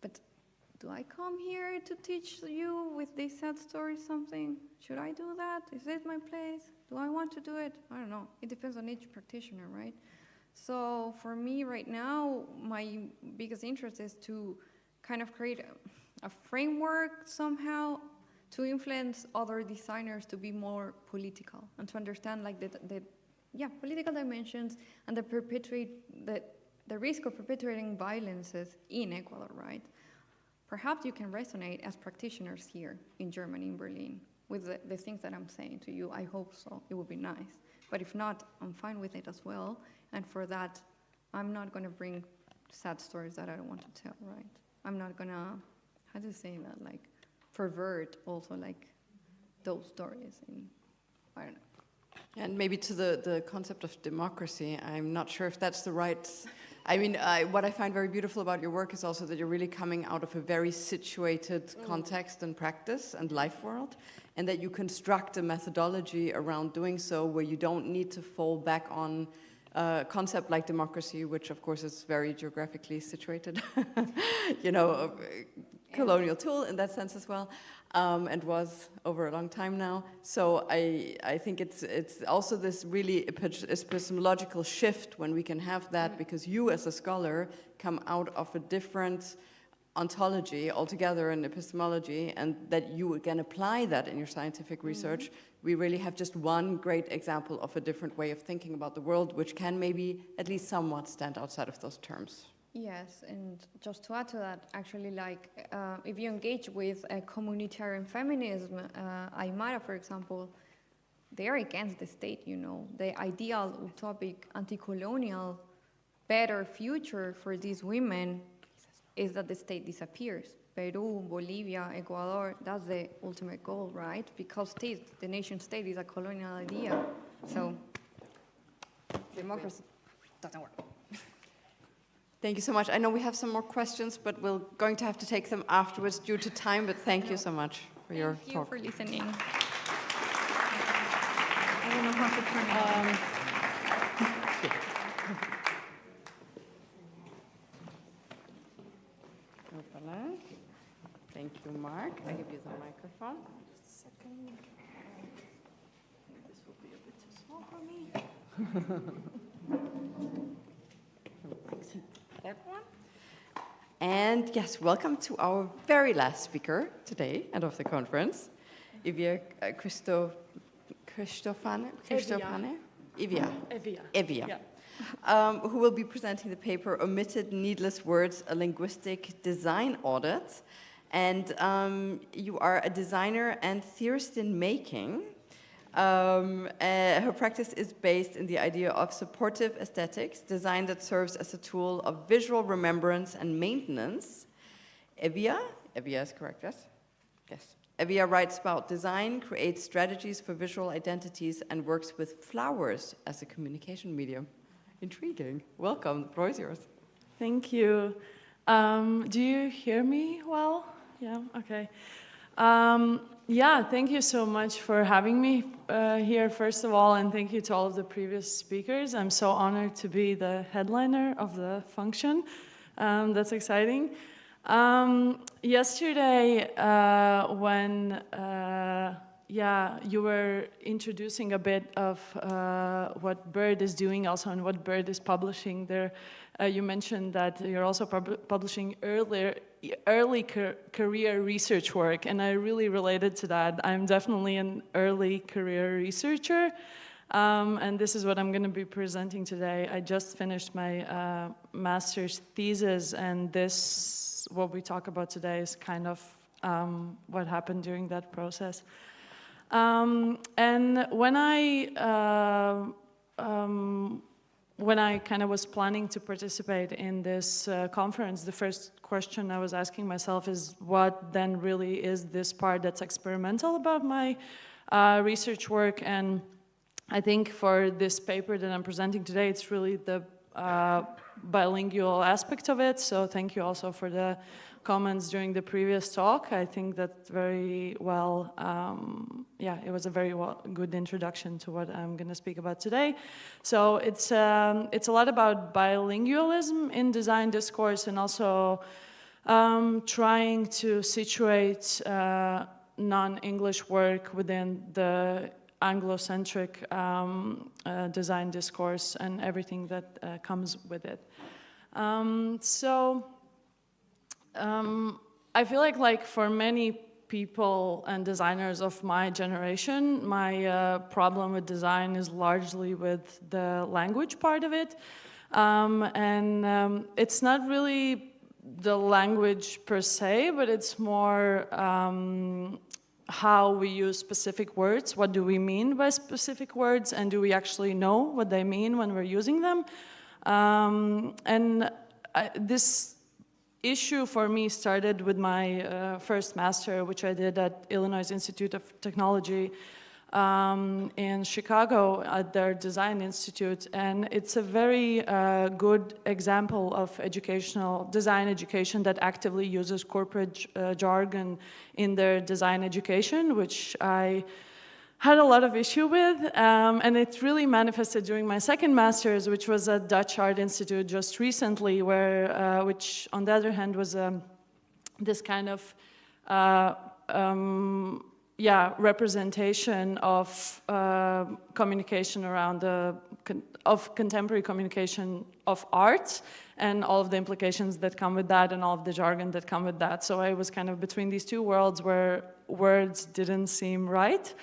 C: but do I come here to teach you with these sad stories something? Should I do that? Is this my place? Do I want to do it? I don't know. It depends on each practitioner, right? So for me right now, my biggest interest is to kind of create a framework somehow to influence other designers to be more political and to understand like the political dimensions and the risk of perpetuating violences in Ecuador, right? Perhaps you can resonate as practitioners here in Germany, in Berlin, with the things that I'm saying to you. I hope so. It would be nice. But if not, I'm fine with it as well. And for that, I'm not going to bring sad stories that I don't want to tell, right? I'm not going to, how do you say that, like, pervert also, like, those stories. I don't know.
S: And maybe to the concept of democracy, I'm not sure if that's the right... what I find very beautiful about your work is also that you're really coming out of a very situated context and practice and life world, and that you construct a methodology around doing so where you don't need to fall back on concept like democracy, which of course is very geographically situated, you know, a colonial tool in that sense as well, and was over a long time now. So I think it's also this really epistemological shift when we can have that, because you as a scholar come out of a different ontology altogether in epistemology, and that you again apply that in your scientific research. We really have just one great example of a different way of thinking about the world, which can maybe at least somewhat stand outside of those terms.
C: Yes, and just to add to that, actually, like, if you engage with a communitarian feminism, Aymara, for example, they are against the state, you know. The ideal, utopic, anti-colonial, better future for these women is that the state disappears. Peru, Bolivia, Ecuador, that's the ultimate goal, right? Because the nation state is a colonial idea. So democracy doesn't work.
S: Thank you so much. I know we have some more questions, but we're going to have to take them afterwards due to time, but thank you so much for your talk.
C: Thank you for listening. I don't know how to turn it on.
S: Thank you, Mark. I give you the microphone. Just a second. This will be a bit too small for me. That one. And yes, welcome to our very last speaker today and of the conference, Evia Christophane, who will be presenting the paper Omitted Needless Words, a Linguistic Design Audit. And you are a designer and theorist in making. Her practice is based in the idea of supportive aesthetics, design that serves as a tool of visual remembrance and maintenance. Evia is correct, yes? Yes. Evia writes about design, creates strategies for visual identities, and works with flowers as a communication medium. Intriguing. Welcome, the floor is yours.
B: Thank you. Do you hear me well? Yeah, okay. Yeah, thank you so much for having me here, first of all, and thank you to all of the previous speakers. I'm so honored to be the headliner of the function. That's exciting. Yesterday, when you were introducing a bit of what BIRD is doing also and what BIRD is publishing there, you mentioned that you're also publishing early career research work, and I really related to that. I'm definitely an early career researcher, and this is what I'm going to be presenting today. I just finished my master's thesis, and this, what we talk about today, is kind of what happened during that process. And when I kind of was planning to participate in this conference, the first question I was asking myself is, what then really is this part that's experimental about my research work? And I think for this paper that I'm presenting today, it's really the bilingual aspect of it. So thank you also for the comments during the previous talk. I think that very well, it was a very good introduction to what I'm going to speak about today. So it's a lot about bilingualism in design discourse, and also trying to situate non-English work within the Anglo-centric design discourse and everything that comes with it. I feel like for many people and designers of my generation, my problem with design is largely with the language part of it. It's not really the language per se, but it's more how we use specific words. What do we mean by specific words, and do we actually know what they mean when we're using them? This issue for me started with my first master, which I did at Illinois Institute of Technology in Chicago at their Design Institute. And it's a very good example of design education that actively uses corporate jargon in their design education, which I had a lot of issue with, and it really manifested during my second master's, which was at Dutch Art Institute just recently, where, which on the other hand was this kind of representation of communication around of contemporary communication of art and all of the implications that come with that and all of the jargon that come with that. So I was kind of between these two worlds where words didn't seem right.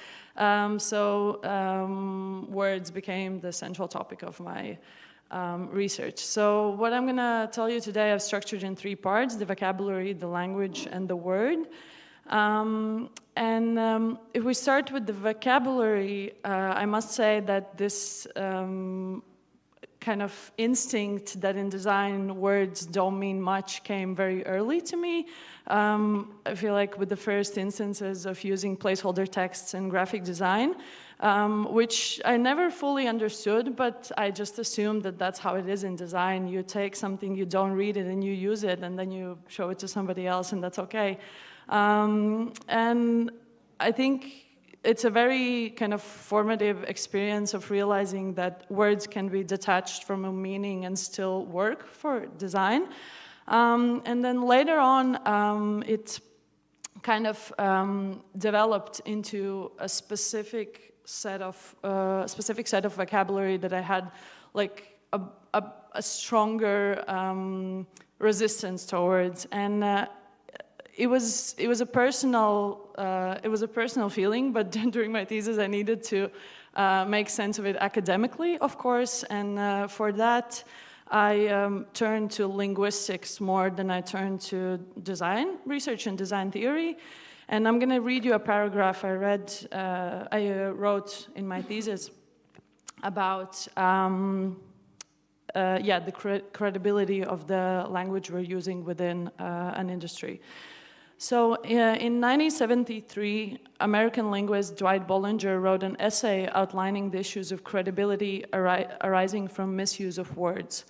B: Words became the central topic of my research. So what I'm gonna tell you today I've structured in 3 parts: the vocabulary, the language, and the word. If we start with the vocabulary, I must say that this kind of instinct that in design words don't mean much came very early to me. I feel like with the first instances of using placeholder texts in graphic design, which I never fully understood, but I just assumed that that's how it is in design. You take something, you don't read it, and you use it, and then you show it to somebody else, and that's okay. And I think it's a very kind of formative experience of realizing that words can be detached from a meaning and still work for design. And then later on, it kind of developed into a specific set of vocabulary that I had like a stronger resistance towards. And it was a personal feeling, but during my thesis I needed to make sense of it academically, of course, and for that I turned to linguistics more than I turned to design research and design theory. And I'm going to read you a paragraph I wrote in my thesis about the credibility of the language we're using within an industry. So in 1973, American linguist Dwight Bollinger wrote an essay outlining the issues of credibility arising from misuse of words.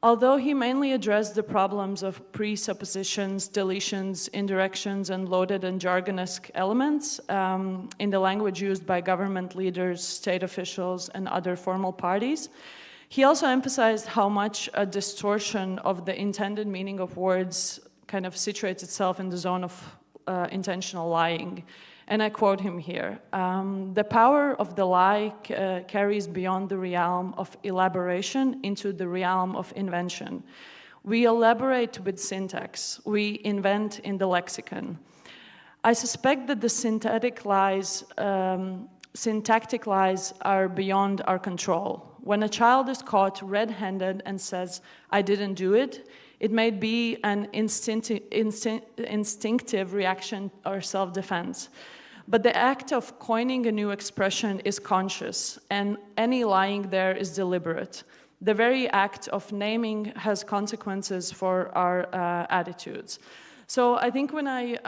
B: Although he mainly addressed the problems of presuppositions, deletions, indirections, and loaded and jargonesque elements in the language used by government leaders, state officials, and other formal parties, he also emphasized how much a distortion of the intended meaning of words kind of situates itself in the zone of intentional lying. And I quote him here: the power of the lie carries beyond the realm of elaboration into the realm of invention. We elaborate with syntax. We invent in the lexicon. I suspect that the syntactic lies are beyond our control. When a child is caught red-handed and says, "I didn't do it," it may be an instinctive reaction or self-defense. But the act of coining a new expression is conscious, and any lying there is deliberate. The very act of naming has consequences for our attitudes. So I think when I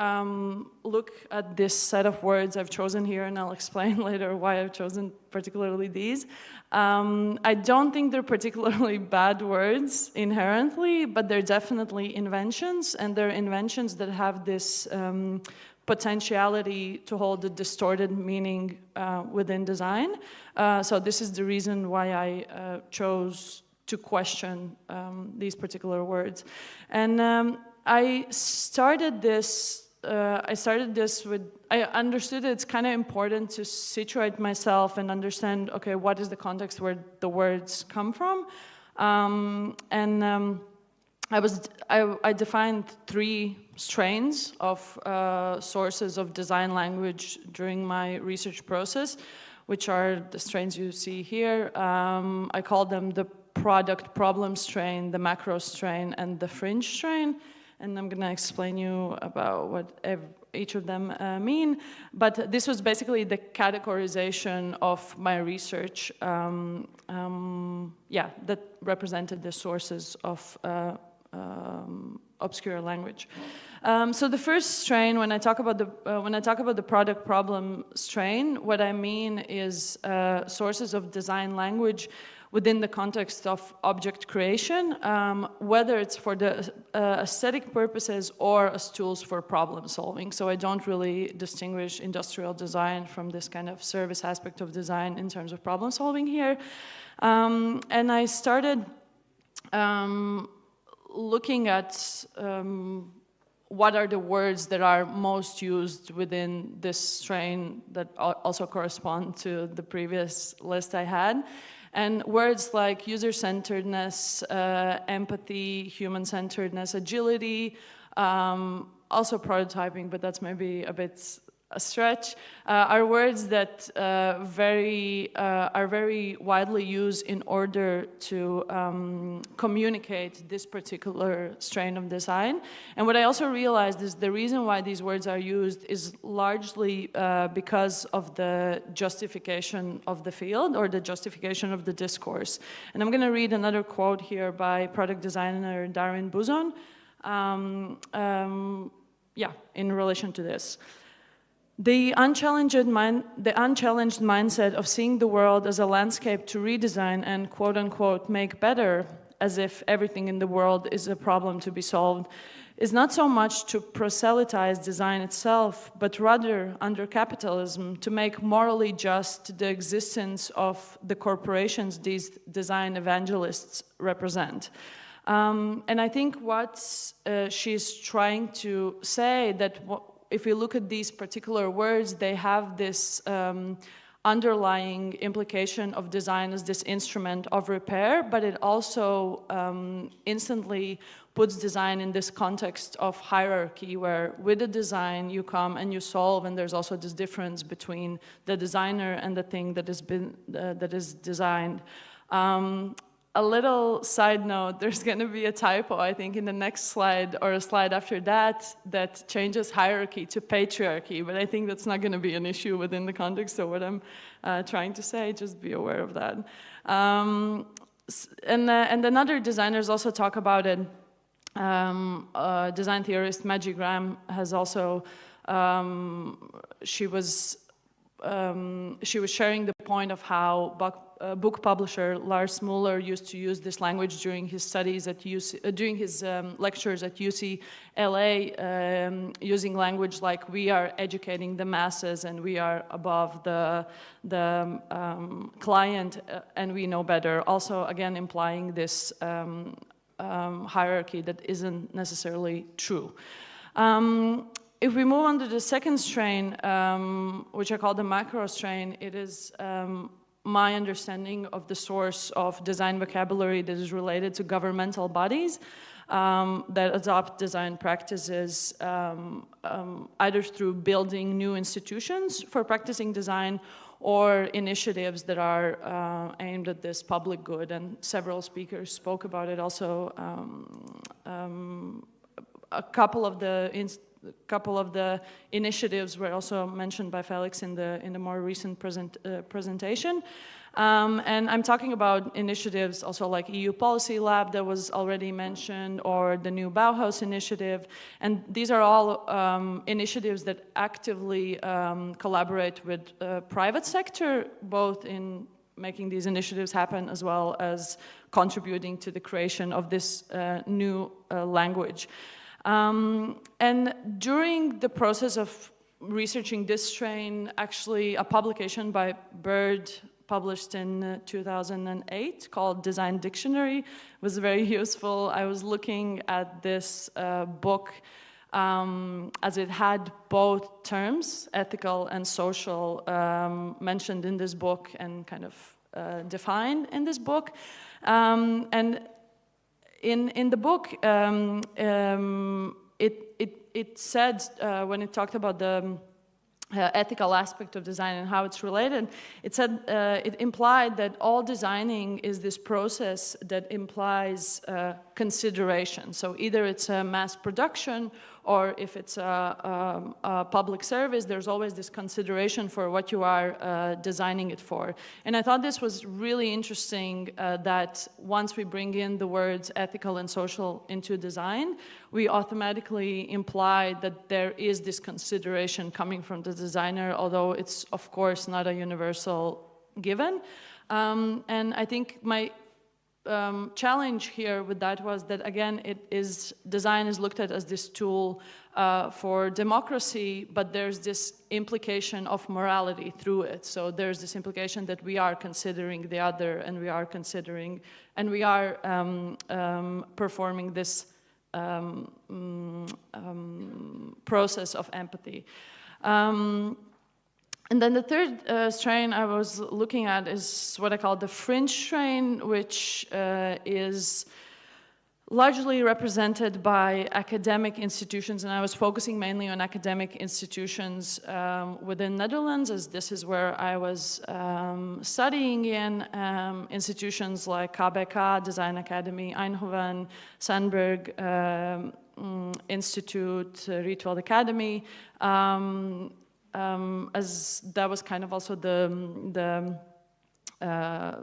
B: look at this set of words I've chosen here, and I'll explain later why I've chosen particularly these, I don't think they're particularly bad words inherently, but they're definitely inventions, and they're inventions that have this potentiality to hold a distorted meaning within design. So this is the reason why I chose to question these particular words. And I started this with, I understood it's kind of important to situate myself and understand, okay, what is the context where the words come from? I defined 3 strains of sources of design language during my research process, which are the strains you see here. I call them the product problem strain, the macro strain, and the fringe strain. And I'm going to explain you about what each of them mean. But this was basically the categorization of my research, that represented the sources of obscure language. So the first strain, when I talk about the product problem strain, what I mean is sources of design language within the context of object creation, whether it's for the aesthetic purposes or as tools for problem solving. So I don't really distinguish industrial design from this kind of service aspect of design in terms of problem solving here. And I started looking at what are the words that are most used within this strain that also correspond to the previous list I had. And words like user-centeredness, empathy, human-centeredness, agility, also prototyping, but that's maybe a bit a stretch, are words that are very widely used in order to communicate this particular strain of design. And what I also realized is the reason why these words are used is largely because of the justification of the field or the justification of the discourse. And I'm going to read another quote here by product designer Darwin Buzon, in relation to this. The unchallenged mindset of seeing the world as a landscape to redesign and quote-unquote make better, as if everything in the world is a problem to be solved, is not so much to proselytize design itself, but rather, under capitalism, to make morally just the existence of the corporations these design evangelists represent. And I think what she's trying to say that if you look at these particular words, they have this underlying implication of design as this instrument of repair, but it also instantly puts design in this context of hierarchy, where with the design you come and you solve, and there's also this difference between the designer and the thing that is designed. A little side note, there's going to be a typo, I think, in the next slide or a slide after that changes hierarchy to patriarchy, but I think that's not going to be an issue within the context of what I'm trying to say, just be aware of that. And then other designers also talk about it. Design theorist Maggie Graham has also, she was sharing the point of how book publisher Lars Muller used to use this language during his studies at during his lectures at UCLA, using language like we are educating the masses and we are above the client and we know better. Also, again, implying this hierarchy that isn't necessarily true. If we move on to the second strain, which I call the macro strain, it is my understanding of the source of design vocabulary that is related to governmental bodies that adopt design practices either through building new institutions for practicing design or initiatives that are aimed at this public good. And several speakers spoke about it also. A couple of the initiatives were also mentioned by Felix in the more recent presentation. And I'm talking about initiatives also like EU Policy Lab that was already mentioned, or the new Bauhaus initiative. And these are all initiatives that actively collaborate with private sector, both in making these initiatives happen as well as contributing to the creation of this new language. And during the process of researching this strain, actually a publication by Bird published in 2008 called Design Dictionary was very useful. I was looking at this book as it had both terms, ethical and social, mentioned in this book and kind of defined in this book. And in the book, it said, when it talked about the ethical aspect of design and how it's related, it said, it implied that all designing is this process that implies consideration. So either it's a mass production or if it's a public service, there's always this consideration for what you are designing it for. And I thought this was really interesting that once we bring in the words ethical and social into design, we automatically imply that there is this consideration coming from the designer, although it's, of course, not a universal given. And I think my challenge here with that was that, again, design is looked at as this tool for democracy, but there's this implication of morality through it. So there's this implication that we are considering the other, and we are performing this process of empathy. And then the third strain I was looking at is what I call the fringe strain, which is largely represented by academic institutions, and I was focusing mainly on academic institutions within Netherlands, as this is where I was studying in, institutions like KBK, Design Academy, Eindhoven, Sandberg Institute, Rietveld Academy, as that was kind of also the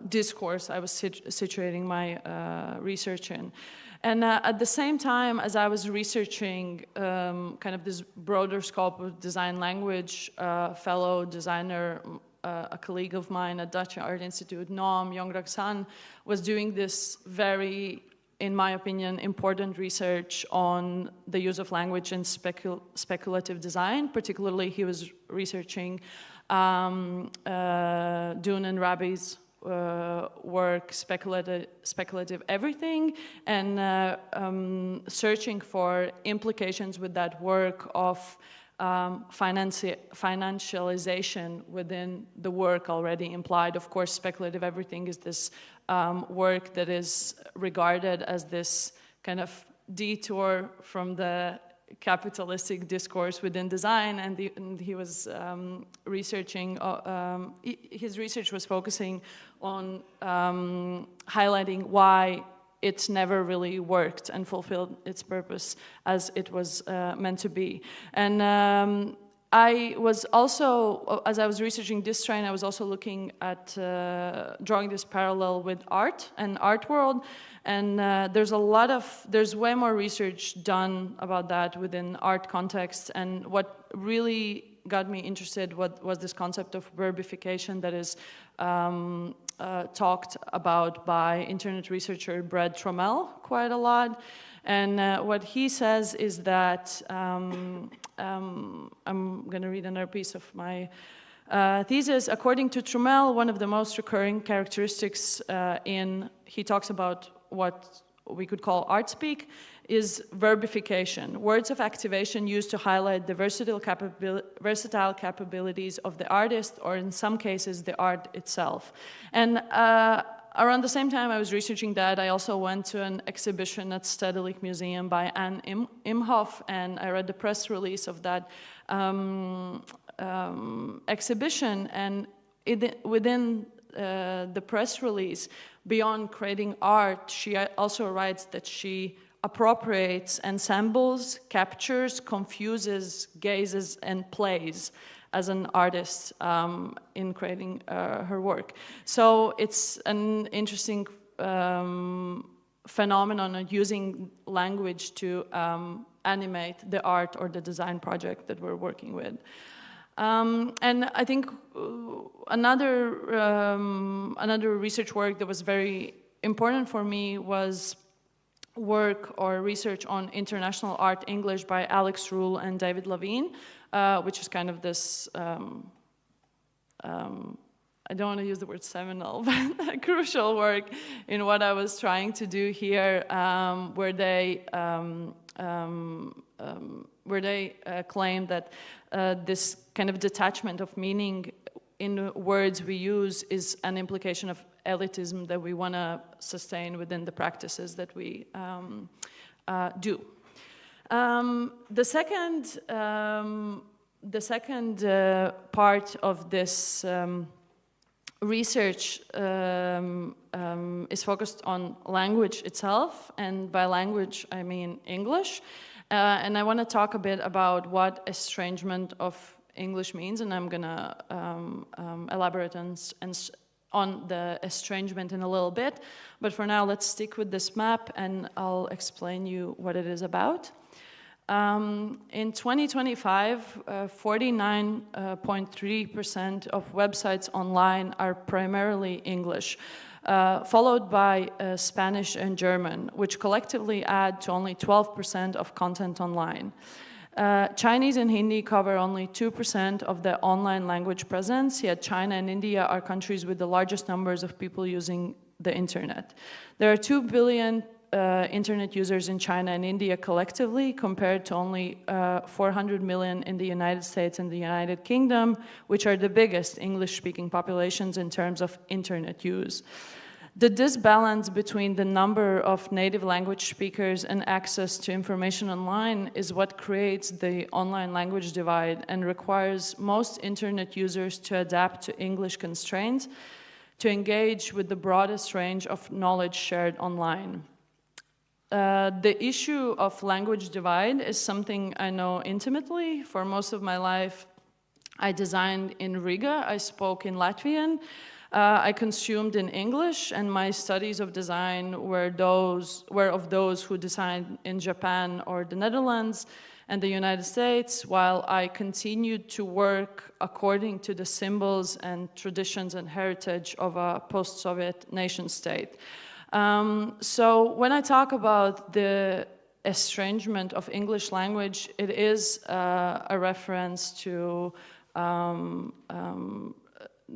B: discourse I was situating my research in. And at the same time, as I was researching kind of this broader scope of design language, fellow designer, a colleague of mine at Dutch Art Institute, Noam Yongrak-san, was doing this very, in my opinion, important research on the use of language in speculative design. Particularly, he was researching Dune and Rabi's work, speculative everything, and searching for implications with that work of financialization within the work already implied. Of course, speculative everything is this work that is regarded as this kind of detour from the capitalistic discourse within design, and he was researching, his research was focusing on highlighting why it's never really worked and fulfilled its purpose as it was meant to be. And I was also, as I was researching this strain, I was also looking at drawing this parallel with art and art world. And there's way more research done about that within art context. And what really got me interested was this concept of verbification that is talked about by internet researcher Brad Trommel quite a lot. And what he says is that, I'm going to read another piece of my thesis. According to Trommel, one of the most recurring characteristics he talks about what we could call art speak, is verbification, words of activation used to highlight the versatile capabilities of the artist, or in some cases, the art itself. And around the same time I was researching that, I also went to an exhibition at Stedelijk Museum by Anne Imhoff, and I read the press release of that exhibition, and within the press release, beyond creating art, she also writes that she appropriates ensembles, captures, confuses, gazes, and plays as an artist in creating her work. So it's an interesting phenomenon of using language to animate the art or the design project that we're working with. And I think another research work that was very important for me was work or research on international art English by Alex Rule and David Levine, which is kind of this, I don't want to use the word seminal, but a crucial work in what I was trying to do here, where they claim that this kind of detachment of meaning in words we use is an implication of elitism that we want to sustain within the practices that we do. The second part of this research is focused on language itself, and by language I mean English. And I want to talk a bit about what estrangement of English means, and I'm going to elaborate on the estrangement in a little bit. But for now, let's stick with this map, and I'll explain you what it is about. In 2025, 49.3% of websites online are primarily English, followed by Spanish and German, which collectively add to only 12% of content online. Chinese and Hindi cover only 2% of the online language presence, yet China and India are countries with the largest numbers of people using the internet. There are 2 billion internet users in China and India collectively, compared to only 400 million in the United States and the United Kingdom, which are the biggest English-speaking populations in terms of internet use. The disbalance between the number of native language speakers and access to information online is what creates the online language divide and requires most internet users to adapt to English constraints to engage with the broadest range of knowledge shared online. The issue of language divide is something I know intimately. For most of my life, I designed in Riga, I spoke in Latvian, I consumed in English, and my studies of design were of those who designed in Japan or the Netherlands and the United States, while I continued to work according to the symbols and traditions and heritage of a post-Soviet nation state. So when I talk about the estrangement of English language, it is a reference to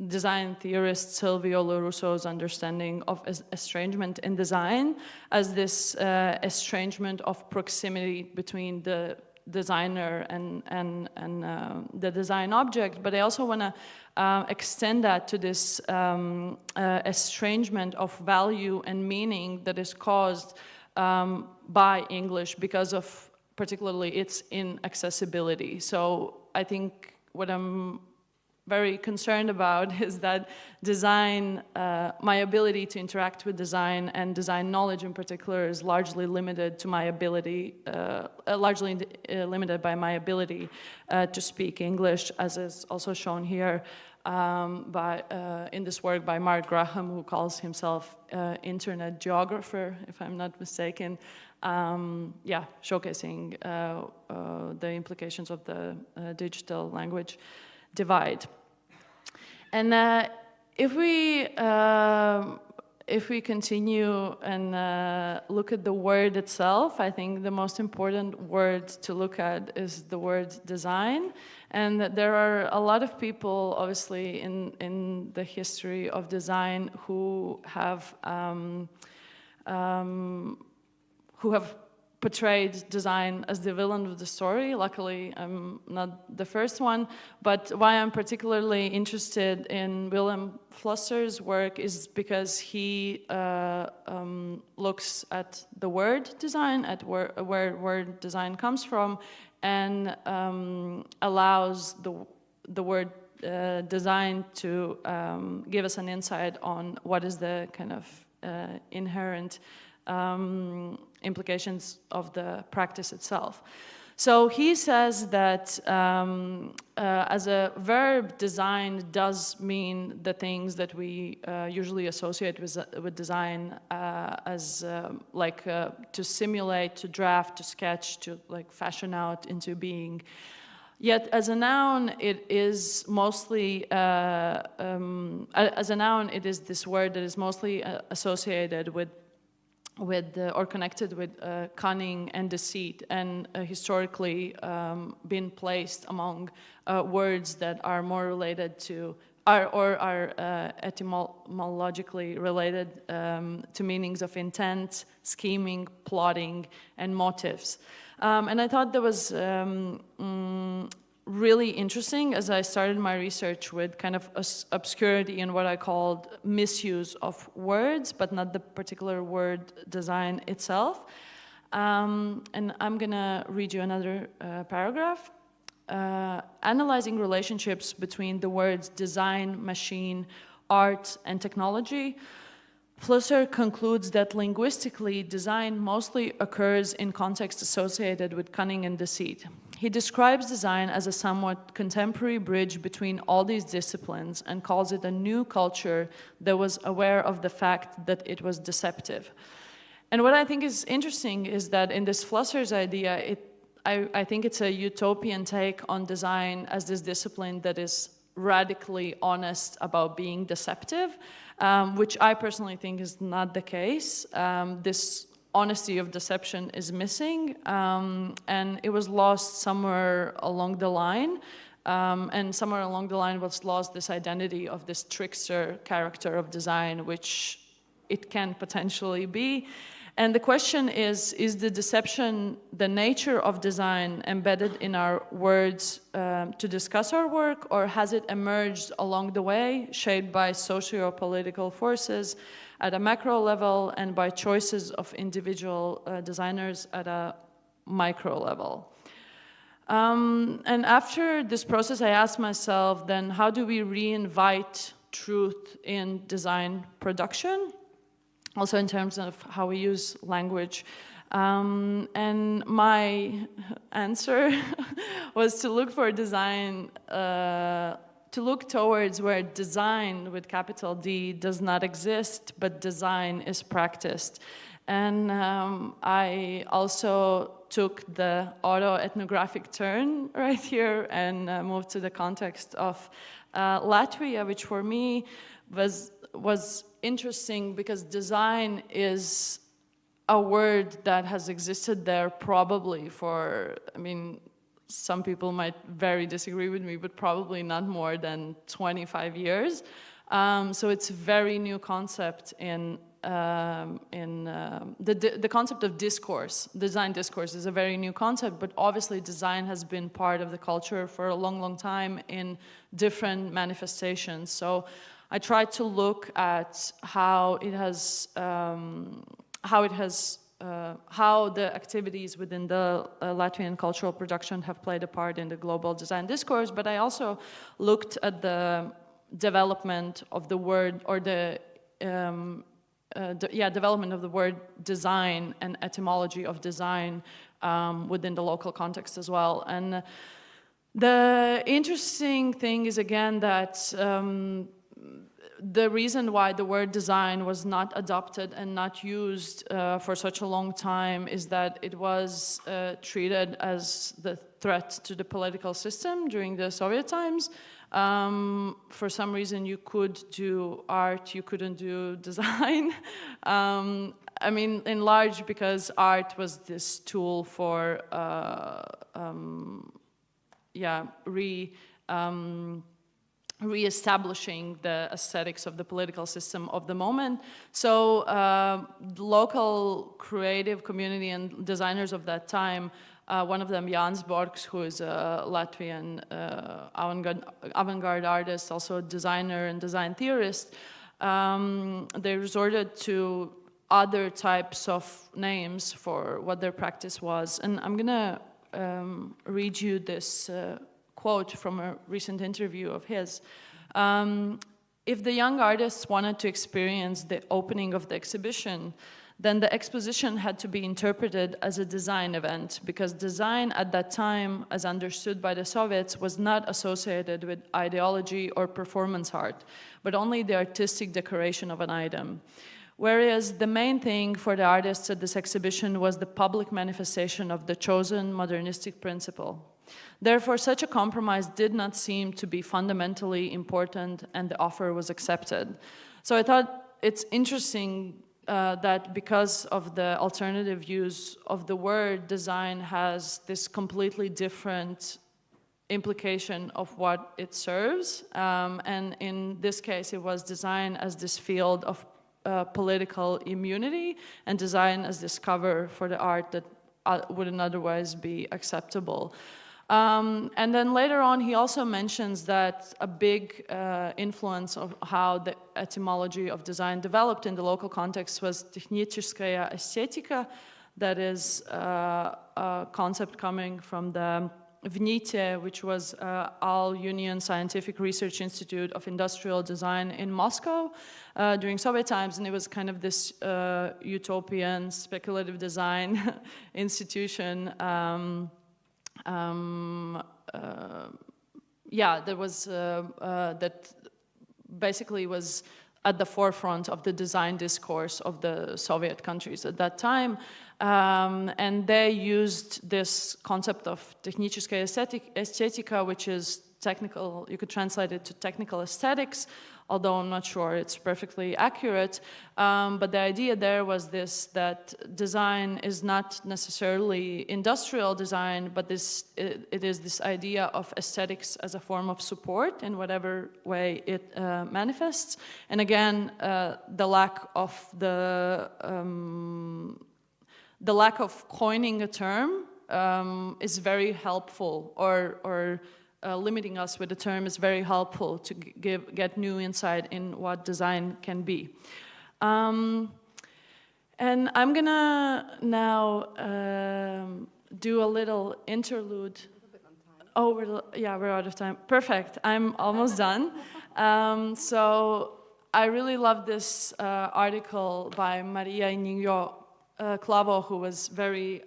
B: design theorist Silvio Loruso's understanding of estrangement in design as this estrangement of proximity between the designer and the design object. But I also want to extend that to this estrangement of value and meaning that is caused by English because of particularly its inaccessibility. So I think what I'm very concerned about is that design, my ability to interact with design and design knowledge in particular is largely limited to my ability, limited by my ability to speak English, as is also shown here in this work by Mark Graham, who calls himself internet geographer, if I'm not mistaken, showcasing the implications of the digital language divide. And if we continue and look at the word itself, I think the most important word to look at is the word design. And there are a lot of people, obviously, in the history of design who have portrayed design as the villain of the story. Luckily, I'm not the first one, but why I'm particularly interested in Willem Flusser's work is because he looks at the word design, at where word design comes from, and allows the word design to give us an insight on what is the kind of inherent implications of the practice itself. So he says that as a verb, design does mean the things that we usually associate with design as to simulate, to draft, to sketch, to fashion out into being. Yet as a noun, it is mostly, it is this word that is mostly associated with or connected with cunning and deceit, and historically been placed among words that are more related to, are etymologically related to meanings of intent, scheming, plotting, and motives. And I thought that was really interesting as I started my research with kind of obscurity in what I called misuse of words, but not the particular word design itself. And I'm gonna read you another paragraph. Analyzing relationships between the words design, machine, art, and technology, Flusser concludes that linguistically, design mostly occurs in context associated with cunning and deceit. He describes design as a somewhat contemporary bridge between all these disciplines and calls it a new culture that was aware of the fact that it was deceptive. And what I think is interesting is that in this Flusser's idea, I think it's a utopian take on design as this discipline that is radically honest about being deceptive, which I personally think is not the case. This honesty of deception is missing, and it was lost somewhere along the line. And somewhere along the line was lost this identity of this trickster character of design, which it can potentially be. And the question is the deception the nature of design embedded in our words to discuss our work, or has it emerged along the way, shaped by socio-political forces at a macro level and by choices of individual designers at a micro level? And after this process, I asked myself, then how do we reinvite truth in design production? Also in terms of how we use language. And my answer was to look for design, to look towards where design with capital D does not exist, but design is practiced. And I also took the auto-ethnographic turn right here and moved to the context of Latvia, which for me was interesting because design is a word that has existed there probably for, I mean, some people might very disagree with me, but probably not more than 25 years. So it's a very new concept in the concept of discourse. Design discourse is a very new concept, but obviously design has been part of the culture for a long, long time in different manifestations. So I tried to look at how the activities within the Latvian cultural production have played a part in the global design discourse, but I also looked at the development of the word, or development of the word design and etymology of design within the local context as well. And the interesting thing is, again, that the reason why the word design was not adopted and not used for such a long time is that it was treated as the threat to the political system during the Soviet times. For some reason, you could do art, you couldn't do design. I mean, in large because art was this tool for re-establishing the aesthetics of the political system of the moment. So the local creative community and designers of that time, one of them, Jānis Borgs, who is a Latvian avant-garde artist, also a designer and design theorist, they resorted to other types of names for what their practice was. And I'm gonna read you this quote from a recent interview of his. If the young artists wanted to experience the opening of the exhibition, then the exposition had to be interpreted as a design event, because design at that time, as understood by the Soviets, was not associated with ideology or performance art, but only the artistic decoration of an item. Whereas the main thing for the artists at this exhibition was the public manifestation of the chosen modernistic principle. Therefore, such a compromise did not seem to be fundamentally important, and the offer was accepted. So I thought it's interesting that because of the alternative use of the word, design has this completely different implication of what it serves. And in this case, it was design as this field of political immunity, and design as this cover for the art that wouldn't otherwise be acceptable. And then later on, he also mentions that a big influence of how the etymology of design developed in the local context was techniическая эстетика, that is a concept coming from the VNITE, which was All-Union Scientific Research Institute of Industrial Design in Moscow during Soviet times, and it was kind of this utopian speculative design institution. That was that basically was at the forefront of the design discourse of the Soviet countries at that time. And they used this concept of techniическая эстетика, which is technical, you could translate it to technical aesthetics, although I'm not sure it's perfectly accurate. But the idea there was this, that design is not necessarily industrial design, but it is this idea of aesthetics as a form of support in whatever way it manifests. And again, the lack of coining a term is very helpful, or limiting us with the term is very helpful to get new insight in what design can be. And I'm gonna now do a little interlude. Oh, we're out of time. Perfect, I'm almost done. So I really love this article by Maria Inigo Clavo, who was very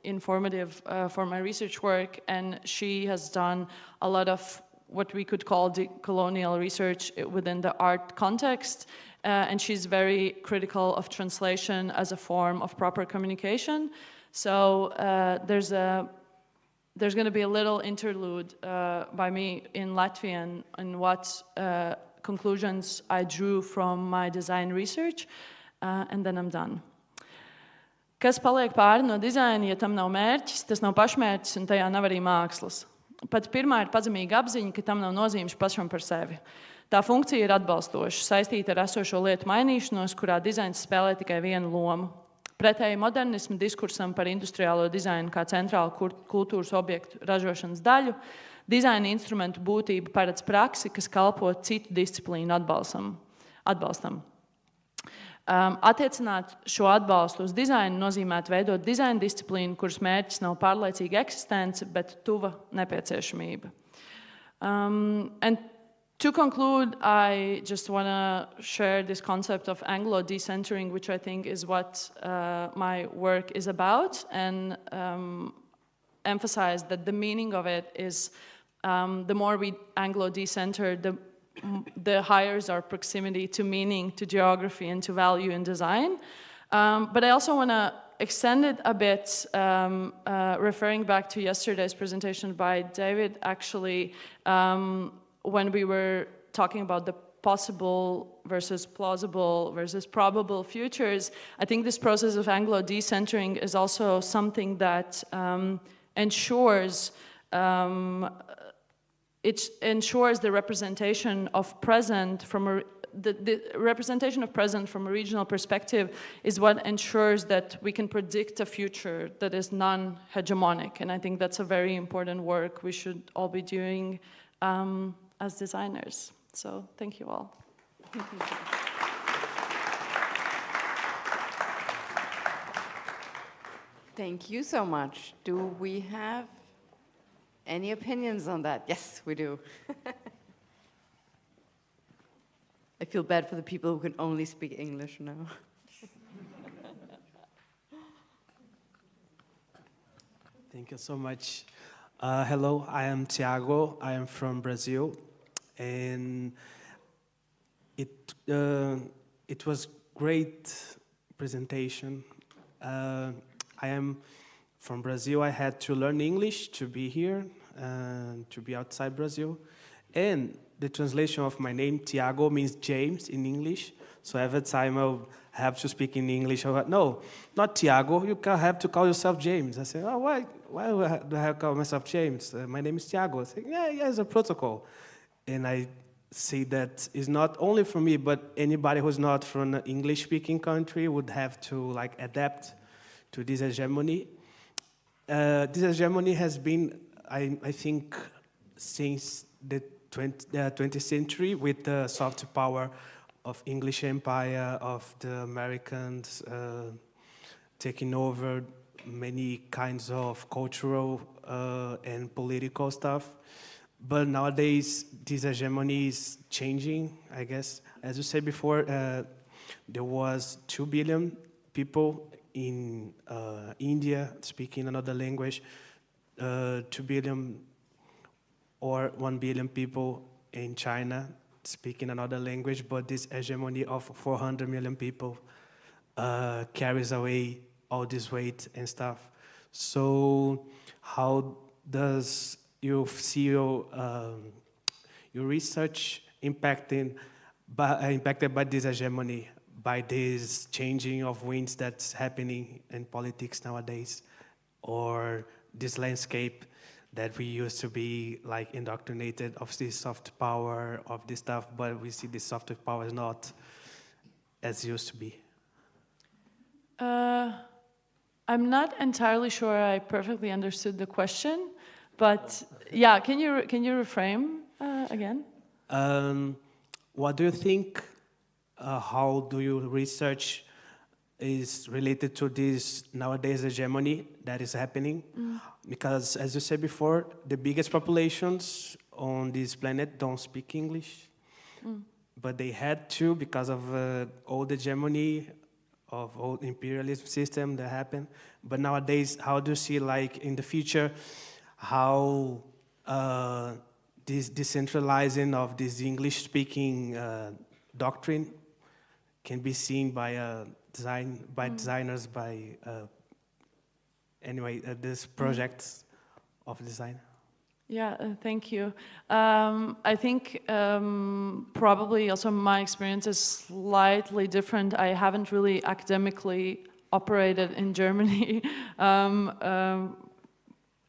B: informative for my research work, and she has done a lot of what we could call decolonial research within the art context, and she's very critical of translation as a form of proper communication. So there's going to be a little interlude by me in Latvian on what conclusions I drew from my design research, and then I'm done. Kas paliek pāri no dizaina, ja tam nav mērķis, tas nav pašmērķis un tajā nav arī mākslas. Pat pirmā ir pazemīga apziņa, ka tam nav nozīmes pašam par sevi. Tā funkcija ir atbalstoša, saistīta ar esošo lietu mainīšanos, kurā dizains spēlē tikai vienu lomu. Pretēji modernisma diskursam par industriālo dizainu kā centrālu kultūras objektu ražošanas daļu, dizaina instrumentu būtība paredz praksi, kas kalpo citu disciplīnu atbalstam. Attiecināt šo atbalstu uz dizainu nozīmētu veidot dizaina disciplīnu, kuras mērķis nav pārlaicīga eksistence, bet tuva nepieciešamība. And to conclude, I just want to share this concept of Anglo-decentering, which I think is what my work is about, and emphasize that the meaning of it is the more we Anglo-decenter, the higher is our proximity to meaning, to geography, and to value in design. But I also want to extend it a bit, referring back to yesterday's presentation by David, actually, when we were talking about the possible versus plausible versus probable futures. I think this process of Anglo-decentering is also something that ensures it ensures the representation of present from the representation of present from a regional perspective is what ensures that we can predict a future that is non-hegemonic. And I think that's a very important work we should all be doing as designers. So thank you all.
S: Thank you so much. Do we have any opinions on that? Yes, we do. I feel bad for the people who can only speak English now.
G: Thank you so much. Hello, I am Thiago. I am from Brazil, and it was great presentation. I am from Brazil. I had to learn English to be here, to be outside Brazil. And the translation of my name, Thiago, means James in English. So every time I'll have to speak in English, I'll go, no, not Thiago, you have to call yourself James. I say, oh, why do I have to call myself James? My name is Thiago. I say, yeah, it's a protocol. And I see that it's not only for me, but anybody who's not from an English-speaking country would have to adapt to this hegemony. This hegemony has been, I think, since the 20th century, with the soft power of English empire, of the Americans taking over many kinds of cultural and political stuff. But nowadays, this hegemony is changing, I guess. As you said before, there was 2 billion people in India speaking another language, 2 billion or 1 billion people in China speaking another language, but this hegemony of 400 million people carries away all this weight and stuff. So how does you see your research impacted by this hegemony, by this changing of winds that's happening in politics nowadays, or this landscape that we used to be like indoctrinated of this soft power of this stuff, but we see this soft power is not as used to be?
B: I'm not entirely sure I perfectly understood the question, but yeah, can you reframe again?
G: What do you think? How do you research is related to this nowadays hegemony that is happening? Because as you said before, the biggest populations on this planet don't speak English, but they had to because of old hegemony of old imperialism system that happened. But nowadays, how do you see, like in the future, how this decentralizing of this English-speaking doctrine can be seen by designers, by this projects of design?
B: Yeah, thank you. I think probably also my experience is slightly different. I haven't really academically operated in Germany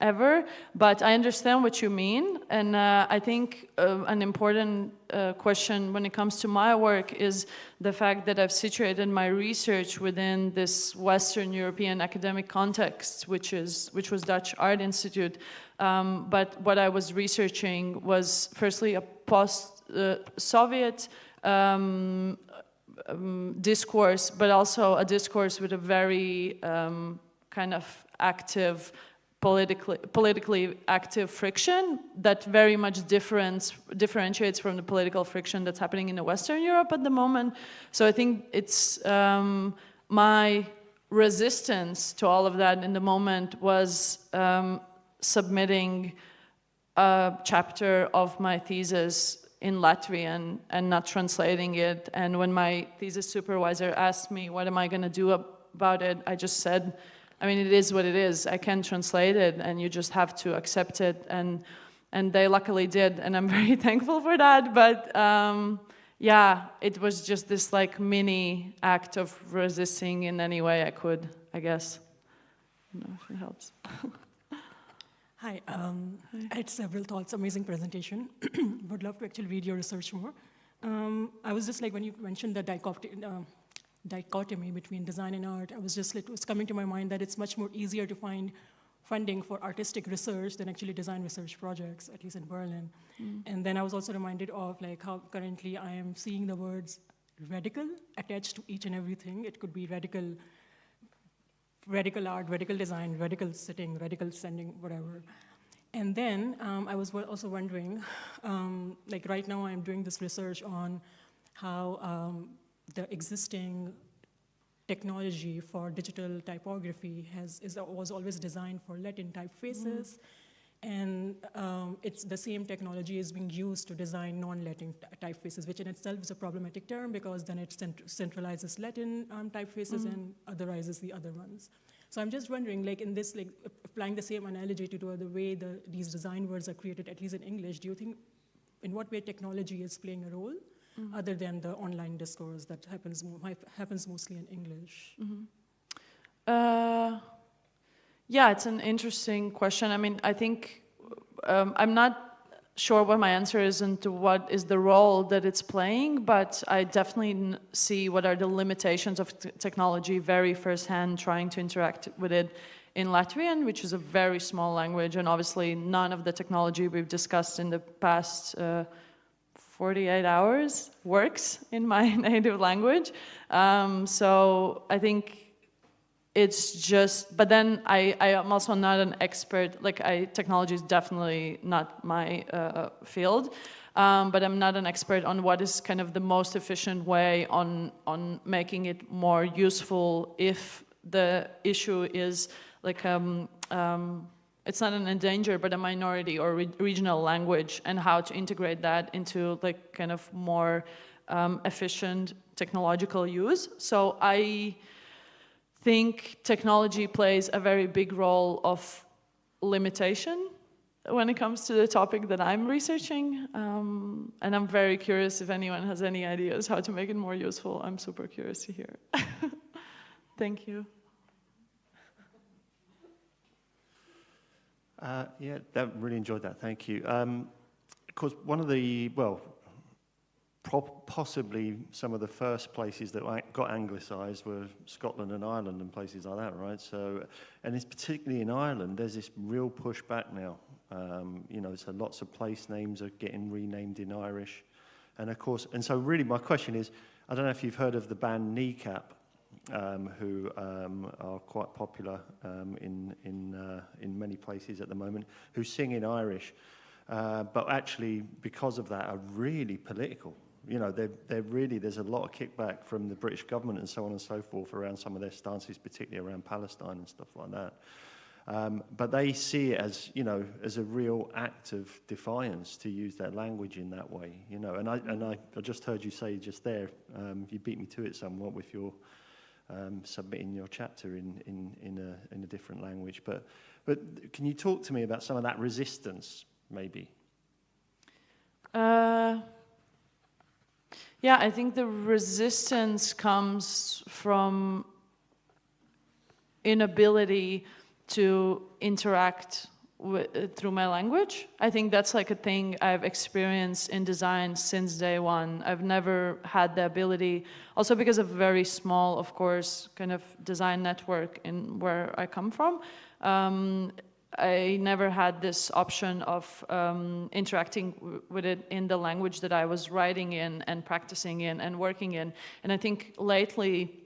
B: ever, but I understand what you mean. And I think an important question when it comes to my work is the fact that I've situated my research within this Western European academic context, which was Dutch Art Institute. But what I was researching was firstly a post-Soviet discourse, but also a discourse with a very kind of active, politically active friction that very much differentiates from the political friction that's happening in the Western Europe at the moment. So I think it's my resistance to all of that in the moment was submitting a chapter of my thesis in Latvian and not translating it. And when my thesis supervisor asked me, what am I going to do about it? I just said, I mean, it is what it is. I can't translate it, and you just have to accept it. And they luckily did, and I'm very thankful for that. But yeah, it was just this like mini act of resisting in any way I could, I guess. I don't know if it helps.
D: Hi, I had several thoughts. Amazing presentation. Would love to actually read your research more. I was just like, when you mentioned the dichotomy between design and art, it was coming to my mind that it's much more easier to find funding for artistic research than actually design research projects, at least in Berlin. And then I was also reminded of like how currently I am seeing the words radical attached to each and everything. It could be radical art, radical design, radical sitting, radical sending, whatever. And then I was also wondering, like right now I'm doing this research on how the existing technology for digital typography was always designed for Latin typefaces. And it's the same technology is being used to design non-Latin typefaces, which in itself is a problematic term because then it centralizes Latin typefaces and otherizes the other ones. So I'm just wondering, like in this, like applying the same analogy to the way these design words are created, at least in English, do you think in what way technology is playing a role other than the online discourse that happens mostly in English?
B: Yeah, it's an interesting question. I mean, I think I'm not sure what my answer is into what is the role that it's playing, but I definitely see what are the limitations of technology very firsthand trying to interact with it in Latvian, which is a very small language, and obviously none of the technology we've discussed in the past 48 hours works in my native language. So I think it's just, but then I am also not an expert, like technology is definitely not my field, but I'm not an expert on what is kind of the most efficient way on making it more useful if the issue is like, it's not an endangered, but a minority or regional language, and how to integrate that into like kind of more efficient technological use. So I think technology plays a very big role of limitation when it comes to the topic that I'm researching. And I'm very curious if anyone has any ideas how to make it more useful. I'm super curious to hear. Thank you.
I: Yeah, really enjoyed that, thank you. Of course, one of the, well, possibly some of the first places that got anglicised were Scotland and Ireland and places like that, right? So, and it's particularly in Ireland, there's this real pushback now. You know, so lots of place names are getting renamed in Irish. And of course, and so really my question is, I don't know if you've heard of the band Kneecap, who are quite popular in many places at the moment, who sing in Irish, but actually because of that are really political. You know, they're really, there's a lot of kickback from the British government and so on and so forth around some of their stances, particularly around Palestine and stuff like that. But they see it as, you know, as a real act of defiance to use their language in that way, you know. And I just heard you say just there, you beat me to it somewhat with your submitting your chapter in a different language. But can you talk to me about some of that resistance, maybe?
B: Yeah, I think the resistance comes from inability to interact through my language. I think that's like a thing I've experienced in design since day one. I've never had the ability, also because of very small, of course, kind of design network in where I come from. I never had this option of interacting with it in the language that I was writing in and practicing in and working in. And I think lately,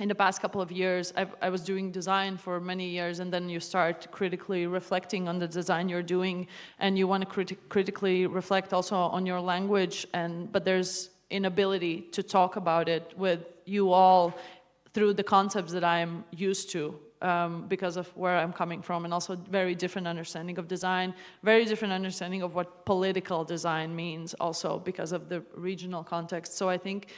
B: in the past couple of years, I was doing design for many years, and then you start critically reflecting on the design you're doing, and you want to critically reflect also on your language, but there's inability to talk about it with you all through the concepts that I'm used to. Because of where I'm coming from, and also very different understanding of design, very different understanding of what political design means also because of the regional context. So I think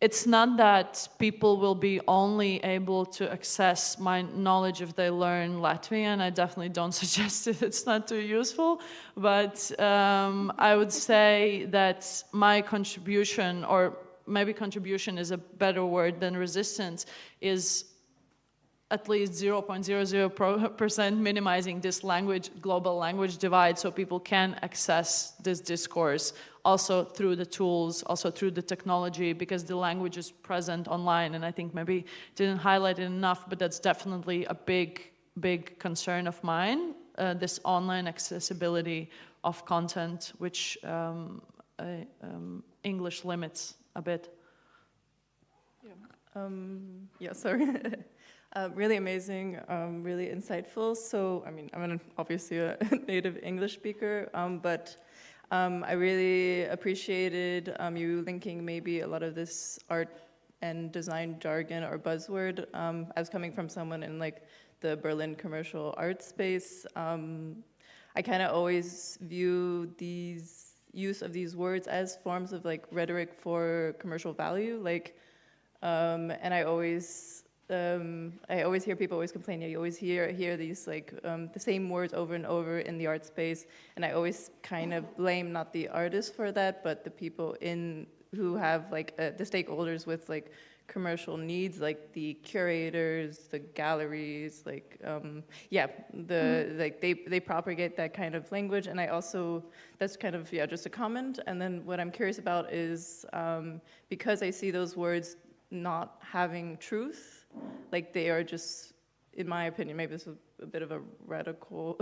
B: it's not that people will be only able to access my knowledge if they learn Latvian. I definitely don't suggest it, it's not too useful, but I would say that my contribution, or maybe contribution is a better word than resistance, is at least 0.00% minimizing this global language divide, so people can access this discourse also through the tools, also through the technology, because the language is present online. And I think maybe didn't highlight it enough, but that's definitely a big concern of mine, this online accessibility of content, which English limits a bit.
V: Yeah, sorry. Really amazing, really insightful. So, I mean, I'm obviously a native English speaker, but I really appreciated you linking maybe a lot of this art and design jargon or buzzword. I was coming from someone in like the Berlin commercial art space. I kind of always view these use of these words as forms of like rhetoric for commercial value, like, and I always hear people always complain. You always hear these like the same words over and over in the art space, and I always kind of blame not the artists for that, but the people who have like the stakeholders with like commercial needs, like the curators, the galleries, like like they propagate that kind of language, and I also, that's kind of just a comment. And then what I'm curious about is because I see those words not having truth, like they are just, in my opinion, maybe this is a bit of a radical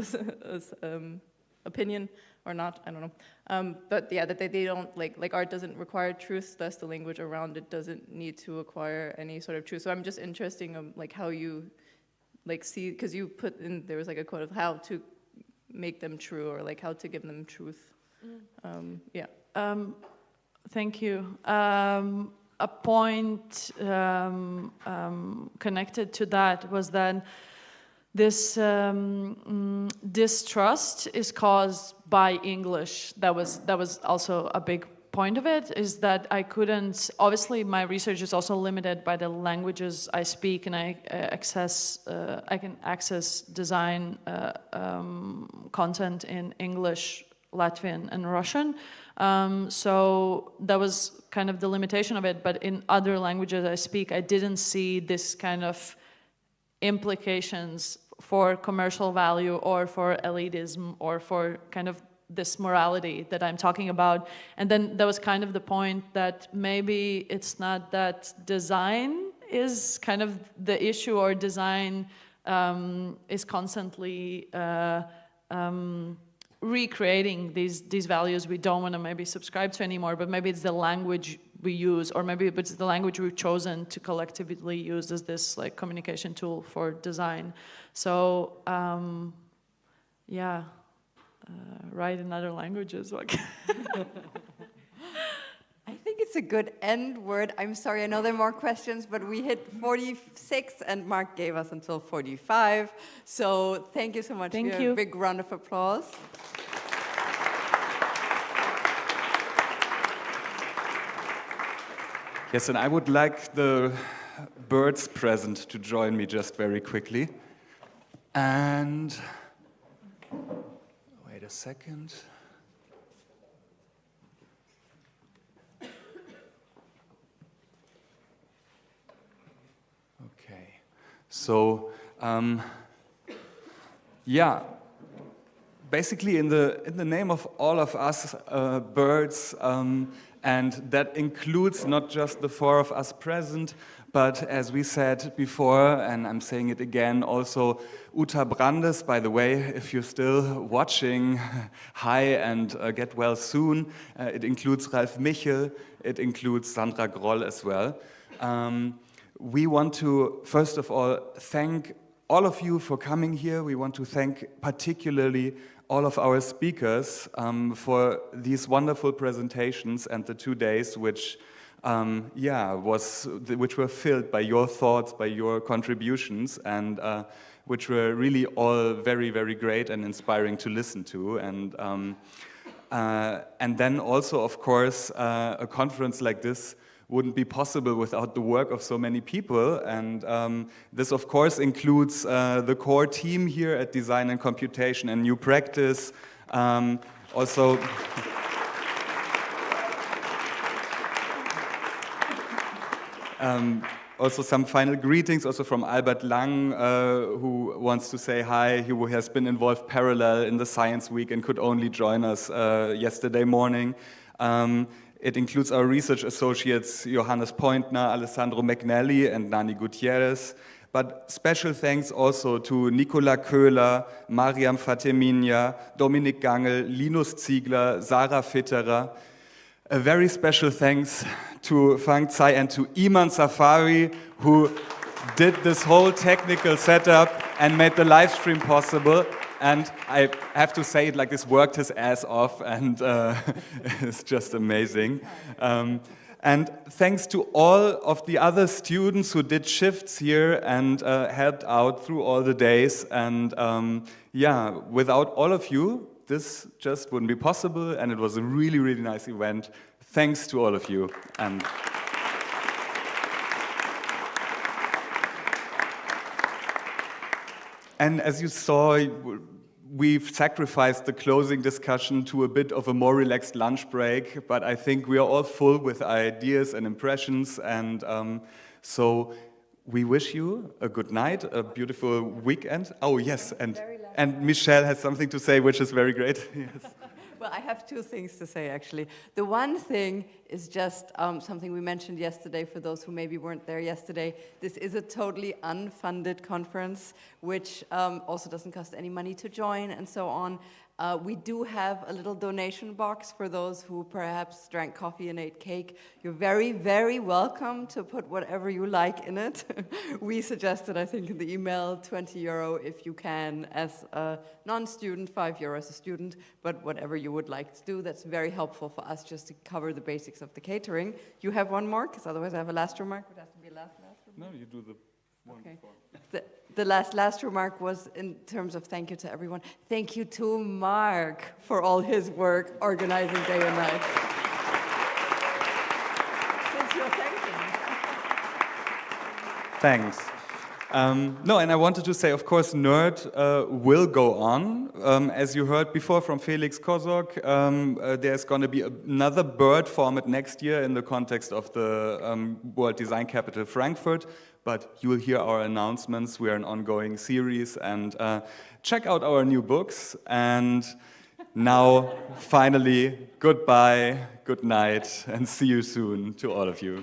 V: opinion or not, I don't know. But yeah, that they don't, like art doesn't require truth, thus the language around it doesn't need to acquire any sort of truth. So I'm just interested in like how you like see, because you put in, there was like a quote of how to make them true, or like how to give them truth. Yeah.
B: Thank you. A point connected to that was that this distrust is caused by English. That was also a big point of it, is that I couldn't, obviously my research is also limited by the languages I speak, and I can access design content in English, Latvian, and Russian. So that was kind of the limitation of it, but in other languages I speak, I didn't see this kind of implications for commercial value or for elitism or for kind of this morality that I'm talking about. And then that was kind of the point that maybe it's not that design is kind of the issue, or design is constantly recreating these values we don't want to maybe subscribe to anymore, but maybe it's the language we use, or maybe it's the language we've chosen to collectively use as this like communication tool for design. So yeah, write in other languages.
S: I think it's a good end word. I'm sorry, I know there are more questions, but we hit 46 and Mark gave us until 45. So thank you so much.
B: Thank you.
S: A big round of applause.
A: Yes, and I would like the birds present to join me just very quickly. And wait a second. Okay, so yeah, basically in the name of all of us birds, and that includes not just the four of us present, but as we said before, and I'm saying it again, also Uta Brandes, by the way, if you're still watching, hi and get well soon. It includes Ralf Michel, it includes Sandra Groll as well. We want to, first of all, thank all of you for coming here. We want to thank particularly all of our speakers for these wonderful presentations and the 2 days which were filled by your thoughts, by your contributions, and which were really all very, very great and inspiring to listen to. And then also, of course, a conference like this wouldn't be possible without the work of so many people. And this, of course, includes the core team here at Design and Computation and New Practice. Also, also some final greetings also from Albert Lang, who wants to say hi, who has been involved parallel in the Science Week and could only join us yesterday morning. It includes our research associates Johannes Pointner, Alessandro McNally, and Nani Gutierrez. But special thanks also to Nicola Köhler, Mariam Fateminia, Dominik Gangel, Linus Ziegler, Sarah Fitterer. A very special thanks to Fang Tsai and to Iman Safari, who did this whole technical setup and made the live stream possible. And I have to say it like this, worked his ass off, and it's just amazing. And thanks to all of the other students who did shifts here and helped out through all the days. And yeah, without all of you, this just wouldn't be possible, and it was a really, really nice event. Thanks to all of you. And as you saw, we've sacrificed the closing discussion to a bit of a more relaxed lunch break, but I think we are all full with ideas and impressions, and so we wish you a good night, a beautiful weekend. Oh yes, and Michelle has something to say, which is very great. Yes.
S: Well, I have two things to say, actually. The one thing is just something we mentioned yesterday for those who maybe weren't there yesterday. This is a totally unfunded conference, which also doesn't cost any money to join and so on. We do have a little donation box for those who perhaps drank coffee and ate cake. You're very, very welcome to put whatever you like in it. We suggested, I think, in the email, 20 euro if you can as a non-student, 5 euro as a student, but whatever you would like to do, that's very helpful for us just to cover the basics of the catering. You have one more, because otherwise I have a last remark. It has to be a last remark.
A: No, you do the one before.
S: The last remark was in terms of thank you to everyone. Thank you to Mark for all his work organizing day and night. Since you're thanking.
A: Thanks. No, and I wanted to say, of course, Nerd will go on. As you heard before from Felix Kozok, there's going to be another bird format next year in the context of the World Design Capital Frankfurt. But you will hear our announcements. We are an ongoing series. And check out our new books. And now, finally, goodbye, good night, and see you soon to all of you.